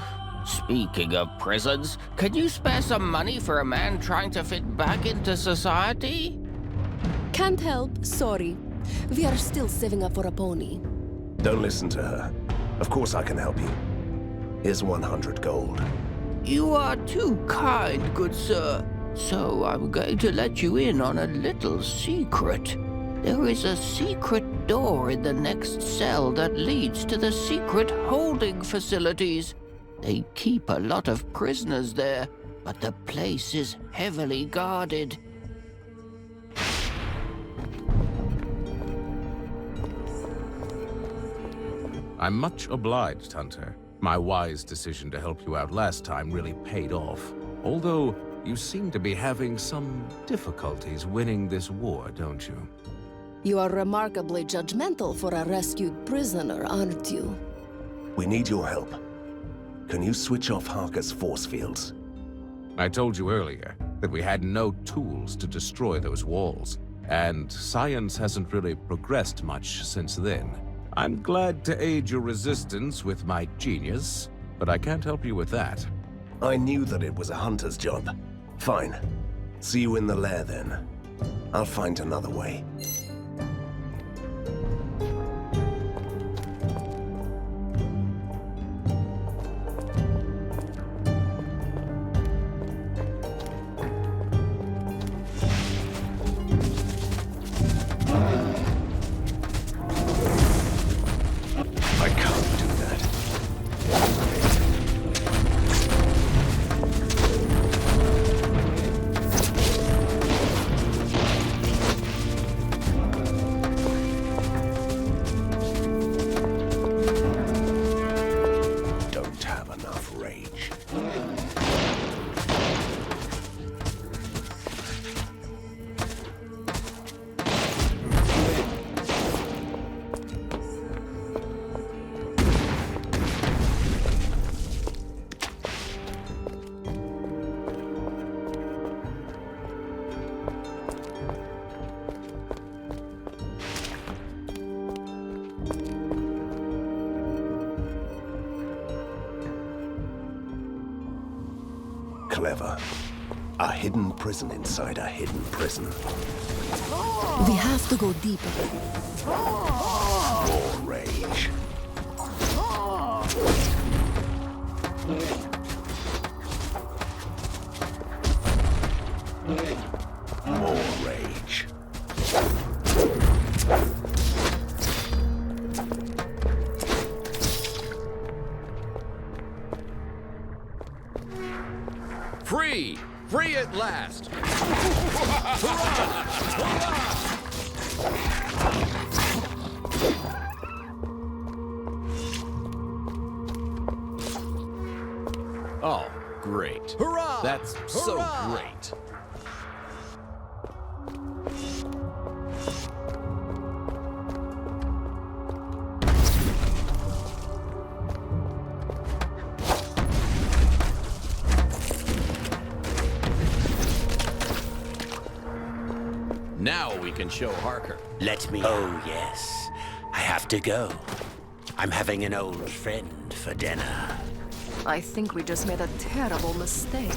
Speaking of prisons, can you spare some money for a man trying to fit back into society? Can't help, sorry. We are still saving up for a pony. Don't listen to her. Of course I can help you. Here's 100 gold. You are too kind, good sir. So I'm going to let you in on a little secret. There is a secret door in the next cell that leads to the secret holding facilities. They keep a lot of prisoners there, but the place is heavily guarded. I'm much obliged, Hunter. My wise decision to help you out last time really paid off. Although, you seem to be having some difficulties winning this war, don't you? You are remarkably judgmental for a rescued prisoner, aren't you? We need your help. Can you switch off Harker's force fields? I told you earlier that we had no tools to destroy those walls, and science hasn't really progressed much since then. I'm glad to aid your resistance with my genius, but I can't help you with that. I knew that it was a hunter's job. Fine. See you in the lair then. I'll find another way. Clever. A hidden prison inside a hidden prison. We have to go deeper. More rage. More rage. Free! Free at last! Oh, great. Hurrah! That's so Hurrah! great. Now we can show Harker. Let me. Oh, yes. I have to go. I'm having an old friend for dinner. I think we just made a terrible mistake.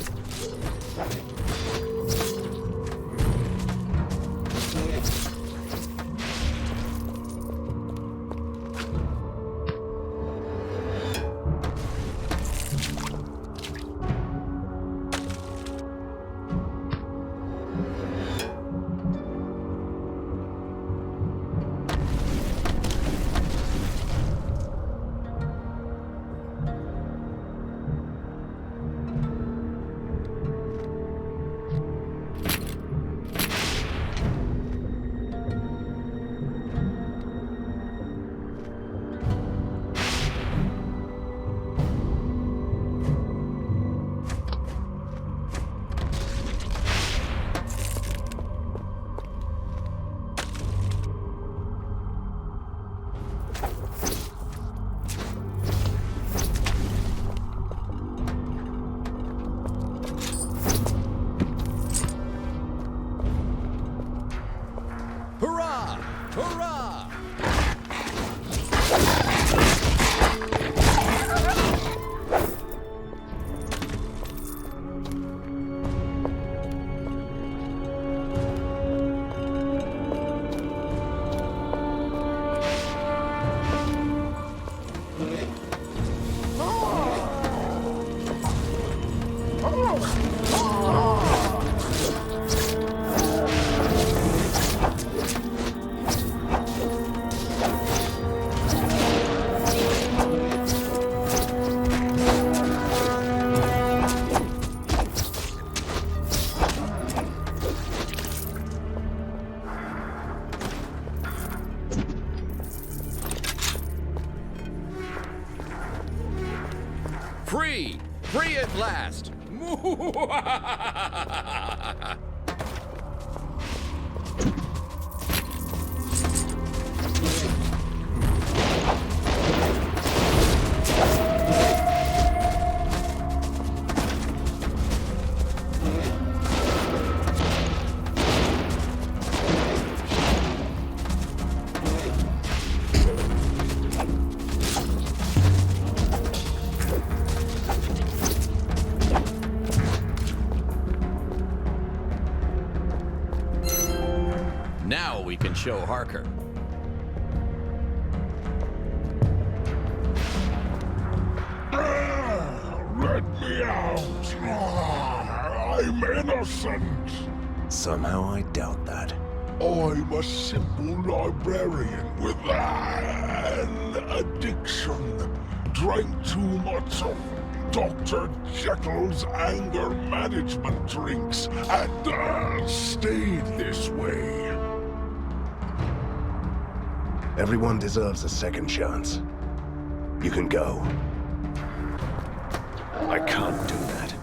Hurrah! Hurrah! Free! Free at last! Now we can show Harker. Let me out! I'm innocent! Somehow I doubt that. I'm a simple librarian with an addiction. Drank too much of Dr. Jekyll's anger management drinks and stayed this way. Everyone deserves a second chance. You can go. I can't do that.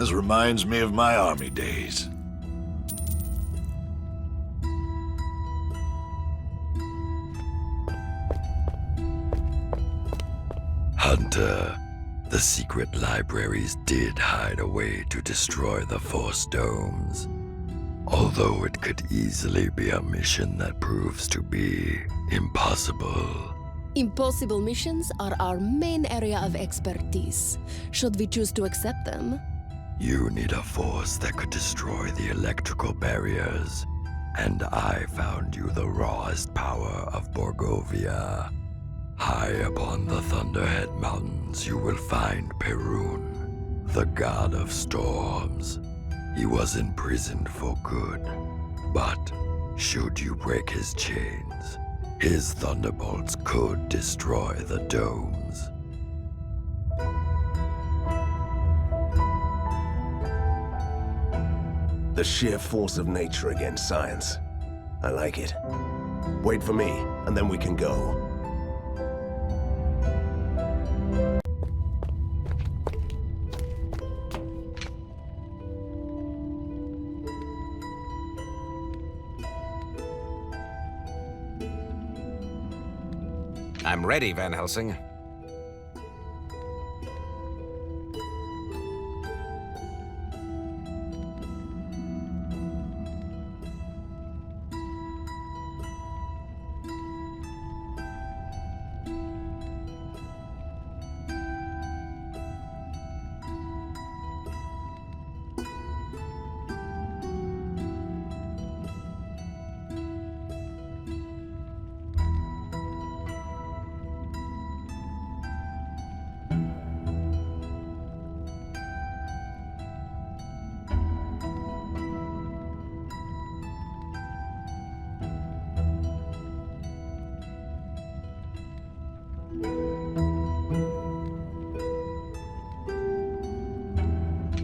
This reminds me of my army days. Hunter, the secret libraries did hide a way to destroy the Force Domes. Although it could easily be a mission that proves to be impossible. Impossible missions are our main area of expertise. Should we choose to accept them? You need a force that could destroy the electrical barriers. And I found you the rawest power of Borgovia. High upon the Thunderhead Mountains you will find Perun, the god of storms. He was imprisoned for good, but should you break his chains, his thunderbolts could destroy the domes. The sheer force of nature against science. I like it. Wait for me, and then we can go. I'm ready, Van Helsing.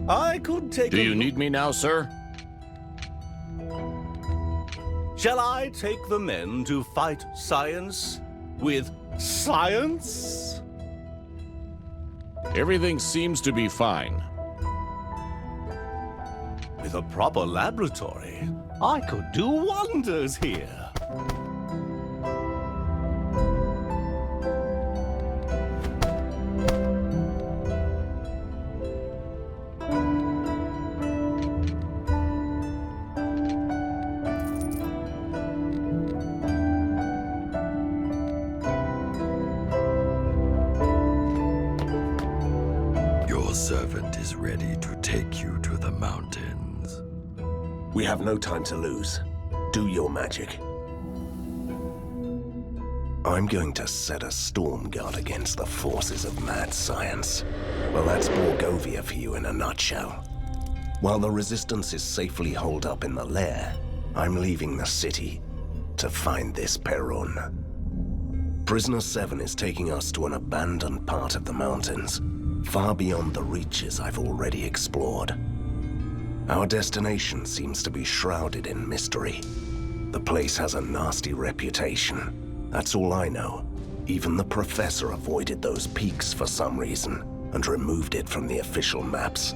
I could take Do you need me now, sir? Shall I take the men to fight science with science? Everything seems to be fine. With a proper laboratory, I could do wonders here. Servant is ready to take you to the mountains. We have no time to lose. Do your magic. I'm going to set a storm guard against the forces of mad science. Well, that's Borgovia for you in a nutshell. While the resistance is safely holed up in the lair, I'm leaving the city to find this Perun. Prisoner 7 is taking us to an abandoned part of the mountains, far beyond the reaches I've already explored. Our destination seems to be shrouded in mystery. The place has a nasty reputation. That's all I know. Even the professor avoided those peaks for some reason and removed it from the official maps.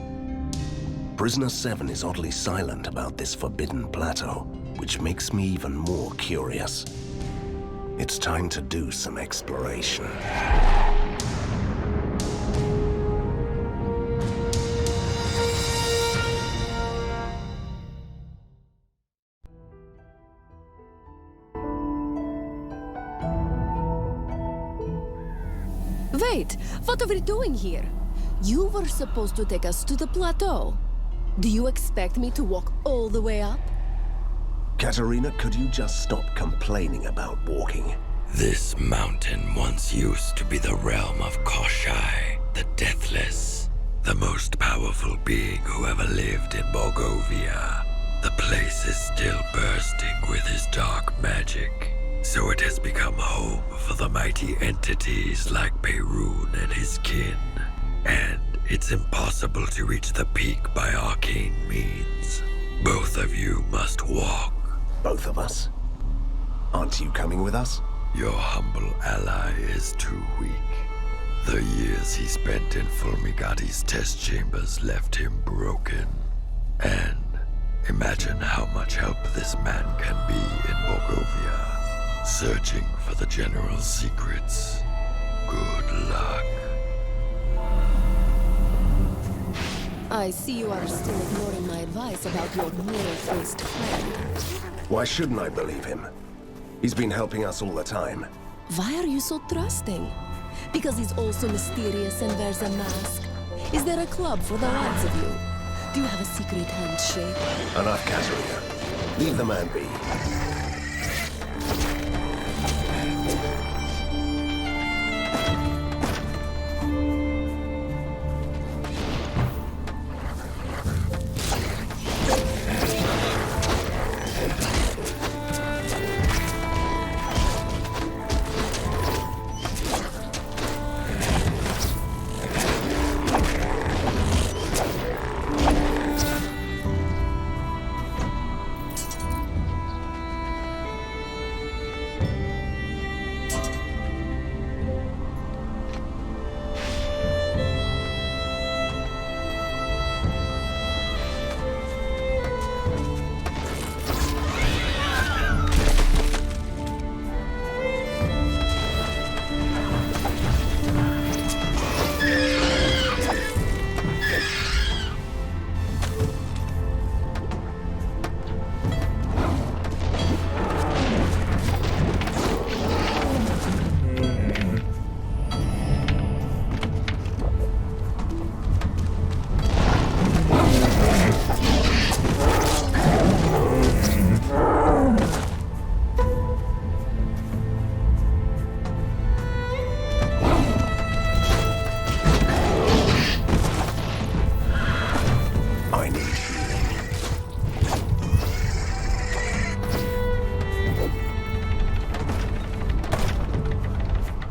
Prisoner 7 is oddly silent about this forbidden plateau, which makes me even more curious. It's time to do some exploration. Wait, what are we doing here? You were supposed to take us to the plateau. Do you expect me to walk all the way up? Katerina, could you just stop complaining about walking? This mountain once used to be the realm of Koshai, the Deathless, the most powerful being who ever lived in Borgovia. The place is still bursting with his dark magic, so it has become home for the mighty entities like Perun and his kin. And it's impossible to reach the peak by arcane means. Both of you must walk. Both of us? Aren't you coming with us? Your humble ally is too weak. The years he spent in Fulmigati's test chambers left him broken. And imagine how much help this man can be in Borgovia, searching for the General's secrets. Good luck. I see you are still ignoring my advice about your mirror-faced friend. Why shouldn't I believe him? He's been helping us all the time. Why are you so trusting? Because he's also mysterious and wears a mask. Is there a club for the likes of you? Do you have a secret handshake? Enough, Katerina. Leave the man be.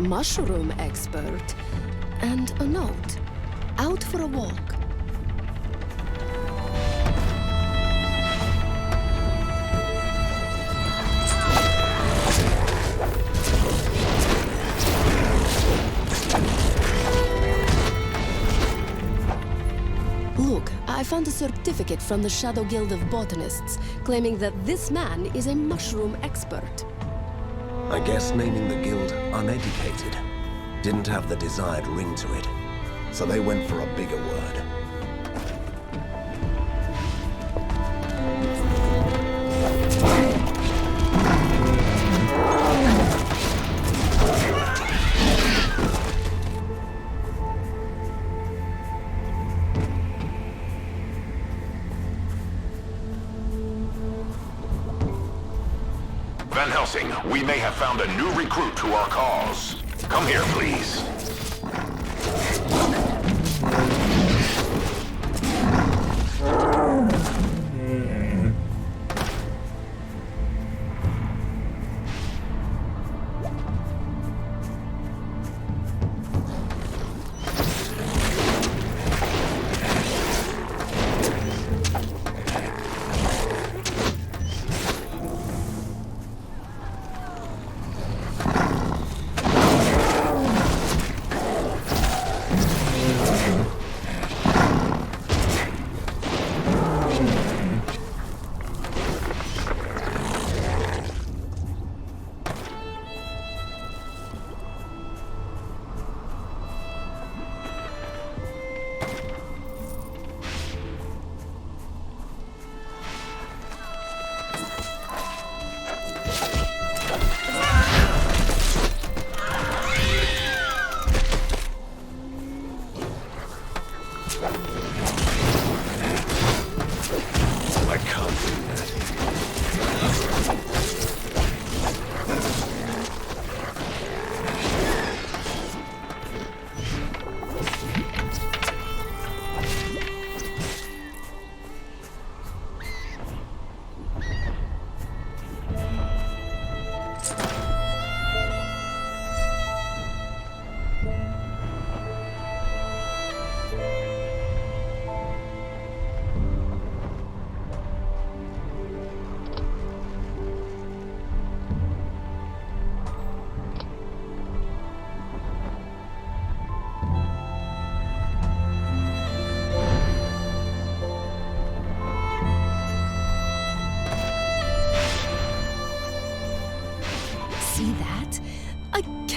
Mushroom expert, and a note. Out for a walk. Look, I found a certificate from the Shadow Guild of Botanists, claiming that this man is a mushroom expert. I guess naming the guild uneducated didn't have the desired ring to it, so they went for a bigger word. Van Helsing, we may have found a new recruit to our cause. Come here, please.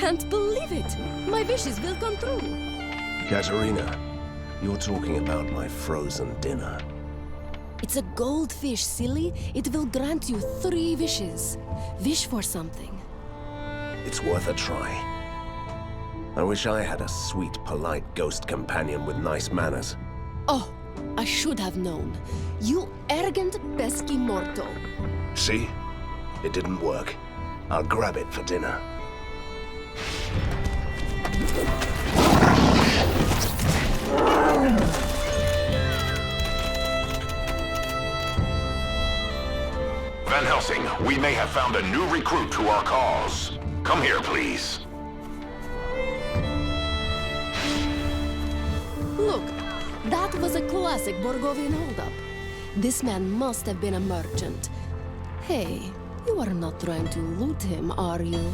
can't believe it! My wishes will come true! Katerina, you're talking about my frozen dinner. It's a goldfish, silly. It will grant you 3 wishes. Wish for something. It's worth a try. I wish I had a sweet, polite ghost companion with nice manners. Oh, I should have known. You arrogant, pesky mortal. See? It didn't work. I'll grab it for dinner. Van Helsing, we may have found a new recruit to our cause. Come here, please. Look, that was a classic Borgovian holdup. This man must have been a merchant. Hey, you are not trying to loot him, are you?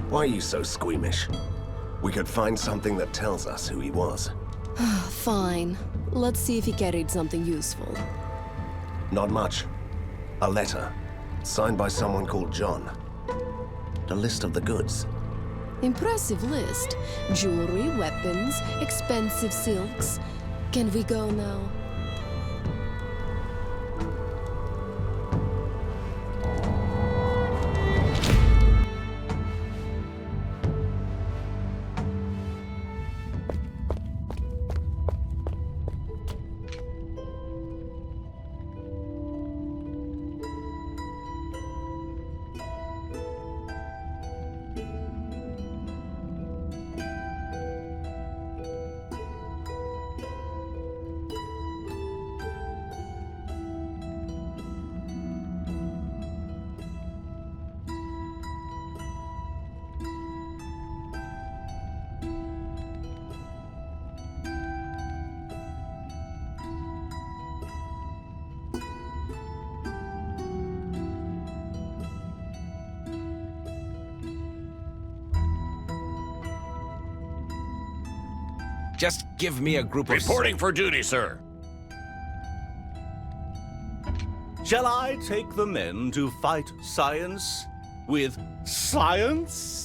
Why are you so squeamish? We could find something that tells us who he was. Fine. Let's see if he carried something useful. Not much. A letter, signed by someone called John. A list of the goods. Impressive list. Jewelry, weapons, expensive silks. Can we go now? Just give me a group of... Reporting for duty, sir. Shall I take the men to fight science with science?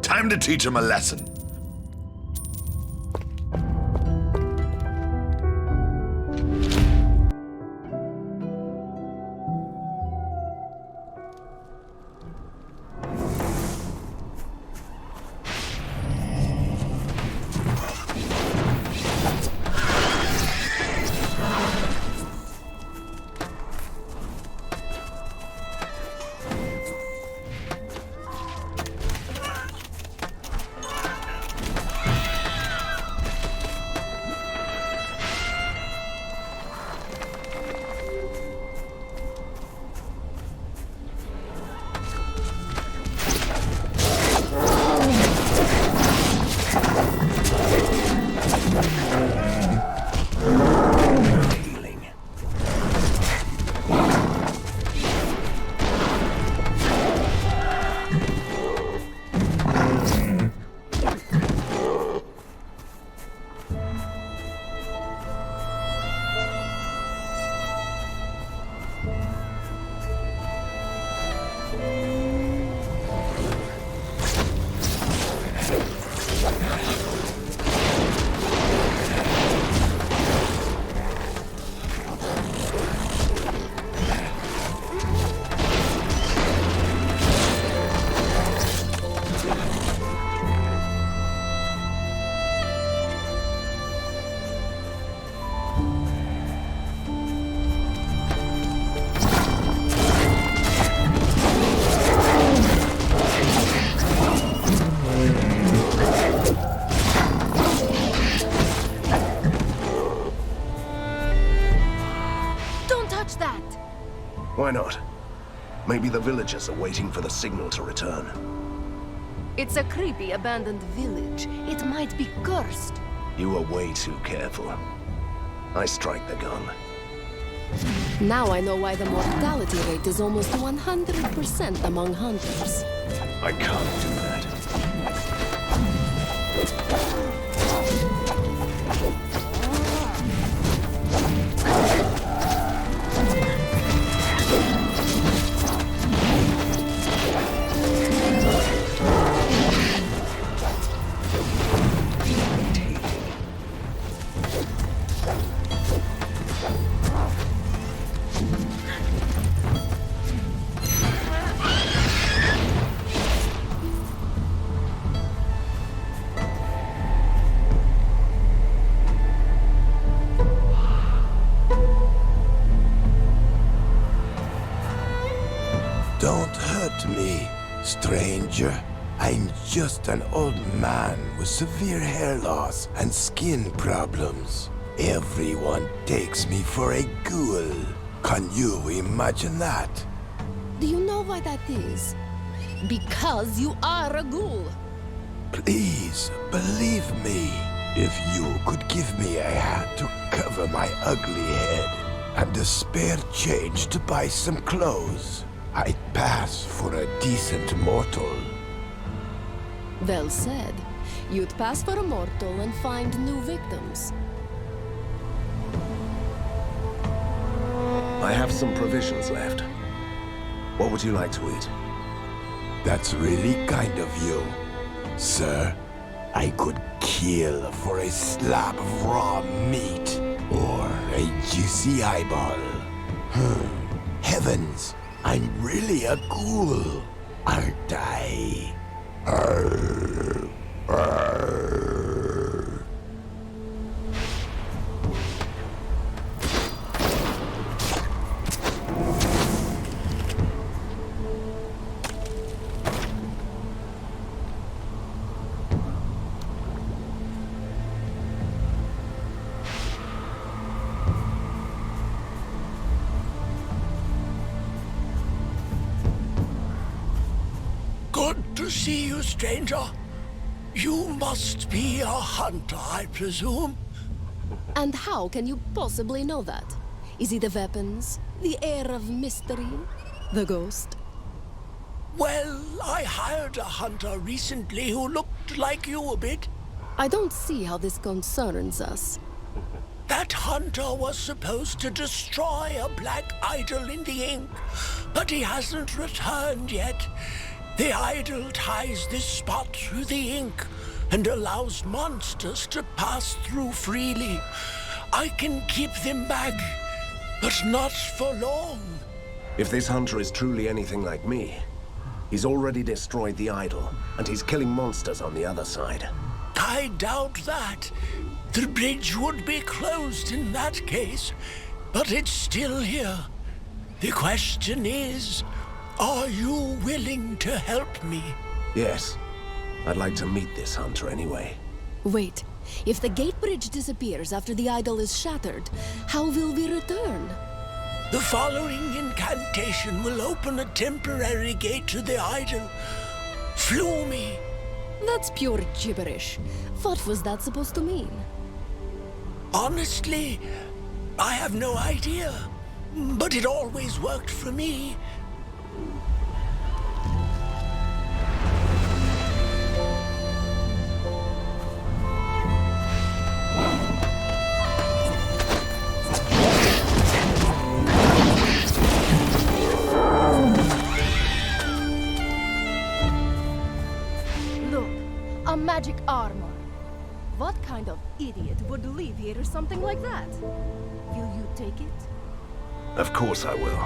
Time to teach him a lesson. not? Maybe the villagers are waiting for the signal to return. It's a creepy abandoned village. It might be cursed. You are way too careful. I strike the gun. Now I know why the mortality rate is almost 100% among hunters. I can't do that. Don't hurt me, stranger. I'm just an old man with severe hair loss and skin problems. Everyone takes me for a ghoul. Can you imagine that? Do you know why that is? Because you are a ghoul. Please, believe me. If you could give me a hat to cover my ugly head and a spare change to buy some clothes, I'd pass for a decent mortal. Well said. You'd pass for a mortal and find new victims. I have some provisions left. What would you like to eat? That's really kind of you, sir. I could kill for a slab of raw meat or a juicy eyeball. Heavens, I'm really a ghoul, aren't I? Arr, arr. Good to see you, stranger. You must be a hunter, I presume. And how can you possibly know that? Is it the weapons? The air of mystery? The ghost? Well, I hired a hunter recently who looked like you a bit. I don't see how this concerns us. That hunter was supposed to destroy a black idol in the ink, but he hasn't returned yet. The idol ties this spot through the ink and allows monsters to pass through freely. I can keep them back, but not for long. If this hunter is truly anything like me, he's already destroyed the idol, and he's killing monsters on the other side. I doubt that. The bridge would be closed in that case, but it's still here. The question is, are you willing to help me? Yes. I'd like to meet this hunter anyway. Wait, if the gate bridge disappears after the idol is shattered, how will we return? The following incantation will open a temporary gate to the idol. Flew me. That's pure gibberish. What was that supposed to mean? Honestly, I have no idea. But it always worked for me. Look, a magic armor. What kind of idiot would leave here something like that? Will you take it? Of course I will.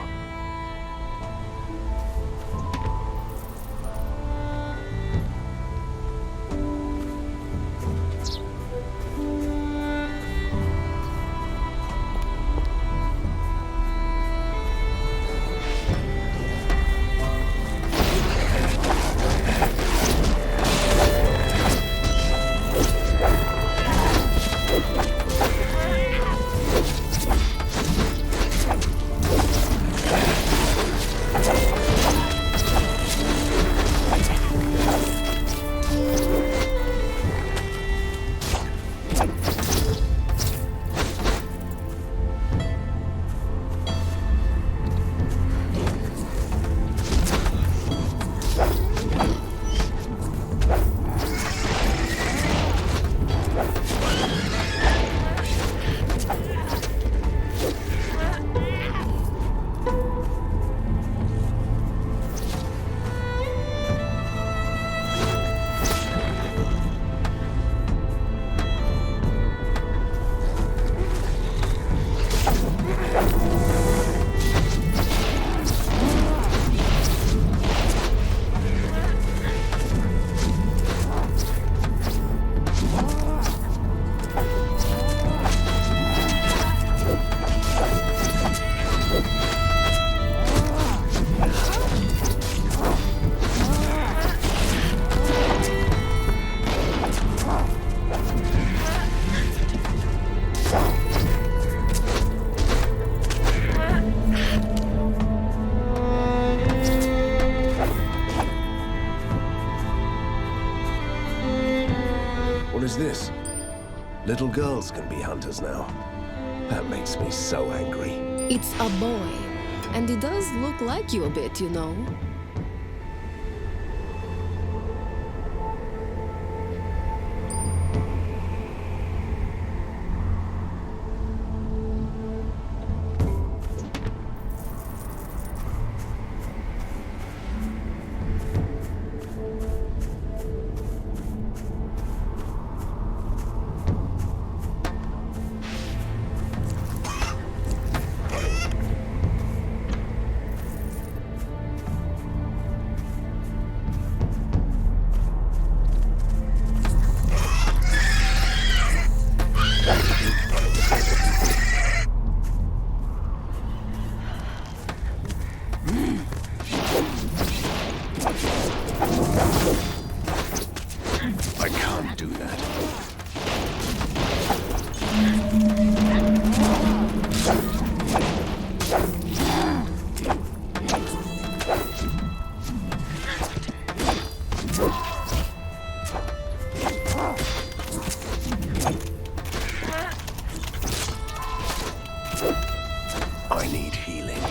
is this? Little girls can be hunters now. That makes me so angry. It's a boy. And he does look like you a bit, you know. I can't do that. I need healing.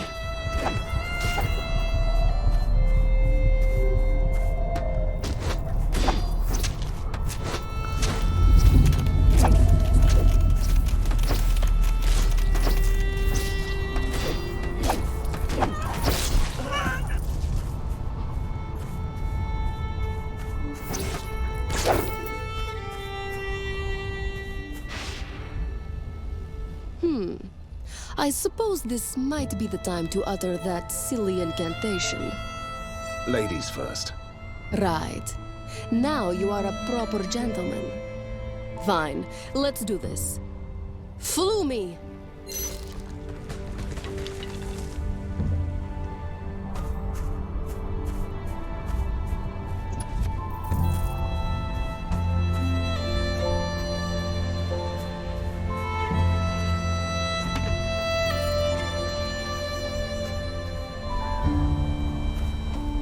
I suppose this might be the time to utter that silly incantation. Ladies first. Right. Now you are a proper gentleman. Fine, let's do this. Flew me!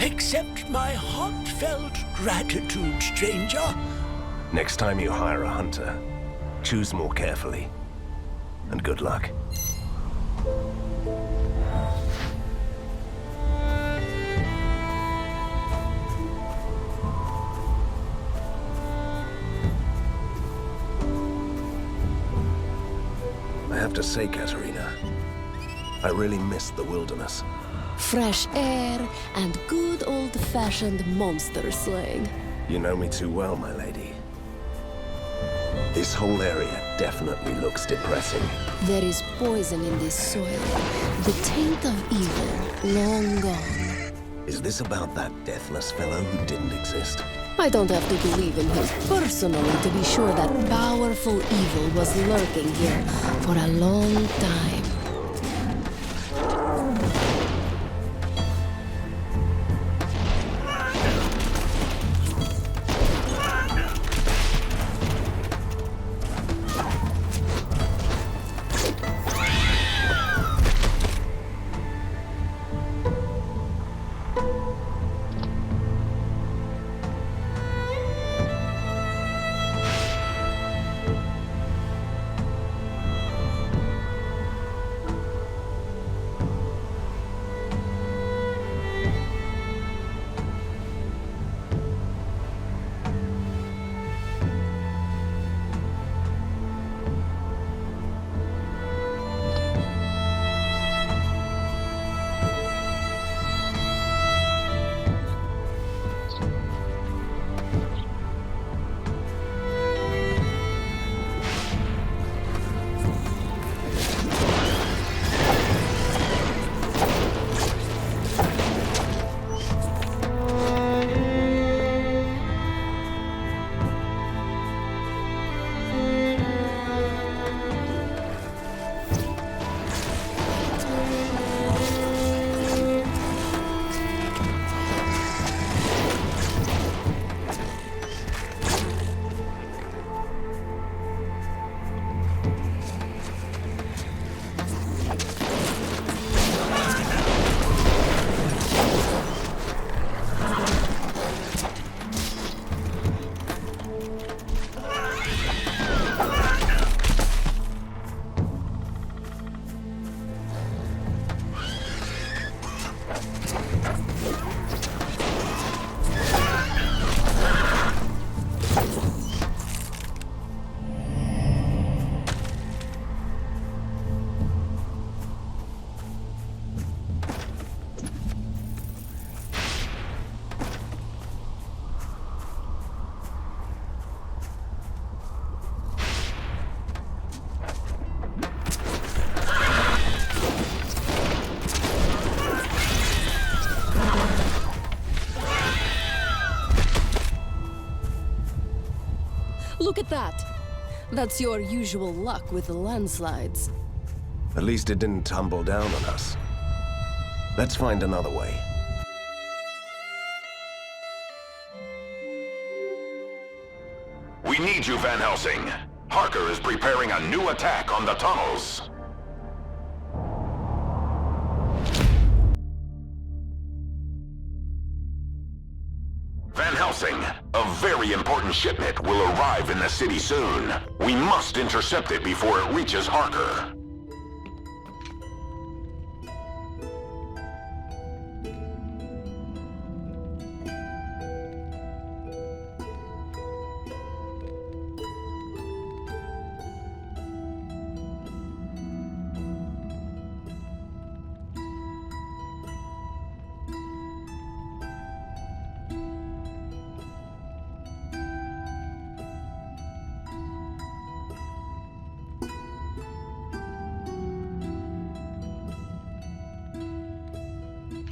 Accept my heartfelt gratitude, stranger. Next time you hire a hunter, choose more carefully. And good luck. I have to say, Katerina, I really missed the wilderness. Fresh air and good old-fashioned monster slaying. You know me too well, my lady. This whole area definitely looks depressing. There is poison in this soil. The taint of evil, long gone. Is this about that deathless fellow who didn't exist? I don't have to believe in him personally to be sure that powerful evil was lurking here for a long time. Look at that! That's your usual luck with the landslides. At least it didn't tumble down on us. Let's find another way. We need you, Van Helsing. Harker is preparing a new attack on the tunnels. Van Helsing, a very important shipment will arrive in the city soon. We must intercept it before it reaches Harker.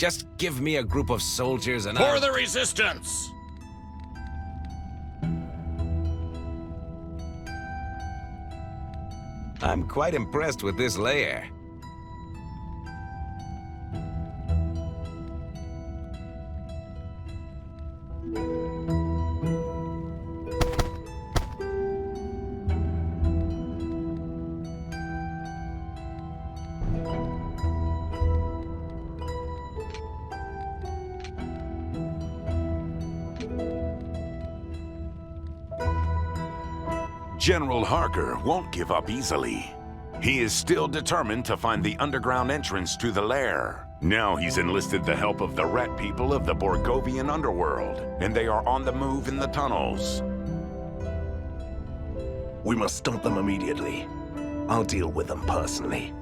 Just give me a group of soldiers and For the resistance! I'm quite impressed with this lair. General Harker won't give up easily. He is still determined to find the underground entrance to the lair. Now he's enlisted the help of the rat people of the Borgovian underworld, and they are on the move in the tunnels. We must stop them immediately. I'll deal with them personally.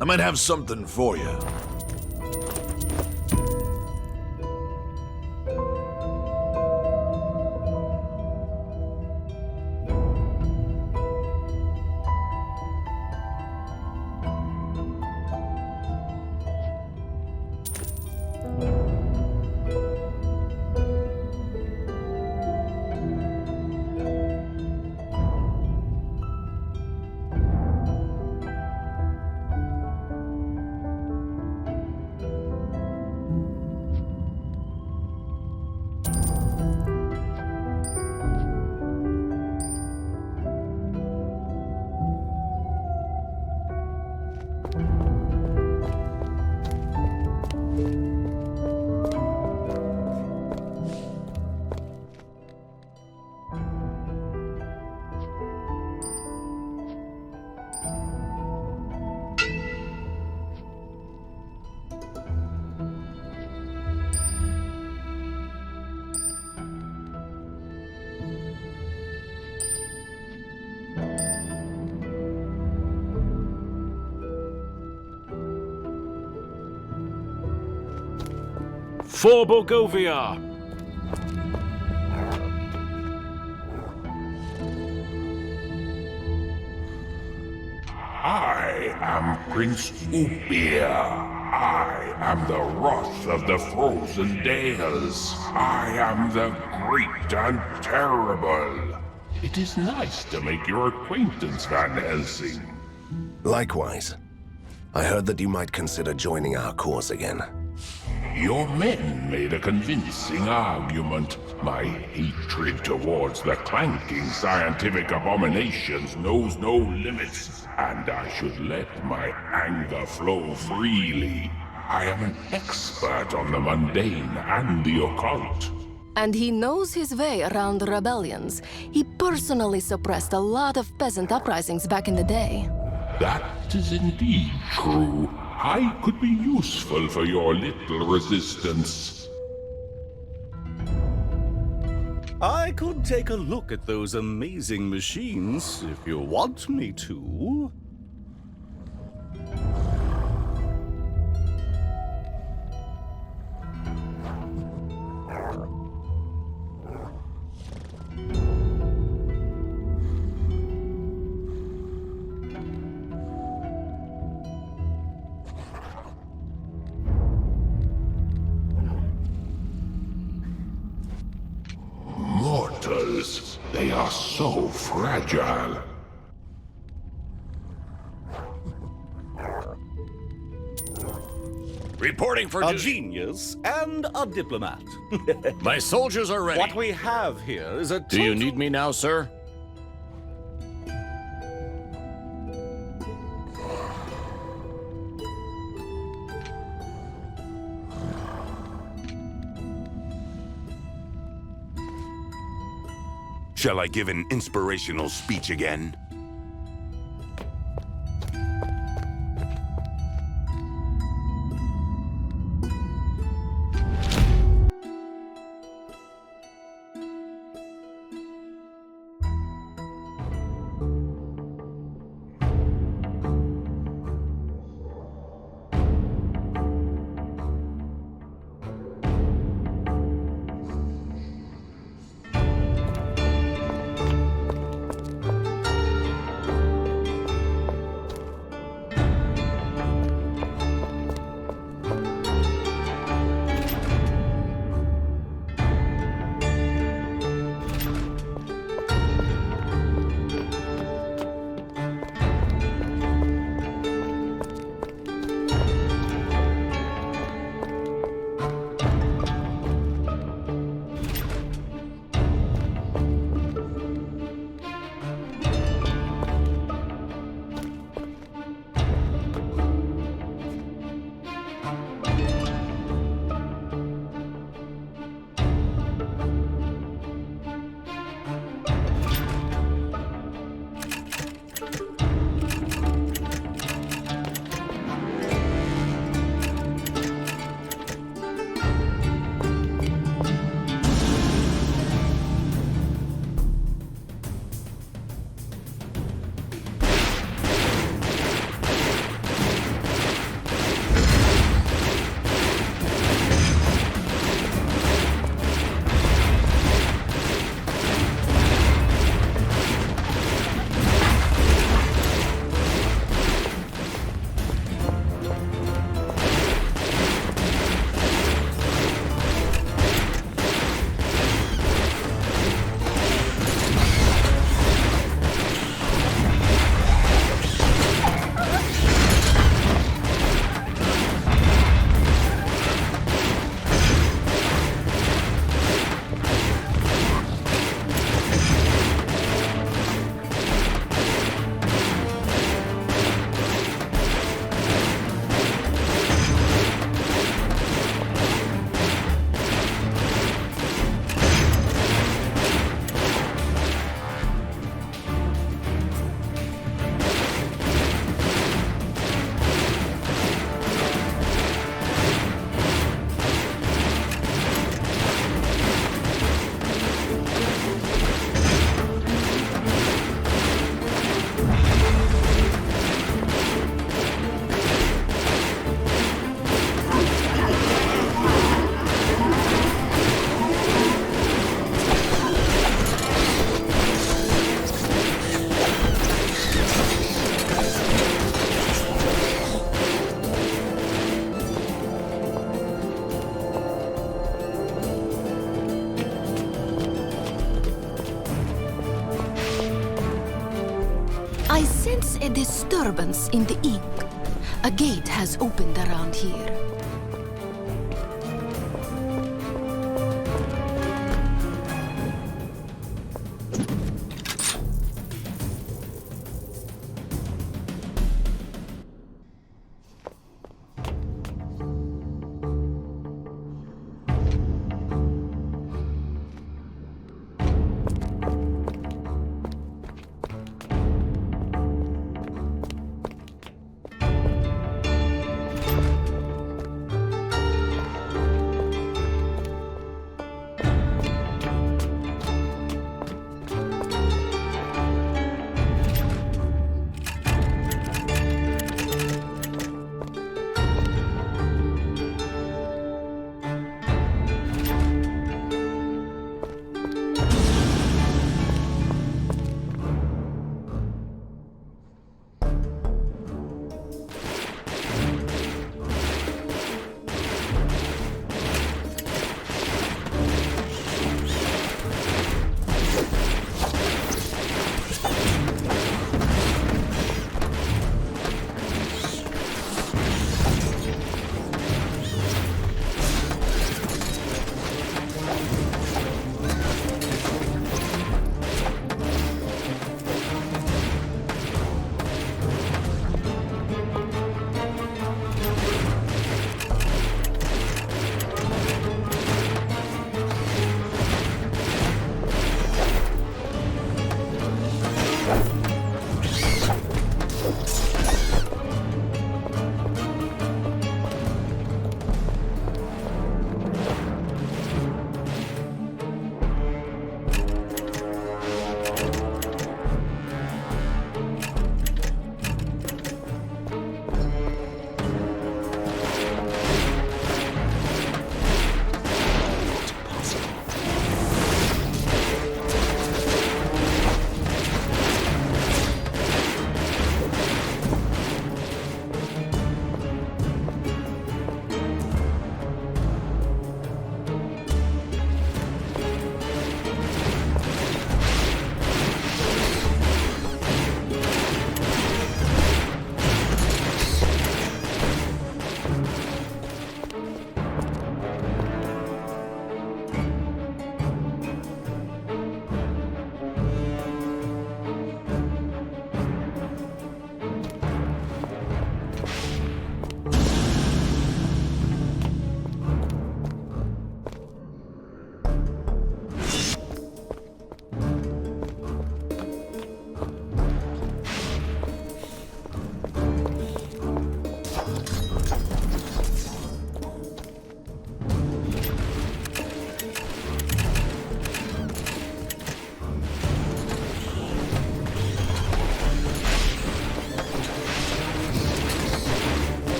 I might have something for you. For Borgovia! I am Prince Upia. I am the wrath of the frozen dales. I am the great and terrible. It is nice to make your acquaintance, Van Helsing. Likewise. I heard that you might consider joining our cause again. Your men made a convincing argument. My hatred towards the clanking scientific abominations knows no limits, and I should let my anger flow freely. I am an expert on the mundane and the occult. And he knows his way around rebellions. He personally suppressed a lot of peasant uprisings back in the day. That is indeed true. I could be useful for your little resistance. I could take a look at those amazing machines if you want me to. They are so fragile. Reporting for A duty. genius and a diplomat. My soldiers are ready. What we have here is a Do you need me now, sir? Shall I give an inspirational speech again? I sense a disturbance in the ink. A gate has opened around here.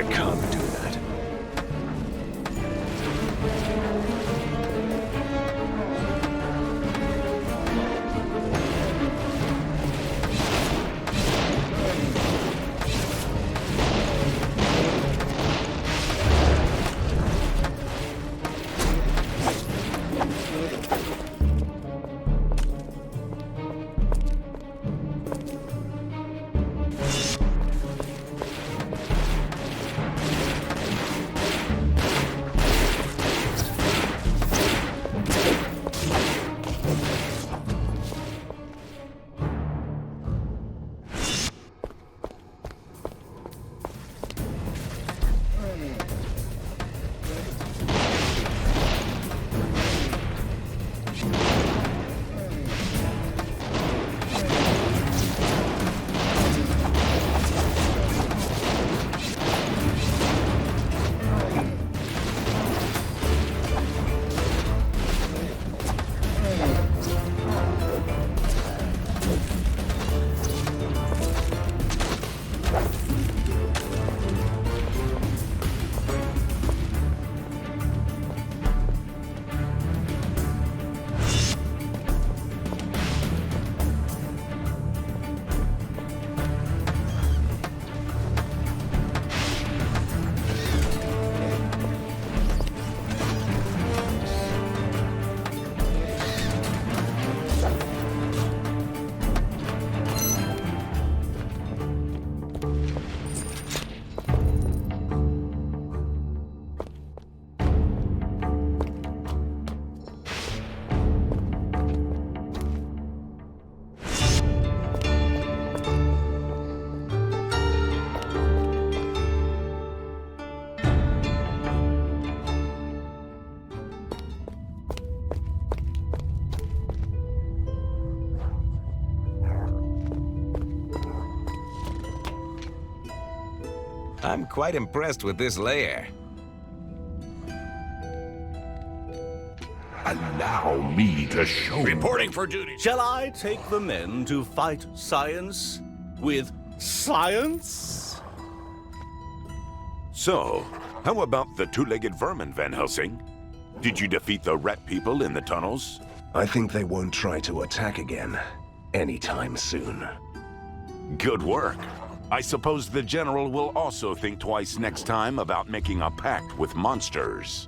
I can't do that. I'm quite impressed with this lair. Allow me to show Reporting for duty. Shall I take the men to fight science with science? So, how about the two-legged vermin, Van Helsing? Did you defeat the rat people in the tunnels? I think they won't try to attack again anytime soon. Good work. I suppose the General will also think twice next time about making a pact with monsters.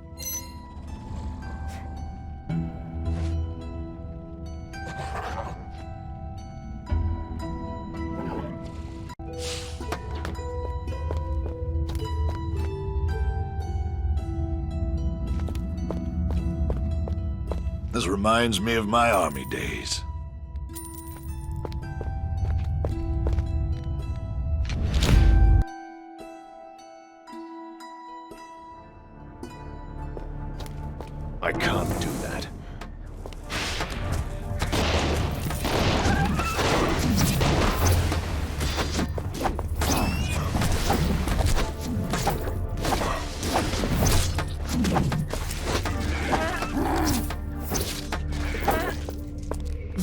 This reminds me of my army days. I can't do that.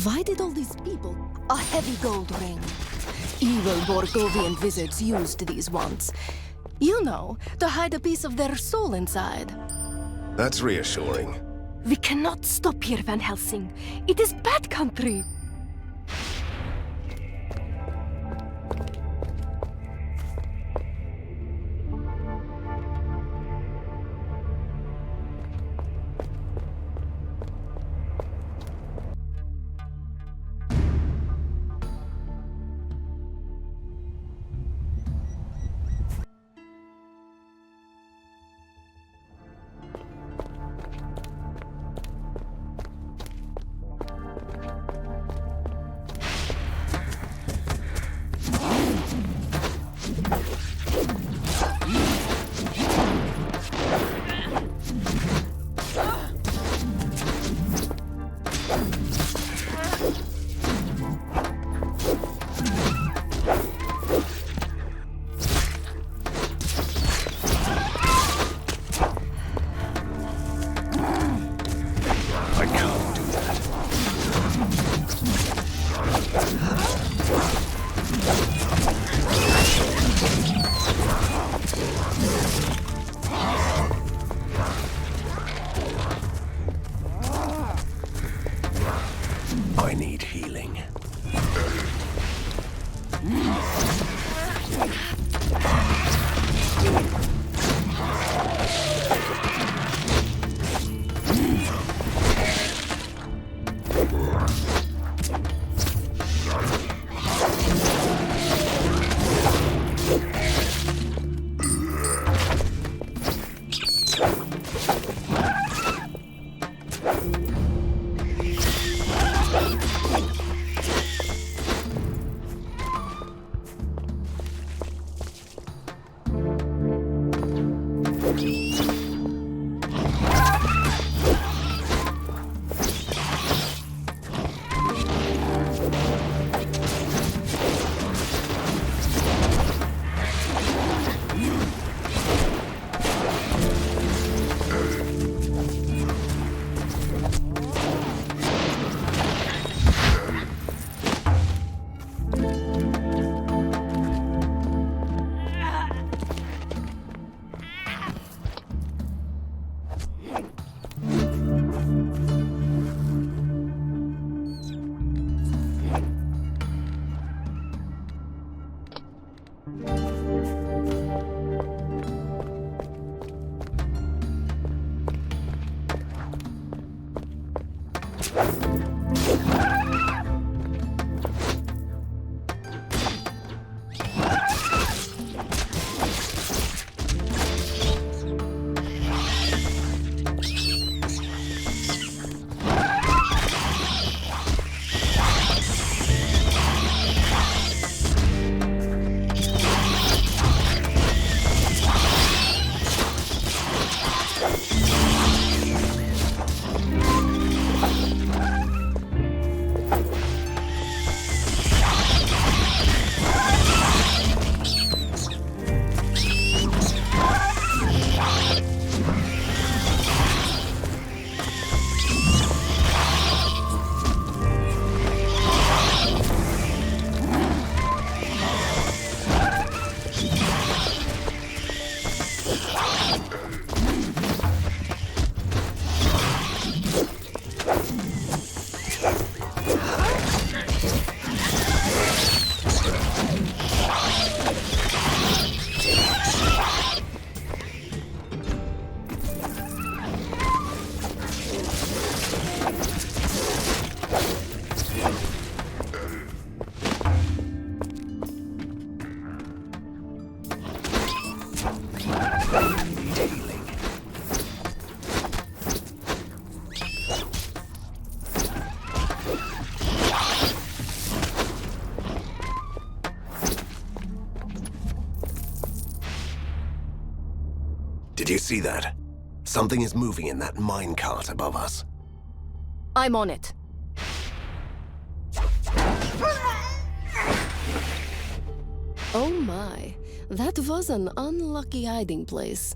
Why did all these people? A heavy gold ring. Evil Borgovian wizards used these once. You know, to hide a piece of their soul inside. That's reassuring. We cannot stop here, Van Helsing. It is bad country. Did you see that? Something is moving in that minecart above us. I'm on it. Oh my, that was an unlucky hiding place.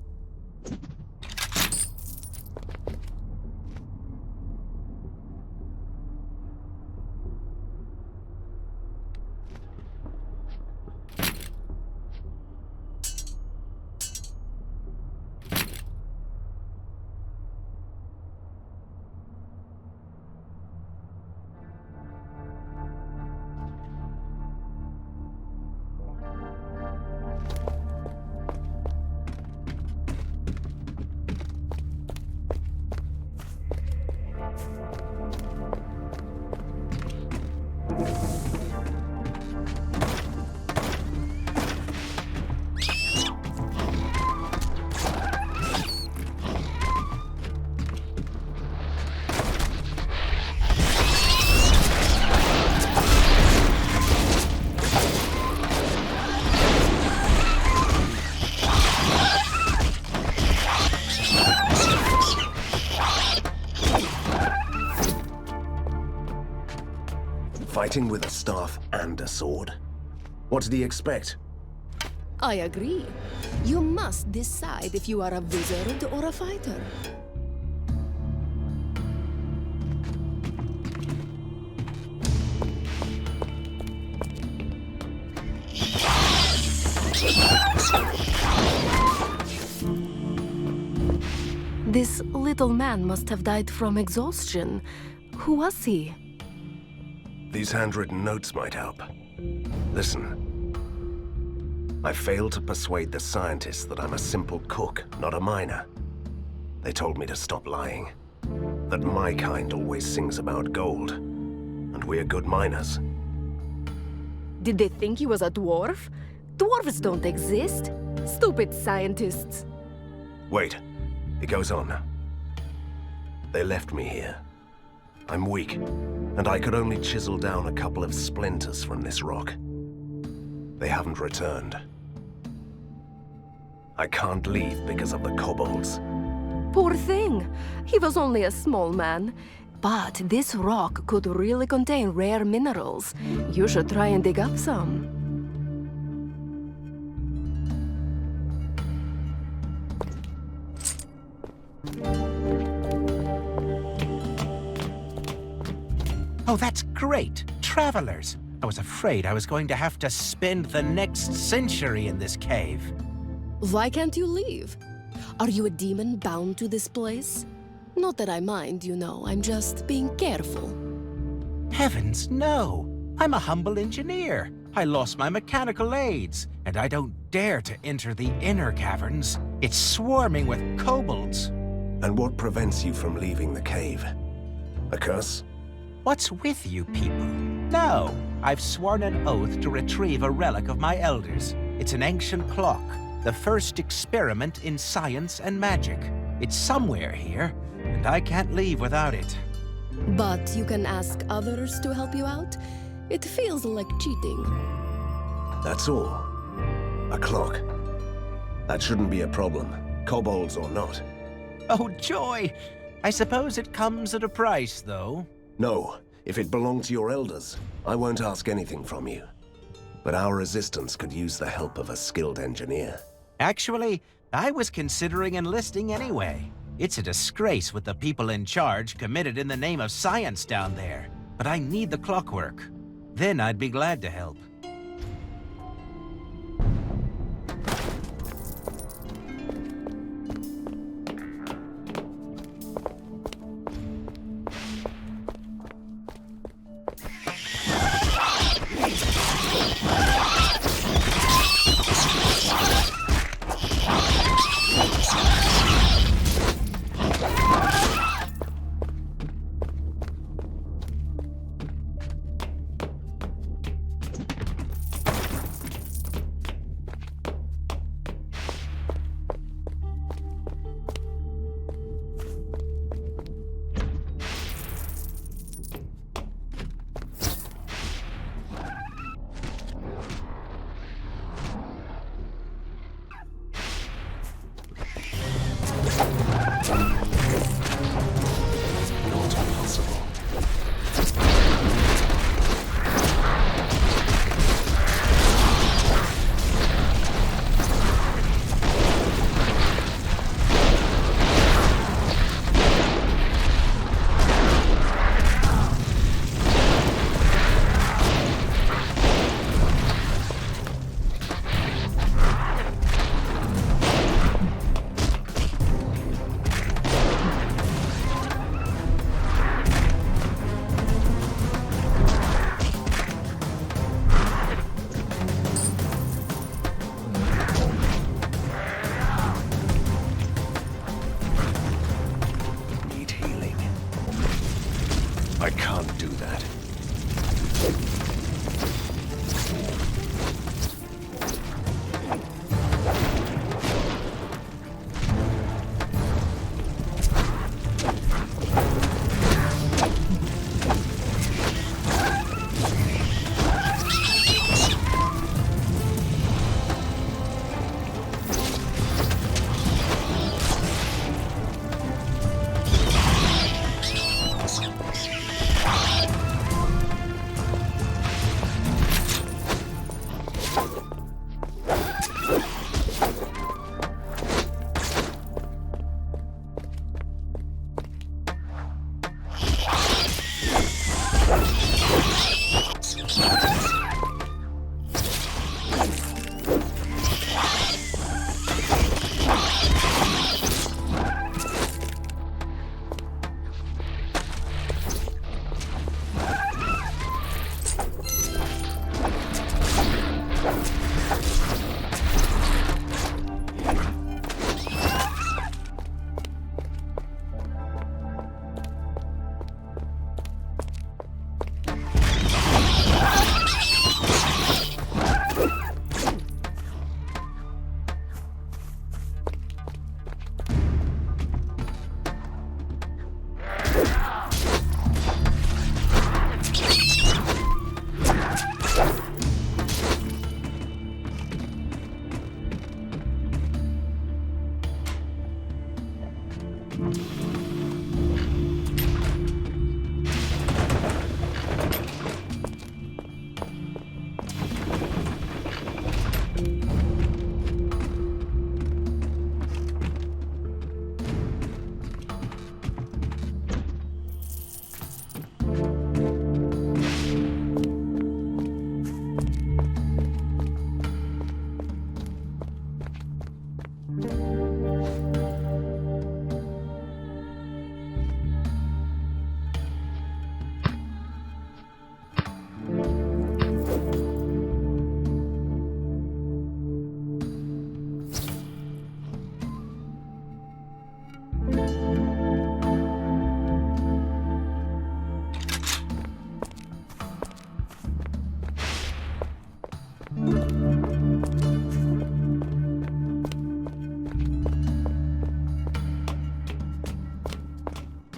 Fighting with a staff and a sword? What did he expect? I agree. You must decide if you are a wizard or a fighter. This little man must have died from exhaustion. Who was he? These handwritten notes might help. Listen. I failed to persuade the scientists that I'm a simple cook, not a miner. They told me to stop lying. That my kind always sings about gold. And we're good miners. Did they think he was a dwarf? Dwarves don't exist. Stupid scientists. Wait. It goes on. They left me here. I'm weak, and I could only chisel down a couple of splinters from this rock. They haven't returned. I can't leave because of the kobolds. Poor thing. He was only a small man. But this rock could really contain rare minerals. You should try and dig up some. Oh, that's great! Travelers! I was afraid I was going to have to spend the next century in this cave. Why can't you leave? Are you a demon bound to this place? Not that I mind, you know. I'm just being careful. Heavens, no! I'm a humble engineer. I lost my mechanical aids, and I don't dare to enter the inner caverns. It's swarming with kobolds. And what prevents you from leaving the cave? A curse? What's with you people? No, I've sworn an oath to retrieve a relic of my elders. It's an ancient clock, the first experiment in science and magic. It's somewhere here, and I can't leave without it. But you can ask others to help you out? It feels like cheating. That's all. A clock. That shouldn't be a problem, kobolds or not. Oh, joy! I suppose it comes at a price, though. No, if it belonged to your elders, I won't ask anything from you. But our resistance could use the help of a skilled engineer. Actually, I was considering enlisting anyway. It's a disgrace what the people in charge committed in the name of science down there. But I need the clockwork. Then I'd be glad to help. I can't do that.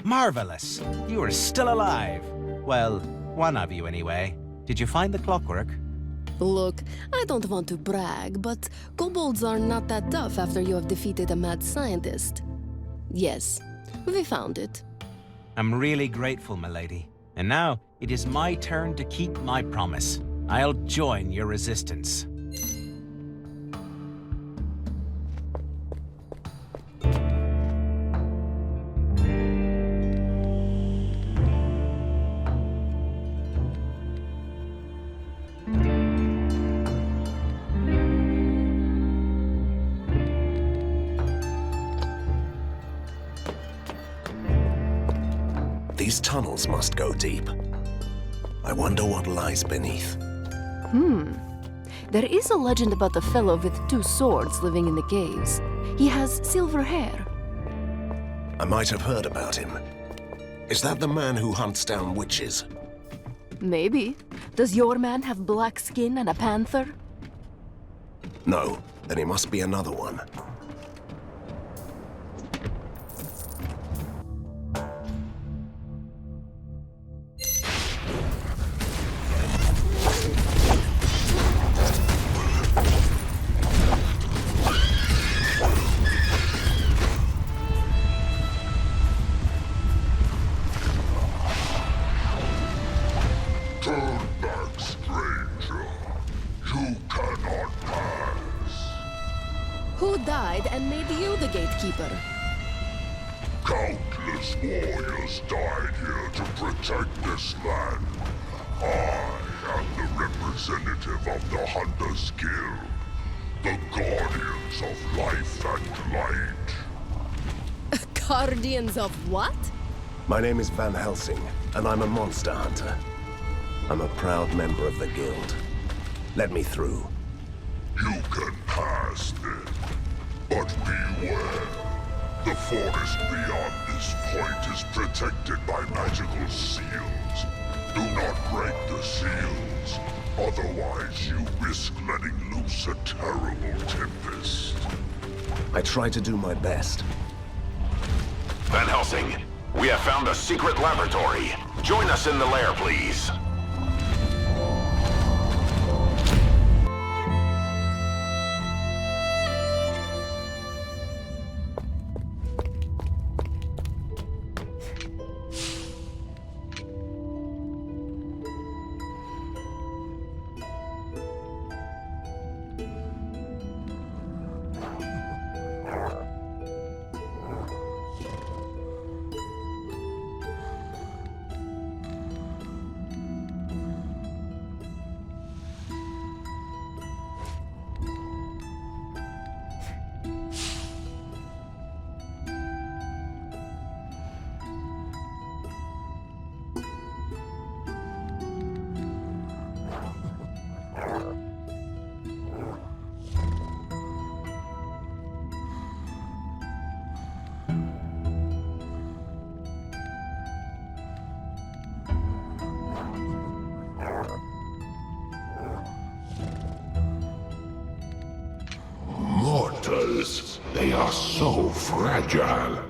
Marvelous! You are still alive. Well, one of you anyway. Did you find the clockwork? Look, I don't want to brag, but kobolds are not that tough after you have defeated a mad scientist. Yes, we found it. I'm really grateful, milady. And now, it is my turn to keep my promise. I'll join your resistance. These tunnels must go deep. I wonder what lies beneath. There is a legend about a fellow with 2 swords living in the caves. He has silver hair. I might have heard about him. Is that the man who hunts down witches? Maybe. Does your man have black skin and a panther? No, then he must be another one. Who died and made you the gatekeeper? Countless warriors died here to protect this land. I am the representative of the Hunters Guild, the guardians of life and light. Guardians of what? My name is Van Helsing, and I'm a monster hunter. I'm a proud member of the guild. Let me through. You can pass then, but beware. The forest beyond this point is protected by magical seals. Do not break the seals, otherwise you risk letting loose a terrible tempest. I try to do my best. Van Helsing, we have found a secret laboratory. Join us in the lair, please. Mortals, they are so fragile.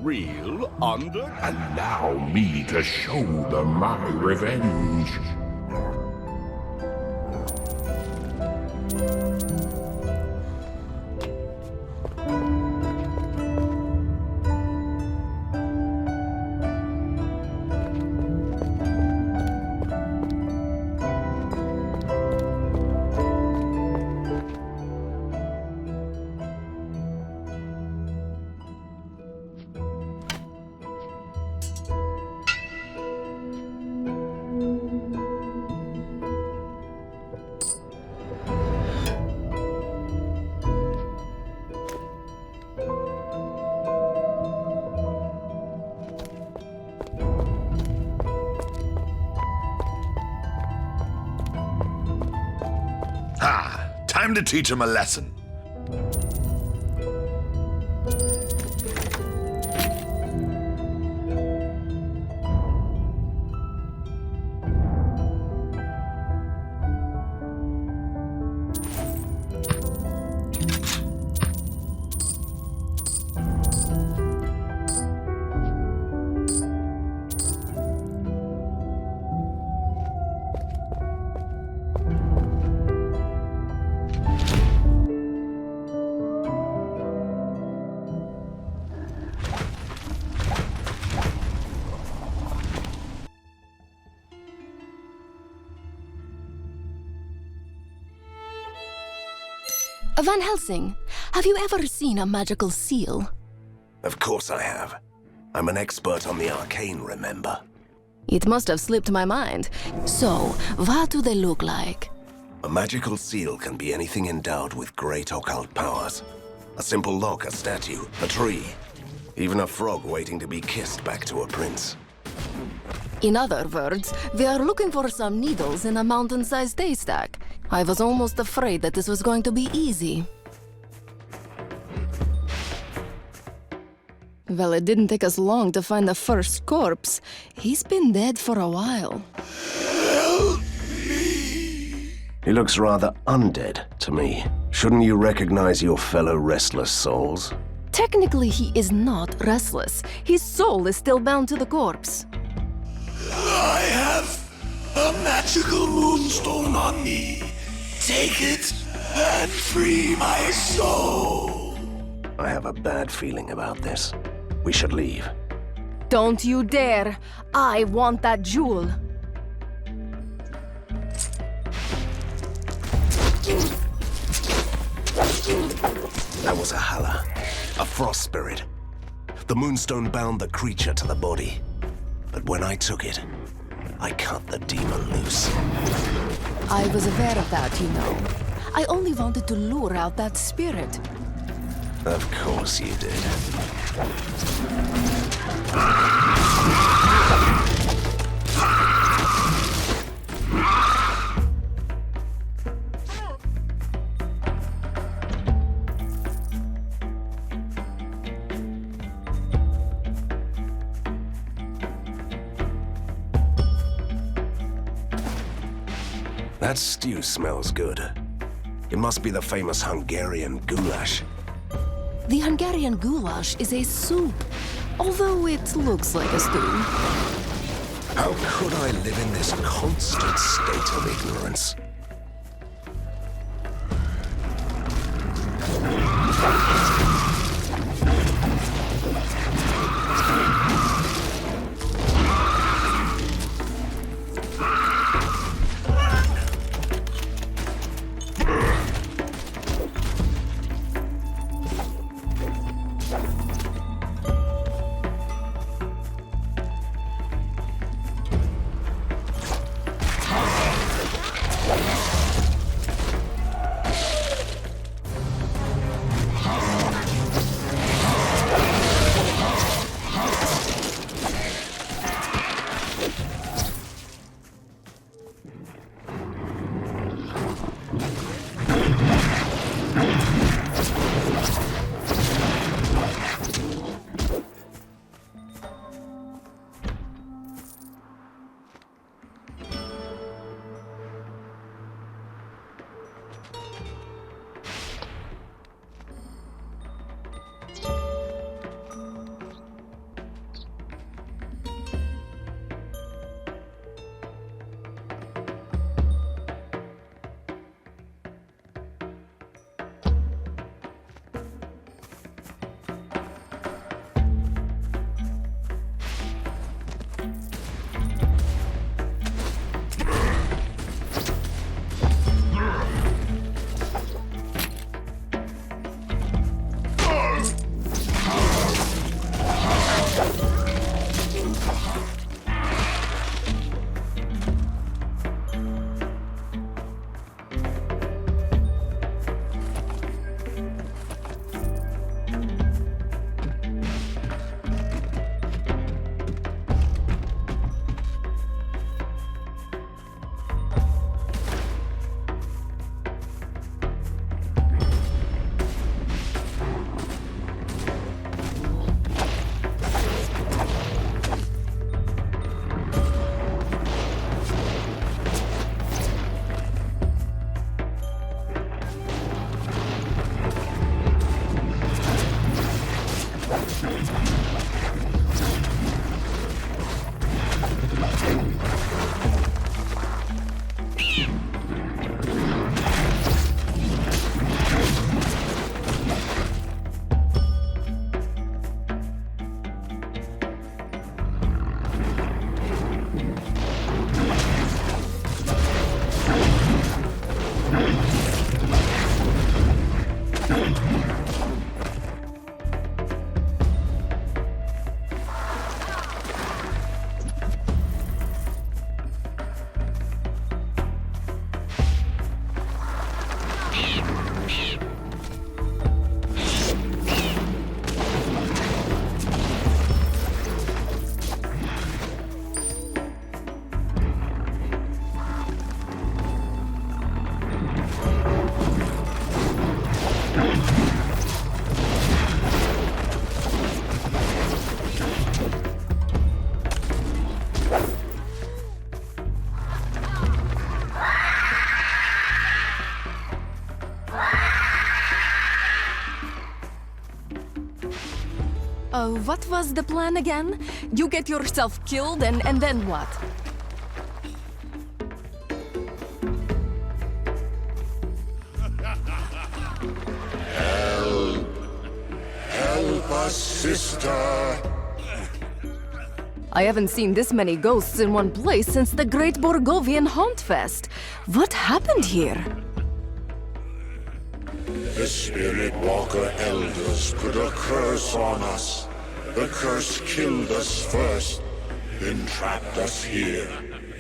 real under... Allow me to show them my revenge. Time to teach him a lesson. Van Helsing, have you ever seen a magical seal? Of course I have. I'm an expert on the arcane, remember? It must have slipped my mind. So, what do they look like? A magical seal can be anything endowed with great occult powers. A simple lock, a statue, a tree. Even a frog waiting to be kissed back to a prince. In other words, we are looking for some needles in a mountain-sized haystack. I was almost afraid that this was going to be easy. Well, it didn't take us long to find the first corpse. He's been dead for a while. He looks rather undead to me. Shouldn't you recognize your fellow restless souls? Technically, he is not restless. His soul is still bound to the corpse. I have a magical moonstone on me. Take it and free my soul. I have a bad feeling about this. We should leave. Don't you dare! I want that jewel! That was a Hala, a frost spirit. The moonstone bound the creature to the body. But when I took it, I cut the demon loose. I was aware of that, you know. I only wanted to lure out that spirit. Of course you did. That stew smells good. It must be the famous Hungarian goulash. The Hungarian goulash is a soup, although it looks like a stew. How could I live in this constant state of ignorance? What was the plan again? You get yourself killed and then what? Help! Help us, sister! I haven't seen this many ghosts in one place since the Great Borgovian Haunt Fest. What happened here? The Spirit Walker Elders put a curse on us. The curse killed us first, then trapped us here,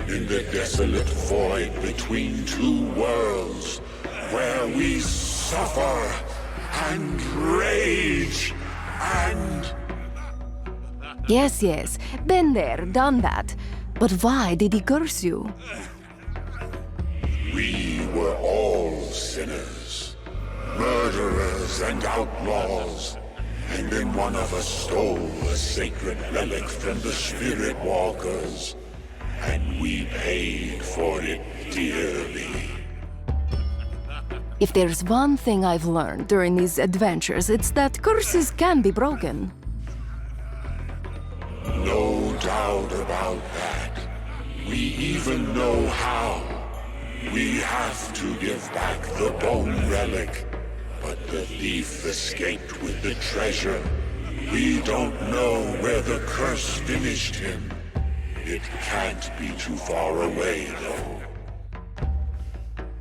in the desolate void between two worlds, where we suffer and rage and... Yes, been there, done that. But why did he curse you? We were all sinners, murderers and outlaws. And then one of us stole a sacred relic from the Spirit Walkers, and we paid for it dearly. If there's one thing I've learned during these adventures, it's that curses can be broken. No doubt about that. We even know how. We have to give back the bone relic. But the thief escaped with the treasure. We don't know where the curse finished him. It can't be too far away, though.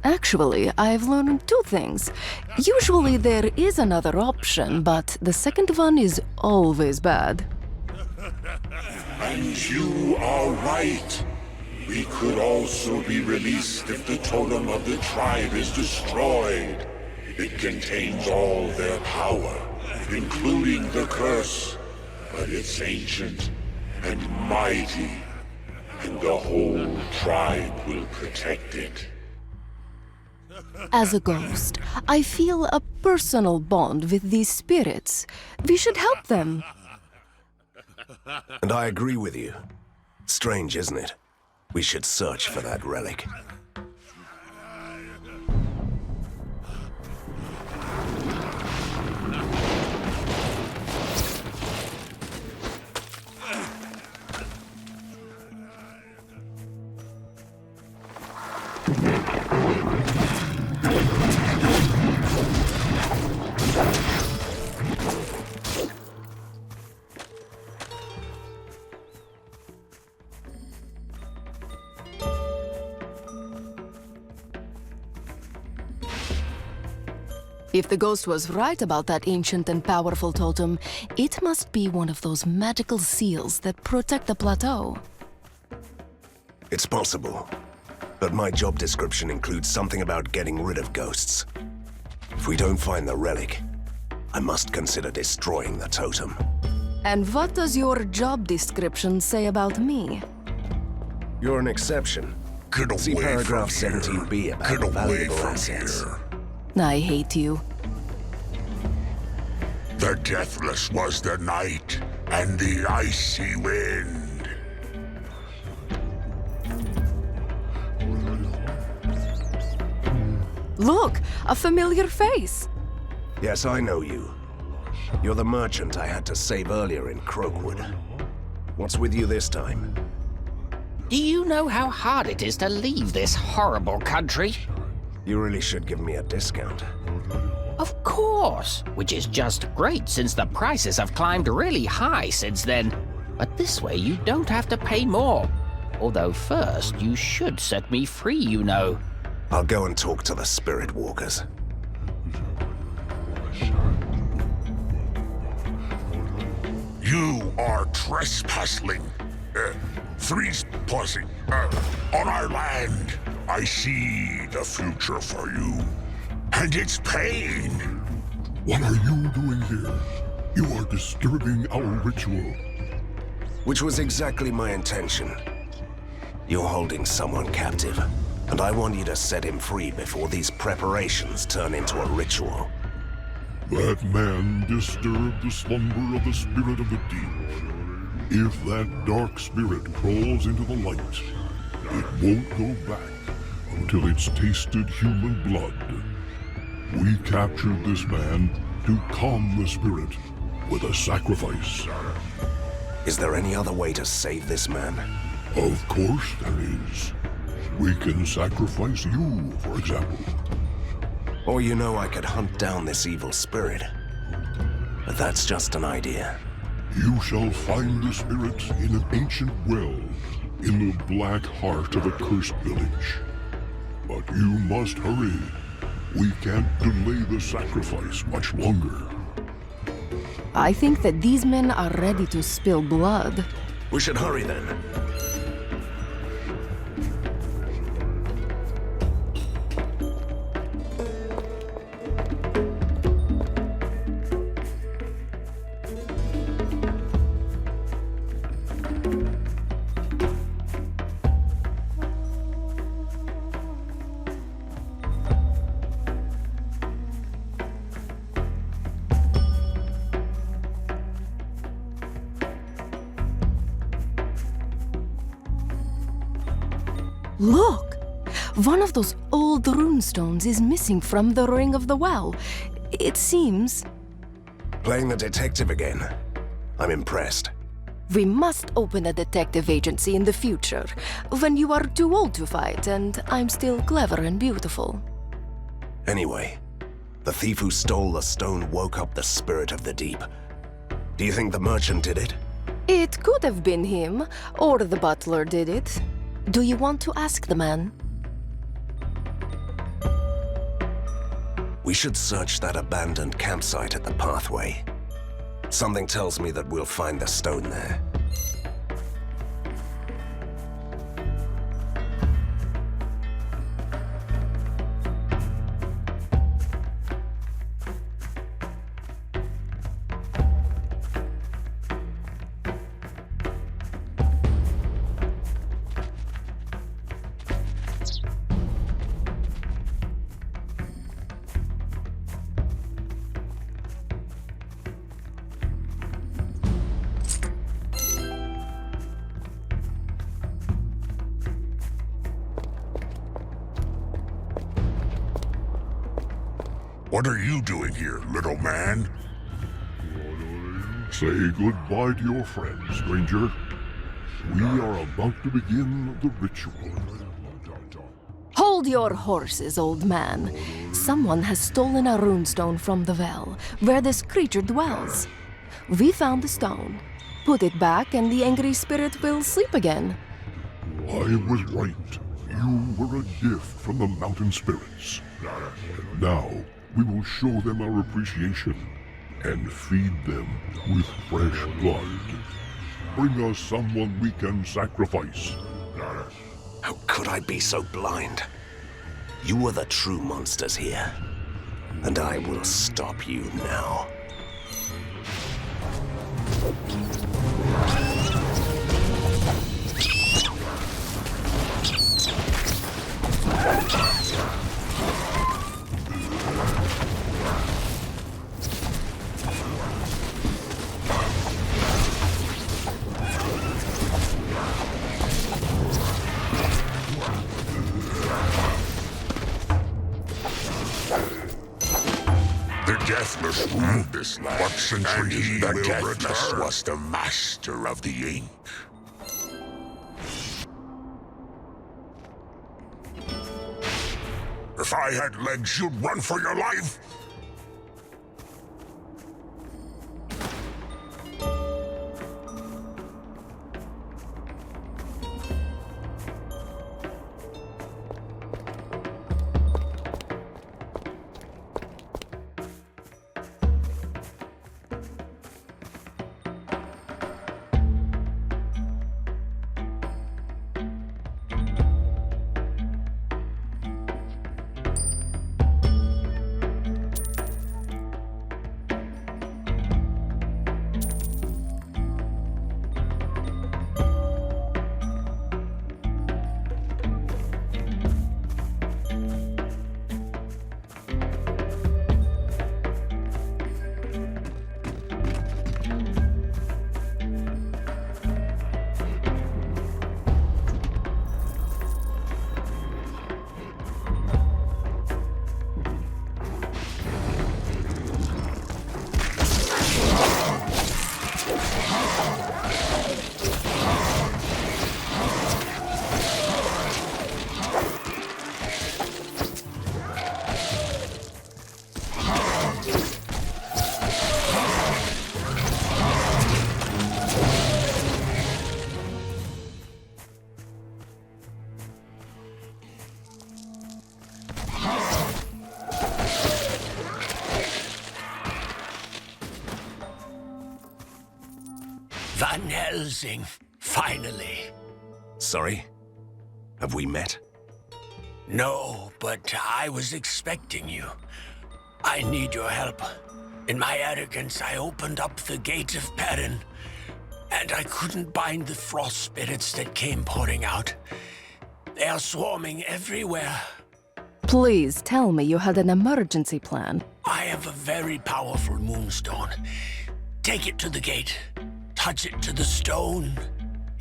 Actually, I've learned two things. Usually there is another option, but the second one is always bad. And you are right. We could also be released if the totem of the tribe is destroyed. It contains all their power, including the curse, but it's ancient and mighty, and the whole tribe will protect it. As a ghost, I feel a personal bond with these spirits. We should help them. And I agree with you. Strange, isn't it? We should search for that relic. If the ghost was right about that ancient and powerful totem, it must be one of those magical seals that protect the plateau. It's possible. But my job description includes something about getting rid of ghosts. If we don't find the relic, I must consider destroying the totem. And what does your job description say about me? You're an exception. See paragraph 17B about valuable assets. I hate you. The Deathless was the night, and the icy wind. Look, a familiar face. Yes, I know you. You're the merchant I had to save earlier in Croakwood. What's with you this time? Do you know how hard it is to leave this horrible country? You really should give me a discount. Of course, which is just great since the prices have climbed really high since then. But this way you don't have to pay more. Although first, you should set me free, you know. I'll go and talk to the Spirit Walkers. You are trespassing. Trespassing. On our land. I see the future for you. And it's pain. What are you doing here? You are disturbing our ritual. Which was exactly my intention. You're holding someone captive, and I want you to set him free before these preparations turn into a ritual. That man disturbed the slumber of the spirit of the deep. If that dark spirit crawls into the light, it won't go back until it's tasted human blood. We captured this man to calm the spirit with a sacrifice. Is there any other way to save this man? Of course there is. We can sacrifice you, for example. Or you know I could hunt down this evil spirit. But that's just an idea. You shall find the spirit in an ancient well in the black heart of a cursed village. But you must hurry. We can't delay the sacrifice much longer. I think that these men are ready to spill blood. We should hurry then. Look! One of those old runestones is missing from the ring of the well. It seems... Playing the detective again. I'm impressed. We must open a detective agency in the future, when you are too old to fight and I'm still clever and beautiful. Anyway, the thief who stole the stone woke up the spirit of the deep. Do you think the merchant did it? It could have been him, or the butler did it. Do you want to ask the man? We should search that abandoned campsite at the pathway. Something tells me that we'll find the stone there. What are you doing here, little man? Say goodbye to your friend, stranger. We are about to begin the ritual. Hold your horses, old man. Someone has stolen a runestone from the well, where this creature dwells. We found the stone. Put it back and the angry spirit will sleep again. I was right. You were a gift from the mountain spirits. Now, we will show them our appreciation and feed them with fresh blood. Bring us someone we can sacrifice. How could I be so blind? You are the true monsters here, and I will stop you now. The Deathless ruled this land, but centuries the Deathless was the master of the ink. If I had legs, you'd run for your life. Van Helsing, finally. Sorry? Have we met? No, but I was expecting you. I need your help. In my arrogance, I opened up the gate of Perrin, and I couldn't bind the frost spirits that came pouring out. They are swarming everywhere. Please tell me you had an emergency plan. I have a very powerful moonstone. Take it to the gate. Touch it to the stone.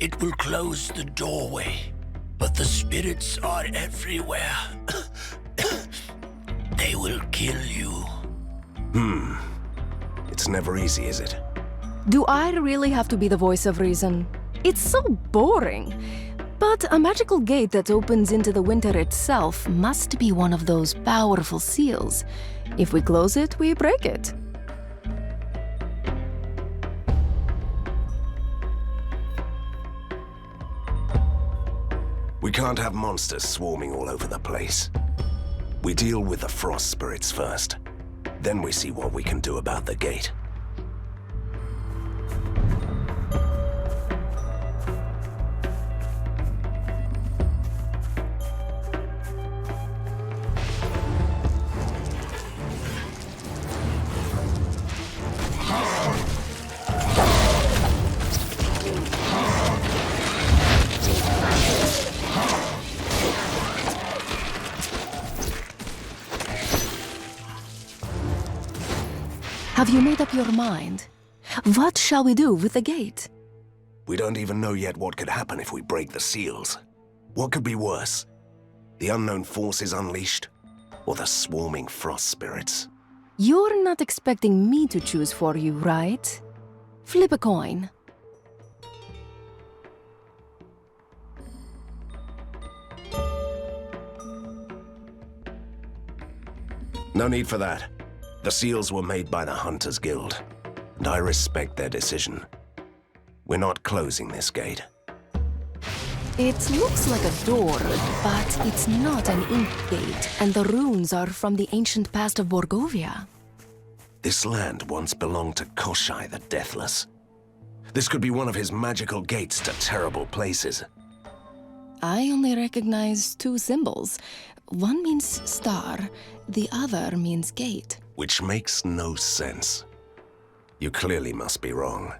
It will close the doorway. But the spirits are everywhere. They will kill you. It's never easy, is it? Do I really have to be the voice of reason? It's so boring. But a magical gate that opens into the winter itself must be one of those powerful seals. If we close it, we break it. We can't have monsters swarming all over the place. We deal with the frost spirits first. Then we see what we can do about the gate. Have you made up your mind? What shall we do with the gate? We don't even know yet what could happen if we break the seals. What could be worse? The unknown forces unleashed? Or the swarming frost spirits? You're not expecting me to choose for you, right? Flip a coin. No need for that. The seals were made by the Hunters Guild, and I respect their decision. We're not closing this gate. It looks like a door, but it's not an ink gate, and the runes are from the ancient past of Borgovia. This land once belonged to Koshai the Deathless. This could be one of his magical gates to terrible places. I only recognize two symbols. One means star, the other means gate. Which makes no sense. You clearly must be wrong.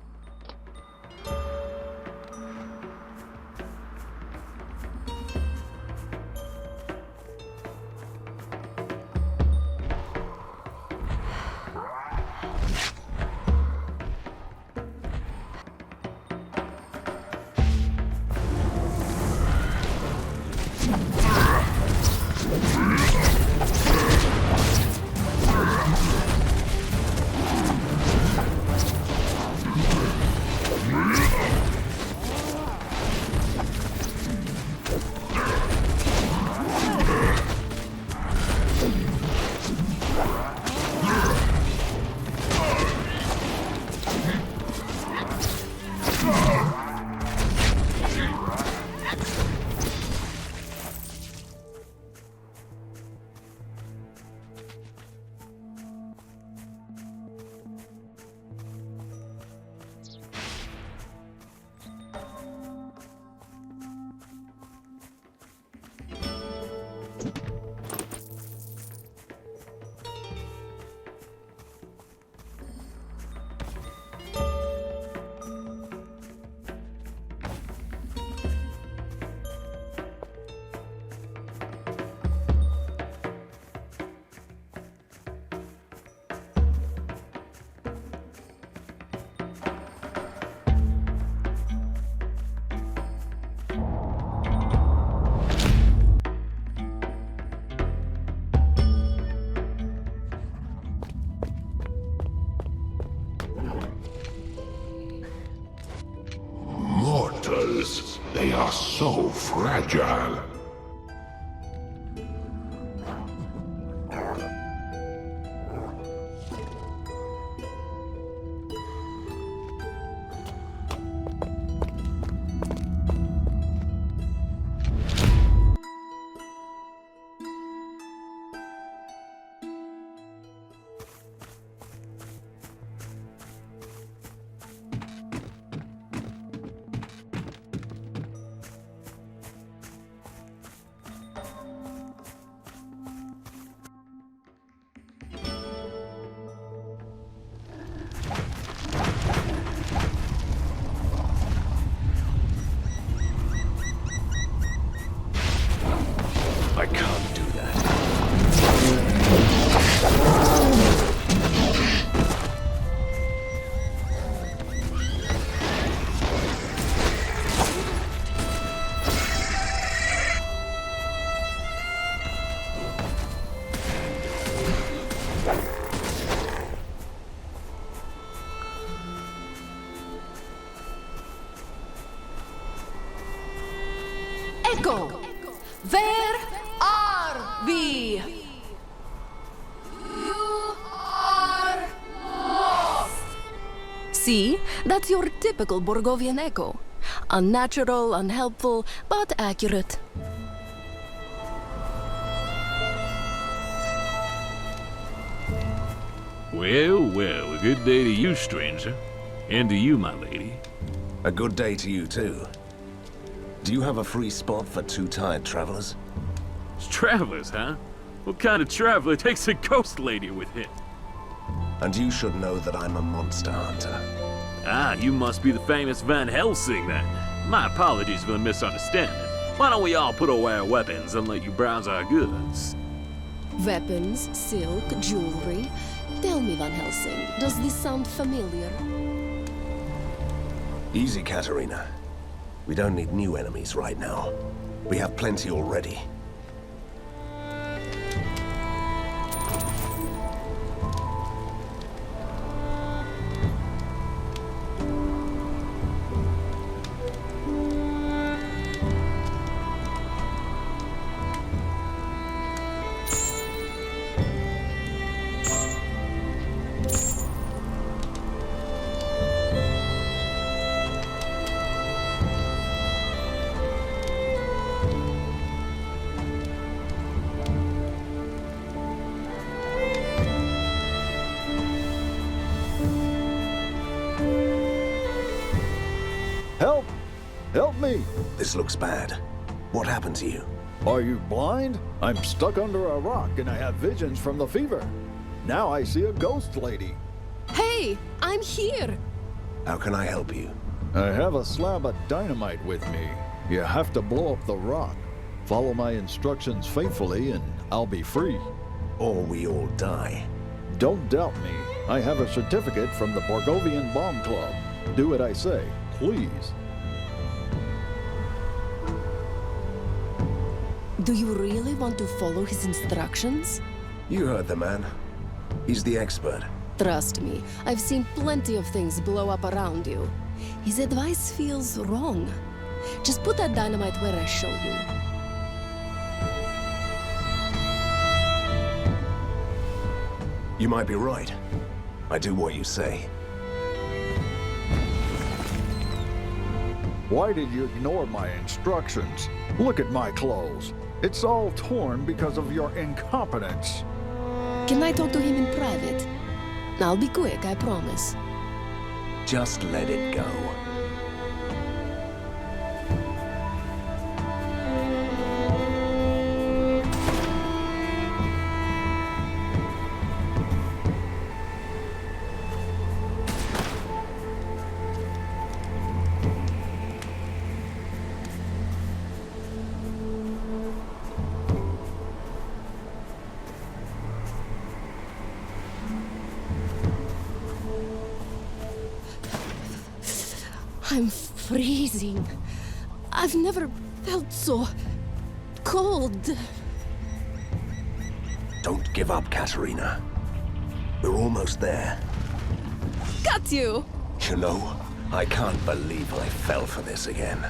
They are so fragile. See? That's your typical Borgovian echo. Unnatural, unhelpful, but accurate. Well, well, a good day to you, stranger. And to you, my lady. A good day to you, too. Do you have a free spot for two tired travelers? Travelers, huh? What kind of traveler takes a ghost lady with him? And you should know that I'm a monster hunter. Ah, you must be the famous Van Helsing, then. My apologies for the misunderstanding. Why don't we all put away our weapons and let you browse our goods? Weapons, silk, jewelry. Tell me, Van Helsing, does this sound familiar? Easy, Katerina. We don't need new enemies right now. We have plenty already. Help! Help me! This looks bad. What happened to you? Are you blind? I'm stuck under a rock and I have visions from the fever. Now I see a ghost lady. Hey, I'm here! How can I help you? I have a slab of dynamite with me. You have to blow up the rock. Follow my instructions faithfully and I'll be free. Or we all die. Don't doubt me. I have a certificate from the Borgovian Bomb Club. Do what I say, please. Do you really want to follow his instructions? You heard the man. He's the expert. Trust me, I've seen plenty of things blow up around you. His advice feels wrong. Just put that dynamite where I show you. You might be right. I do what you say. Why did you ignore my instructions? Look at my clothes. It's all torn because of your incompetence. Can I talk to him in private? I'll be quick, I promise. Just let it go. I'm freezing. I've never felt so cold. Don't give up, Katerina. We're almost there. Got you! You know, I can't believe I fell for this again.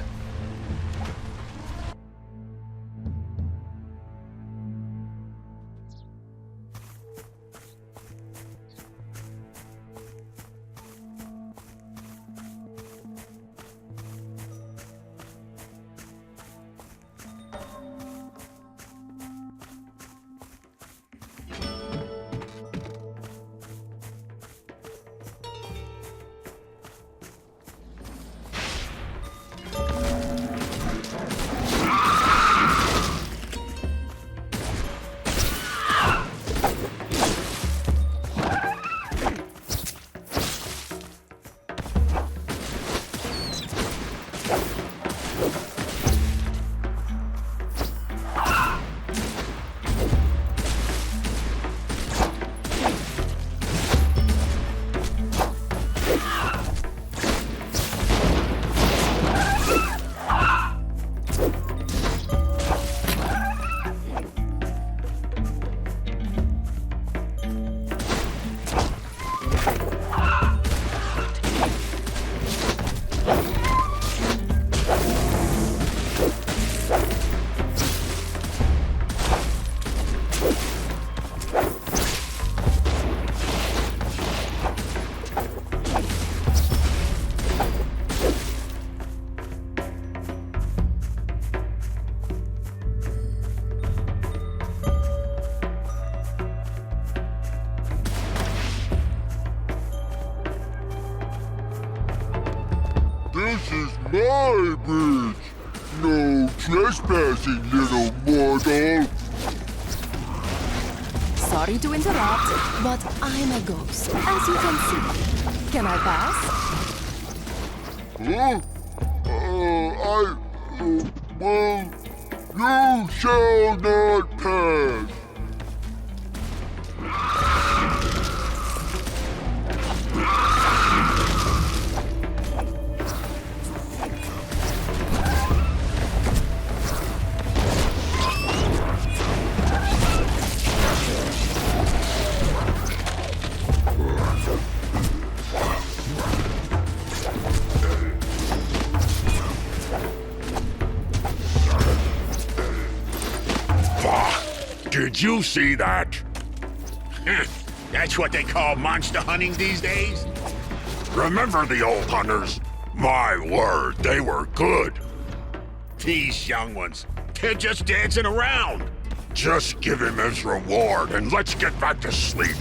My bridge! No trespassing, little mortal! Sorry to interrupt, but I'm a ghost, as you can see. Can I pass? Huh? Well, you shall not pass! Did you see that? That's what they call monster hunting these days? Remember the old hunters? My word, they were good. These young ones, they're just dancing around. Just give him his reward and let's get back to sleep.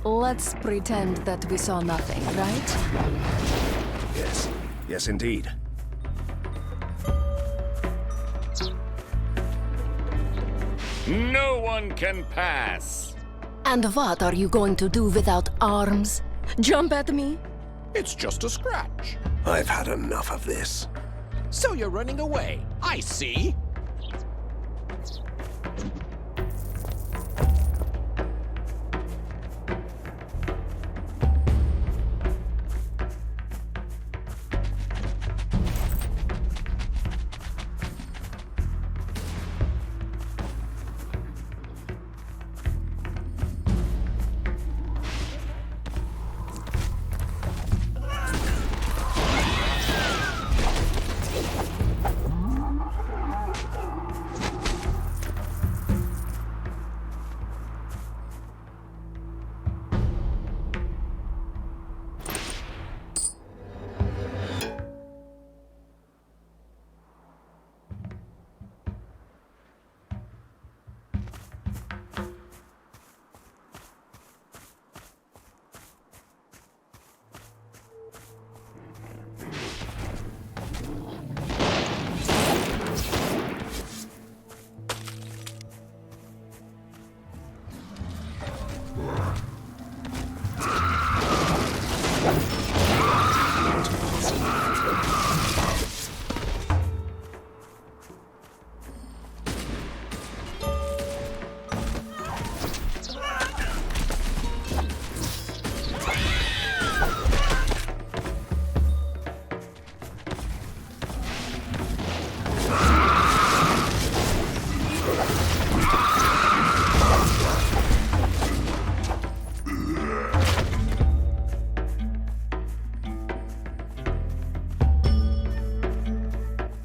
Let's pretend that we saw nothing, right? Yes. Yes, indeed. No one can pass. And what are you going to do without arms? Jump at me? It's just a scratch. I've had enough of this. So you're running away. I see.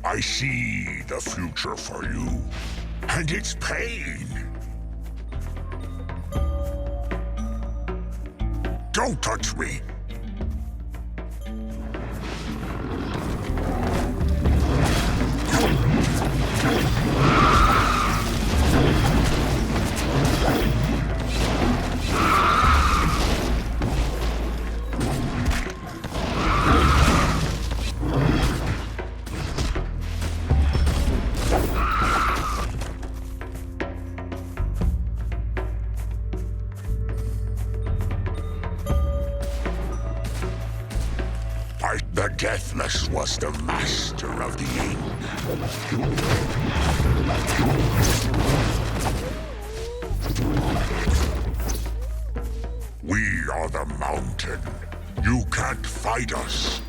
I see the future for you, and it's pain. Don't touch me. The Deathless was the master of the ink. We are the mountain. You can't fight us.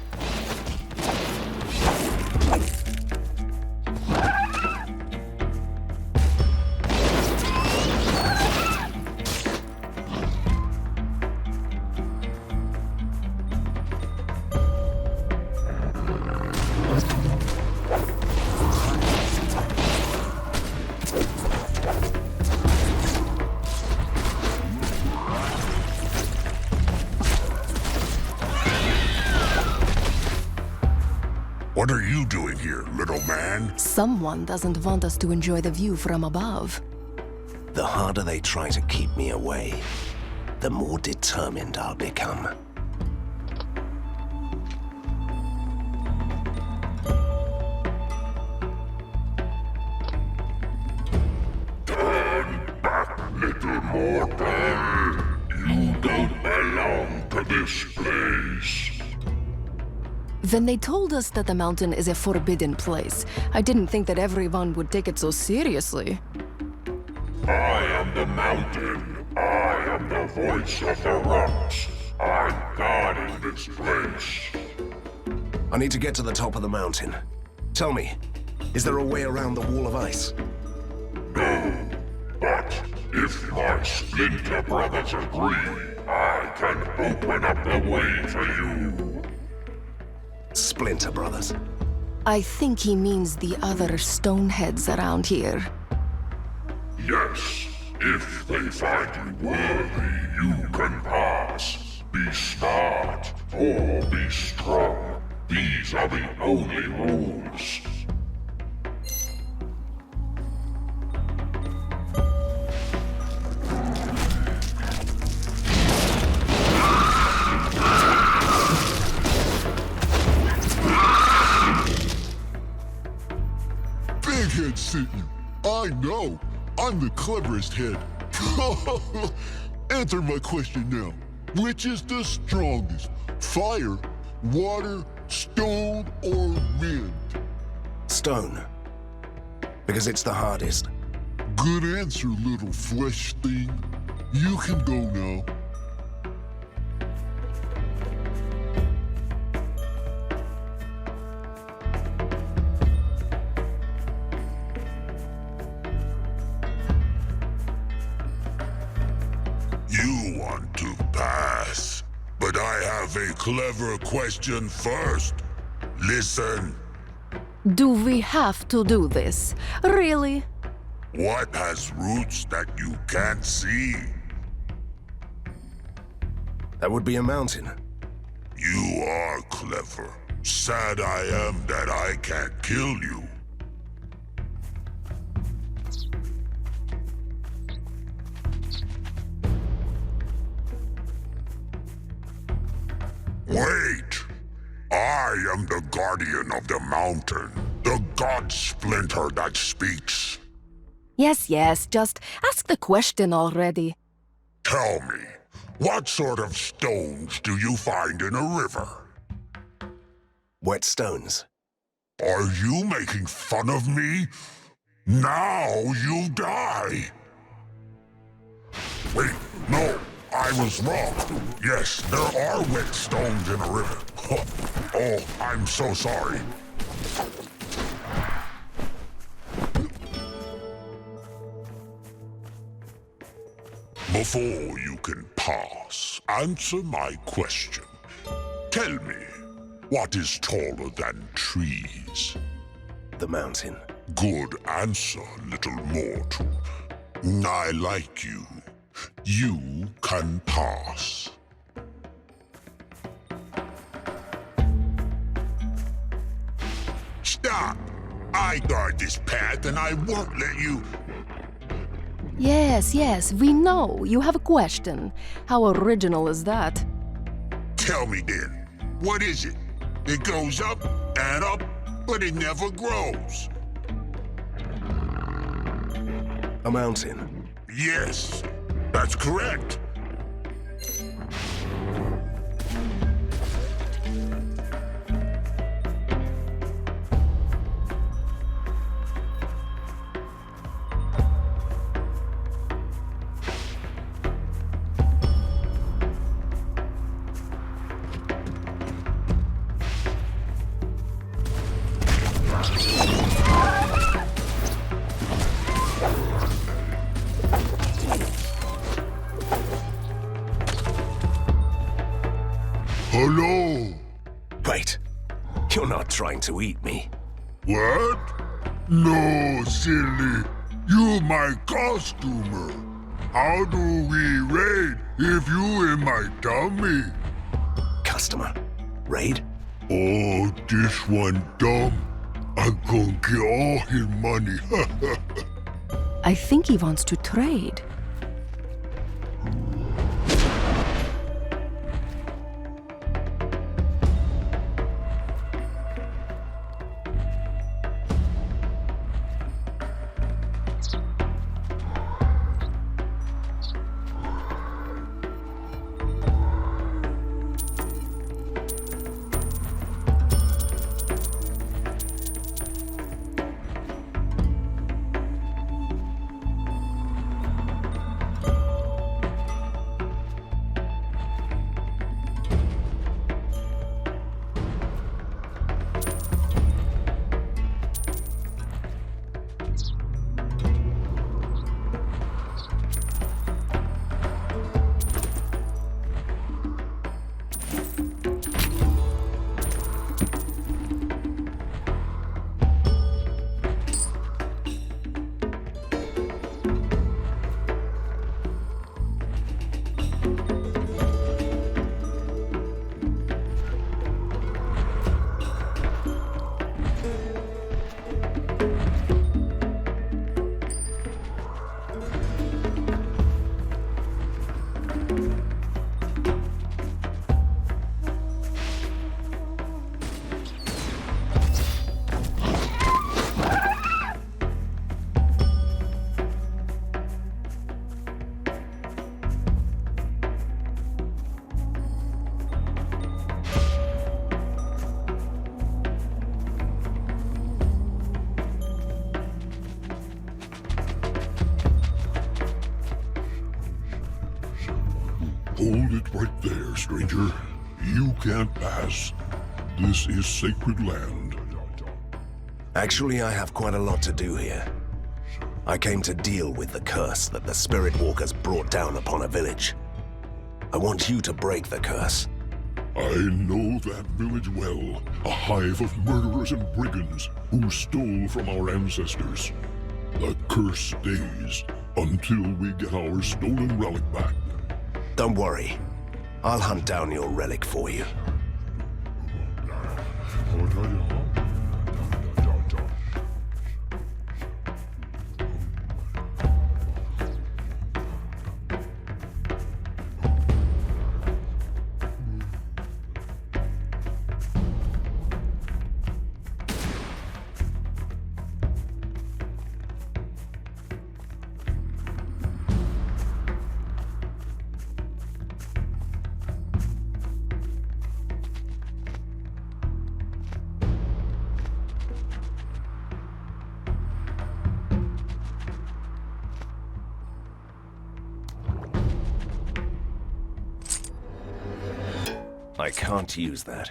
What are you doing here, little man? Someone doesn't want us to enjoy the view from above. The harder they try to keep me away, the more determined I'll become. Turn back, little mortal. You don't belong to this place. When they told us that the mountain is a forbidden place, I didn't think that everyone would take it so seriously. I am the mountain. I am the voice of the rocks. I'm guarding this place. I need to get to the top of the mountain. Tell me, is there a way around the wall of ice? No, but if my splinter brothers agree, I can open up the way for you. Splinter brothers? I think he means the other stoneheads around here. Yes, if they find you worthy, you can pass. Be smart or be strong. These are the only rules. Big head sent you. I know. I'm the cleverest head. Answer my question now. Which is the strongest? Fire, water, stone, or wind? Stone. Because it's the hardest. Good answer, little flesh thing. You can go now. You want to pass, but I have a clever question first. Listen. Do we have to do this? Really? What has roots that you can't see? That would be a mountain. You are clever. Sad I am that I can't kill you. Wait! I am the guardian of the mountain. The god splinter that speaks. Yes, just ask the question already. Tell me, what sort of stones do you find in a river? Wet stones. Are you making fun of me? Now you die! Wait, no, I was wrong. Yes, there are wet stones in a river. Oh, I'm so sorry. Before you can pass, answer my question. Tell me, what is taller than trees? The mountain. Good answer, little mortal. I like you. You can pass. Stop! I guard this path and I won't let you... Yes, we know. You have a question. How original is that? Tell me then, what is it? It goes up and up, but it never grows. A mountain. Yes, that's correct. Hello? Wait, you're not trying to eat me. What? No, silly. You my costumer. How do we raid if you in my tummy? Customer. Raid? Oh, this one dumb. I'm gonna get all his money. I think he wants to trade. Hold it right there, stranger. You can't pass. This is sacred land. Actually, I have quite a lot to do here. I came to deal with the curse that the Spirit Walkers brought down upon a village. I want you to break the curse. I know that village well. A hive of murderers and brigands who stole from our ancestors. The curse stays until we get our stolen relic back. Don't worry. I'll hunt down your relic for you. I can't use that.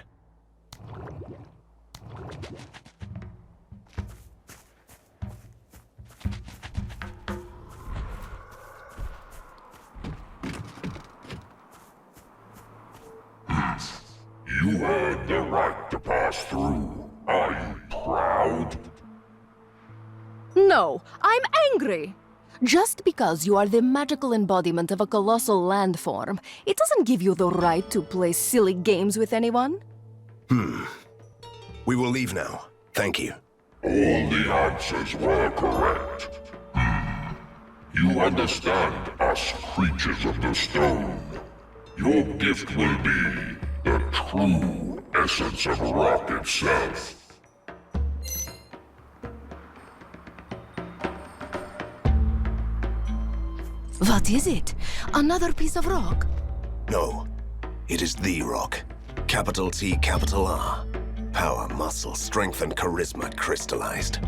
You had the right to pass through. Are you proud? No, I'm angry! Just because you are the magical embodiment of a colossal landform, it doesn't give you the right to play silly games with anyone. We will leave now. Thank you. All the answers were correct. You understand us creatures of the stone. Your gift will be the true essence of rock itself. What is it? Another piece of rock? No. It is the rock. Capital T, capital R. Power, muscle, strength, and charisma crystallized.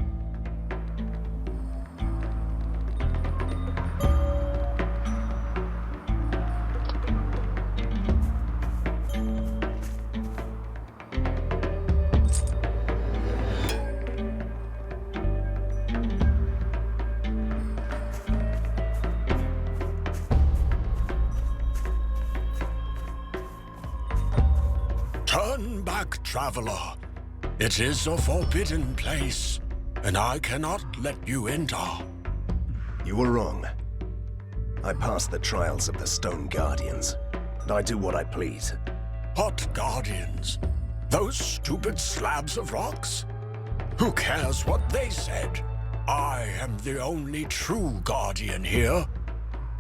Turn back, traveler. It is a forbidden place, and I cannot let you enter. You were wrong. I passed the trials of the Stone Guardians, and I do what I please. What Guardians? Those stupid slabs of rocks? Who cares what they said? I am the only true Guardian here.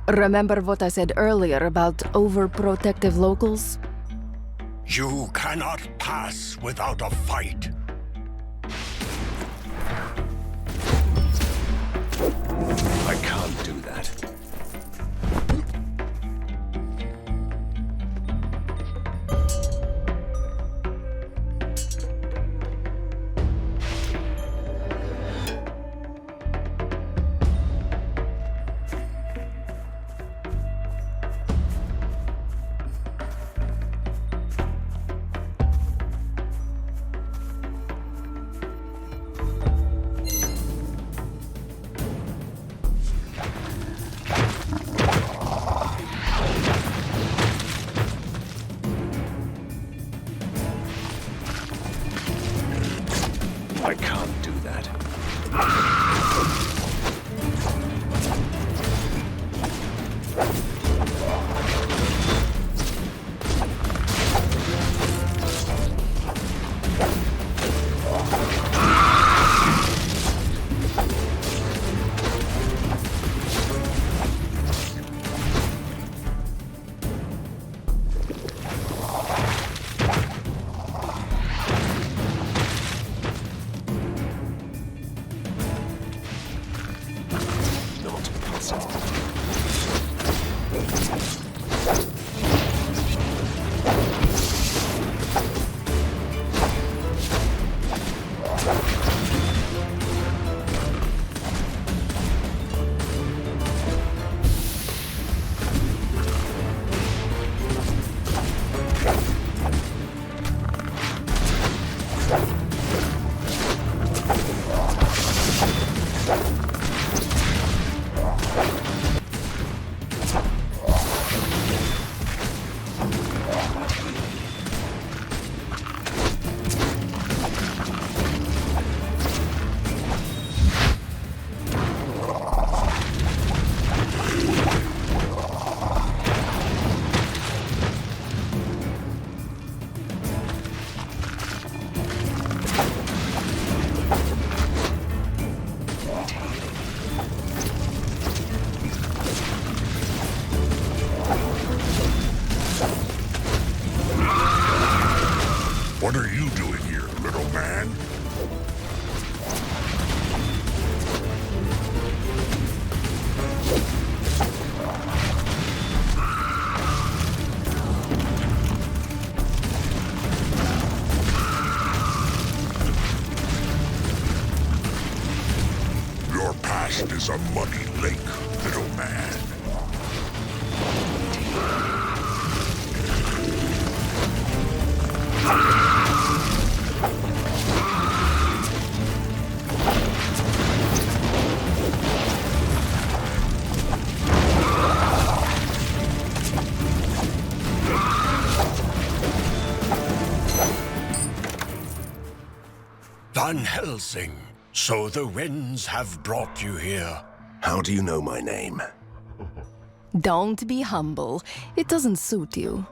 Remember what I said earlier about overprotective locals? You cannot pass without a fight. I can't do that. I can't do that. What are you doing here, little man? Your past is a muddy lake, little man. Van Helsing, so the winds have brought you here. How do you know my name? Don't be humble. It doesn't suit you.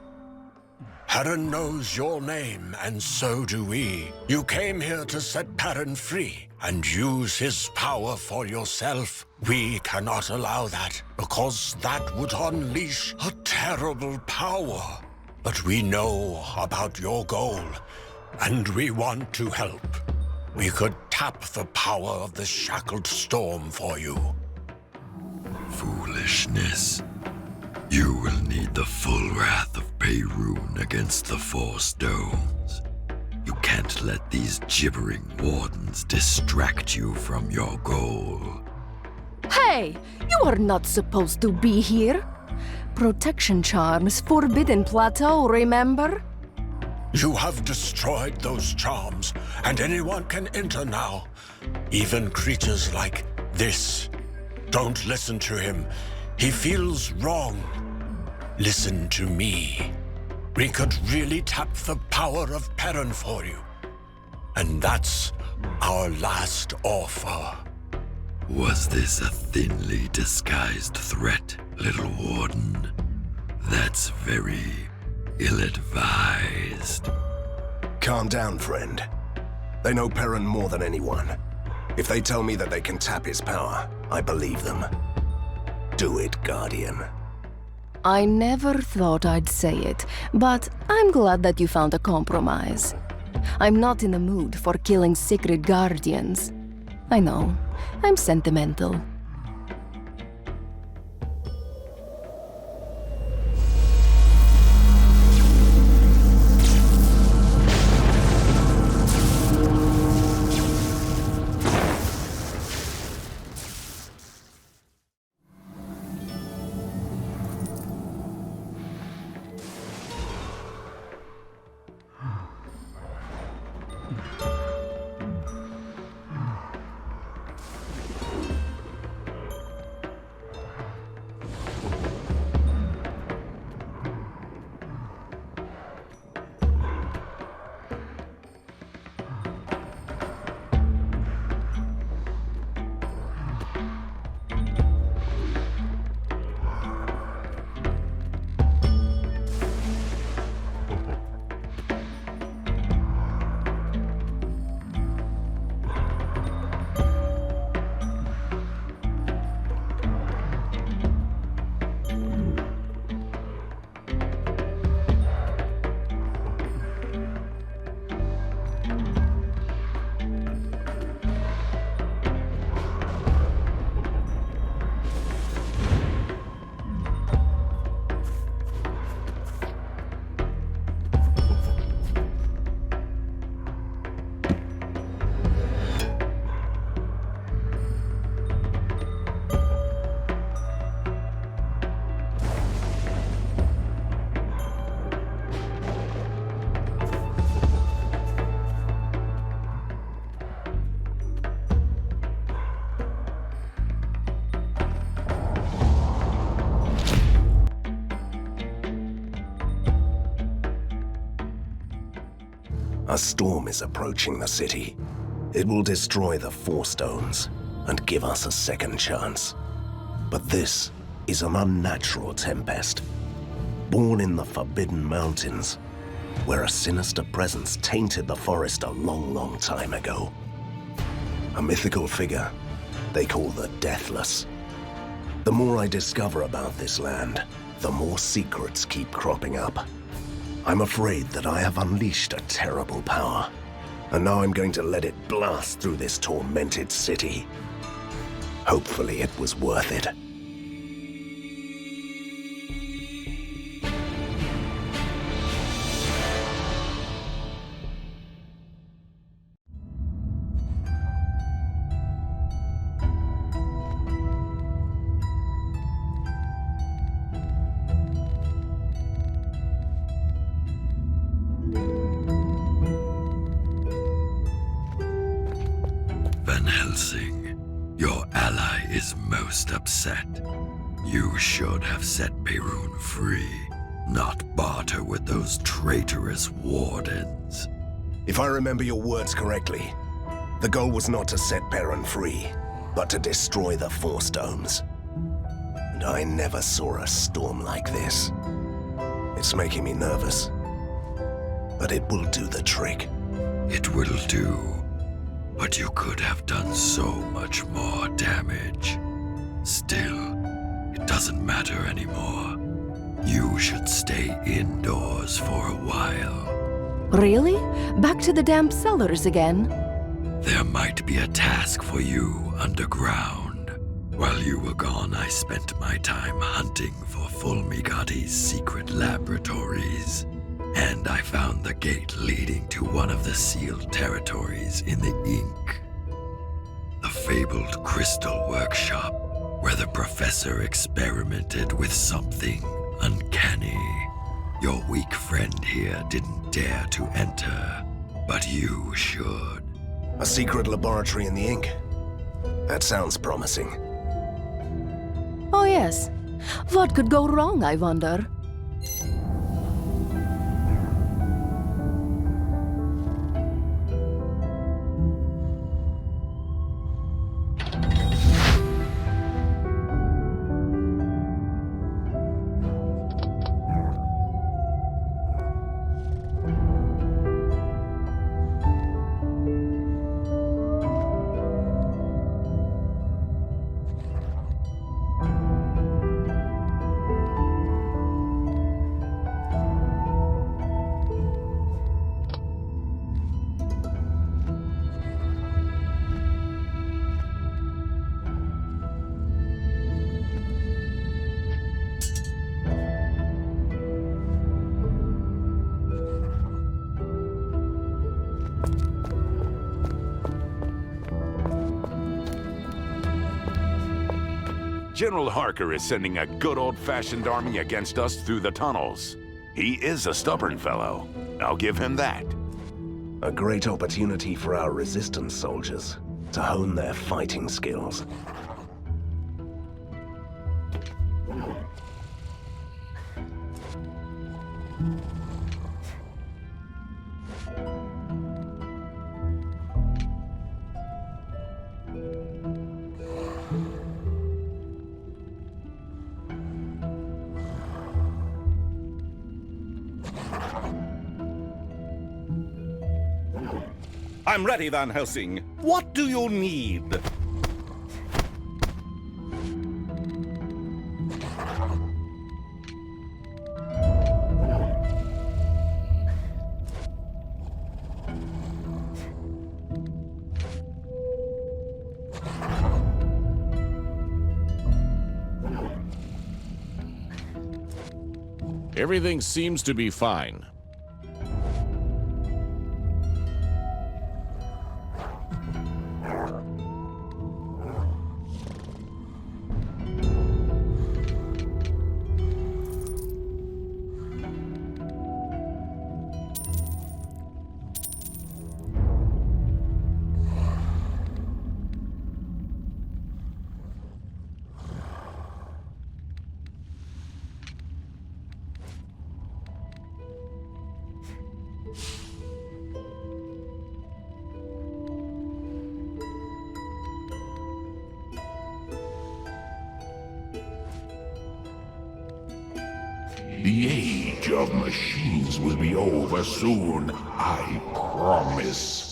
Perrin knows your name, and so do we. You came here to set Perrin free, and use his power for yourself. We cannot allow that, because that would unleash a terrible power. But we know about your goal, and we want to help. We could tap the power of the shackled storm for you. Foolishness. You will need the full wrath of Beirun against the Four Stones. You can't let these gibbering wardens distract you from your goal. Hey! You are not supposed to be here! Protection charms, forbidden plateau, remember? You have destroyed those charms, and anyone can enter now. Even creatures like this. Don't listen to him. He feels wrong. Listen to me. we could really tap the power of Perrin for you. And that's our last offer. Was this a thinly disguised threat, little warden? That's very ill-advised. Calm down, friend. They know Perrin more than anyone. If they tell me that they can tap his power, I believe them. Do it, Guardian. I never thought I'd say it, but I'm glad that you found a compromise. I'm not in the mood for killing secret guardians. I know, I'm sentimental. A storm is approaching the city. It will destroy the Four Stones and give us a second chance. But this is an unnatural tempest, born in the Forbidden Mountains, where a sinister presence tainted the forest a long, long time ago. A mythical figure they call the Deathless. The more I discover about this land, the more secrets keep cropping up. I'm afraid that I have unleashed a terrible power, and now I'm going to let it blast through this tormented city. Hopefully it was worth it. Van Helsing, your ally is most upset. You should have set Perun free, not barter with those traitorous wardens. If I remember your words correctly, the goal was not to set Perun free, but to destroy the Four Stones. And I never saw a storm like this. It's making me nervous, but it will do the trick. It will do. But you could have done so much more damage. Still, it doesn't matter anymore. You should stay indoors for a while. Really? Back to the damp cellars again? There might be a task for you underground. While you were gone, I spent my time hunting for Fulmigati's secret laboratories. And I found the gate leading to one of the sealed territories in the ink. The fabled crystal workshop, where the professor experimented with something uncanny. Your weak friend here didn't dare to enter, but you should. A secret laboratory in the ink? That sounds promising. Oh yes. What could go wrong, I wonder? General Harker is sending a good old-fashioned army against us through the tunnels. He is a stubborn fellow. I'll give him that. A great opportunity for our resistance soldiers to hone their fighting skills. I'm ready, Van Helsing. What do you need? Everything seems to be fine. The age of machines will be over soon, I promise.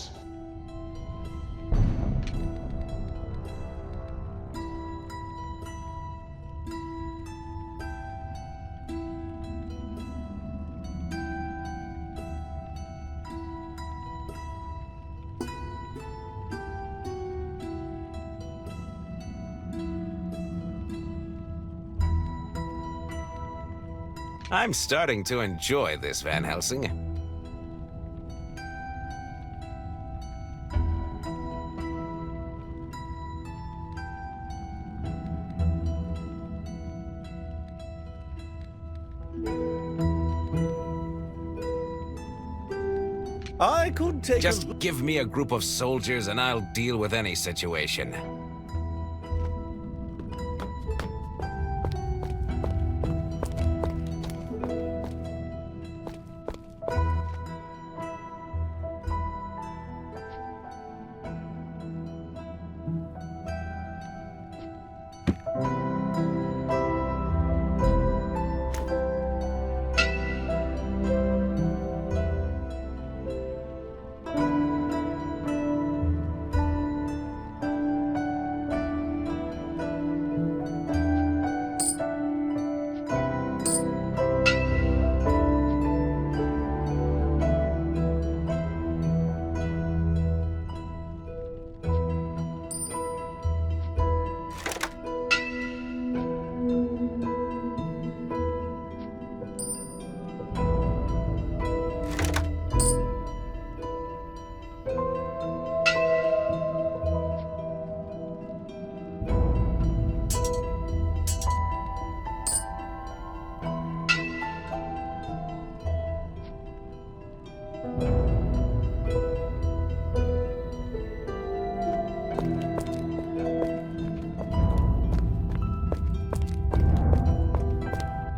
I'm starting to enjoy this, Van Helsing. I could take Just give me a group of soldiers and I'll deal with any situation.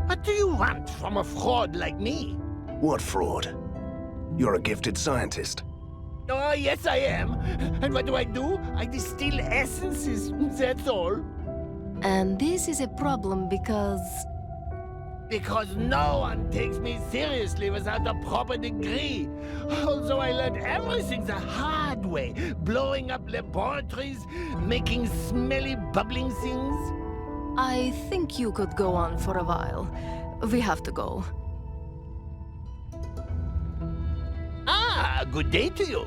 What do you want from a fraud like me? What fraud? You're a gifted scientist. Oh, yes, I am. And what do? I distill essences, that's all. And this is a problem because... Because no one takes me seriously without a proper degree. Also, I learned everything the hard way. Blowing up laboratories, making smelly, bubbling things. I think you could go on for a while. We have to go. Ah, good day to you.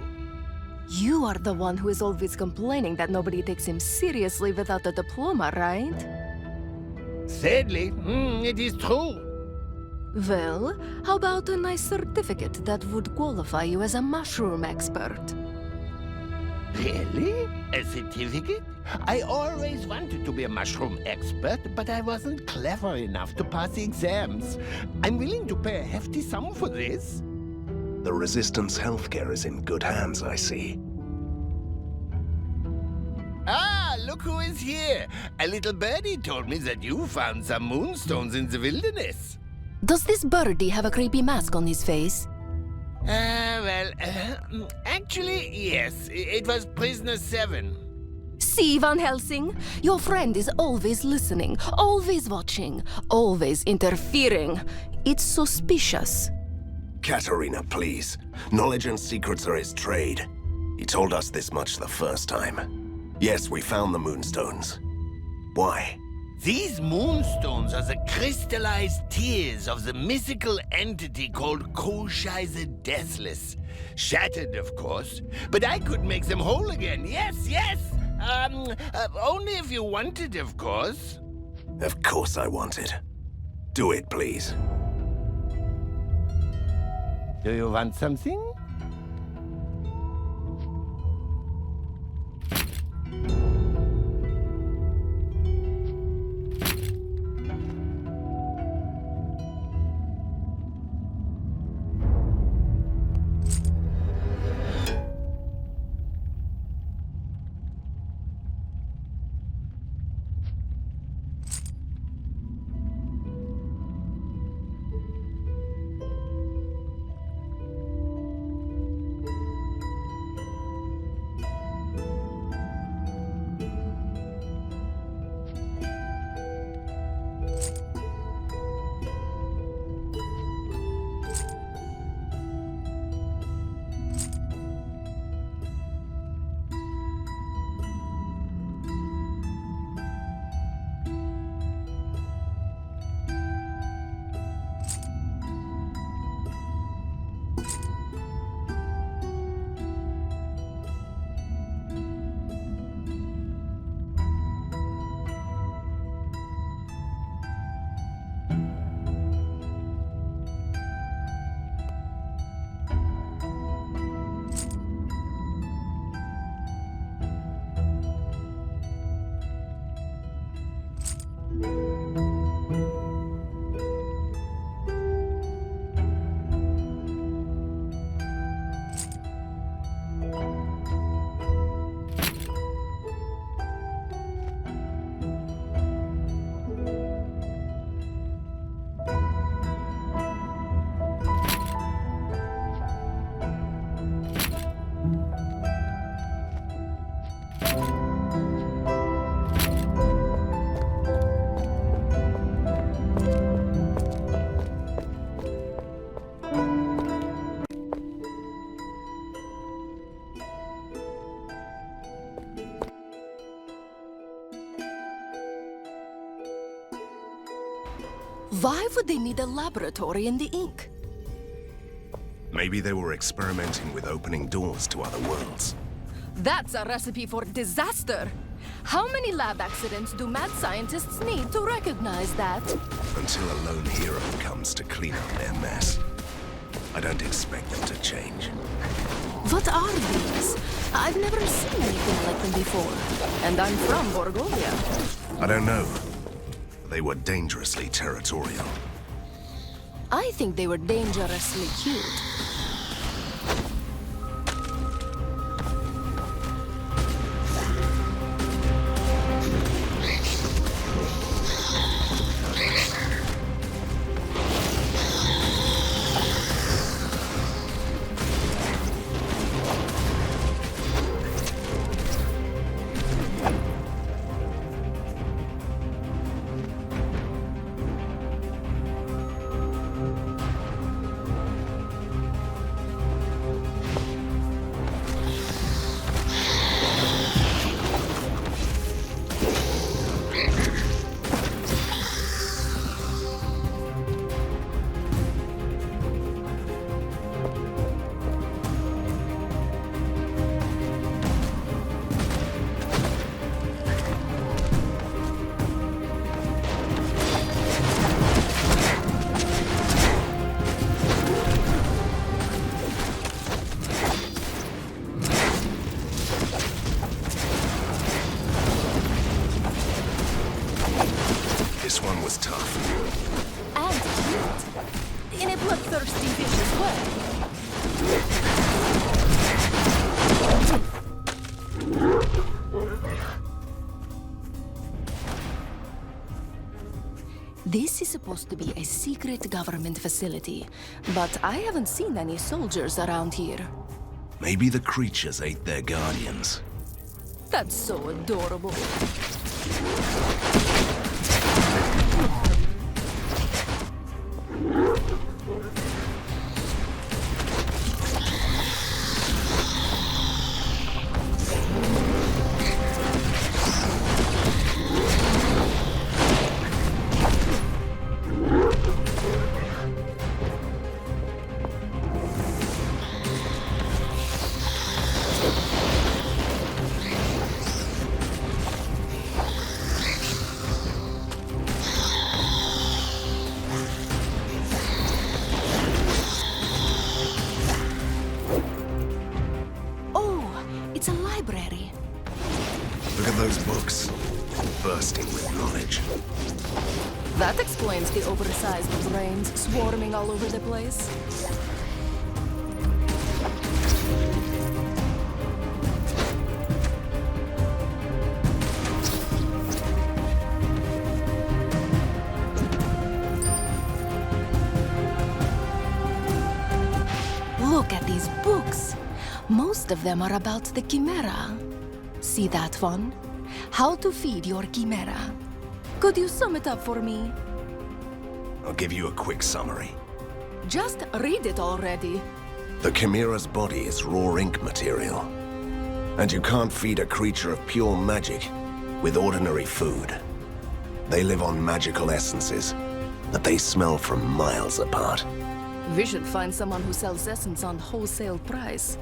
You are the one who is always complaining that nobody takes him seriously without a diploma, right? Sadly, it is true. Well, how about a nice certificate that would qualify you as a mushroom expert? Really? A certificate? I always wanted to be a mushroom expert, but I wasn't clever enough to pass the exams. I'm willing to pay a hefty sum for this. The Resistance healthcare is in good hands, I see. Ah, look who is here. A little birdie told me that you found some moonstones in the wilderness. Does this birdie have a creepy mask on his face? Actually, yes. It was Prisoner 7. See, Van Helsing? Your friend is always listening, always watching, always interfering. It's suspicious. Katerina, please. Knowledge and secrets are his trade. He told us this much the first time. Yes, we found the moonstones. Why? These moonstones are the crystallized tears of the mythical entity called Koshai the Deathless. Shattered, of course, but I could make them whole again. Yes, yes! Only if you wanted, of course. Of course I want it. Do it, please. Do you want something? Why would they need a laboratory in the ink? Maybe they were experimenting with opening doors to other worlds. That's a recipe for disaster. How many lab accidents do mad scientists need to recognize that? Until a lone hero comes to clean up their mess. I don't expect them to change. What are these? I've never seen anything like them before. And I'm from Borgovia. I don't know. They were dangerously territorial. I think they were dangerously cute. This is supposed to be a secret government facility, but I haven't seen any soldiers around here. Maybe the creatures ate their guardians. That's so adorable. It's a library. Look at those books. Bursting with knowledge. That explains the oversized brains swarming all over the place. Look at these books. Most of them are about the Chimera. See that one? How to feed your Chimera. Could you sum it up for me? I'll give you a quick summary. Just read it already. The Chimera's body is raw ink material. And you can't feed a creature of pure magic with ordinary food. They live on magical essences that they smell from miles apart. We should find someone who sells essence on wholesale price.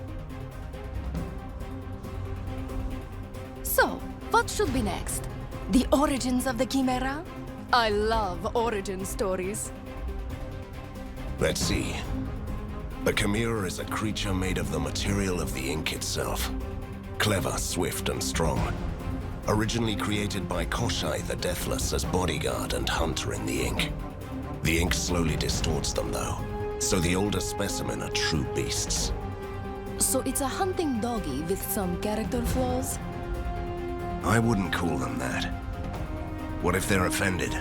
So, what should be next? The origins of the Chimera? I love origin stories. Let's see. The Chimera is a creature made of the material of the ink itself. Clever, swift, and strong. Originally created by Koshai the Deathless as bodyguard and hunter in the ink. The ink slowly distorts them, though, so the older specimen are true beasts. So it's a hunting doggy with some character flaws? I wouldn't call them that. What if they're offended?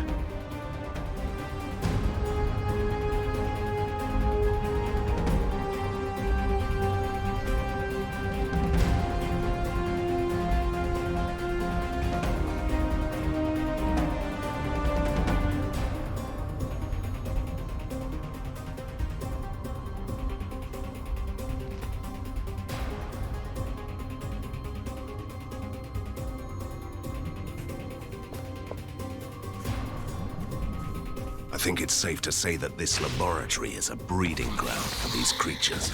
I think it's safe to say that this laboratory is a breeding ground for these creatures.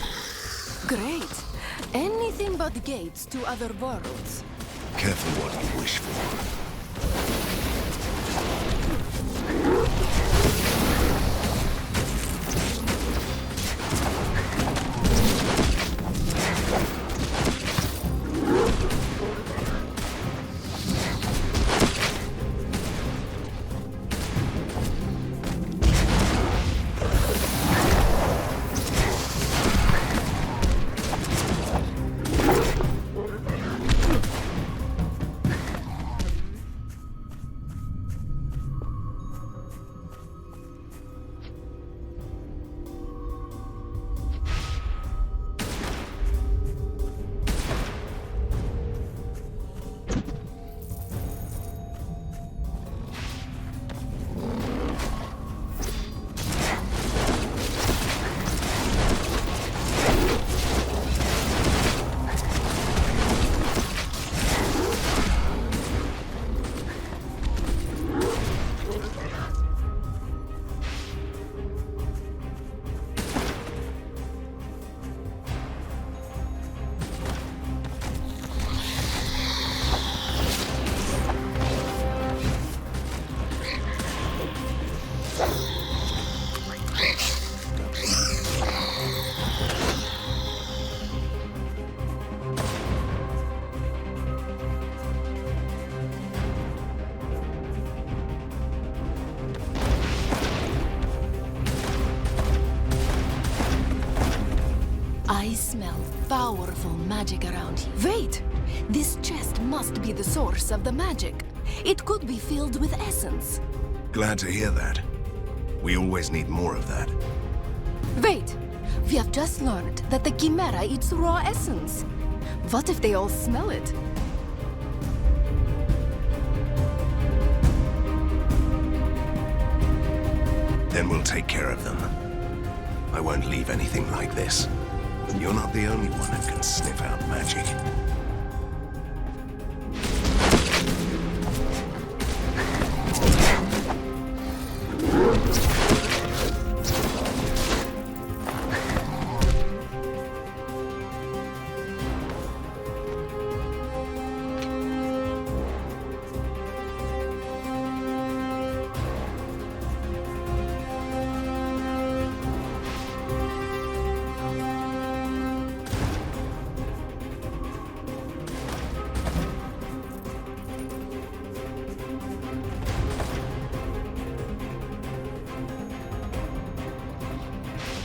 Great. Anything but gates to other worlds. Careful what you wish for. I smell powerful magic around here. Wait! This chest must be the source of the magic. It could be filled with essence. Glad to hear that. We always need more of that. Wait! We have just learned that the Chimera eats raw essence. What if they all smell it? Then we'll take care of them. I won't leave anything like this. You're not the only one who can sniff out magic.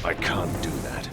I can't do that.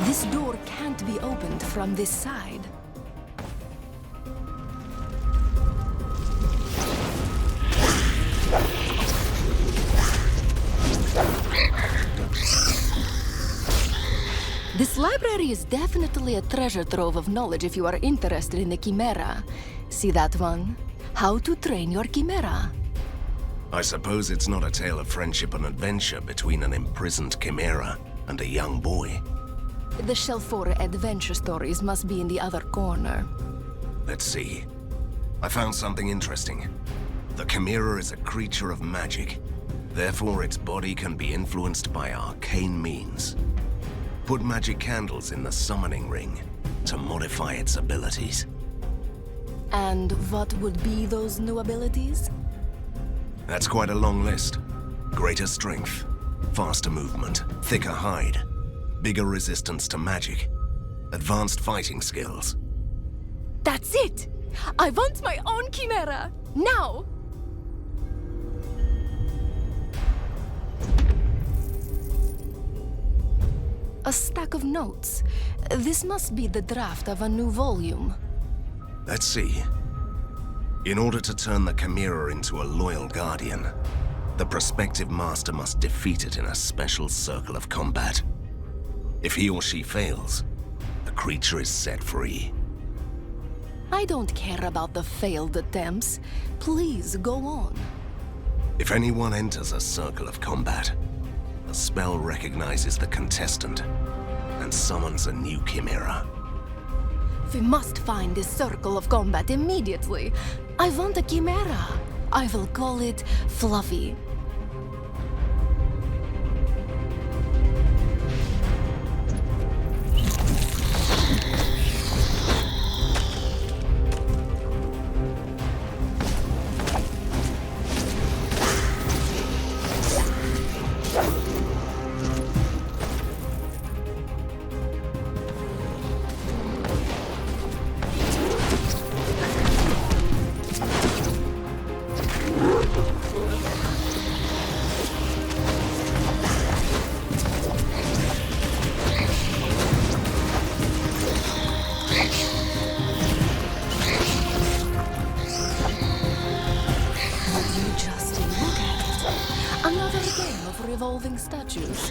This door can't be opened from this side. This library is definitely a treasure trove of knowledge if you are interested in the Chimera. See that one? How to train your Chimera. I suppose it's not a tale of friendship and adventure between an imprisoned Chimera and a young boy. The shelf for adventure stories must be in the other corner. Let's see. I found something interesting. The Chimera is a creature of magic. Therefore, its body can be influenced by arcane means. Put magic candles in the summoning ring to modify its abilities. And what would be those new abilities? That's quite a long list. Greater strength, faster movement, thicker hide, bigger resistance to magic, advanced fighting skills. That's it! I want my own Chimera! Now! A stack of notes. This must be the draft of a new volume. Let's see. In order to turn the Chimera into a loyal guardian, the prospective master must defeat it in a special circle of combat. If he or she fails, the creature is set free. I don't care about the failed attempts. Please go on. If anyone enters a circle of combat, the spell recognizes the contestant and summons a new Chimera. We must find this circle of combat immediately. I want a Chimera. I will call it Fluffy. Another game of revolving statues.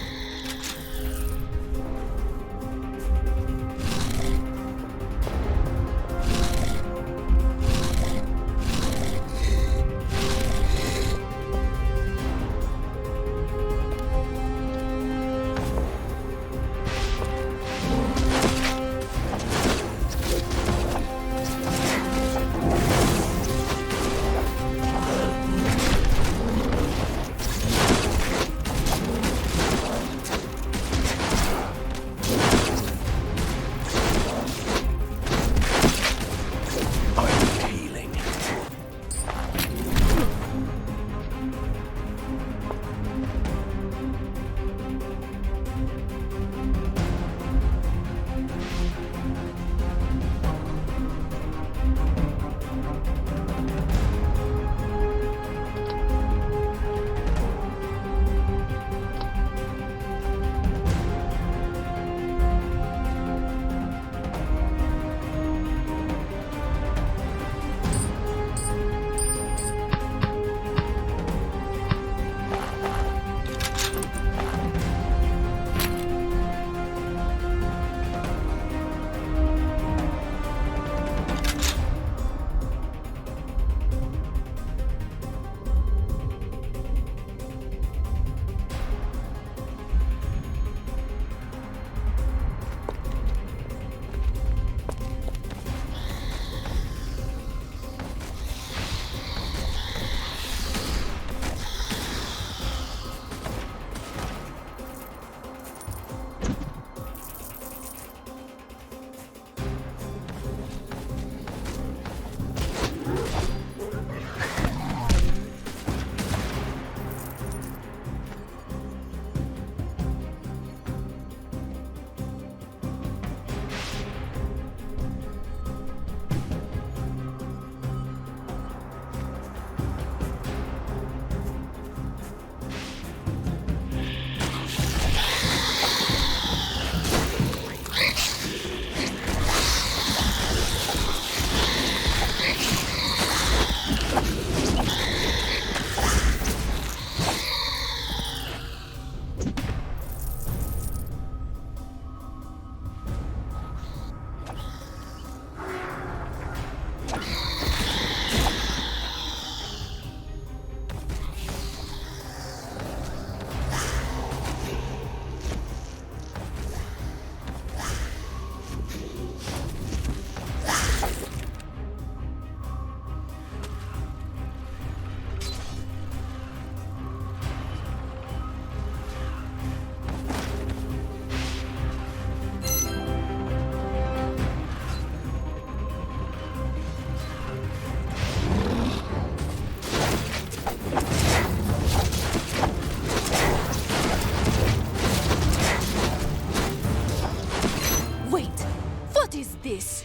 What is this?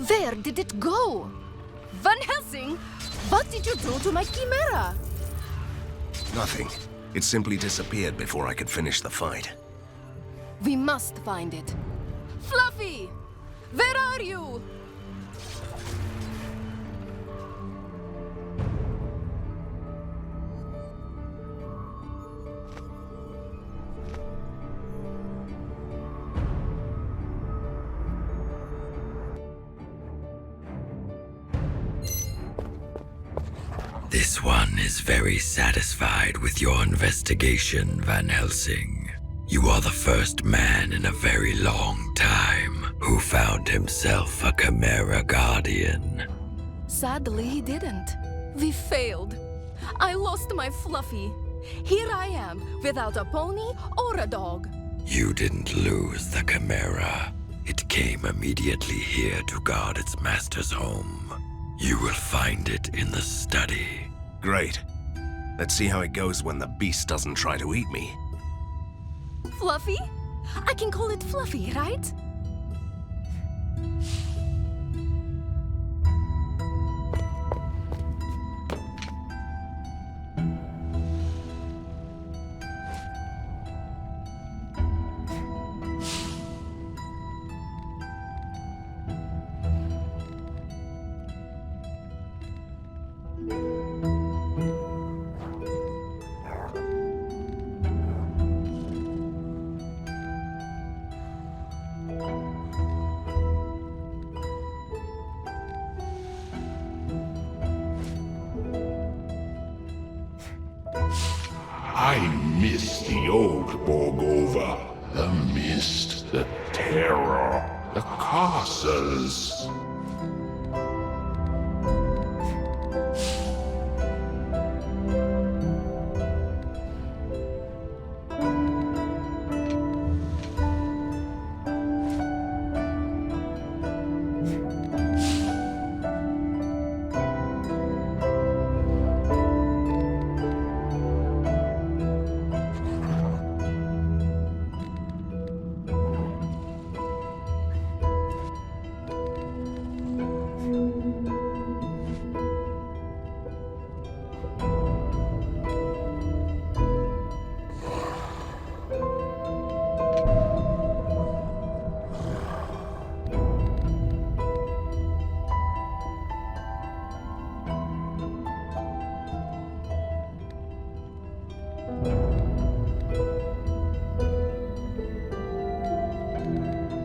Where did it go? Van Helsing, what did you do to my chimera? Nothing. It simply disappeared before I could finish the fight. We must find it. Fluffy! Where are you? This one is very satisfied with your investigation, Van Helsing. You are the first man in a very long time who found himself a Chimera Guardian. Sadly, he didn't. We failed. I lost my Fluffy. Here I am, without a pony or a dog. You didn't lose the Chimera. It came immediately here to guard its master's home. You will find it in the study. Great. Let's see how it goes when the beast doesn't try to eat me. Fluffy? I can call it Fluffy, right? I miss the old Borgovia, the mist, the terror, the castles.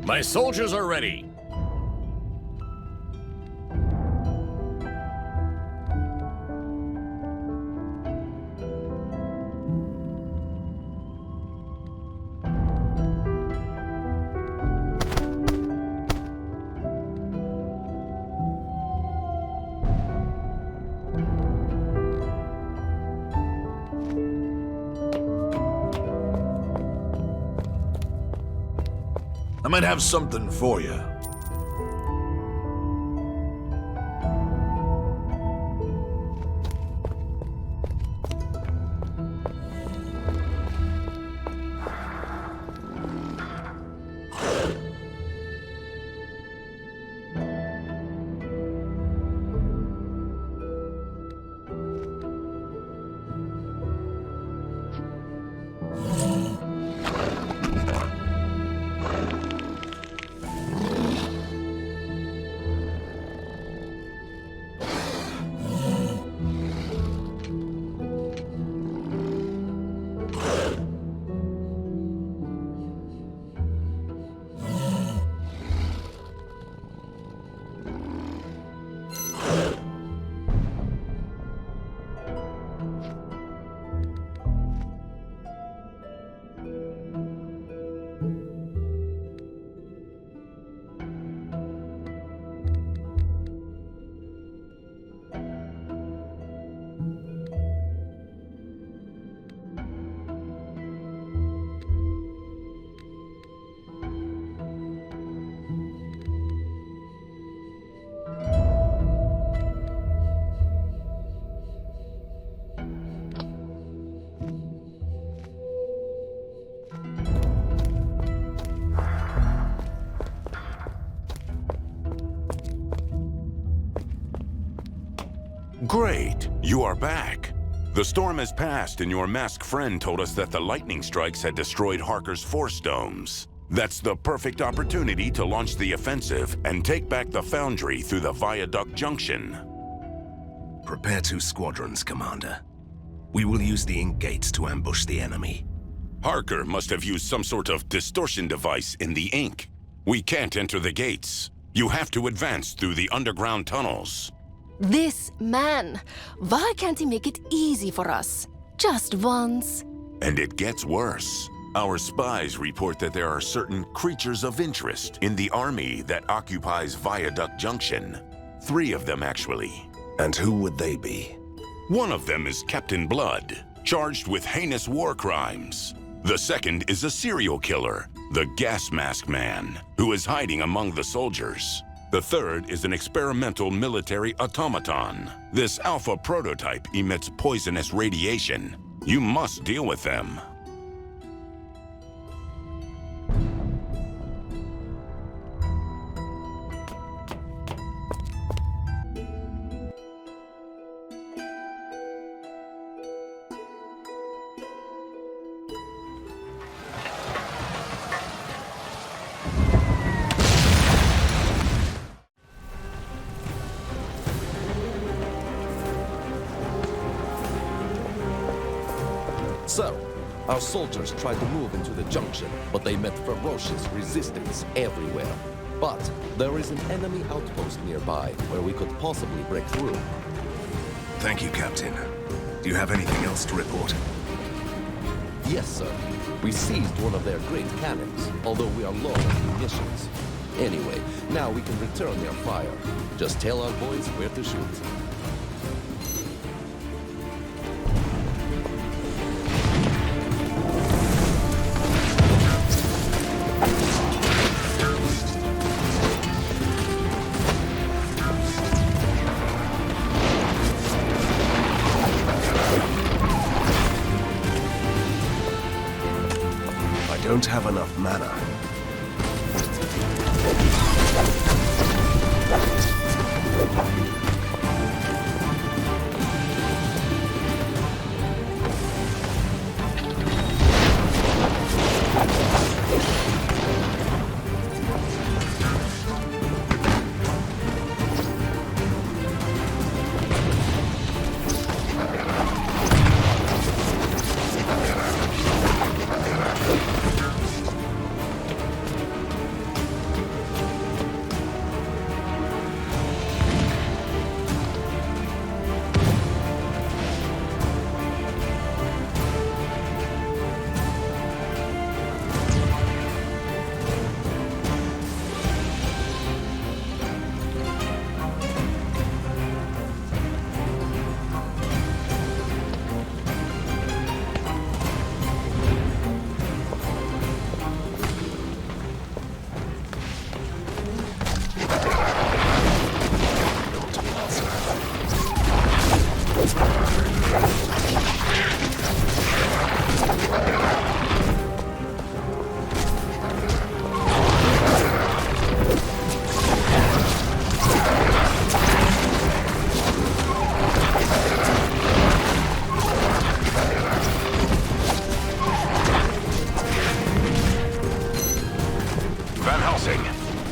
My soldiers are ready. I might have something for you. Great, you are back. The storm has passed and your masked friend told us that the lightning strikes had destroyed Harker's force domes. That's the perfect opportunity to launch the offensive and take back the foundry through the viaduct junction. Prepare 2 squadrons, Commander. We will use the ink gates to ambush the enemy. Harker must have used some sort of distortion device in the ink. We can't enter the gates. You have to advance through the underground tunnels. This man, why can't he make it easy for us? Just once. And it gets worse. Our spies report that there are certain creatures of interest in the army that occupies Viaduct Junction. 3 of them, actually. And who would they be? One of them is Captain Blood, charged with heinous war crimes. The second is a serial killer, the Gas Mask Man, who is hiding among the soldiers. The third is an experimental military automaton. This alpha prototype emits poisonous radiation. You must deal with them. So, our soldiers tried to move into the junction, but they met ferocious resistance everywhere. But there is an enemy outpost nearby where we could possibly break through. Thank you, Captain. Do you have anything else to report? Yes, sir. We seized one of their great cannons, although we are low on munitions. Anyway, now we can return their fire. Just tell our boys where to shoot. Don't have enough mana.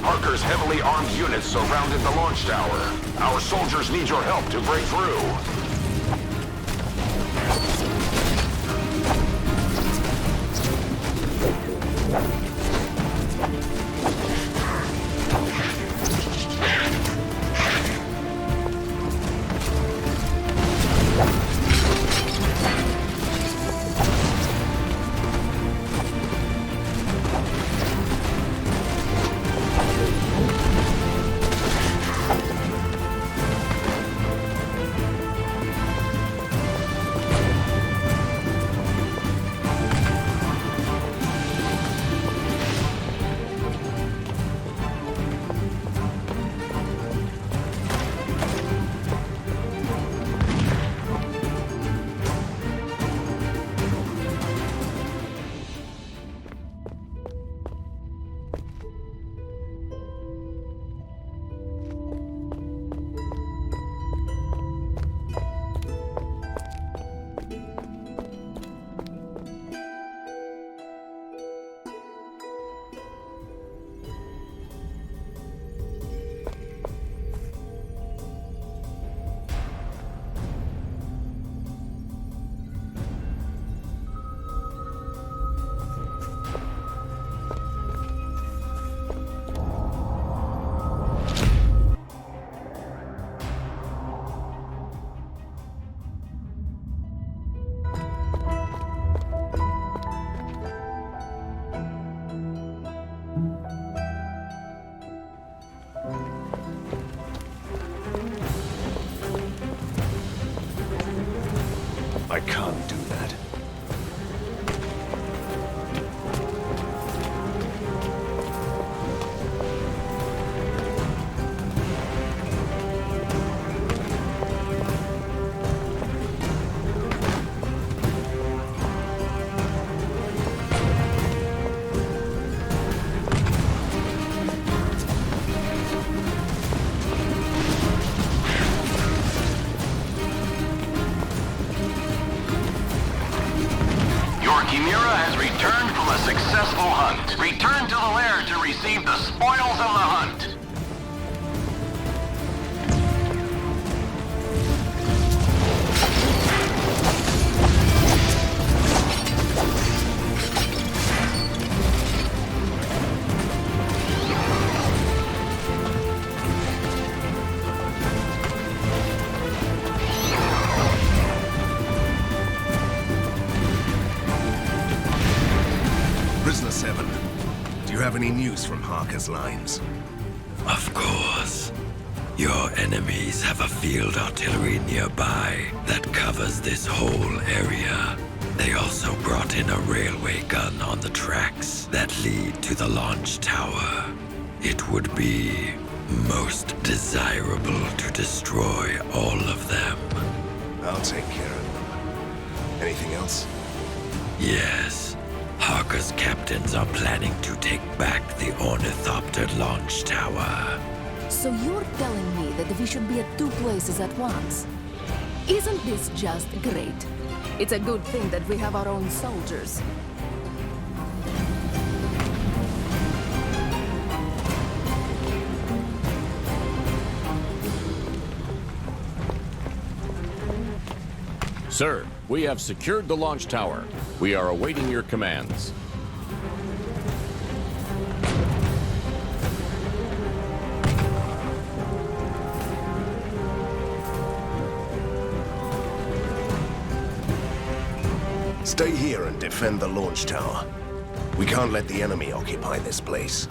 Harker's heavily armed units surrounded the launch tower. Our soldiers need your help to break through. I can't do that. Chimera has returned from a successful hunt. Return to the lair to receive the spoils of the hunt. Prisoner 7, do you have any news from Harker's lines? Of course. Your enemies have a field artillery nearby that covers this whole area. They also brought in a railway gun on the tracks that lead to the launch tower. It would be most desirable to destroy all of them. I'll take care of them. Anything else? Yes. Harker's captains are planning to take back the Ornithopter launch tower. So you're telling me that we should be at two places at once? Isn't this just great? It's a good thing that we have our own soldiers. Sir, we have secured the launch tower. We are awaiting your commands. Stay here and defend the launch tower. We can't let the enemy occupy this place.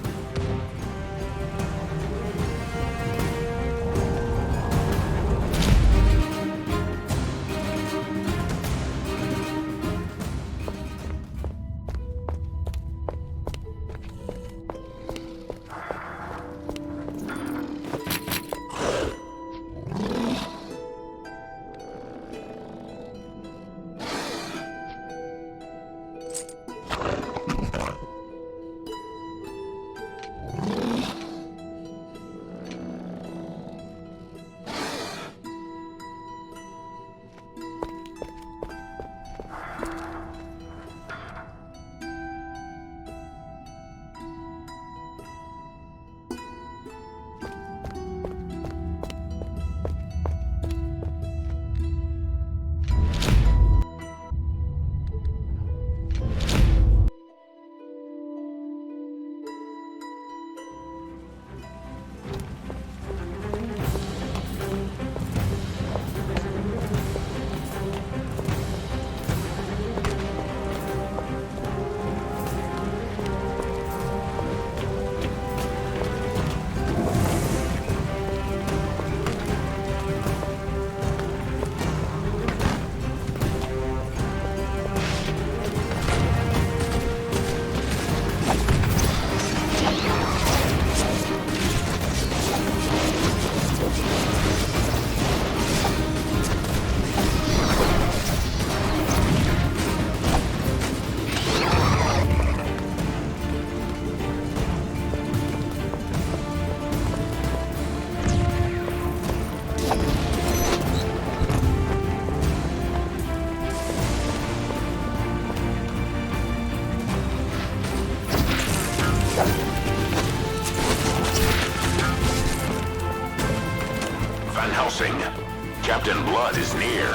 Captain Blood is near.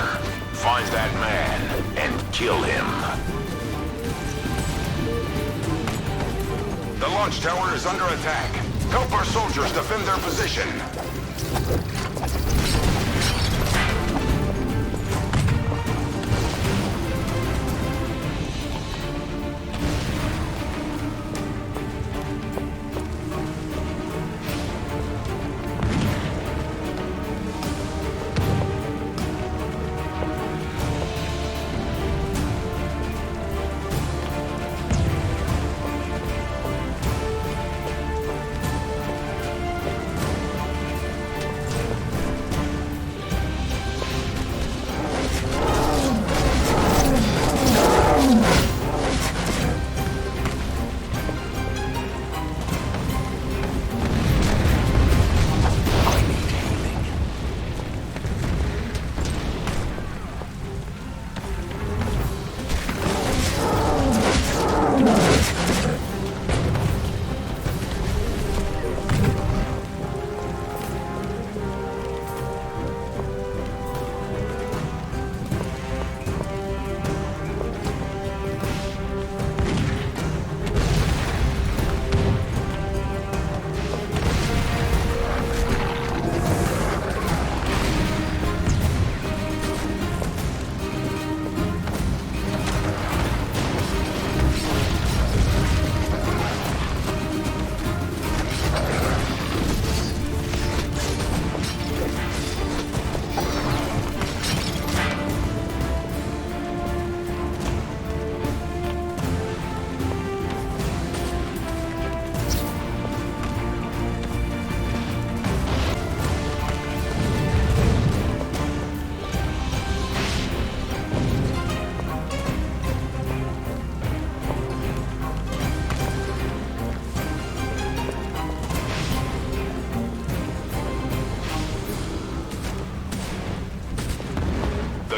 Find that man and kill him. The launch tower is under attack. Help our soldiers defend their position.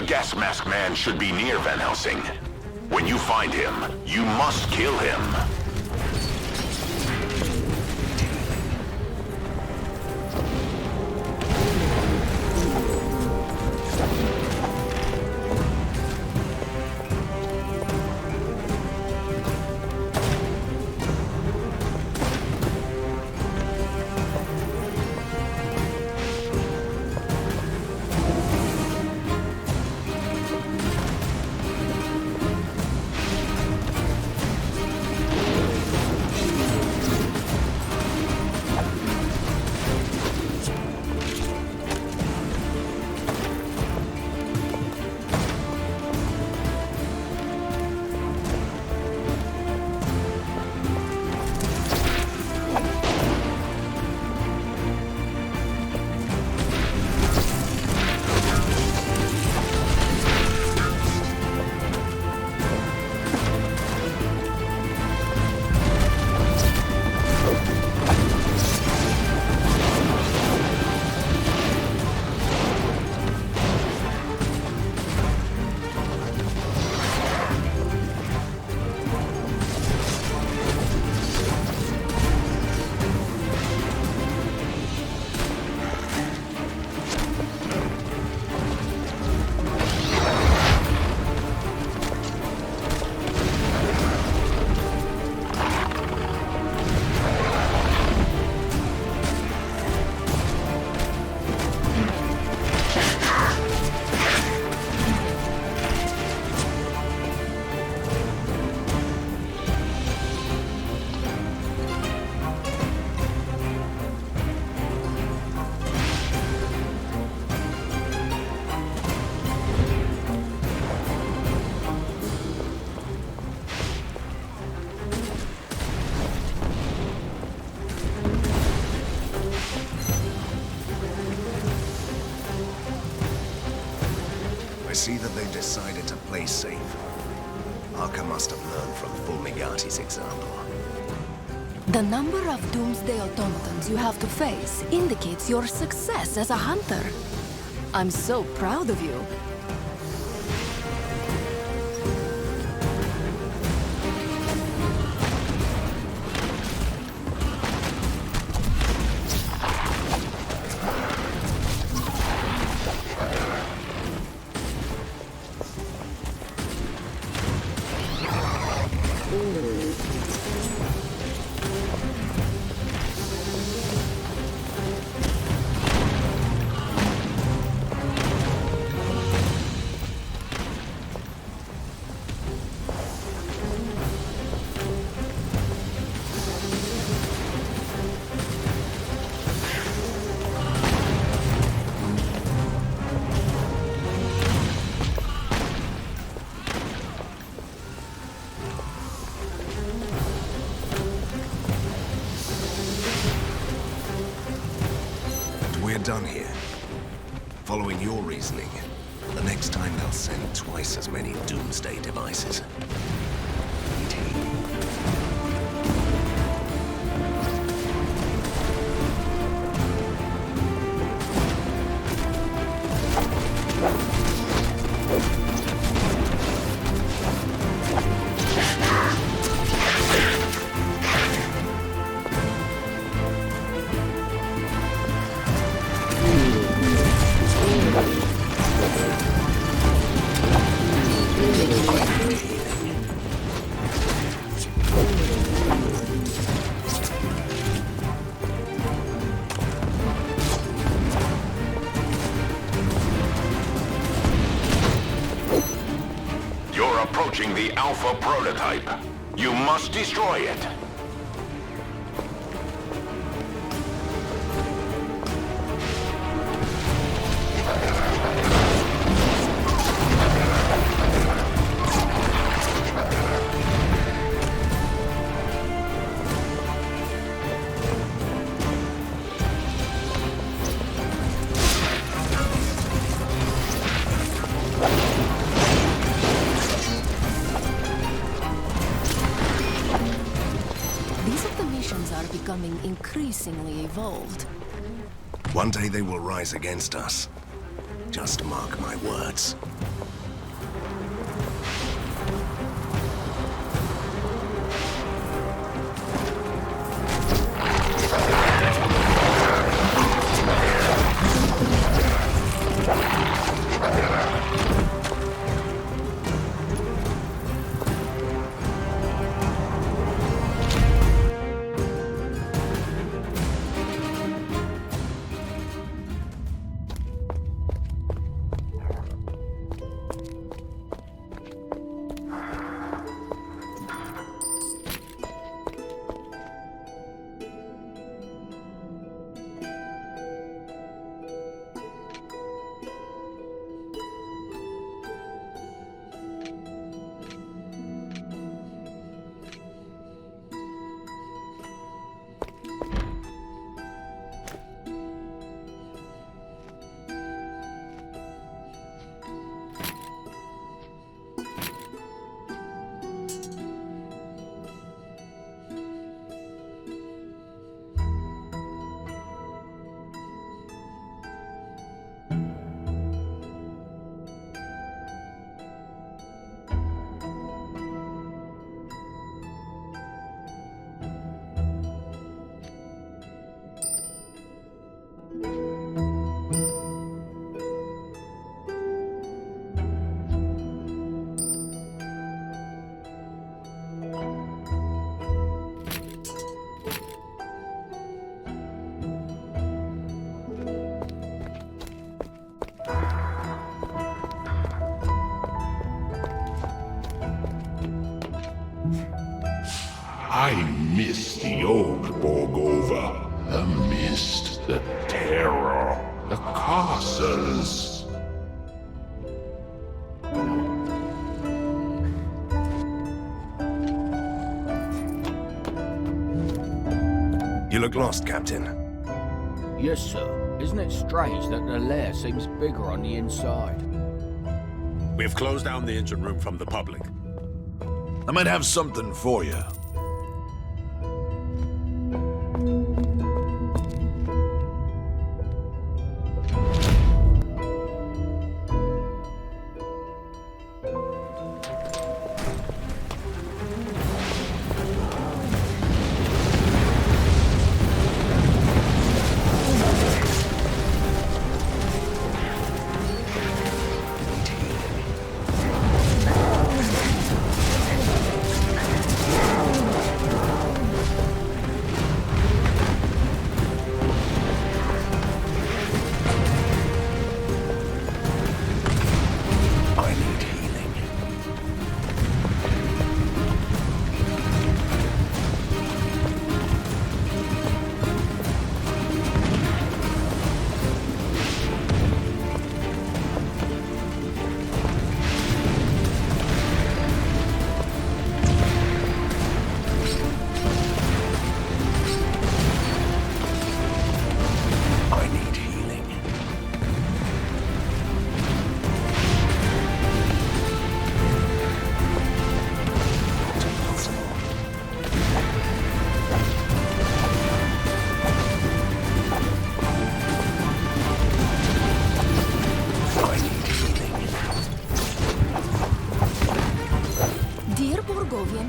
gas mask man should be near Van Helsing. When you find him, you must kill him. See that they decided to play safe. Arca must have learned from Fulmigati's example. The number of doomsday automatons you have to face indicates your success as a hunter. I'm so proud of you. Done here. Following your reasoning, the next time they'll send twice as many doomsday devices. Approaching the Alpha prototype. You must destroy it. Becoming increasingly evolved. One day they will rise against us. Just mark my words. I miss the old Borgovia. The mist, the terror, the castles. You look lost, Captain. Yes, sir. Isn't it strange that the lair seems bigger on the inside? We've closed down the engine room from the public. I might have something for you.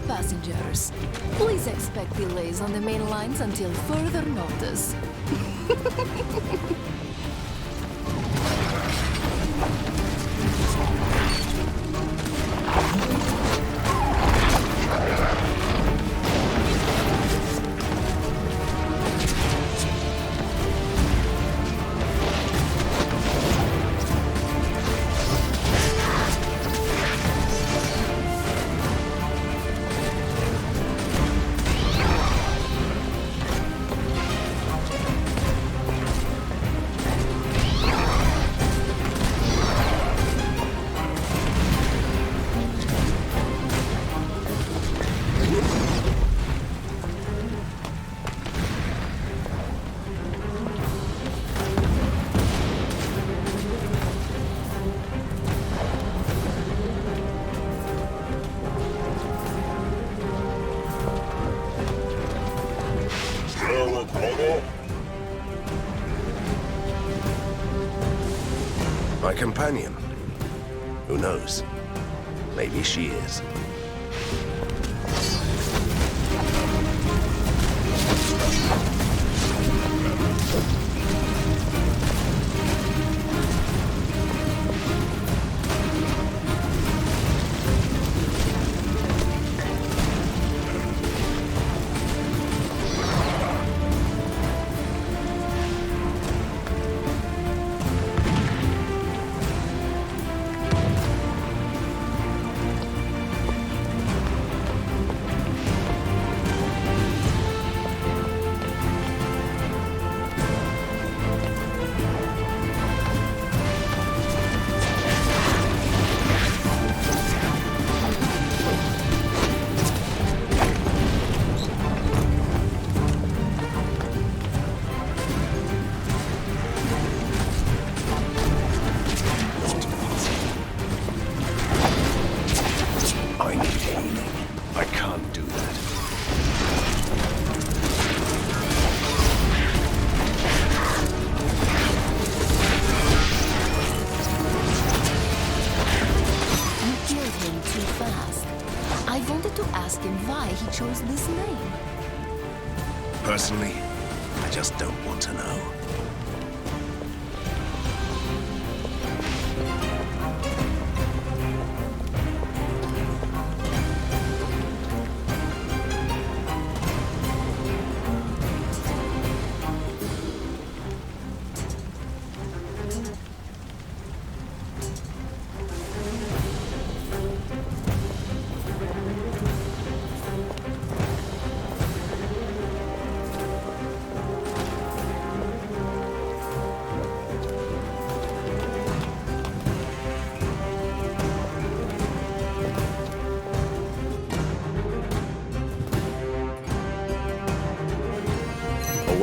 Passengers, please expect delays on the main lines until further notice. My companion? Who knows? Maybe she is. Chose this name? Personally, I just don't want to know.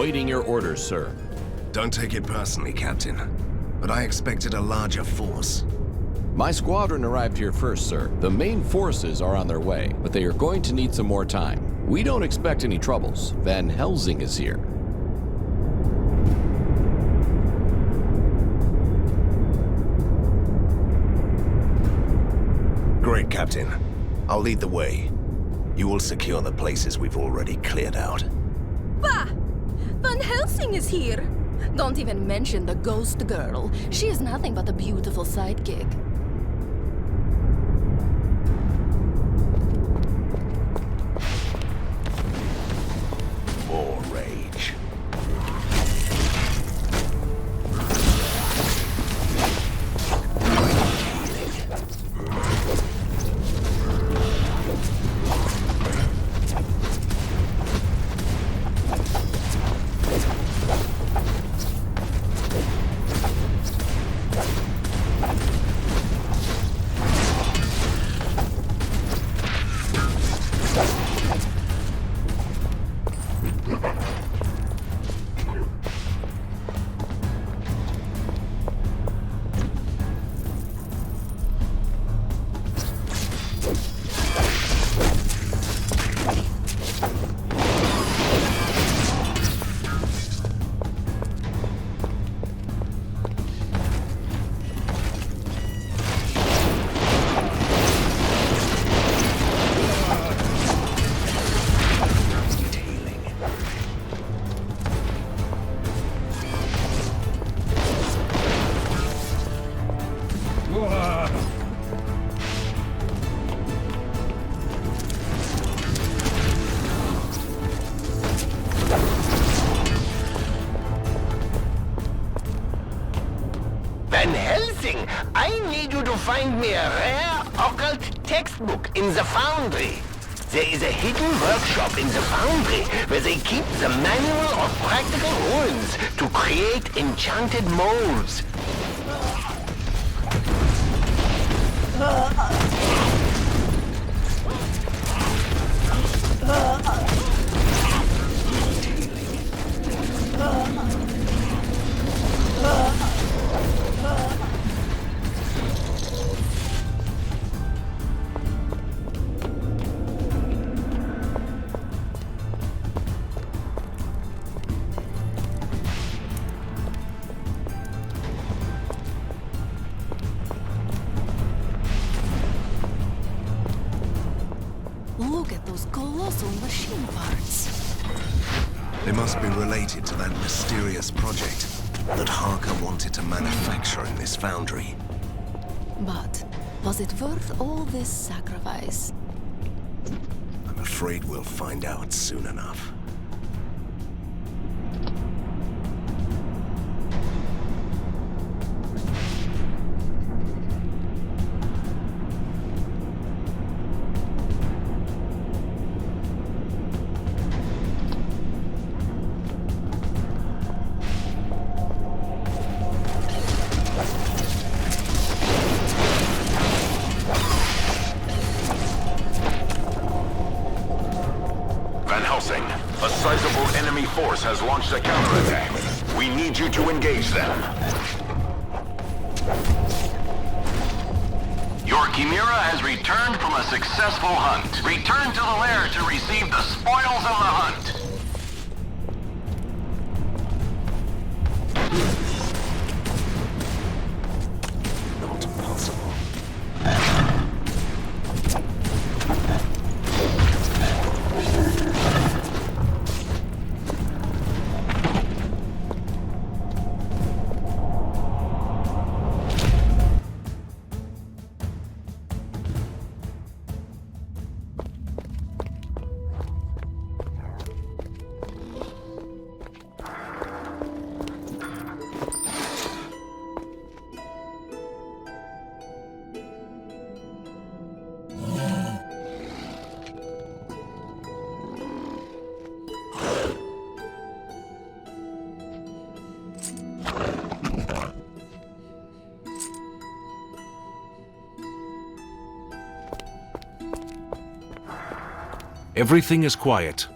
Awaiting your orders, sir. Don't take it personally, Captain, but I expected a larger force. My squadron arrived here first, sir. The main forces are on their way, but they are going to need some more time. We don't expect any troubles. Van Helsing is here. Great, Captain. I'll lead the way. You will secure the places we've already cleared out. Bah! Van Helsing is here! Don't even mention the ghost girl. She is nothing but a beautiful sidekick. More rage. Van Helsing, I need you to find me a rare occult textbook in the foundry. There is a hidden workshop in the foundry where they keep the manual of practical runes to create enchanted molds. Look at those colossal machine parts. They must be related to that mysterious project that Harker wanted to manufacture in this foundry. But was it worth all this sacrifice? I'm afraid we'll find out soon enough. A sizable enemy force has launched a counterattack. We need you to engage them. Your Chimera has returned from a successful hunt. Return to the lair to receive the spoils of the hunt. Not possible. Everything is quiet.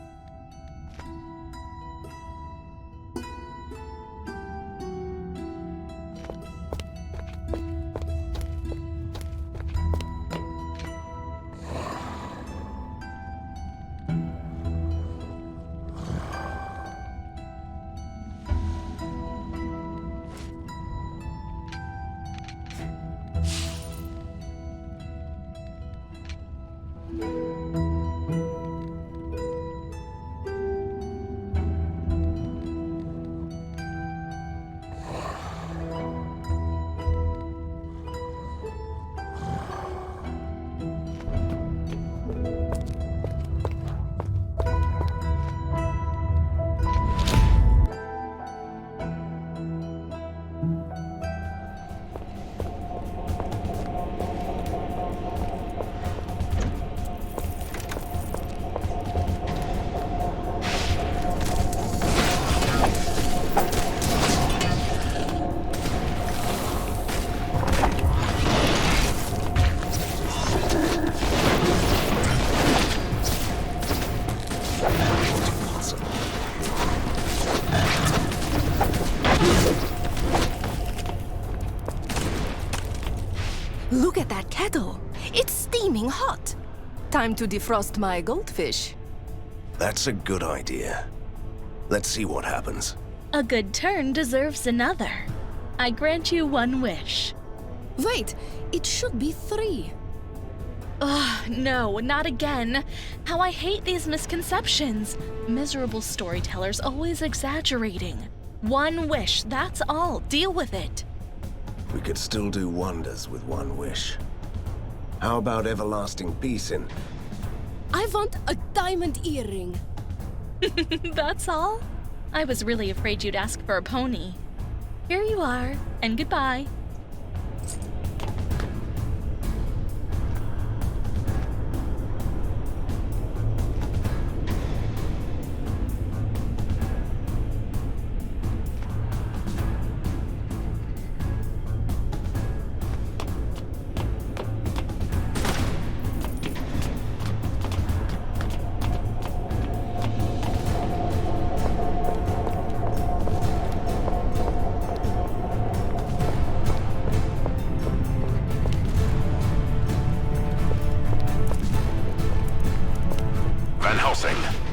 Look at that kettle. It's steaming hot. Time to defrost my goldfish. That's a good idea. Let's see what happens. A good turn deserves another. I grant you one wish. Wait, it should be 3. Ugh, no, not again. How I hate these misconceptions. Miserable storytellers always exaggerating. One wish, that's all. Deal with it. We could still do wonders with one wish. How about everlasting peace in... I want a diamond earring. That's all? I was really afraid you'd ask for a pony. Here you are, and goodbye.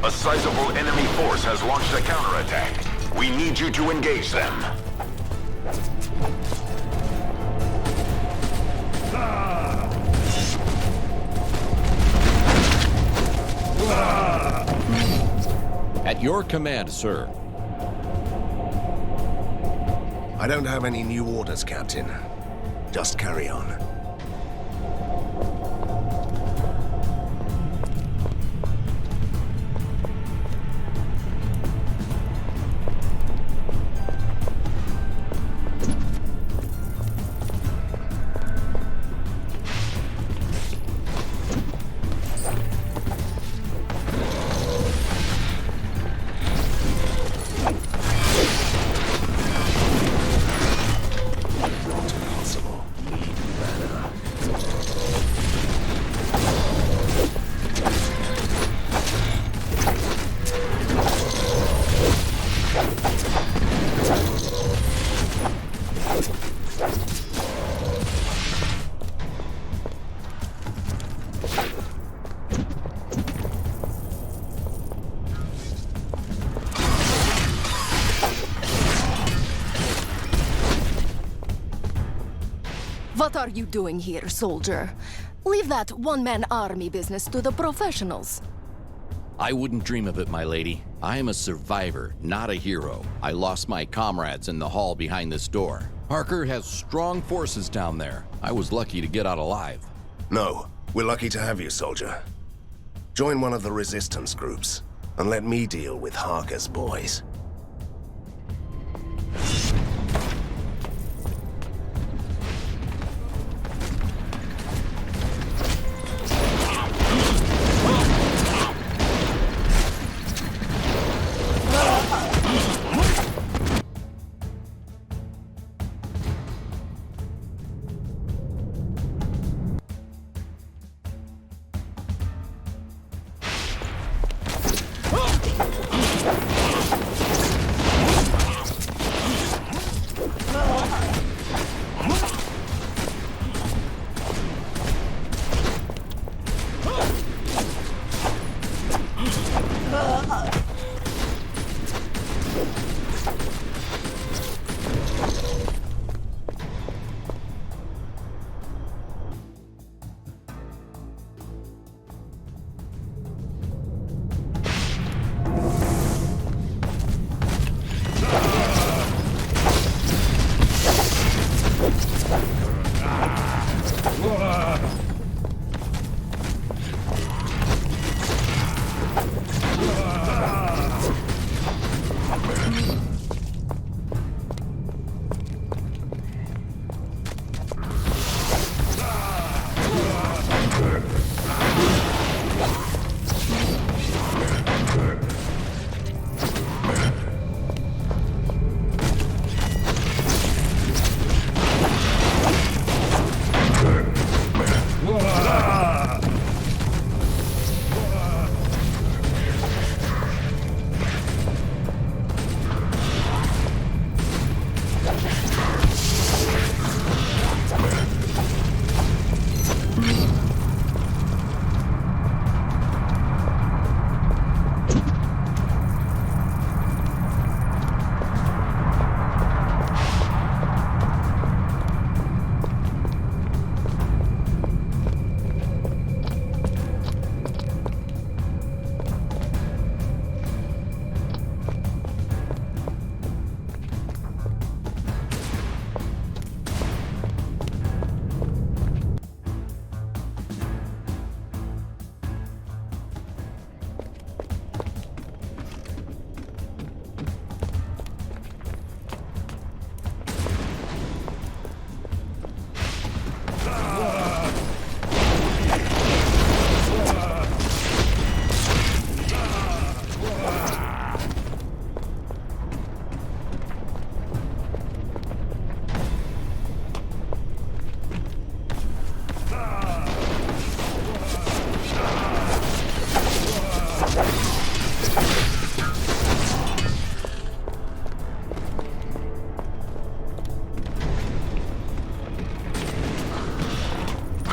A sizable enemy force has launched a counterattack. We need you to engage them. At your command, sir. I don't have any new orders, Captain. Just carry on. What are you doing here, soldier? Leave that one-man army business to the professionals. I wouldn't dream of it, my lady. I am a survivor, not a hero. I lost my comrades in the hall behind this door. Harker has strong forces down there. I was lucky to get out alive. No, we're lucky to have you, soldier. Join one of the resistance groups, and let me deal with Harker's boys.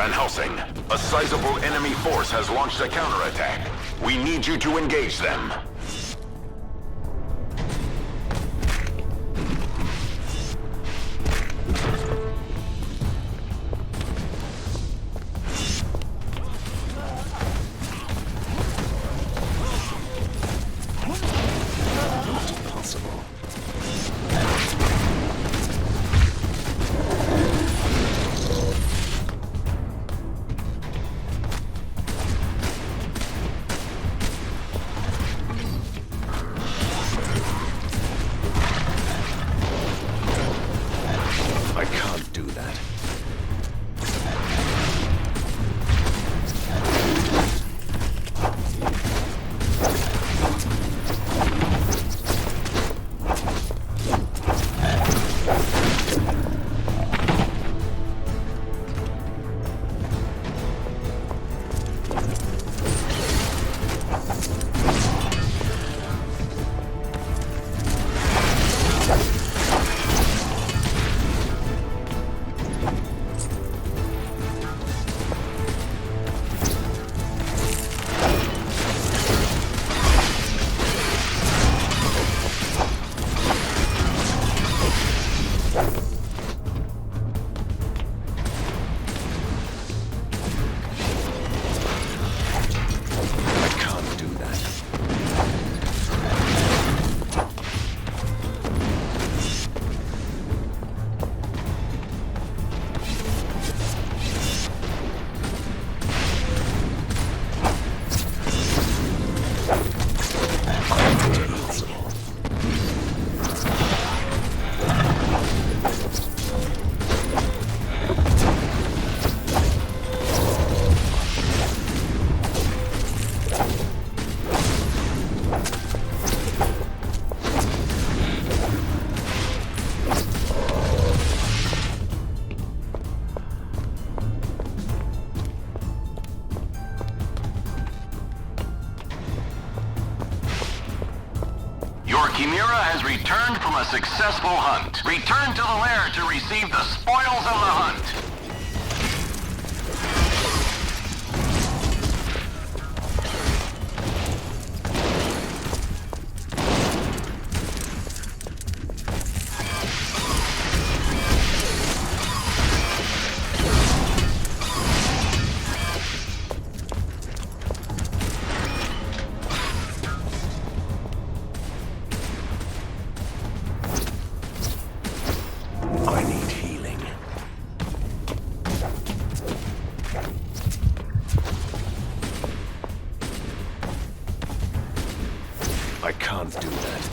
Van Helsing, a sizable enemy force has launched a counterattack. We need you to engage them. I can't do that. Chimera has returned from a successful hunt. Return to the lair to receive the spoils of the hunt. I need healing. I can't do that.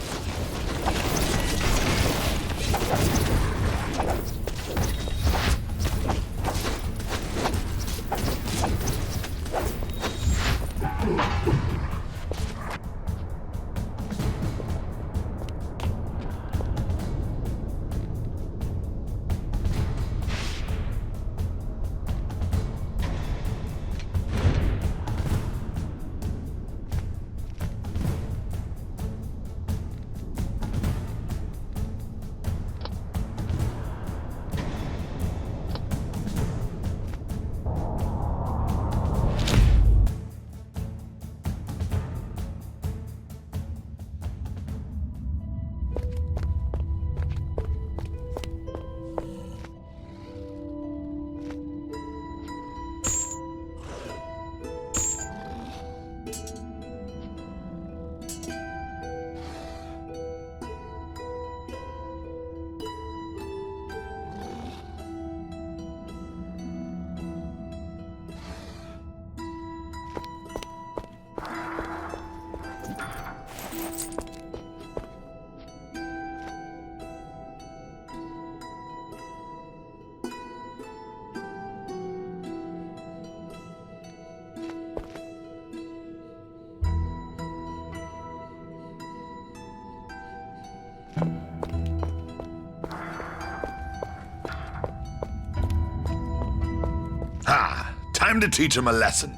Ha! Time to teach him a lesson.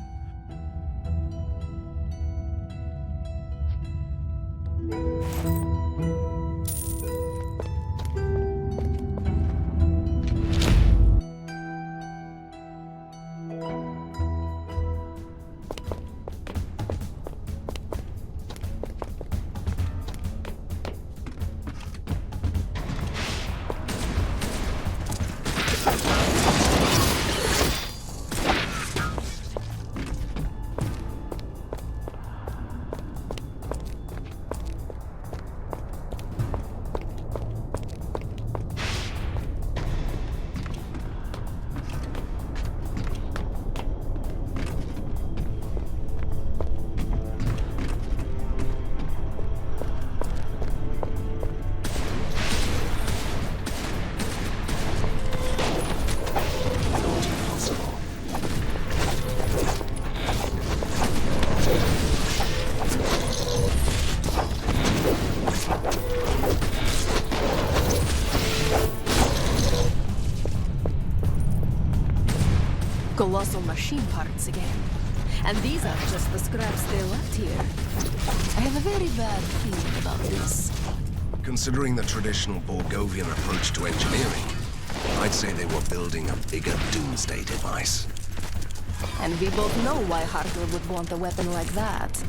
Colossal machine parts again. And these are just the scraps they left here. I have a very bad feeling about this. Considering the traditional Borgovian approach to engineering, I'd say they were building a bigger doomsday device. And we both know why Harker would want a weapon like that.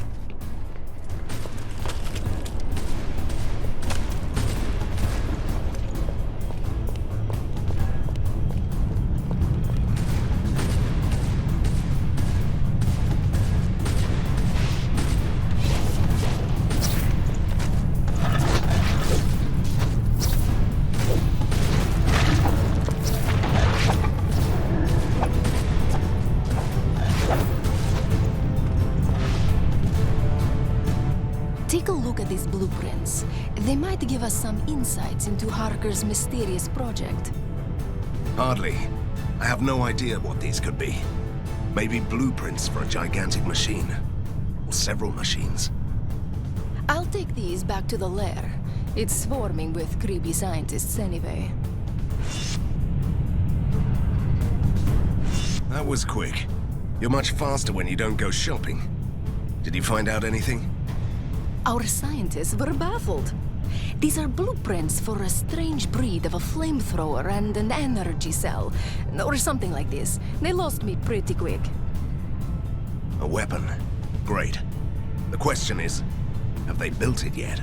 Take a look at these blueprints. They might give us some insights into Harker's mysterious project. Hardly. I have no idea what these could be. Maybe blueprints for a gigantic machine. Or several machines. I'll take these back to the lair. It's swarming with creepy scientists anyway. That was quick. You're much faster when you don't go shopping. Did you find out anything? Our scientists were baffled. These are blueprints for a strange breed of a flamethrower and an energy cell, or something like this. They lost me pretty quick. A weapon. Great. The question is, have they built it yet?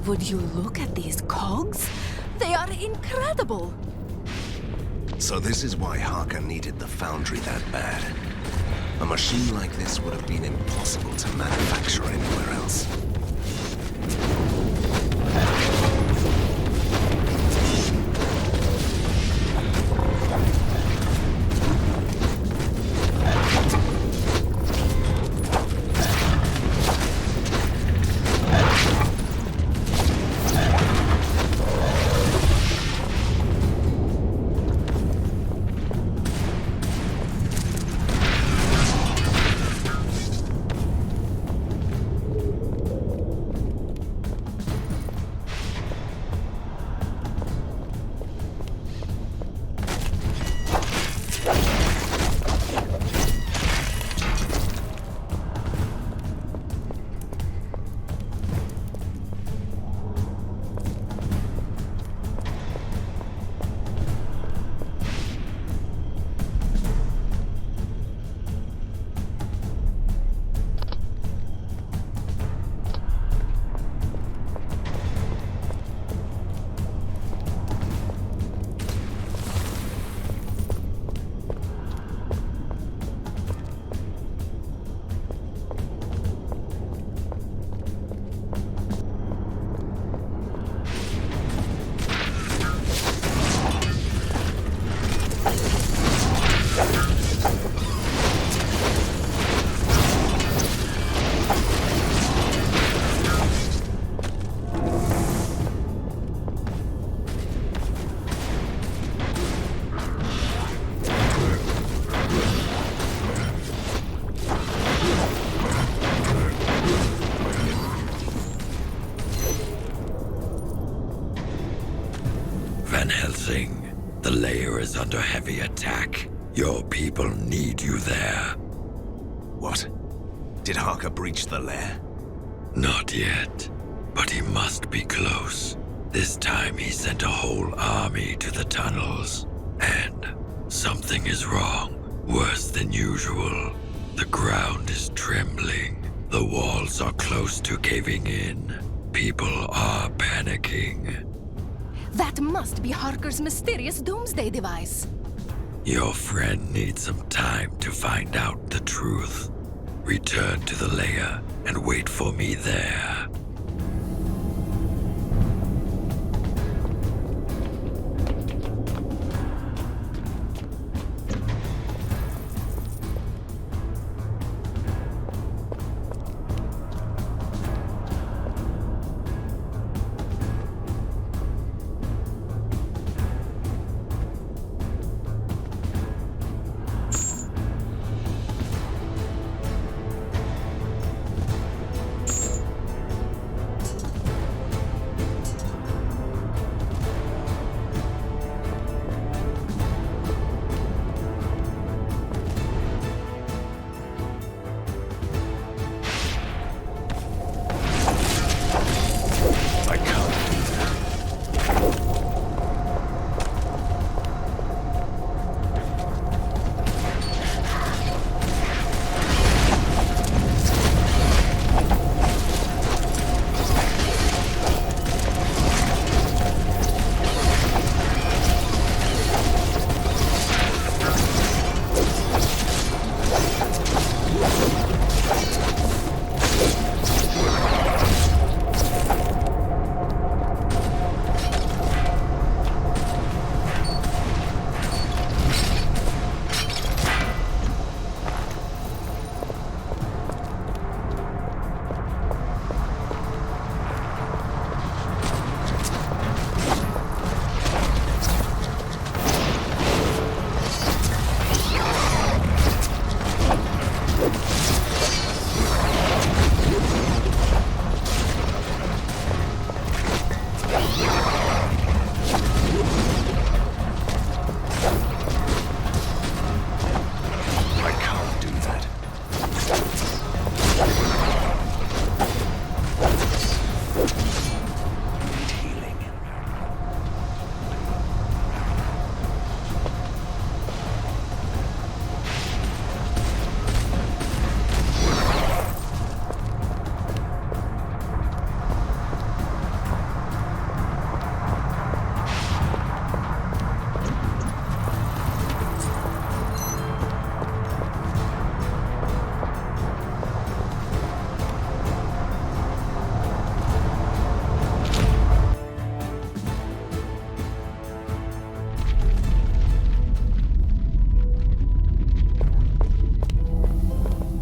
Would you look at these cogs? They are incredible! So this is why Harker needed the foundry that bad. A machine like this would have been impossible to manufacture anywhere else. Van Helsing, the lair is under heavy attack. Your people need you there. What? Did Harker breach the lair? Not yet, but he must be close. This time he sent a whole army to the tunnels. And something is wrong, worse than usual. The ground is trembling. The walls are close to caving in. People are panicking. That must be Harker's mysterious doomsday device. Your friend needs some time to find out the truth. Return to the lair and wait for me there.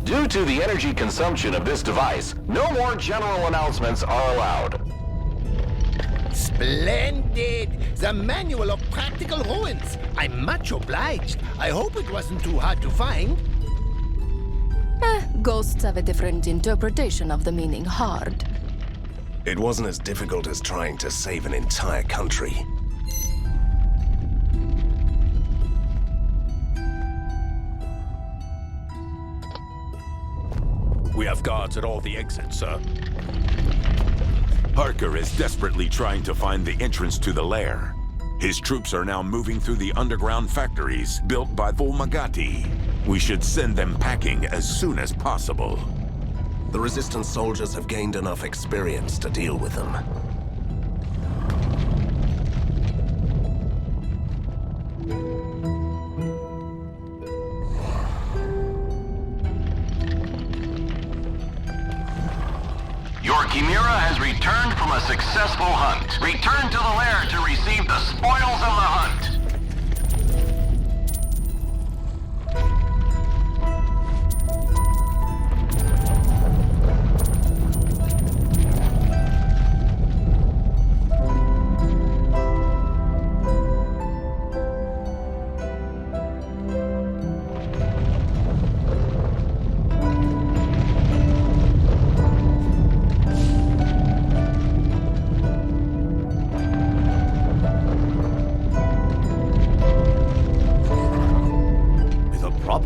Due to the energy consumption of this device, no more general announcements are allowed. Splendid! The Manual of Practical Ruins. I'm much obliged. I hope it wasn't too hard to find. Ghosts have a different interpretation of the meaning hard. It wasn't as difficult as trying to save an entire country. We have guards at all the exits, sir. Harker is desperately trying to find the entrance to the lair. His troops are now moving through the underground factories built by Volmagati. We should send them packing as soon as possible. The Resistance soldiers have gained enough experience to deal with them. Your Chimera has returned from a successful hunt. Return to the lair to receive the spoils of the hunt.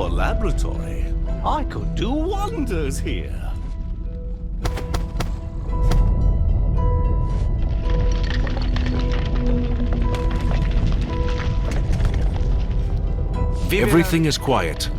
Laboratory. I could do wonders here. Everything is quiet.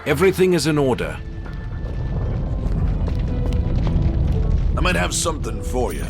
Everything is in order. I might have something for you.